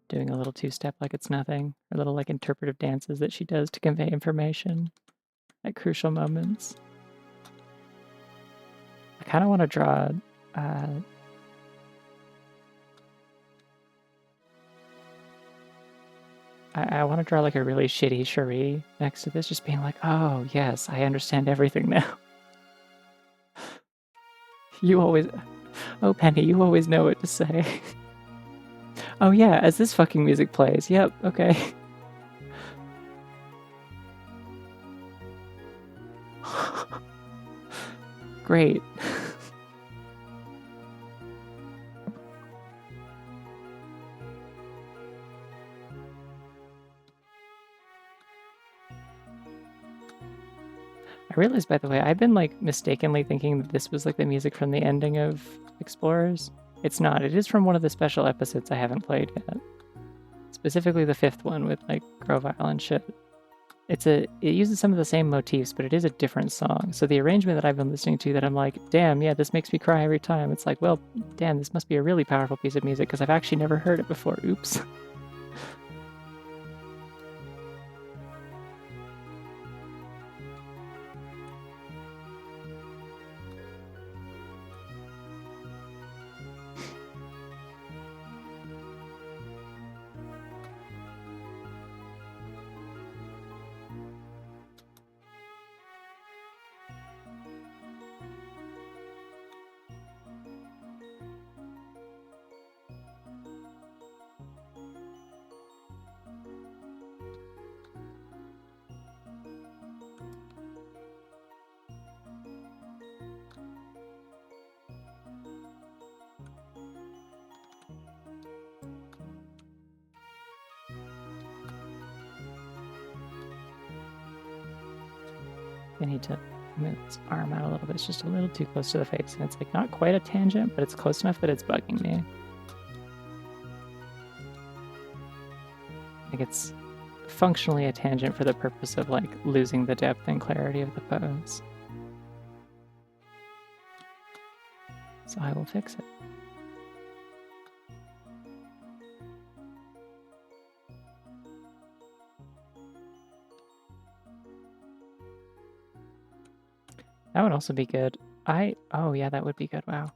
doing a little two-step like it's nothing, or little like interpretive dances that she does to convey information at crucial moments. I kind of want to draw I want to draw like a really shitty Cherie next to this, just being like, oh yes, I understand everything now. You always, oh Penny, you always know what to say. Oh yeah, as this fucking music plays, yep, okay. Great. I realized, by the way, I've been like mistakenly thinking that this was like the music from the ending of Explorers. It's not. It is from one of the special episodes I haven't played yet. Specifically the 5th one with like Grovile and shit. It uses some of the same motifs, but it is a different song. So the arrangement that I've been listening to that I'm like, damn, yeah, this makes me cry every time. It's like, well, damn, this must be a really powerful piece of music because I've actually never heard it before. Oops. I need to move its arm out a little bit. It's just a little too close to the face, and it's like not quite a tangent, but it's close enough that it's bugging me. Like it's functionally a tangent for the purpose of like losing the depth and clarity of the pose. So I will fix it. That would also be good. Oh yeah, that would be good. Wow.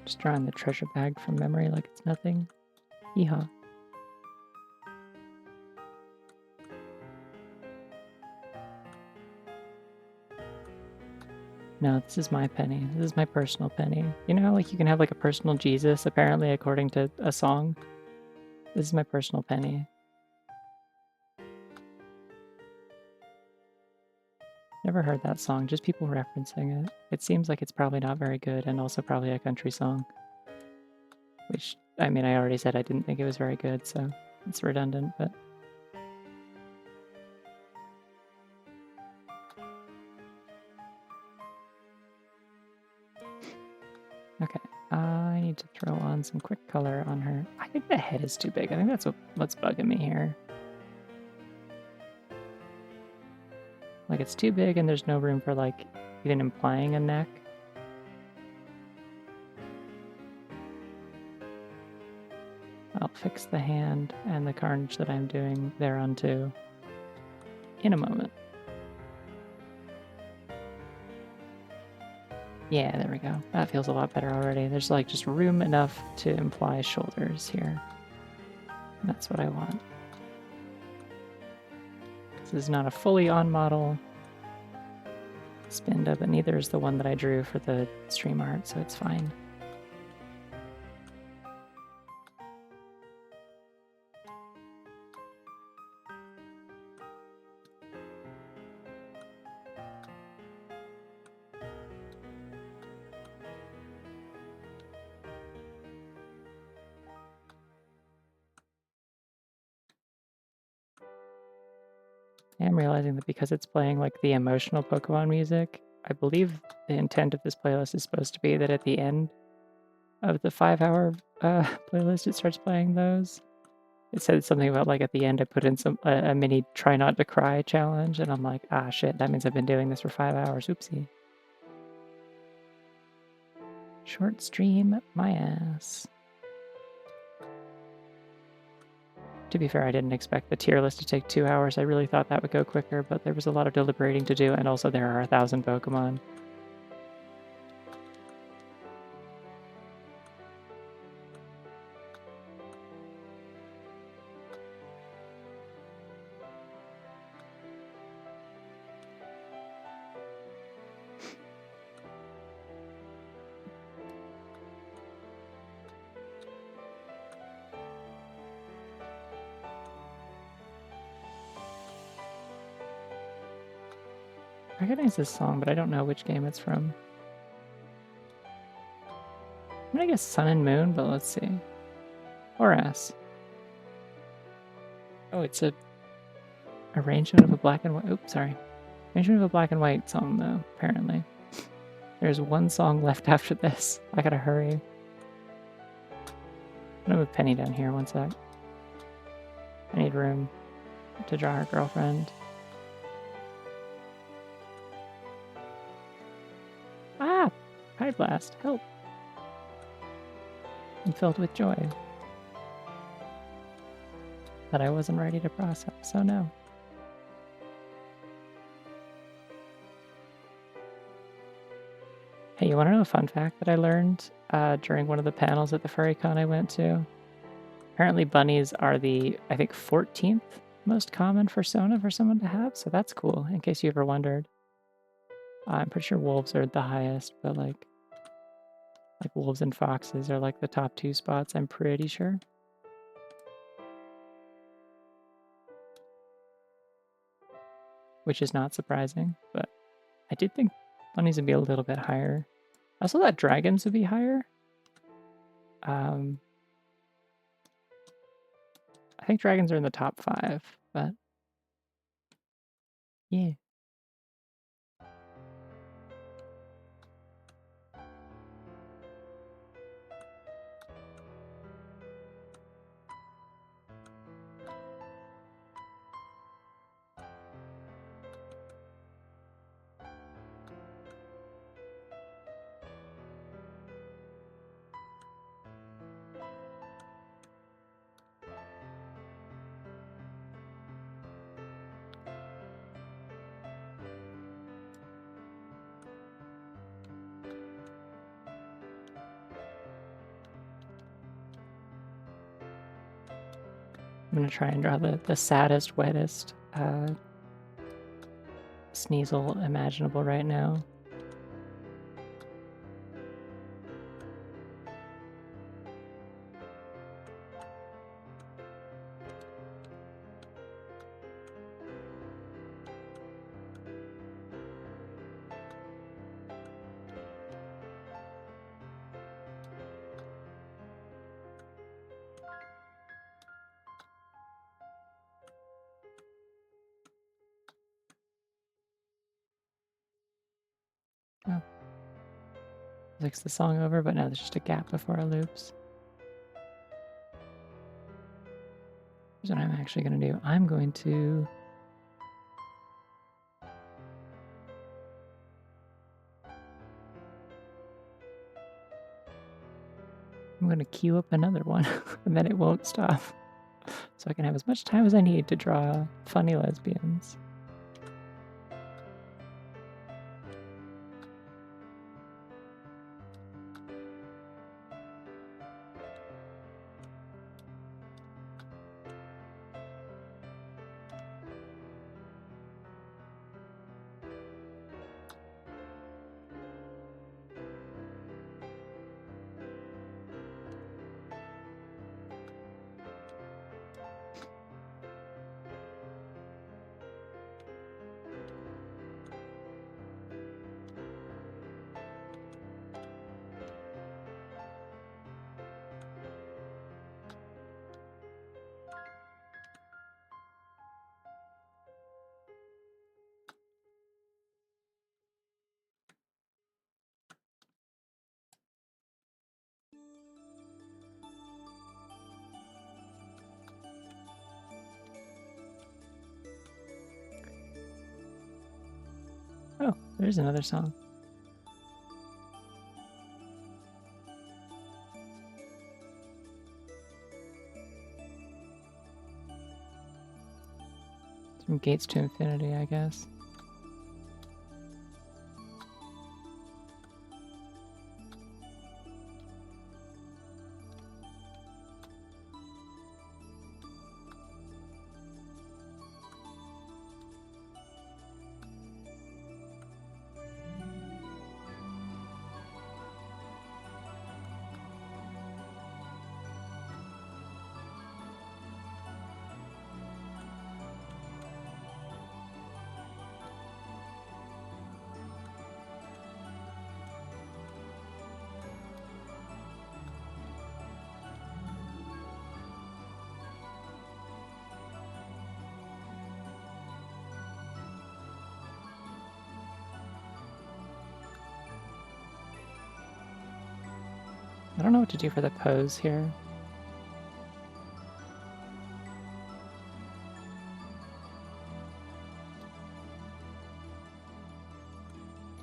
Just drawing the treasure bag from memory like it's nothing. Yeehaw. No, this is my penny. This is my personal penny. You know how like you can have like a personal Jesus, apparently, according to a song? This is my personal penny. Never heard that song, just people referencing it. It seems like it's probably not very good and also probably a country song. Which, I mean, I already said I didn't think it was very good, so it's redundant, but... Okay, I need to throw on some quick color on her. I think the head is too big. I think that's what's bugging me here. Like, it's too big and there's no room for, like, even implying a neck. I'll fix the hand and the carnage that I'm doing thereunto in a moment. Yeah, there we go. That feels a lot better already. There's like just room enough to imply shoulders here. That's what I want. This is not a fully on model Spinda, but neither is the one that I drew for the stream art, so it's fine. I'm realizing that because it's playing like the emotional Pokemon music, I believe the intent of this playlist is supposed to be that at the end of the 5-hour playlist it starts playing those. It said something about like at the end I put in a mini try not to cry challenge, and I'm like, ah shit, that means I've been doing this for 5 hours. Oopsie. Short stream, my ass. To be fair, I didn't expect the tier list to take 2 hours. I really thought that would go quicker, but there was a lot of deliberating to do, and also there are 1,000 Pokemon. I recognize this song, but I don't know which game it's from. I'm gonna guess Sun and Moon, but let's see. Or S. Oh, it's a arrangement of a black and white. Oops, sorry. Arrangement of a black and white song, though, apparently. There's one song left after this. I gotta hurry. I'm gonna move Penny down here one sec. I need room to draw her girlfriend. Ah! High Blast, help! I'm filled with joy. That I wasn't ready to process, so no. Hey, you wanna know a fun fact that I learned during one of the panels at the FurryCon I went to? Apparently bunnies are the, I think, 14th most common persona for someone to have, so that's cool, in case you ever wondered. I'm pretty sure wolves are the highest, but like wolves and foxes are like the top 2 spots, I'm pretty sure. Which is not surprising, but I did think bunnies would be a little bit higher. I also thought dragons would be higher. I think dragons are in the top 5, but yeah. I'm gonna try and draw the saddest, wettest Sneasel imaginable right now. Music's the song over, but now there's just a gap before it loops. Here's what I'm actually going to do. I'm going to queue up another one, and then it won't stop. So I can have as much time as I need to draw funny lesbians. Oh, there's another song. From Gates to Infinity, I guess. I don't know what to do for the pose here.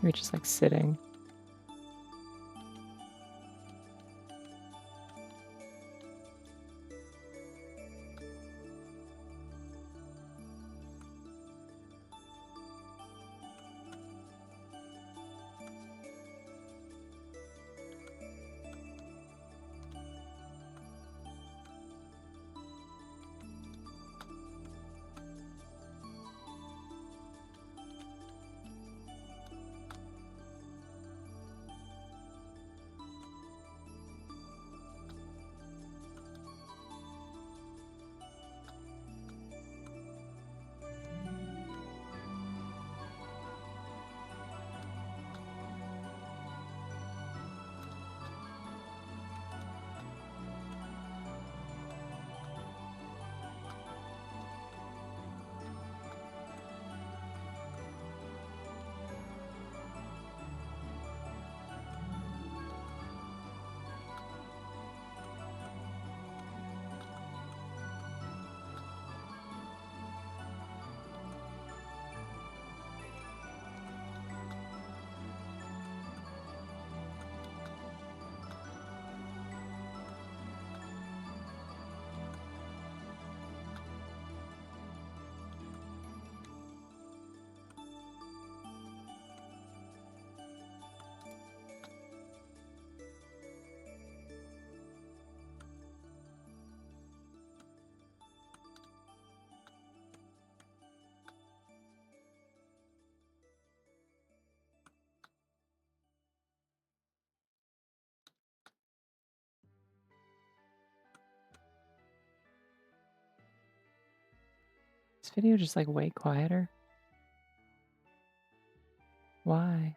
Maybe just like sitting. This video just like way quieter. Why?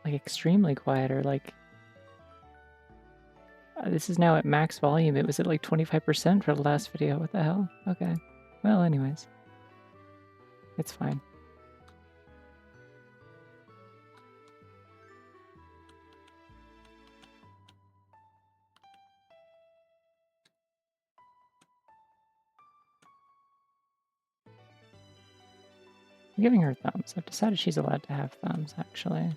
Like extremely quieter, like This is now at max volume. It was at like 25% for the last video. What the hell? Okay. Well, anyways. It's fine. I'm giving her thumbs. I've decided she's allowed to have thumbs, actually.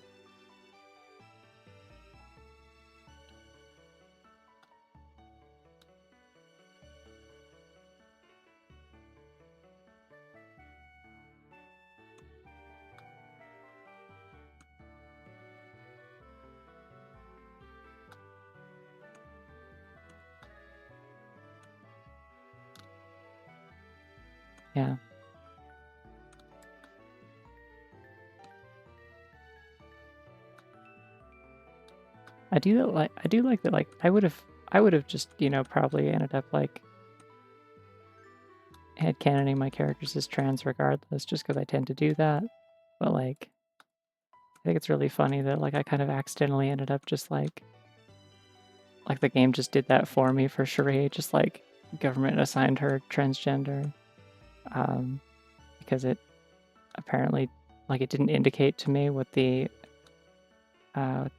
Yeah. I do like that, like I would have just, you know, probably ended up like headcanoning my characters as trans regardless, just because I tend to do that. But like I think it's really funny that like I kind of accidentally ended up just like the game just did that for me for Cherie, just like government assigned her transgender. Because it apparently like it didn't indicate to me what the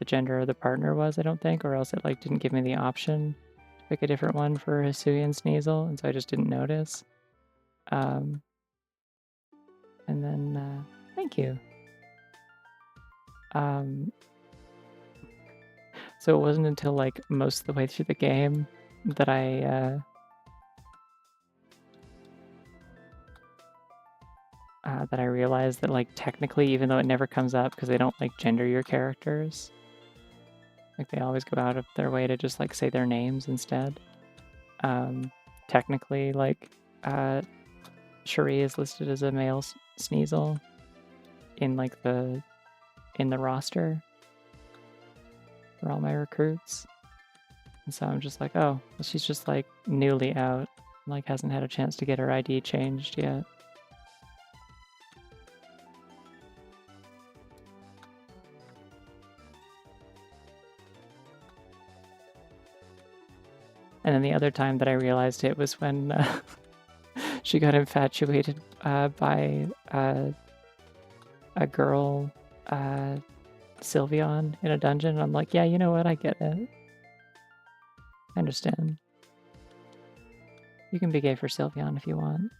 gender of the partner was, I don't think, or else it like didn't give me the option to pick a different one for Hisuian Sneasel, and so I just didn't notice. And then thank you. So it wasn't until like most of the way through the game that I realized that like technically, even though it never comes up because they don't like gender your characters, like they always go out of their way to just like say their names instead. Technically, like Cherie is listed as a male Sneasel in like the roster for all my recruits. And so I'm just like, oh, well, she's just like newly out, like hasn't had a chance to get her ID changed yet. And then the other time that I realized it was when she got infatuated by a girl, Sylveon, in a dungeon. I'm like, yeah, you know what? I get it. I understand. You can be gay for Sylveon if you want.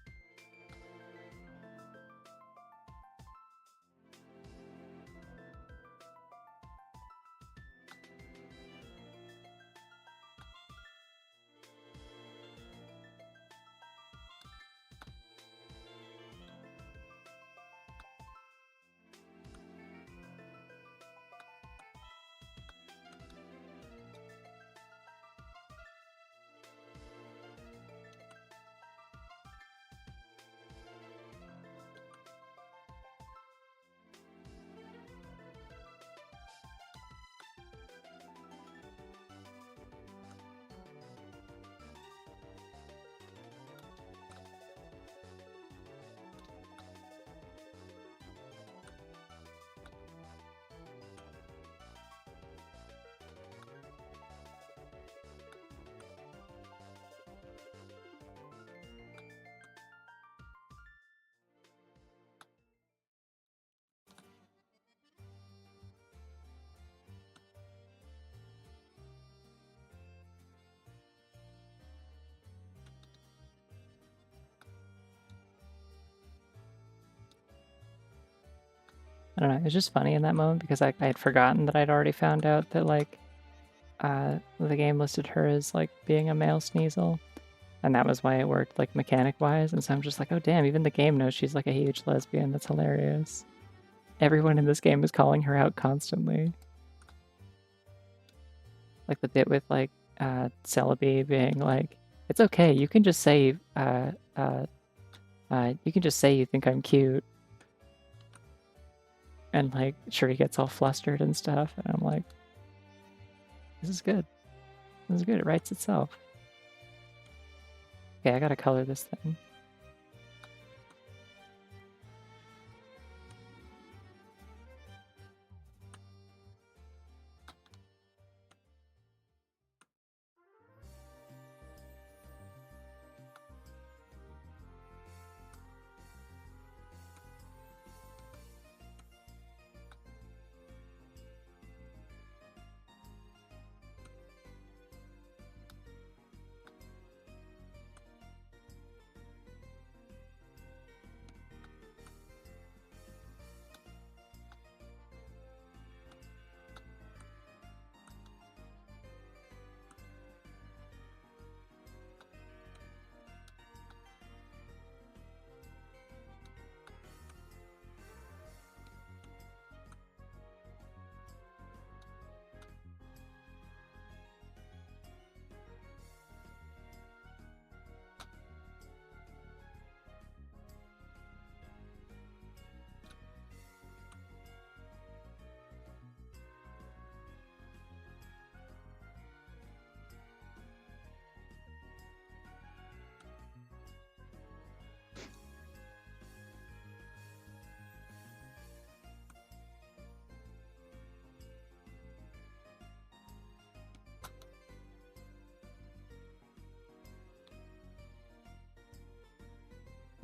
I don't know. It was just funny in that moment because I had forgotten that I'd already found out that like the game listed her as like being a male Sneasel, and that was why it worked like mechanic wise. And so I'm just like, oh damn, even the game knows she's like a huge lesbian. That's hilarious. Everyone in this game is calling her out constantly. Like the bit with like Celebi being like, it's okay, you can just say you can just say you think I'm cute. And like Shuri gets all flustered and stuff, and I'm like, this is good. This is good. It writes itself. Okay, I gotta color this thing.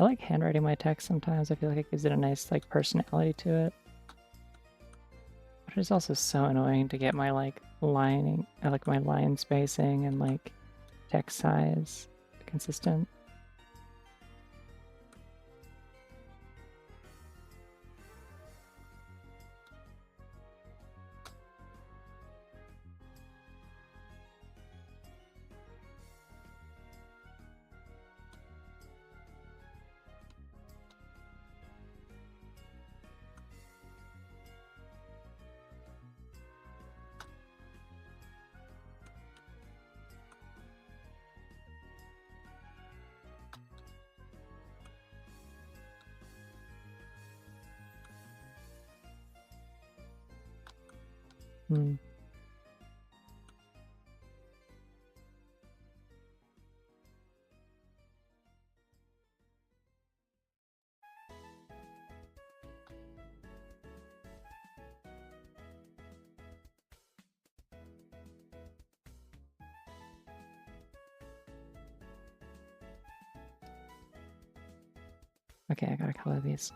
I like handwriting my text sometimes. I feel like it gives it a nice like personality to it. But it's also so annoying to get my like lining, like my line spacing and like text size consistent. Hmm. Okay, I gotta color these.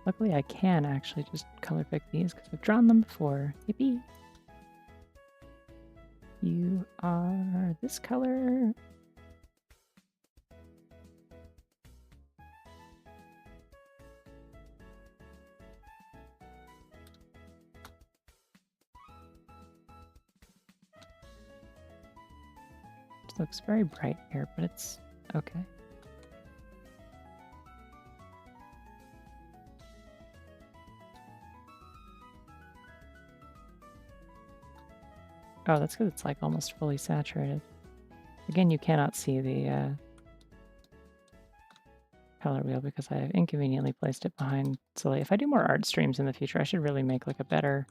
Luckily, I can actually just color pick these because I've drawn them before. Yippee! You are this color. It looks very bright here, but it's okay. Oh, that's because it's like almost fully saturated. Again, you cannot see the color wheel because I have inconveniently placed it behind. So like, if I do more art streams in the future, I should really make like a better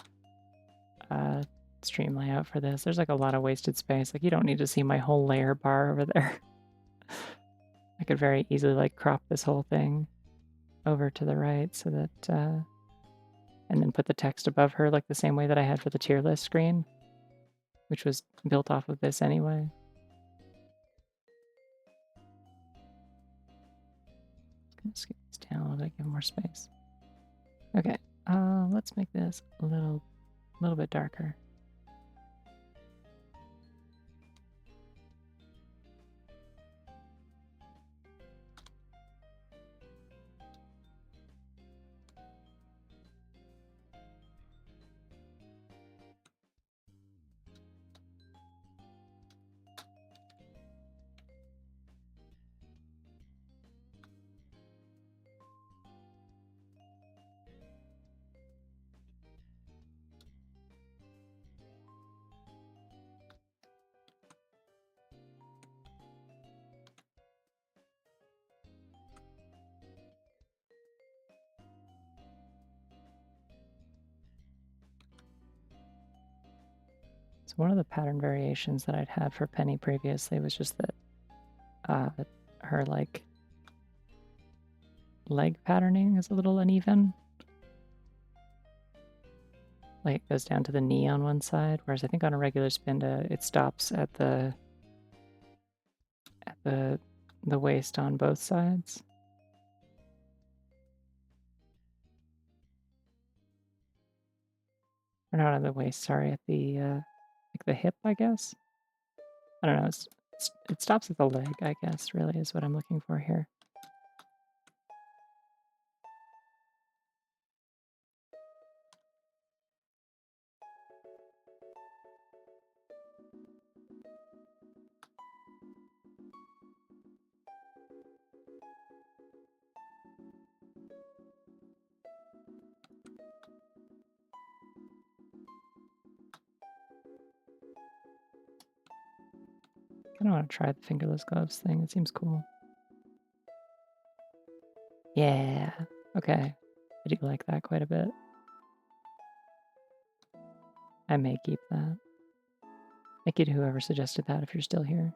stream layout for this. There's like a lot of wasted space. Like you don't need to see my whole layer bar over there. I could very easily like crop this whole thing over to the right so that, and then put the text above her like the same way that I had for the tier list screen, which was built off of this anyway. Gonna scoot this down a little bit, give more space. Okay, let's make this a little bit darker. So one of the pattern variations that I'd had for Penny previously was just that her like leg patterning is a little uneven. Like it goes down to the knee on one side, whereas I think on a regular Spinda it stops at the waist on both sides. Or not at the waist, sorry, at the like the hip, I guess. I don't know. It stops at the leg, I guess. Really, is what I'm looking for here. I don't want to try the fingerless gloves thing. It seems cool. Yeah. Okay. I do like that quite a bit. I may keep that. Thank you to whoever suggested that if you're still here.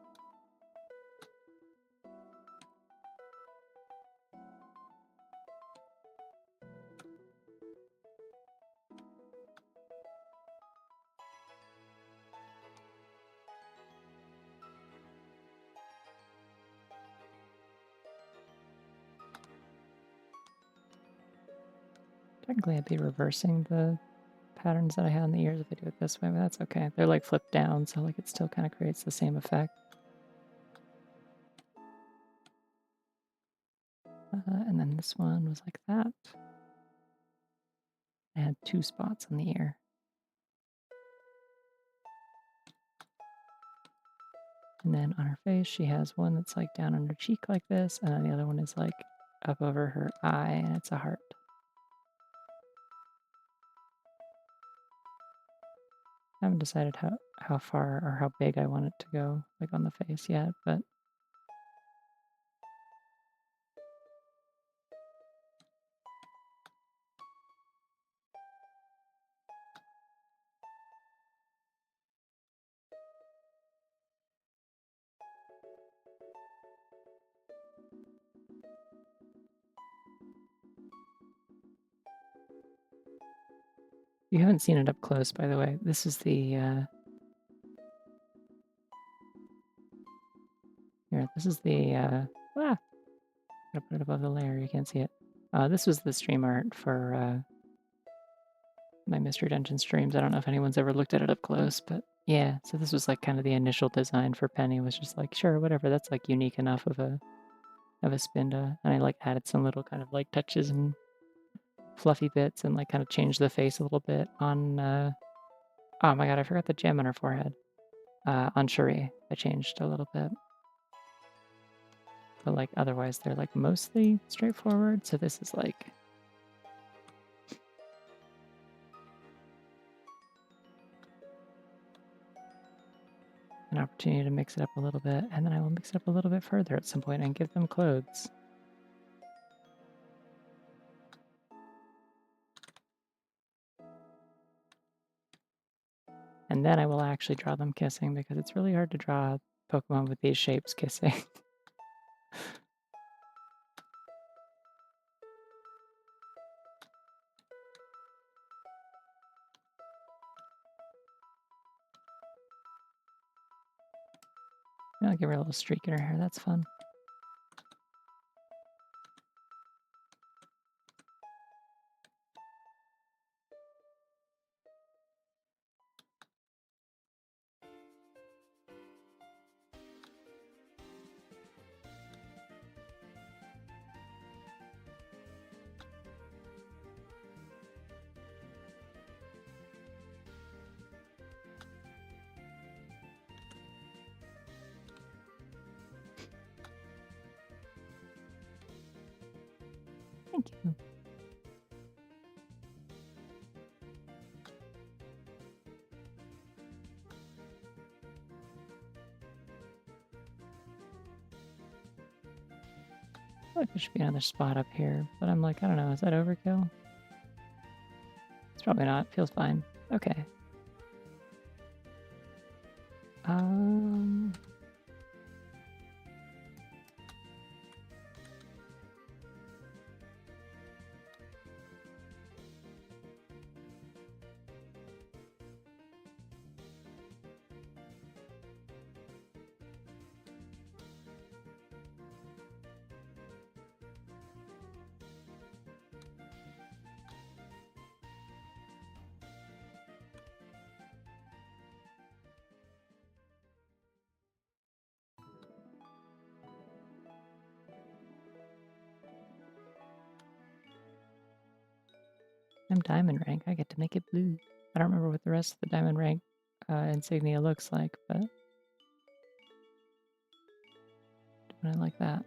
Technically, I'd be reversing the patterns that I had in the ears if I do it this way, but that's okay. They're like flipped down, so like it still kind of creates the same effect. And then this one was like that. I had 2 spots on the ear. And then on her face, she has one that's like down on her cheek like this, and then the other one is like up over her eye, and it's a heart. I haven't decided how far or how big I want it to go, like on the face yet, but you haven't seen it up close, by the way. This is the here. This is the gotta put it above the layer. You can't see it. This was the stream art for my Mr. Dungeon streams. I don't know if anyone's ever looked at it up close, but yeah. So this was like kind of the initial design for Penny. Was just like sure, whatever. That's like unique enough of a spinda, and I like added some little kind of like touches and fluffy bits, and like kind of changed the face a little bit on. Oh my god, I forgot the gem on her forehead. On Cherie, I changed a little bit. But like otherwise they're like mostly straightforward. So this is like an opportunity to mix it up a little bit, and then I will mix it up a little bit further at some point and give them clothes. And then I will actually draw them kissing because it's really hard to draw Pokemon with these shapes kissing. I'll give her a little streak in her hair, that's fun. Thank you. I feel like there should be another spot up here, but I'm like, I don't know, is that overkill? It's probably not, feels fine. Okay. I'm diamond rank. I get to make it blue. I don't remember what the rest of the diamond rank insignia looks like, but I like that.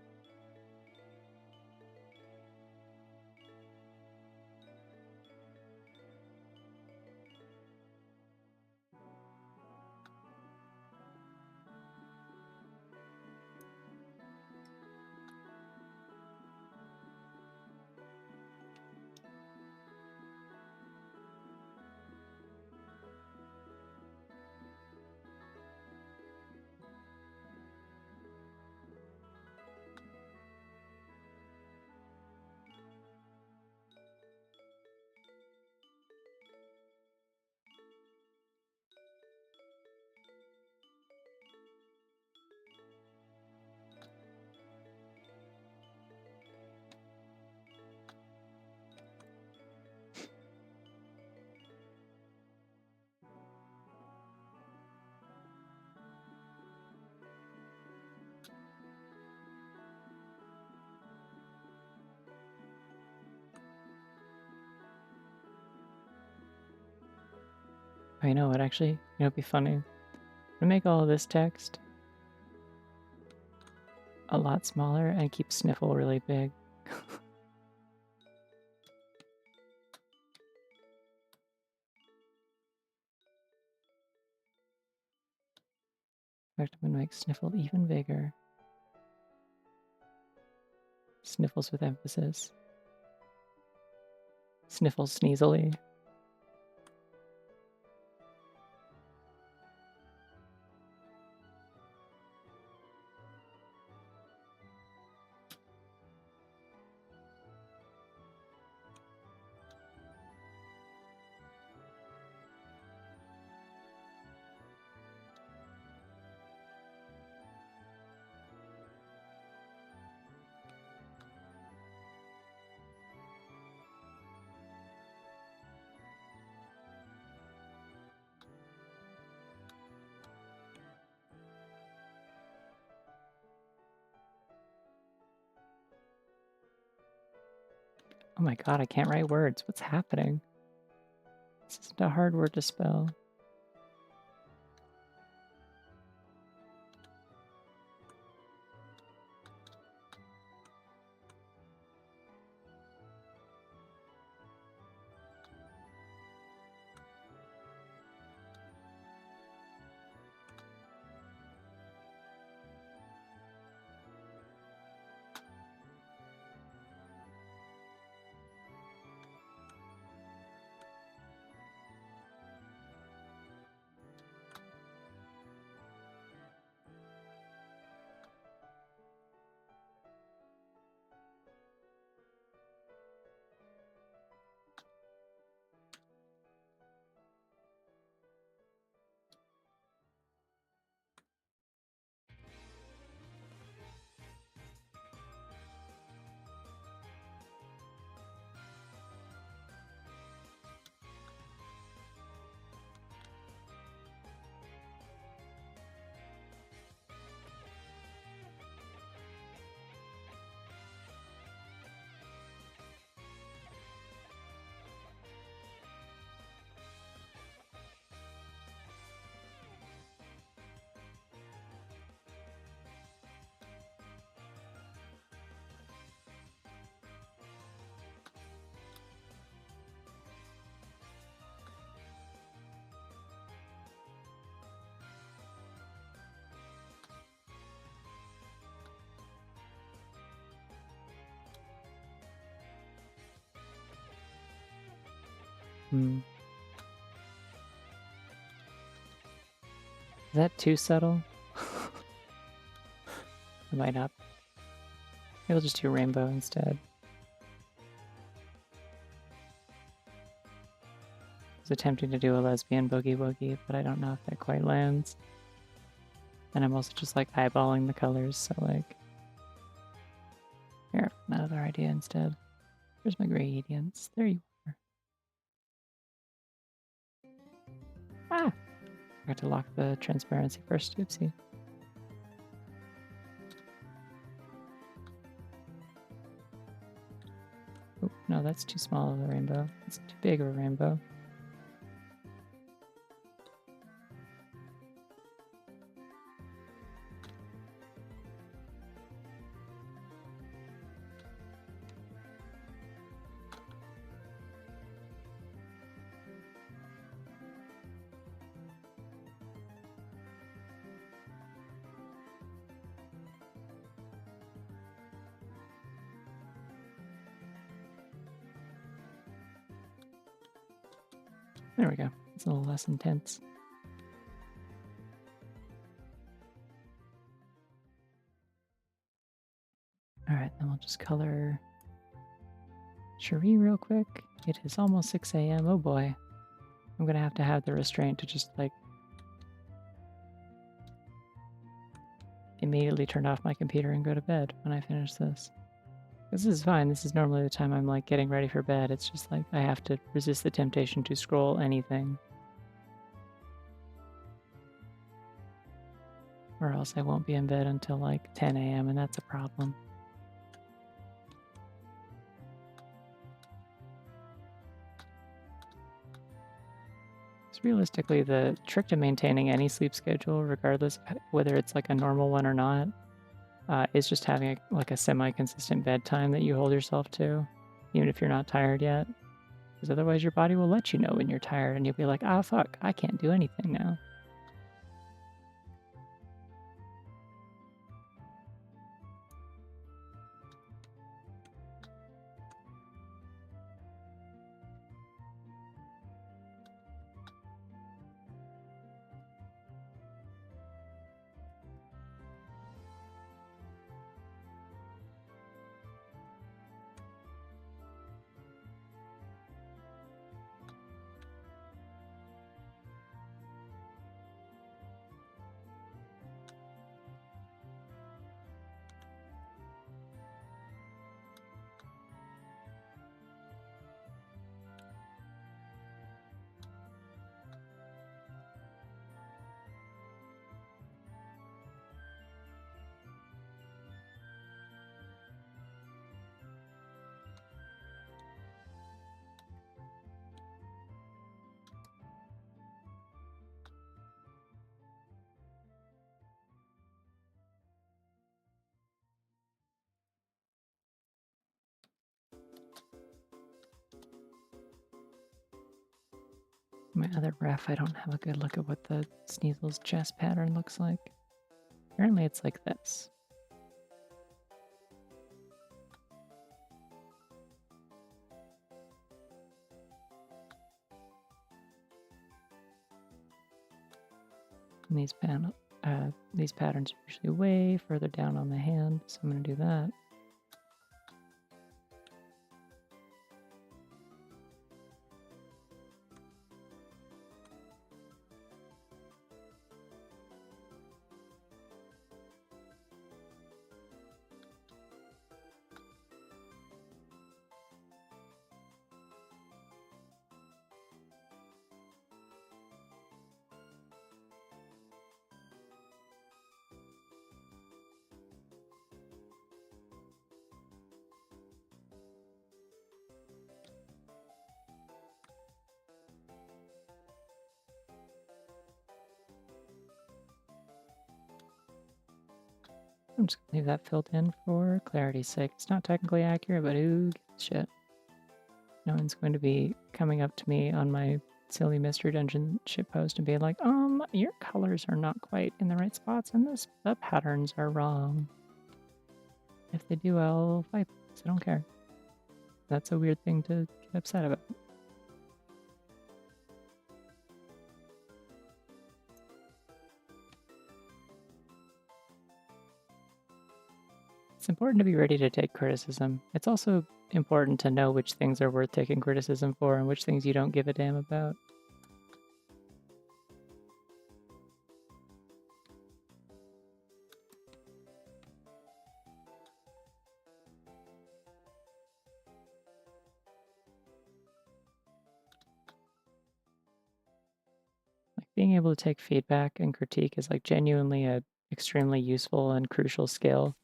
Oh, you know what? Actually, you know, it'd be funny. I'm gonna make all of this text a lot smaller and keep sniffle really big. In fact, I'm gonna make sniffle even bigger. Sniffles with emphasis. Sniffles sneezily. Oh my god, I can't write words. What's happening? This isn't a hard word to spell. Hmm. Is that too subtle? I might not. Maybe I'll just do rainbow instead. I was attempting to do a lesbian boogie woogie, but I don't know if that quite lands. And I'm also just like eyeballing the colors, so like... Here, another idea instead. Where's my gradients? There you are. Ah! I forgot to lock the transparency first, oopsie. Oh, no, that's too small of a rainbow. It's too big of a rainbow. There we go. It's a little less intense. Alright, then we'll just color Cherie real quick. It is almost 6 a.m. Oh boy. I'm gonna have to have the restraint to just like immediately turn off my computer and go to bed when I finish this. This is fine. This is normally the time I'm like getting ready for bed. It's just like I have to resist the temptation to scroll anything. Or else I won't be in bed until like 10 a.m. and that's a problem. So realistically, the trick to maintaining any sleep schedule, regardless of whether it's like a normal one or not, is just having like a semi-consistent bedtime that you hold yourself to, even if you're not tired yet. Because otherwise your body will let you know when you're tired and you'll be like, ah, fuck, I can't do anything now. My other ref, I don't have a good look at what the Sneasel's chest pattern looks like. Apparently it's like this. And these patterns are usually way further down on the hand, so I'm going to do that. I'm just gonna leave that filled in for clarity's sake. It's not technically accurate, but who gives a shit? No one's going to be coming up to me on my silly Mystery Dungeon shitpost and being like, your colors are not quite in the right spots and the patterns are wrong. If they do, I'll fight them, 'cause I don't care. That's a weird thing to get upset about. It's important to be ready to take criticism. It's also important to know which things are worth taking criticism for and which things you don't give a damn about. Like being able to take feedback and critique is like genuinely a extremely useful and crucial skill.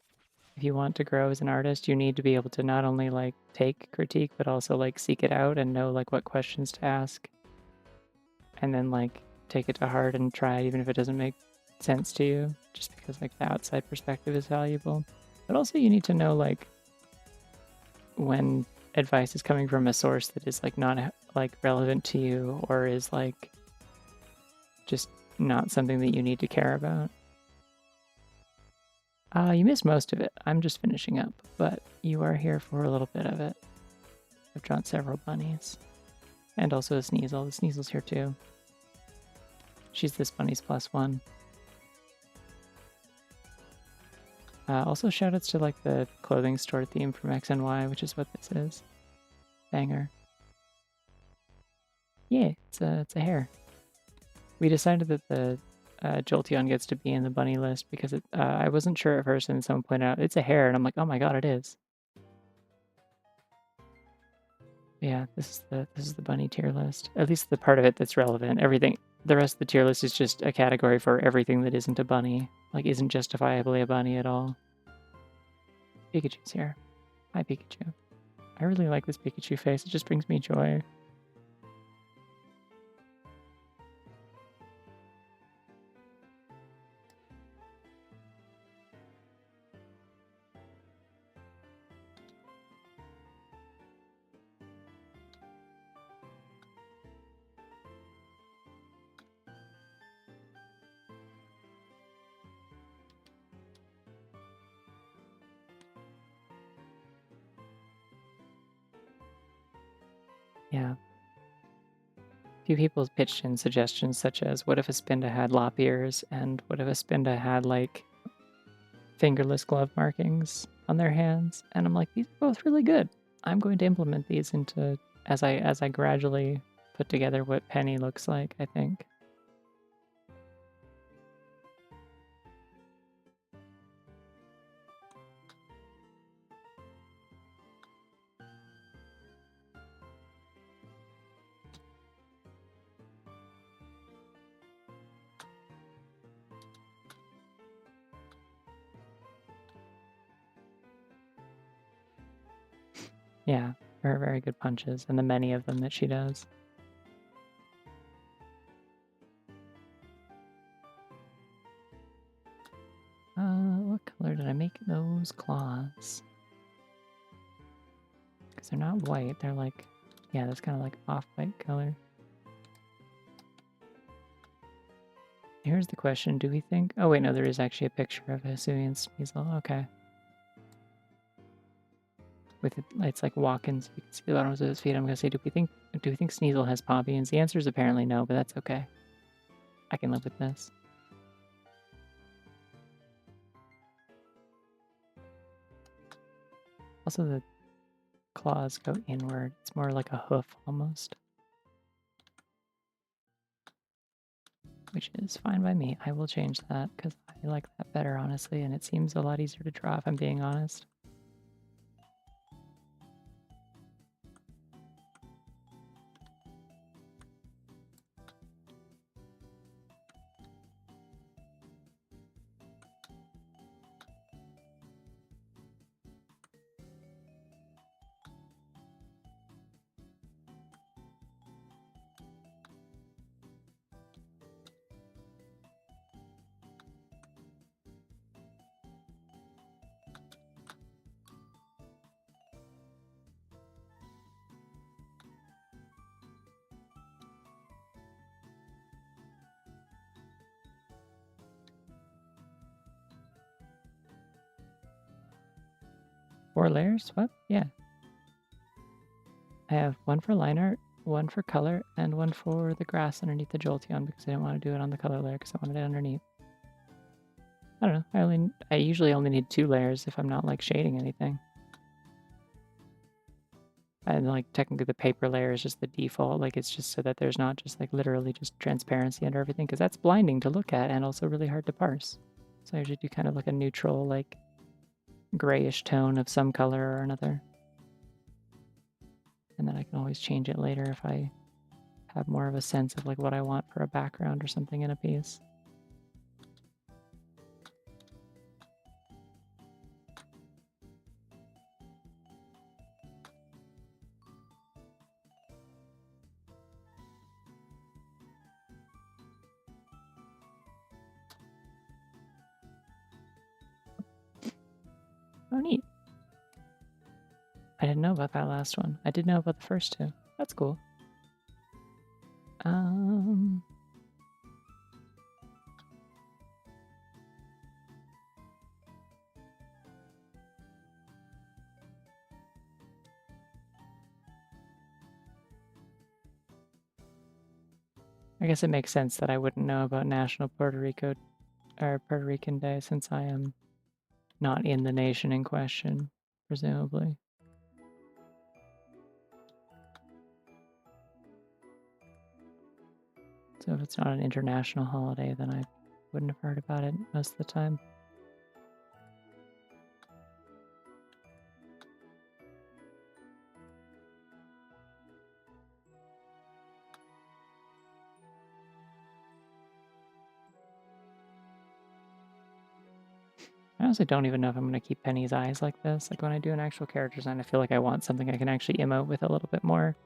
If you want to grow as an artist, you need to be able to not only like take critique, but also like seek it out and know like what questions to ask. And then like take it to heart and try it even if it doesn't make sense to you, just because like the outside perspective is valuable. But also you need to know like when advice is coming from a source that is like not like relevant to you or is like just not something that you need to care about. You missed most of it. I'm just finishing up, but you are here for a little bit of it. I've drawn several bunnies. And also a Sneasel. The Sneasel's here too. She's this bunny's +1. Also shoutouts to like the clothing store theme from X and Y, which is what this is. Banger. Yeah, it's a hare. We decided that the Jolteon gets to be in the bunny list because I wasn't sure at first, and someone pointed out it's a hare, and I'm like, oh my god, it is. Yeah, this is the bunny tier list. At least the part of it that's relevant. Everything, the rest of the tier list is just a category for everything that isn't a bunny, like isn't justifiably a bunny at all. Pikachu's here. Hi, Pikachu. I really like this Pikachu face. It just brings me joy. Yeah. A few people pitched in suggestions such as, what if a Spinda had lop ears, and what if a Spinda had, like, fingerless glove markings on their hands? And I'm like, these are both really good. I'm going to implement these into, as I gradually put together what Penny looks like, I think. Yeah, her very good punches, and the many of them that she does. What color did I make those claws? Because they're not white, they're like, yeah, that's kind of like off-white color. Here's the question, do we think... Oh wait, no, there is actually a picture of Hisuian Sneasel, okay. With it, it's like walking, so you can see the bottoms of his feet. I'm gonna say, do we think Sneasel has paw beans? The answer is apparently no, but that's okay. I can live with this. Also, the claws go inward. It's more like a hoof almost. Which is fine by me. I will change that because I like that better, honestly, and it seems a lot easier to draw if I'm being honest. Four layers? What? Yeah. I have one for line art, one for color, and one for the grass underneath the Jolteon because I didn't want to do it on the color layer because I wanted it underneath. I don't know. I usually only need 2 layers if I'm not like shading anything. And like technically the paper layer is just the default, like it's just so that there's not just like literally just transparency under everything, because that's blinding to look at and also really hard to parse. So I usually do kind of like a neutral, like grayish tone of some color or another. And then I can always change it later if I have more of a sense of like what I want for a background or something in a piece. Oh, neat. I didn't know about that last one. I did know about the first 2. That's cool. I guess it makes sense that I wouldn't know about National Puerto Rican Day since I am not in the nation in question, presumably. So if it's not an international holiday, then I wouldn't have heard about it most of the time. I honestly don't even know if I'm going to keep Penny's eyes like this. Like when I do an actual character design, I feel like I want something I can actually emote with a little bit more.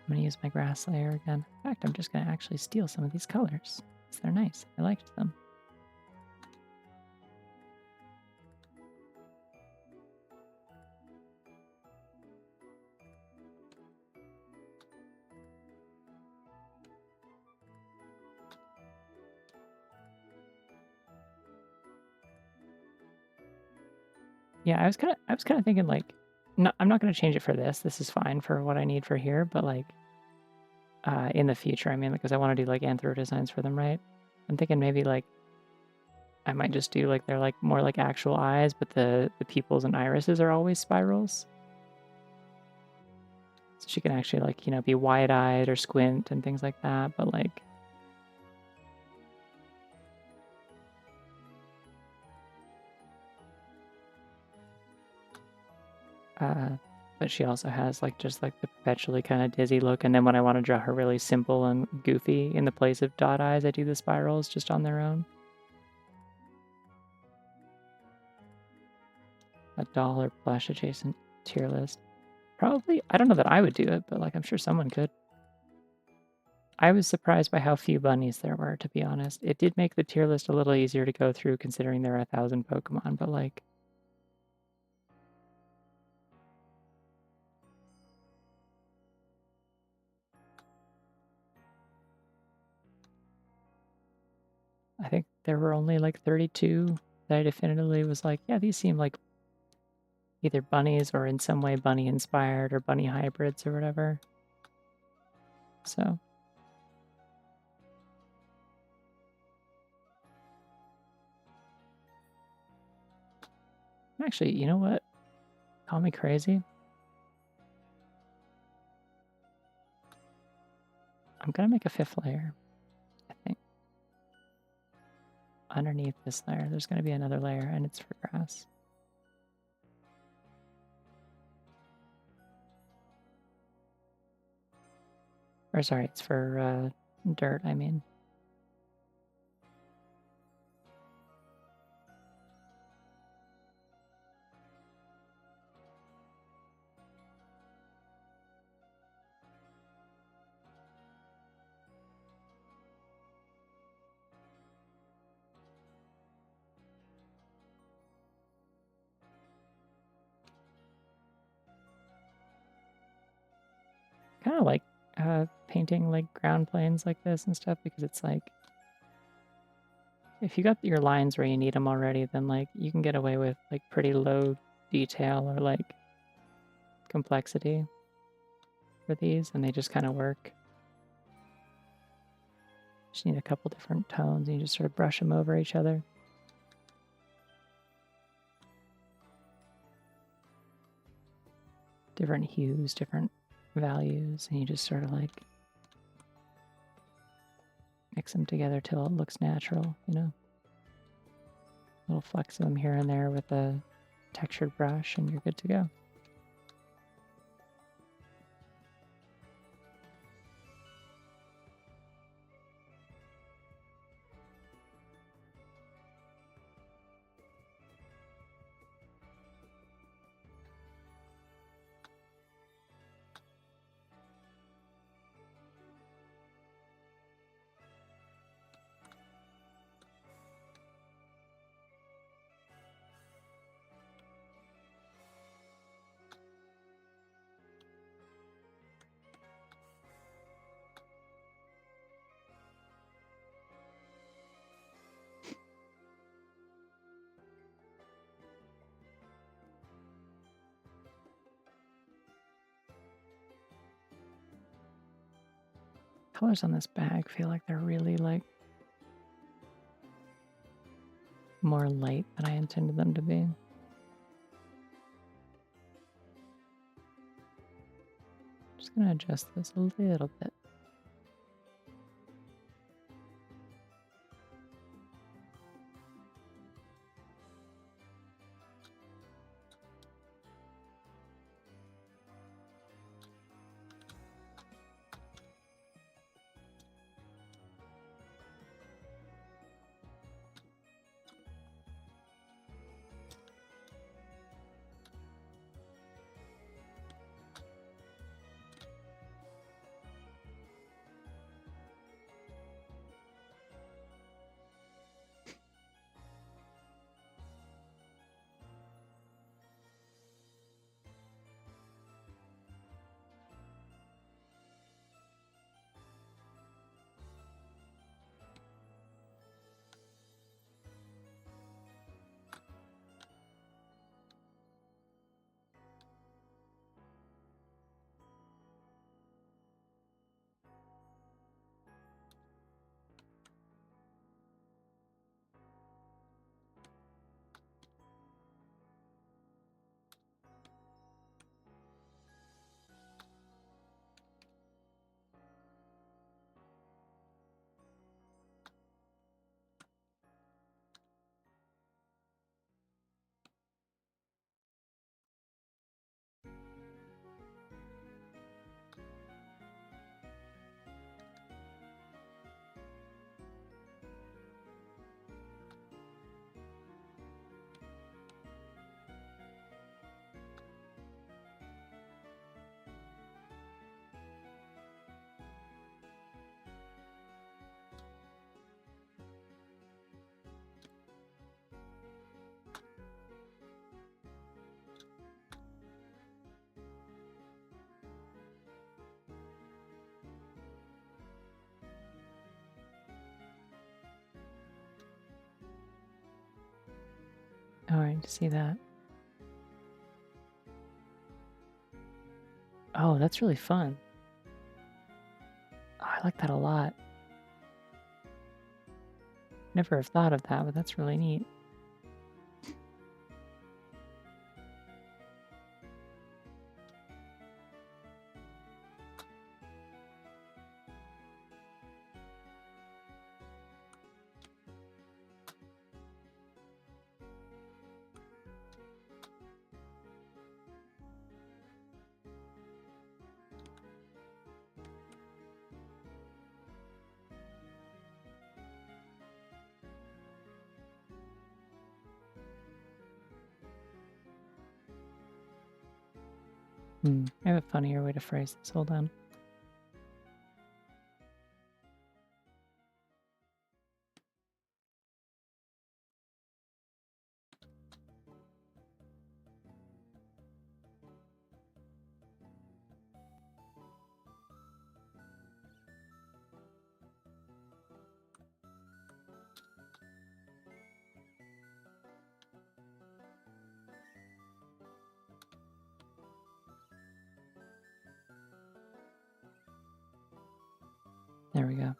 I'm going to use my grass layer again. In fact, I'm just going to actually steal some of these colors. They're nice. I liked them. Yeah, I was kind of thinking like, no, I'm not going to change it for this. This is fine for what I need for here, but like, in the future, I mean, because I want to do like anthro designs for them, right? I'm thinking maybe like I might just do like they're like more like actual eyes, but the pupils and irises are always spirals. So she can actually like, you know, be wide-eyed or squint and things like that, but like but she also has like just like the perpetually kind of dizzy look, and then when I want to draw her really simple and goofy in the place of dot eyes, I do the spirals just on their own. A doll or plush adjacent tier list. Probably, I don't know that I would do it, but like I'm sure someone could. I was surprised by how few bunnies there were, to be honest. It did make the tier list a little easier to go through considering there are 1,000 Pokemon, but like I think there were only like 32 that I definitively was like, yeah, these seem like either bunnies or in some way bunny inspired or bunny hybrids or whatever. So actually, you know what? Call me crazy. I'm gonna make a 5th layer, I think. Underneath this layer, there's gonna be another layer, and it's for grass. Or sorry, it's for dirt, I mean. Kind of like painting like ground planes like this and stuff because it's like if you got your lines where you need them already, then like you can get away with like pretty low detail or like complexity for these, and they just kind of work. Just need a couple different tones, and you just sort of brush them over each other. Different hues, different values, and you just sort of like mix them together till it looks natural, you know? A little flex of them here and there with a textured brush, and you're good to go. Colors on this bag feel like they're really like more light than I intended them to be. Just gonna adjust this a little bit. Alright, to see that. Oh, that's really fun. Oh, I like that a lot. Never have thought of that, but that's really neat. I have a funnier way to phrase this. Hold on. There we go.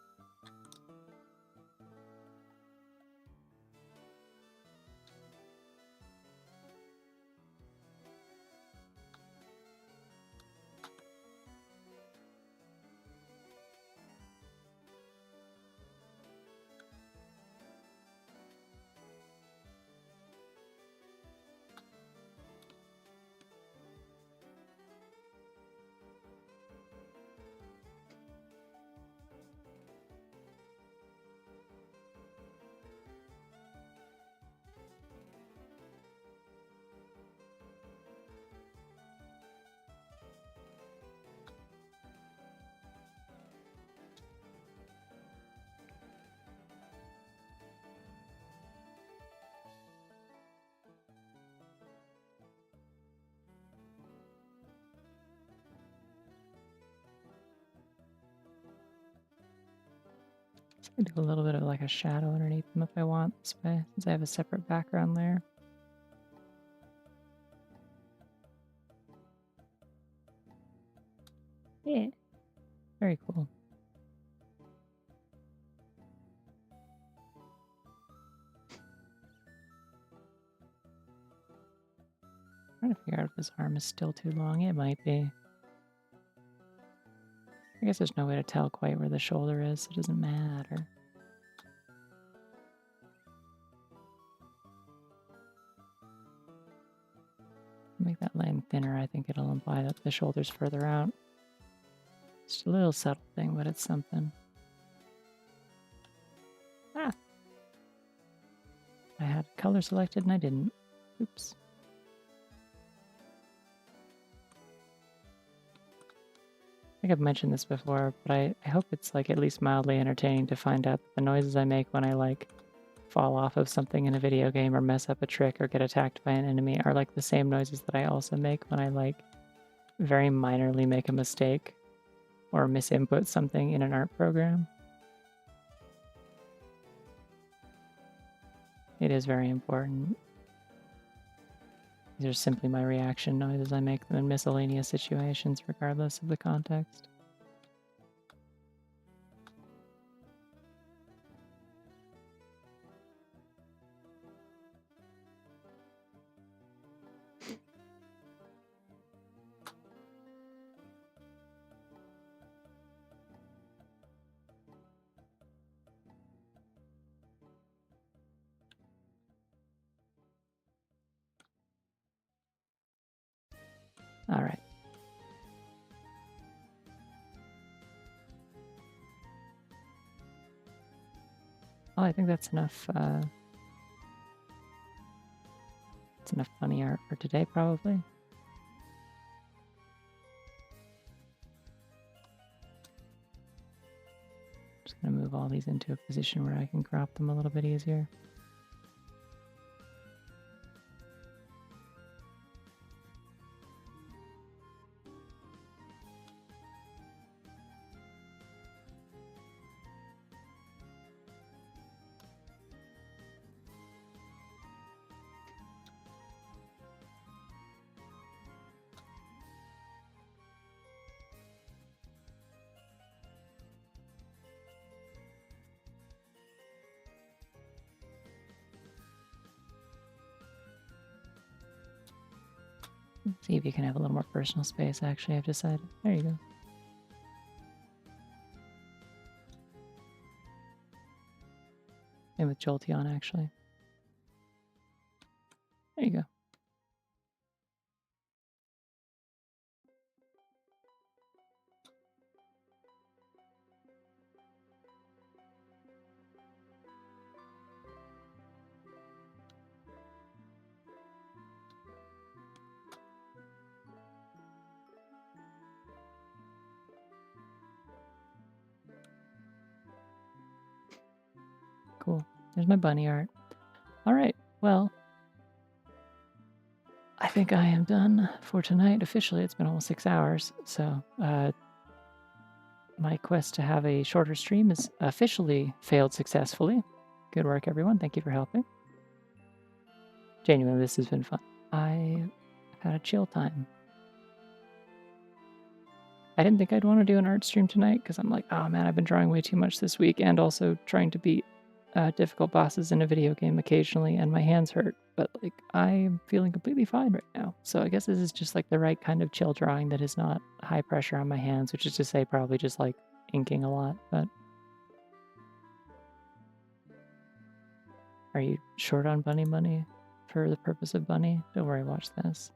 So I can do a little bit of like a shadow underneath them if I want this way, since I have a separate background layer. Yeah, very cool. Trying to figure out if this arm is still too long. It might be. I guess there's no way to tell quite where the shoulder is, so it doesn't matter. Make that line thinner. I think it'll imply that the shoulder's further out. Just a little subtle thing, but it's something. Ah! I had color selected and I didn't. Oops. I think I've mentioned this before, but I hope it's like at least mildly entertaining to find out that the noises I make when I like fall off of something in a video game or mess up a trick or get attacked by an enemy are like the same noises that I also make when I like very minorly make a mistake or misinput something in an art program. It is very important. These are simply my reaction noises. I make them in miscellaneous situations regardless of the context. All right. Well, I think that's enough. That's enough funny art for today, probably. Just gonna move all these into a position where I can crop them a little bit easier. See if you can have a little more personal space, actually, I've decided. There you go. Same with Jolteon, actually. There you go. Cool. There's my bunny art. All right, well, I think I am done for tonight. Officially, it's been almost 6 hours, so my quest to have a shorter stream has officially failed successfully. Good work, everyone. Thank you for helping. Genuinely, this has been fun. I've had a chill time. I didn't think I'd want to do an art stream tonight because I'm like, oh man, I've been drawing way too much this week and also trying to beat difficult bosses in a video game occasionally, and my hands hurt. But like, I'm feeling completely fine right now. So I guess this is just like the right kind of chill drawing that is not high pressure on my hands, which is to say, probably just like inking a lot. But are you short on bunny money for the purpose of bunny? Don't worry, watch this.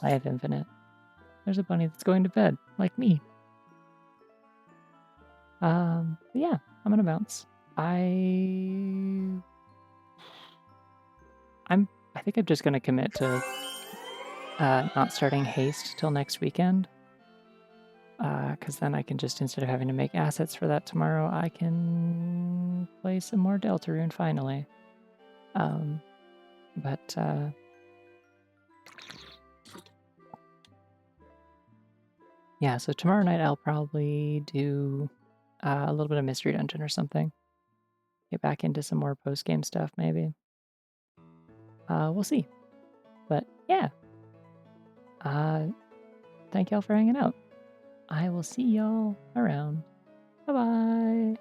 I have infinite. There's a bunny that's going to bed, like me. Yeah, I'm gonna bounce. I think I'm just gonna commit to not starting haste till next weekend. Because then I can just, instead of having to make assets for that tomorrow, I can play some more Deltarune finally. Yeah, so tomorrow night I'll probably do a little bit of Mystery Dungeon or something. Get back into some more post-game stuff, maybe. We'll see. But yeah. Thank y'all for hanging out. I will see y'all around. Bye-bye.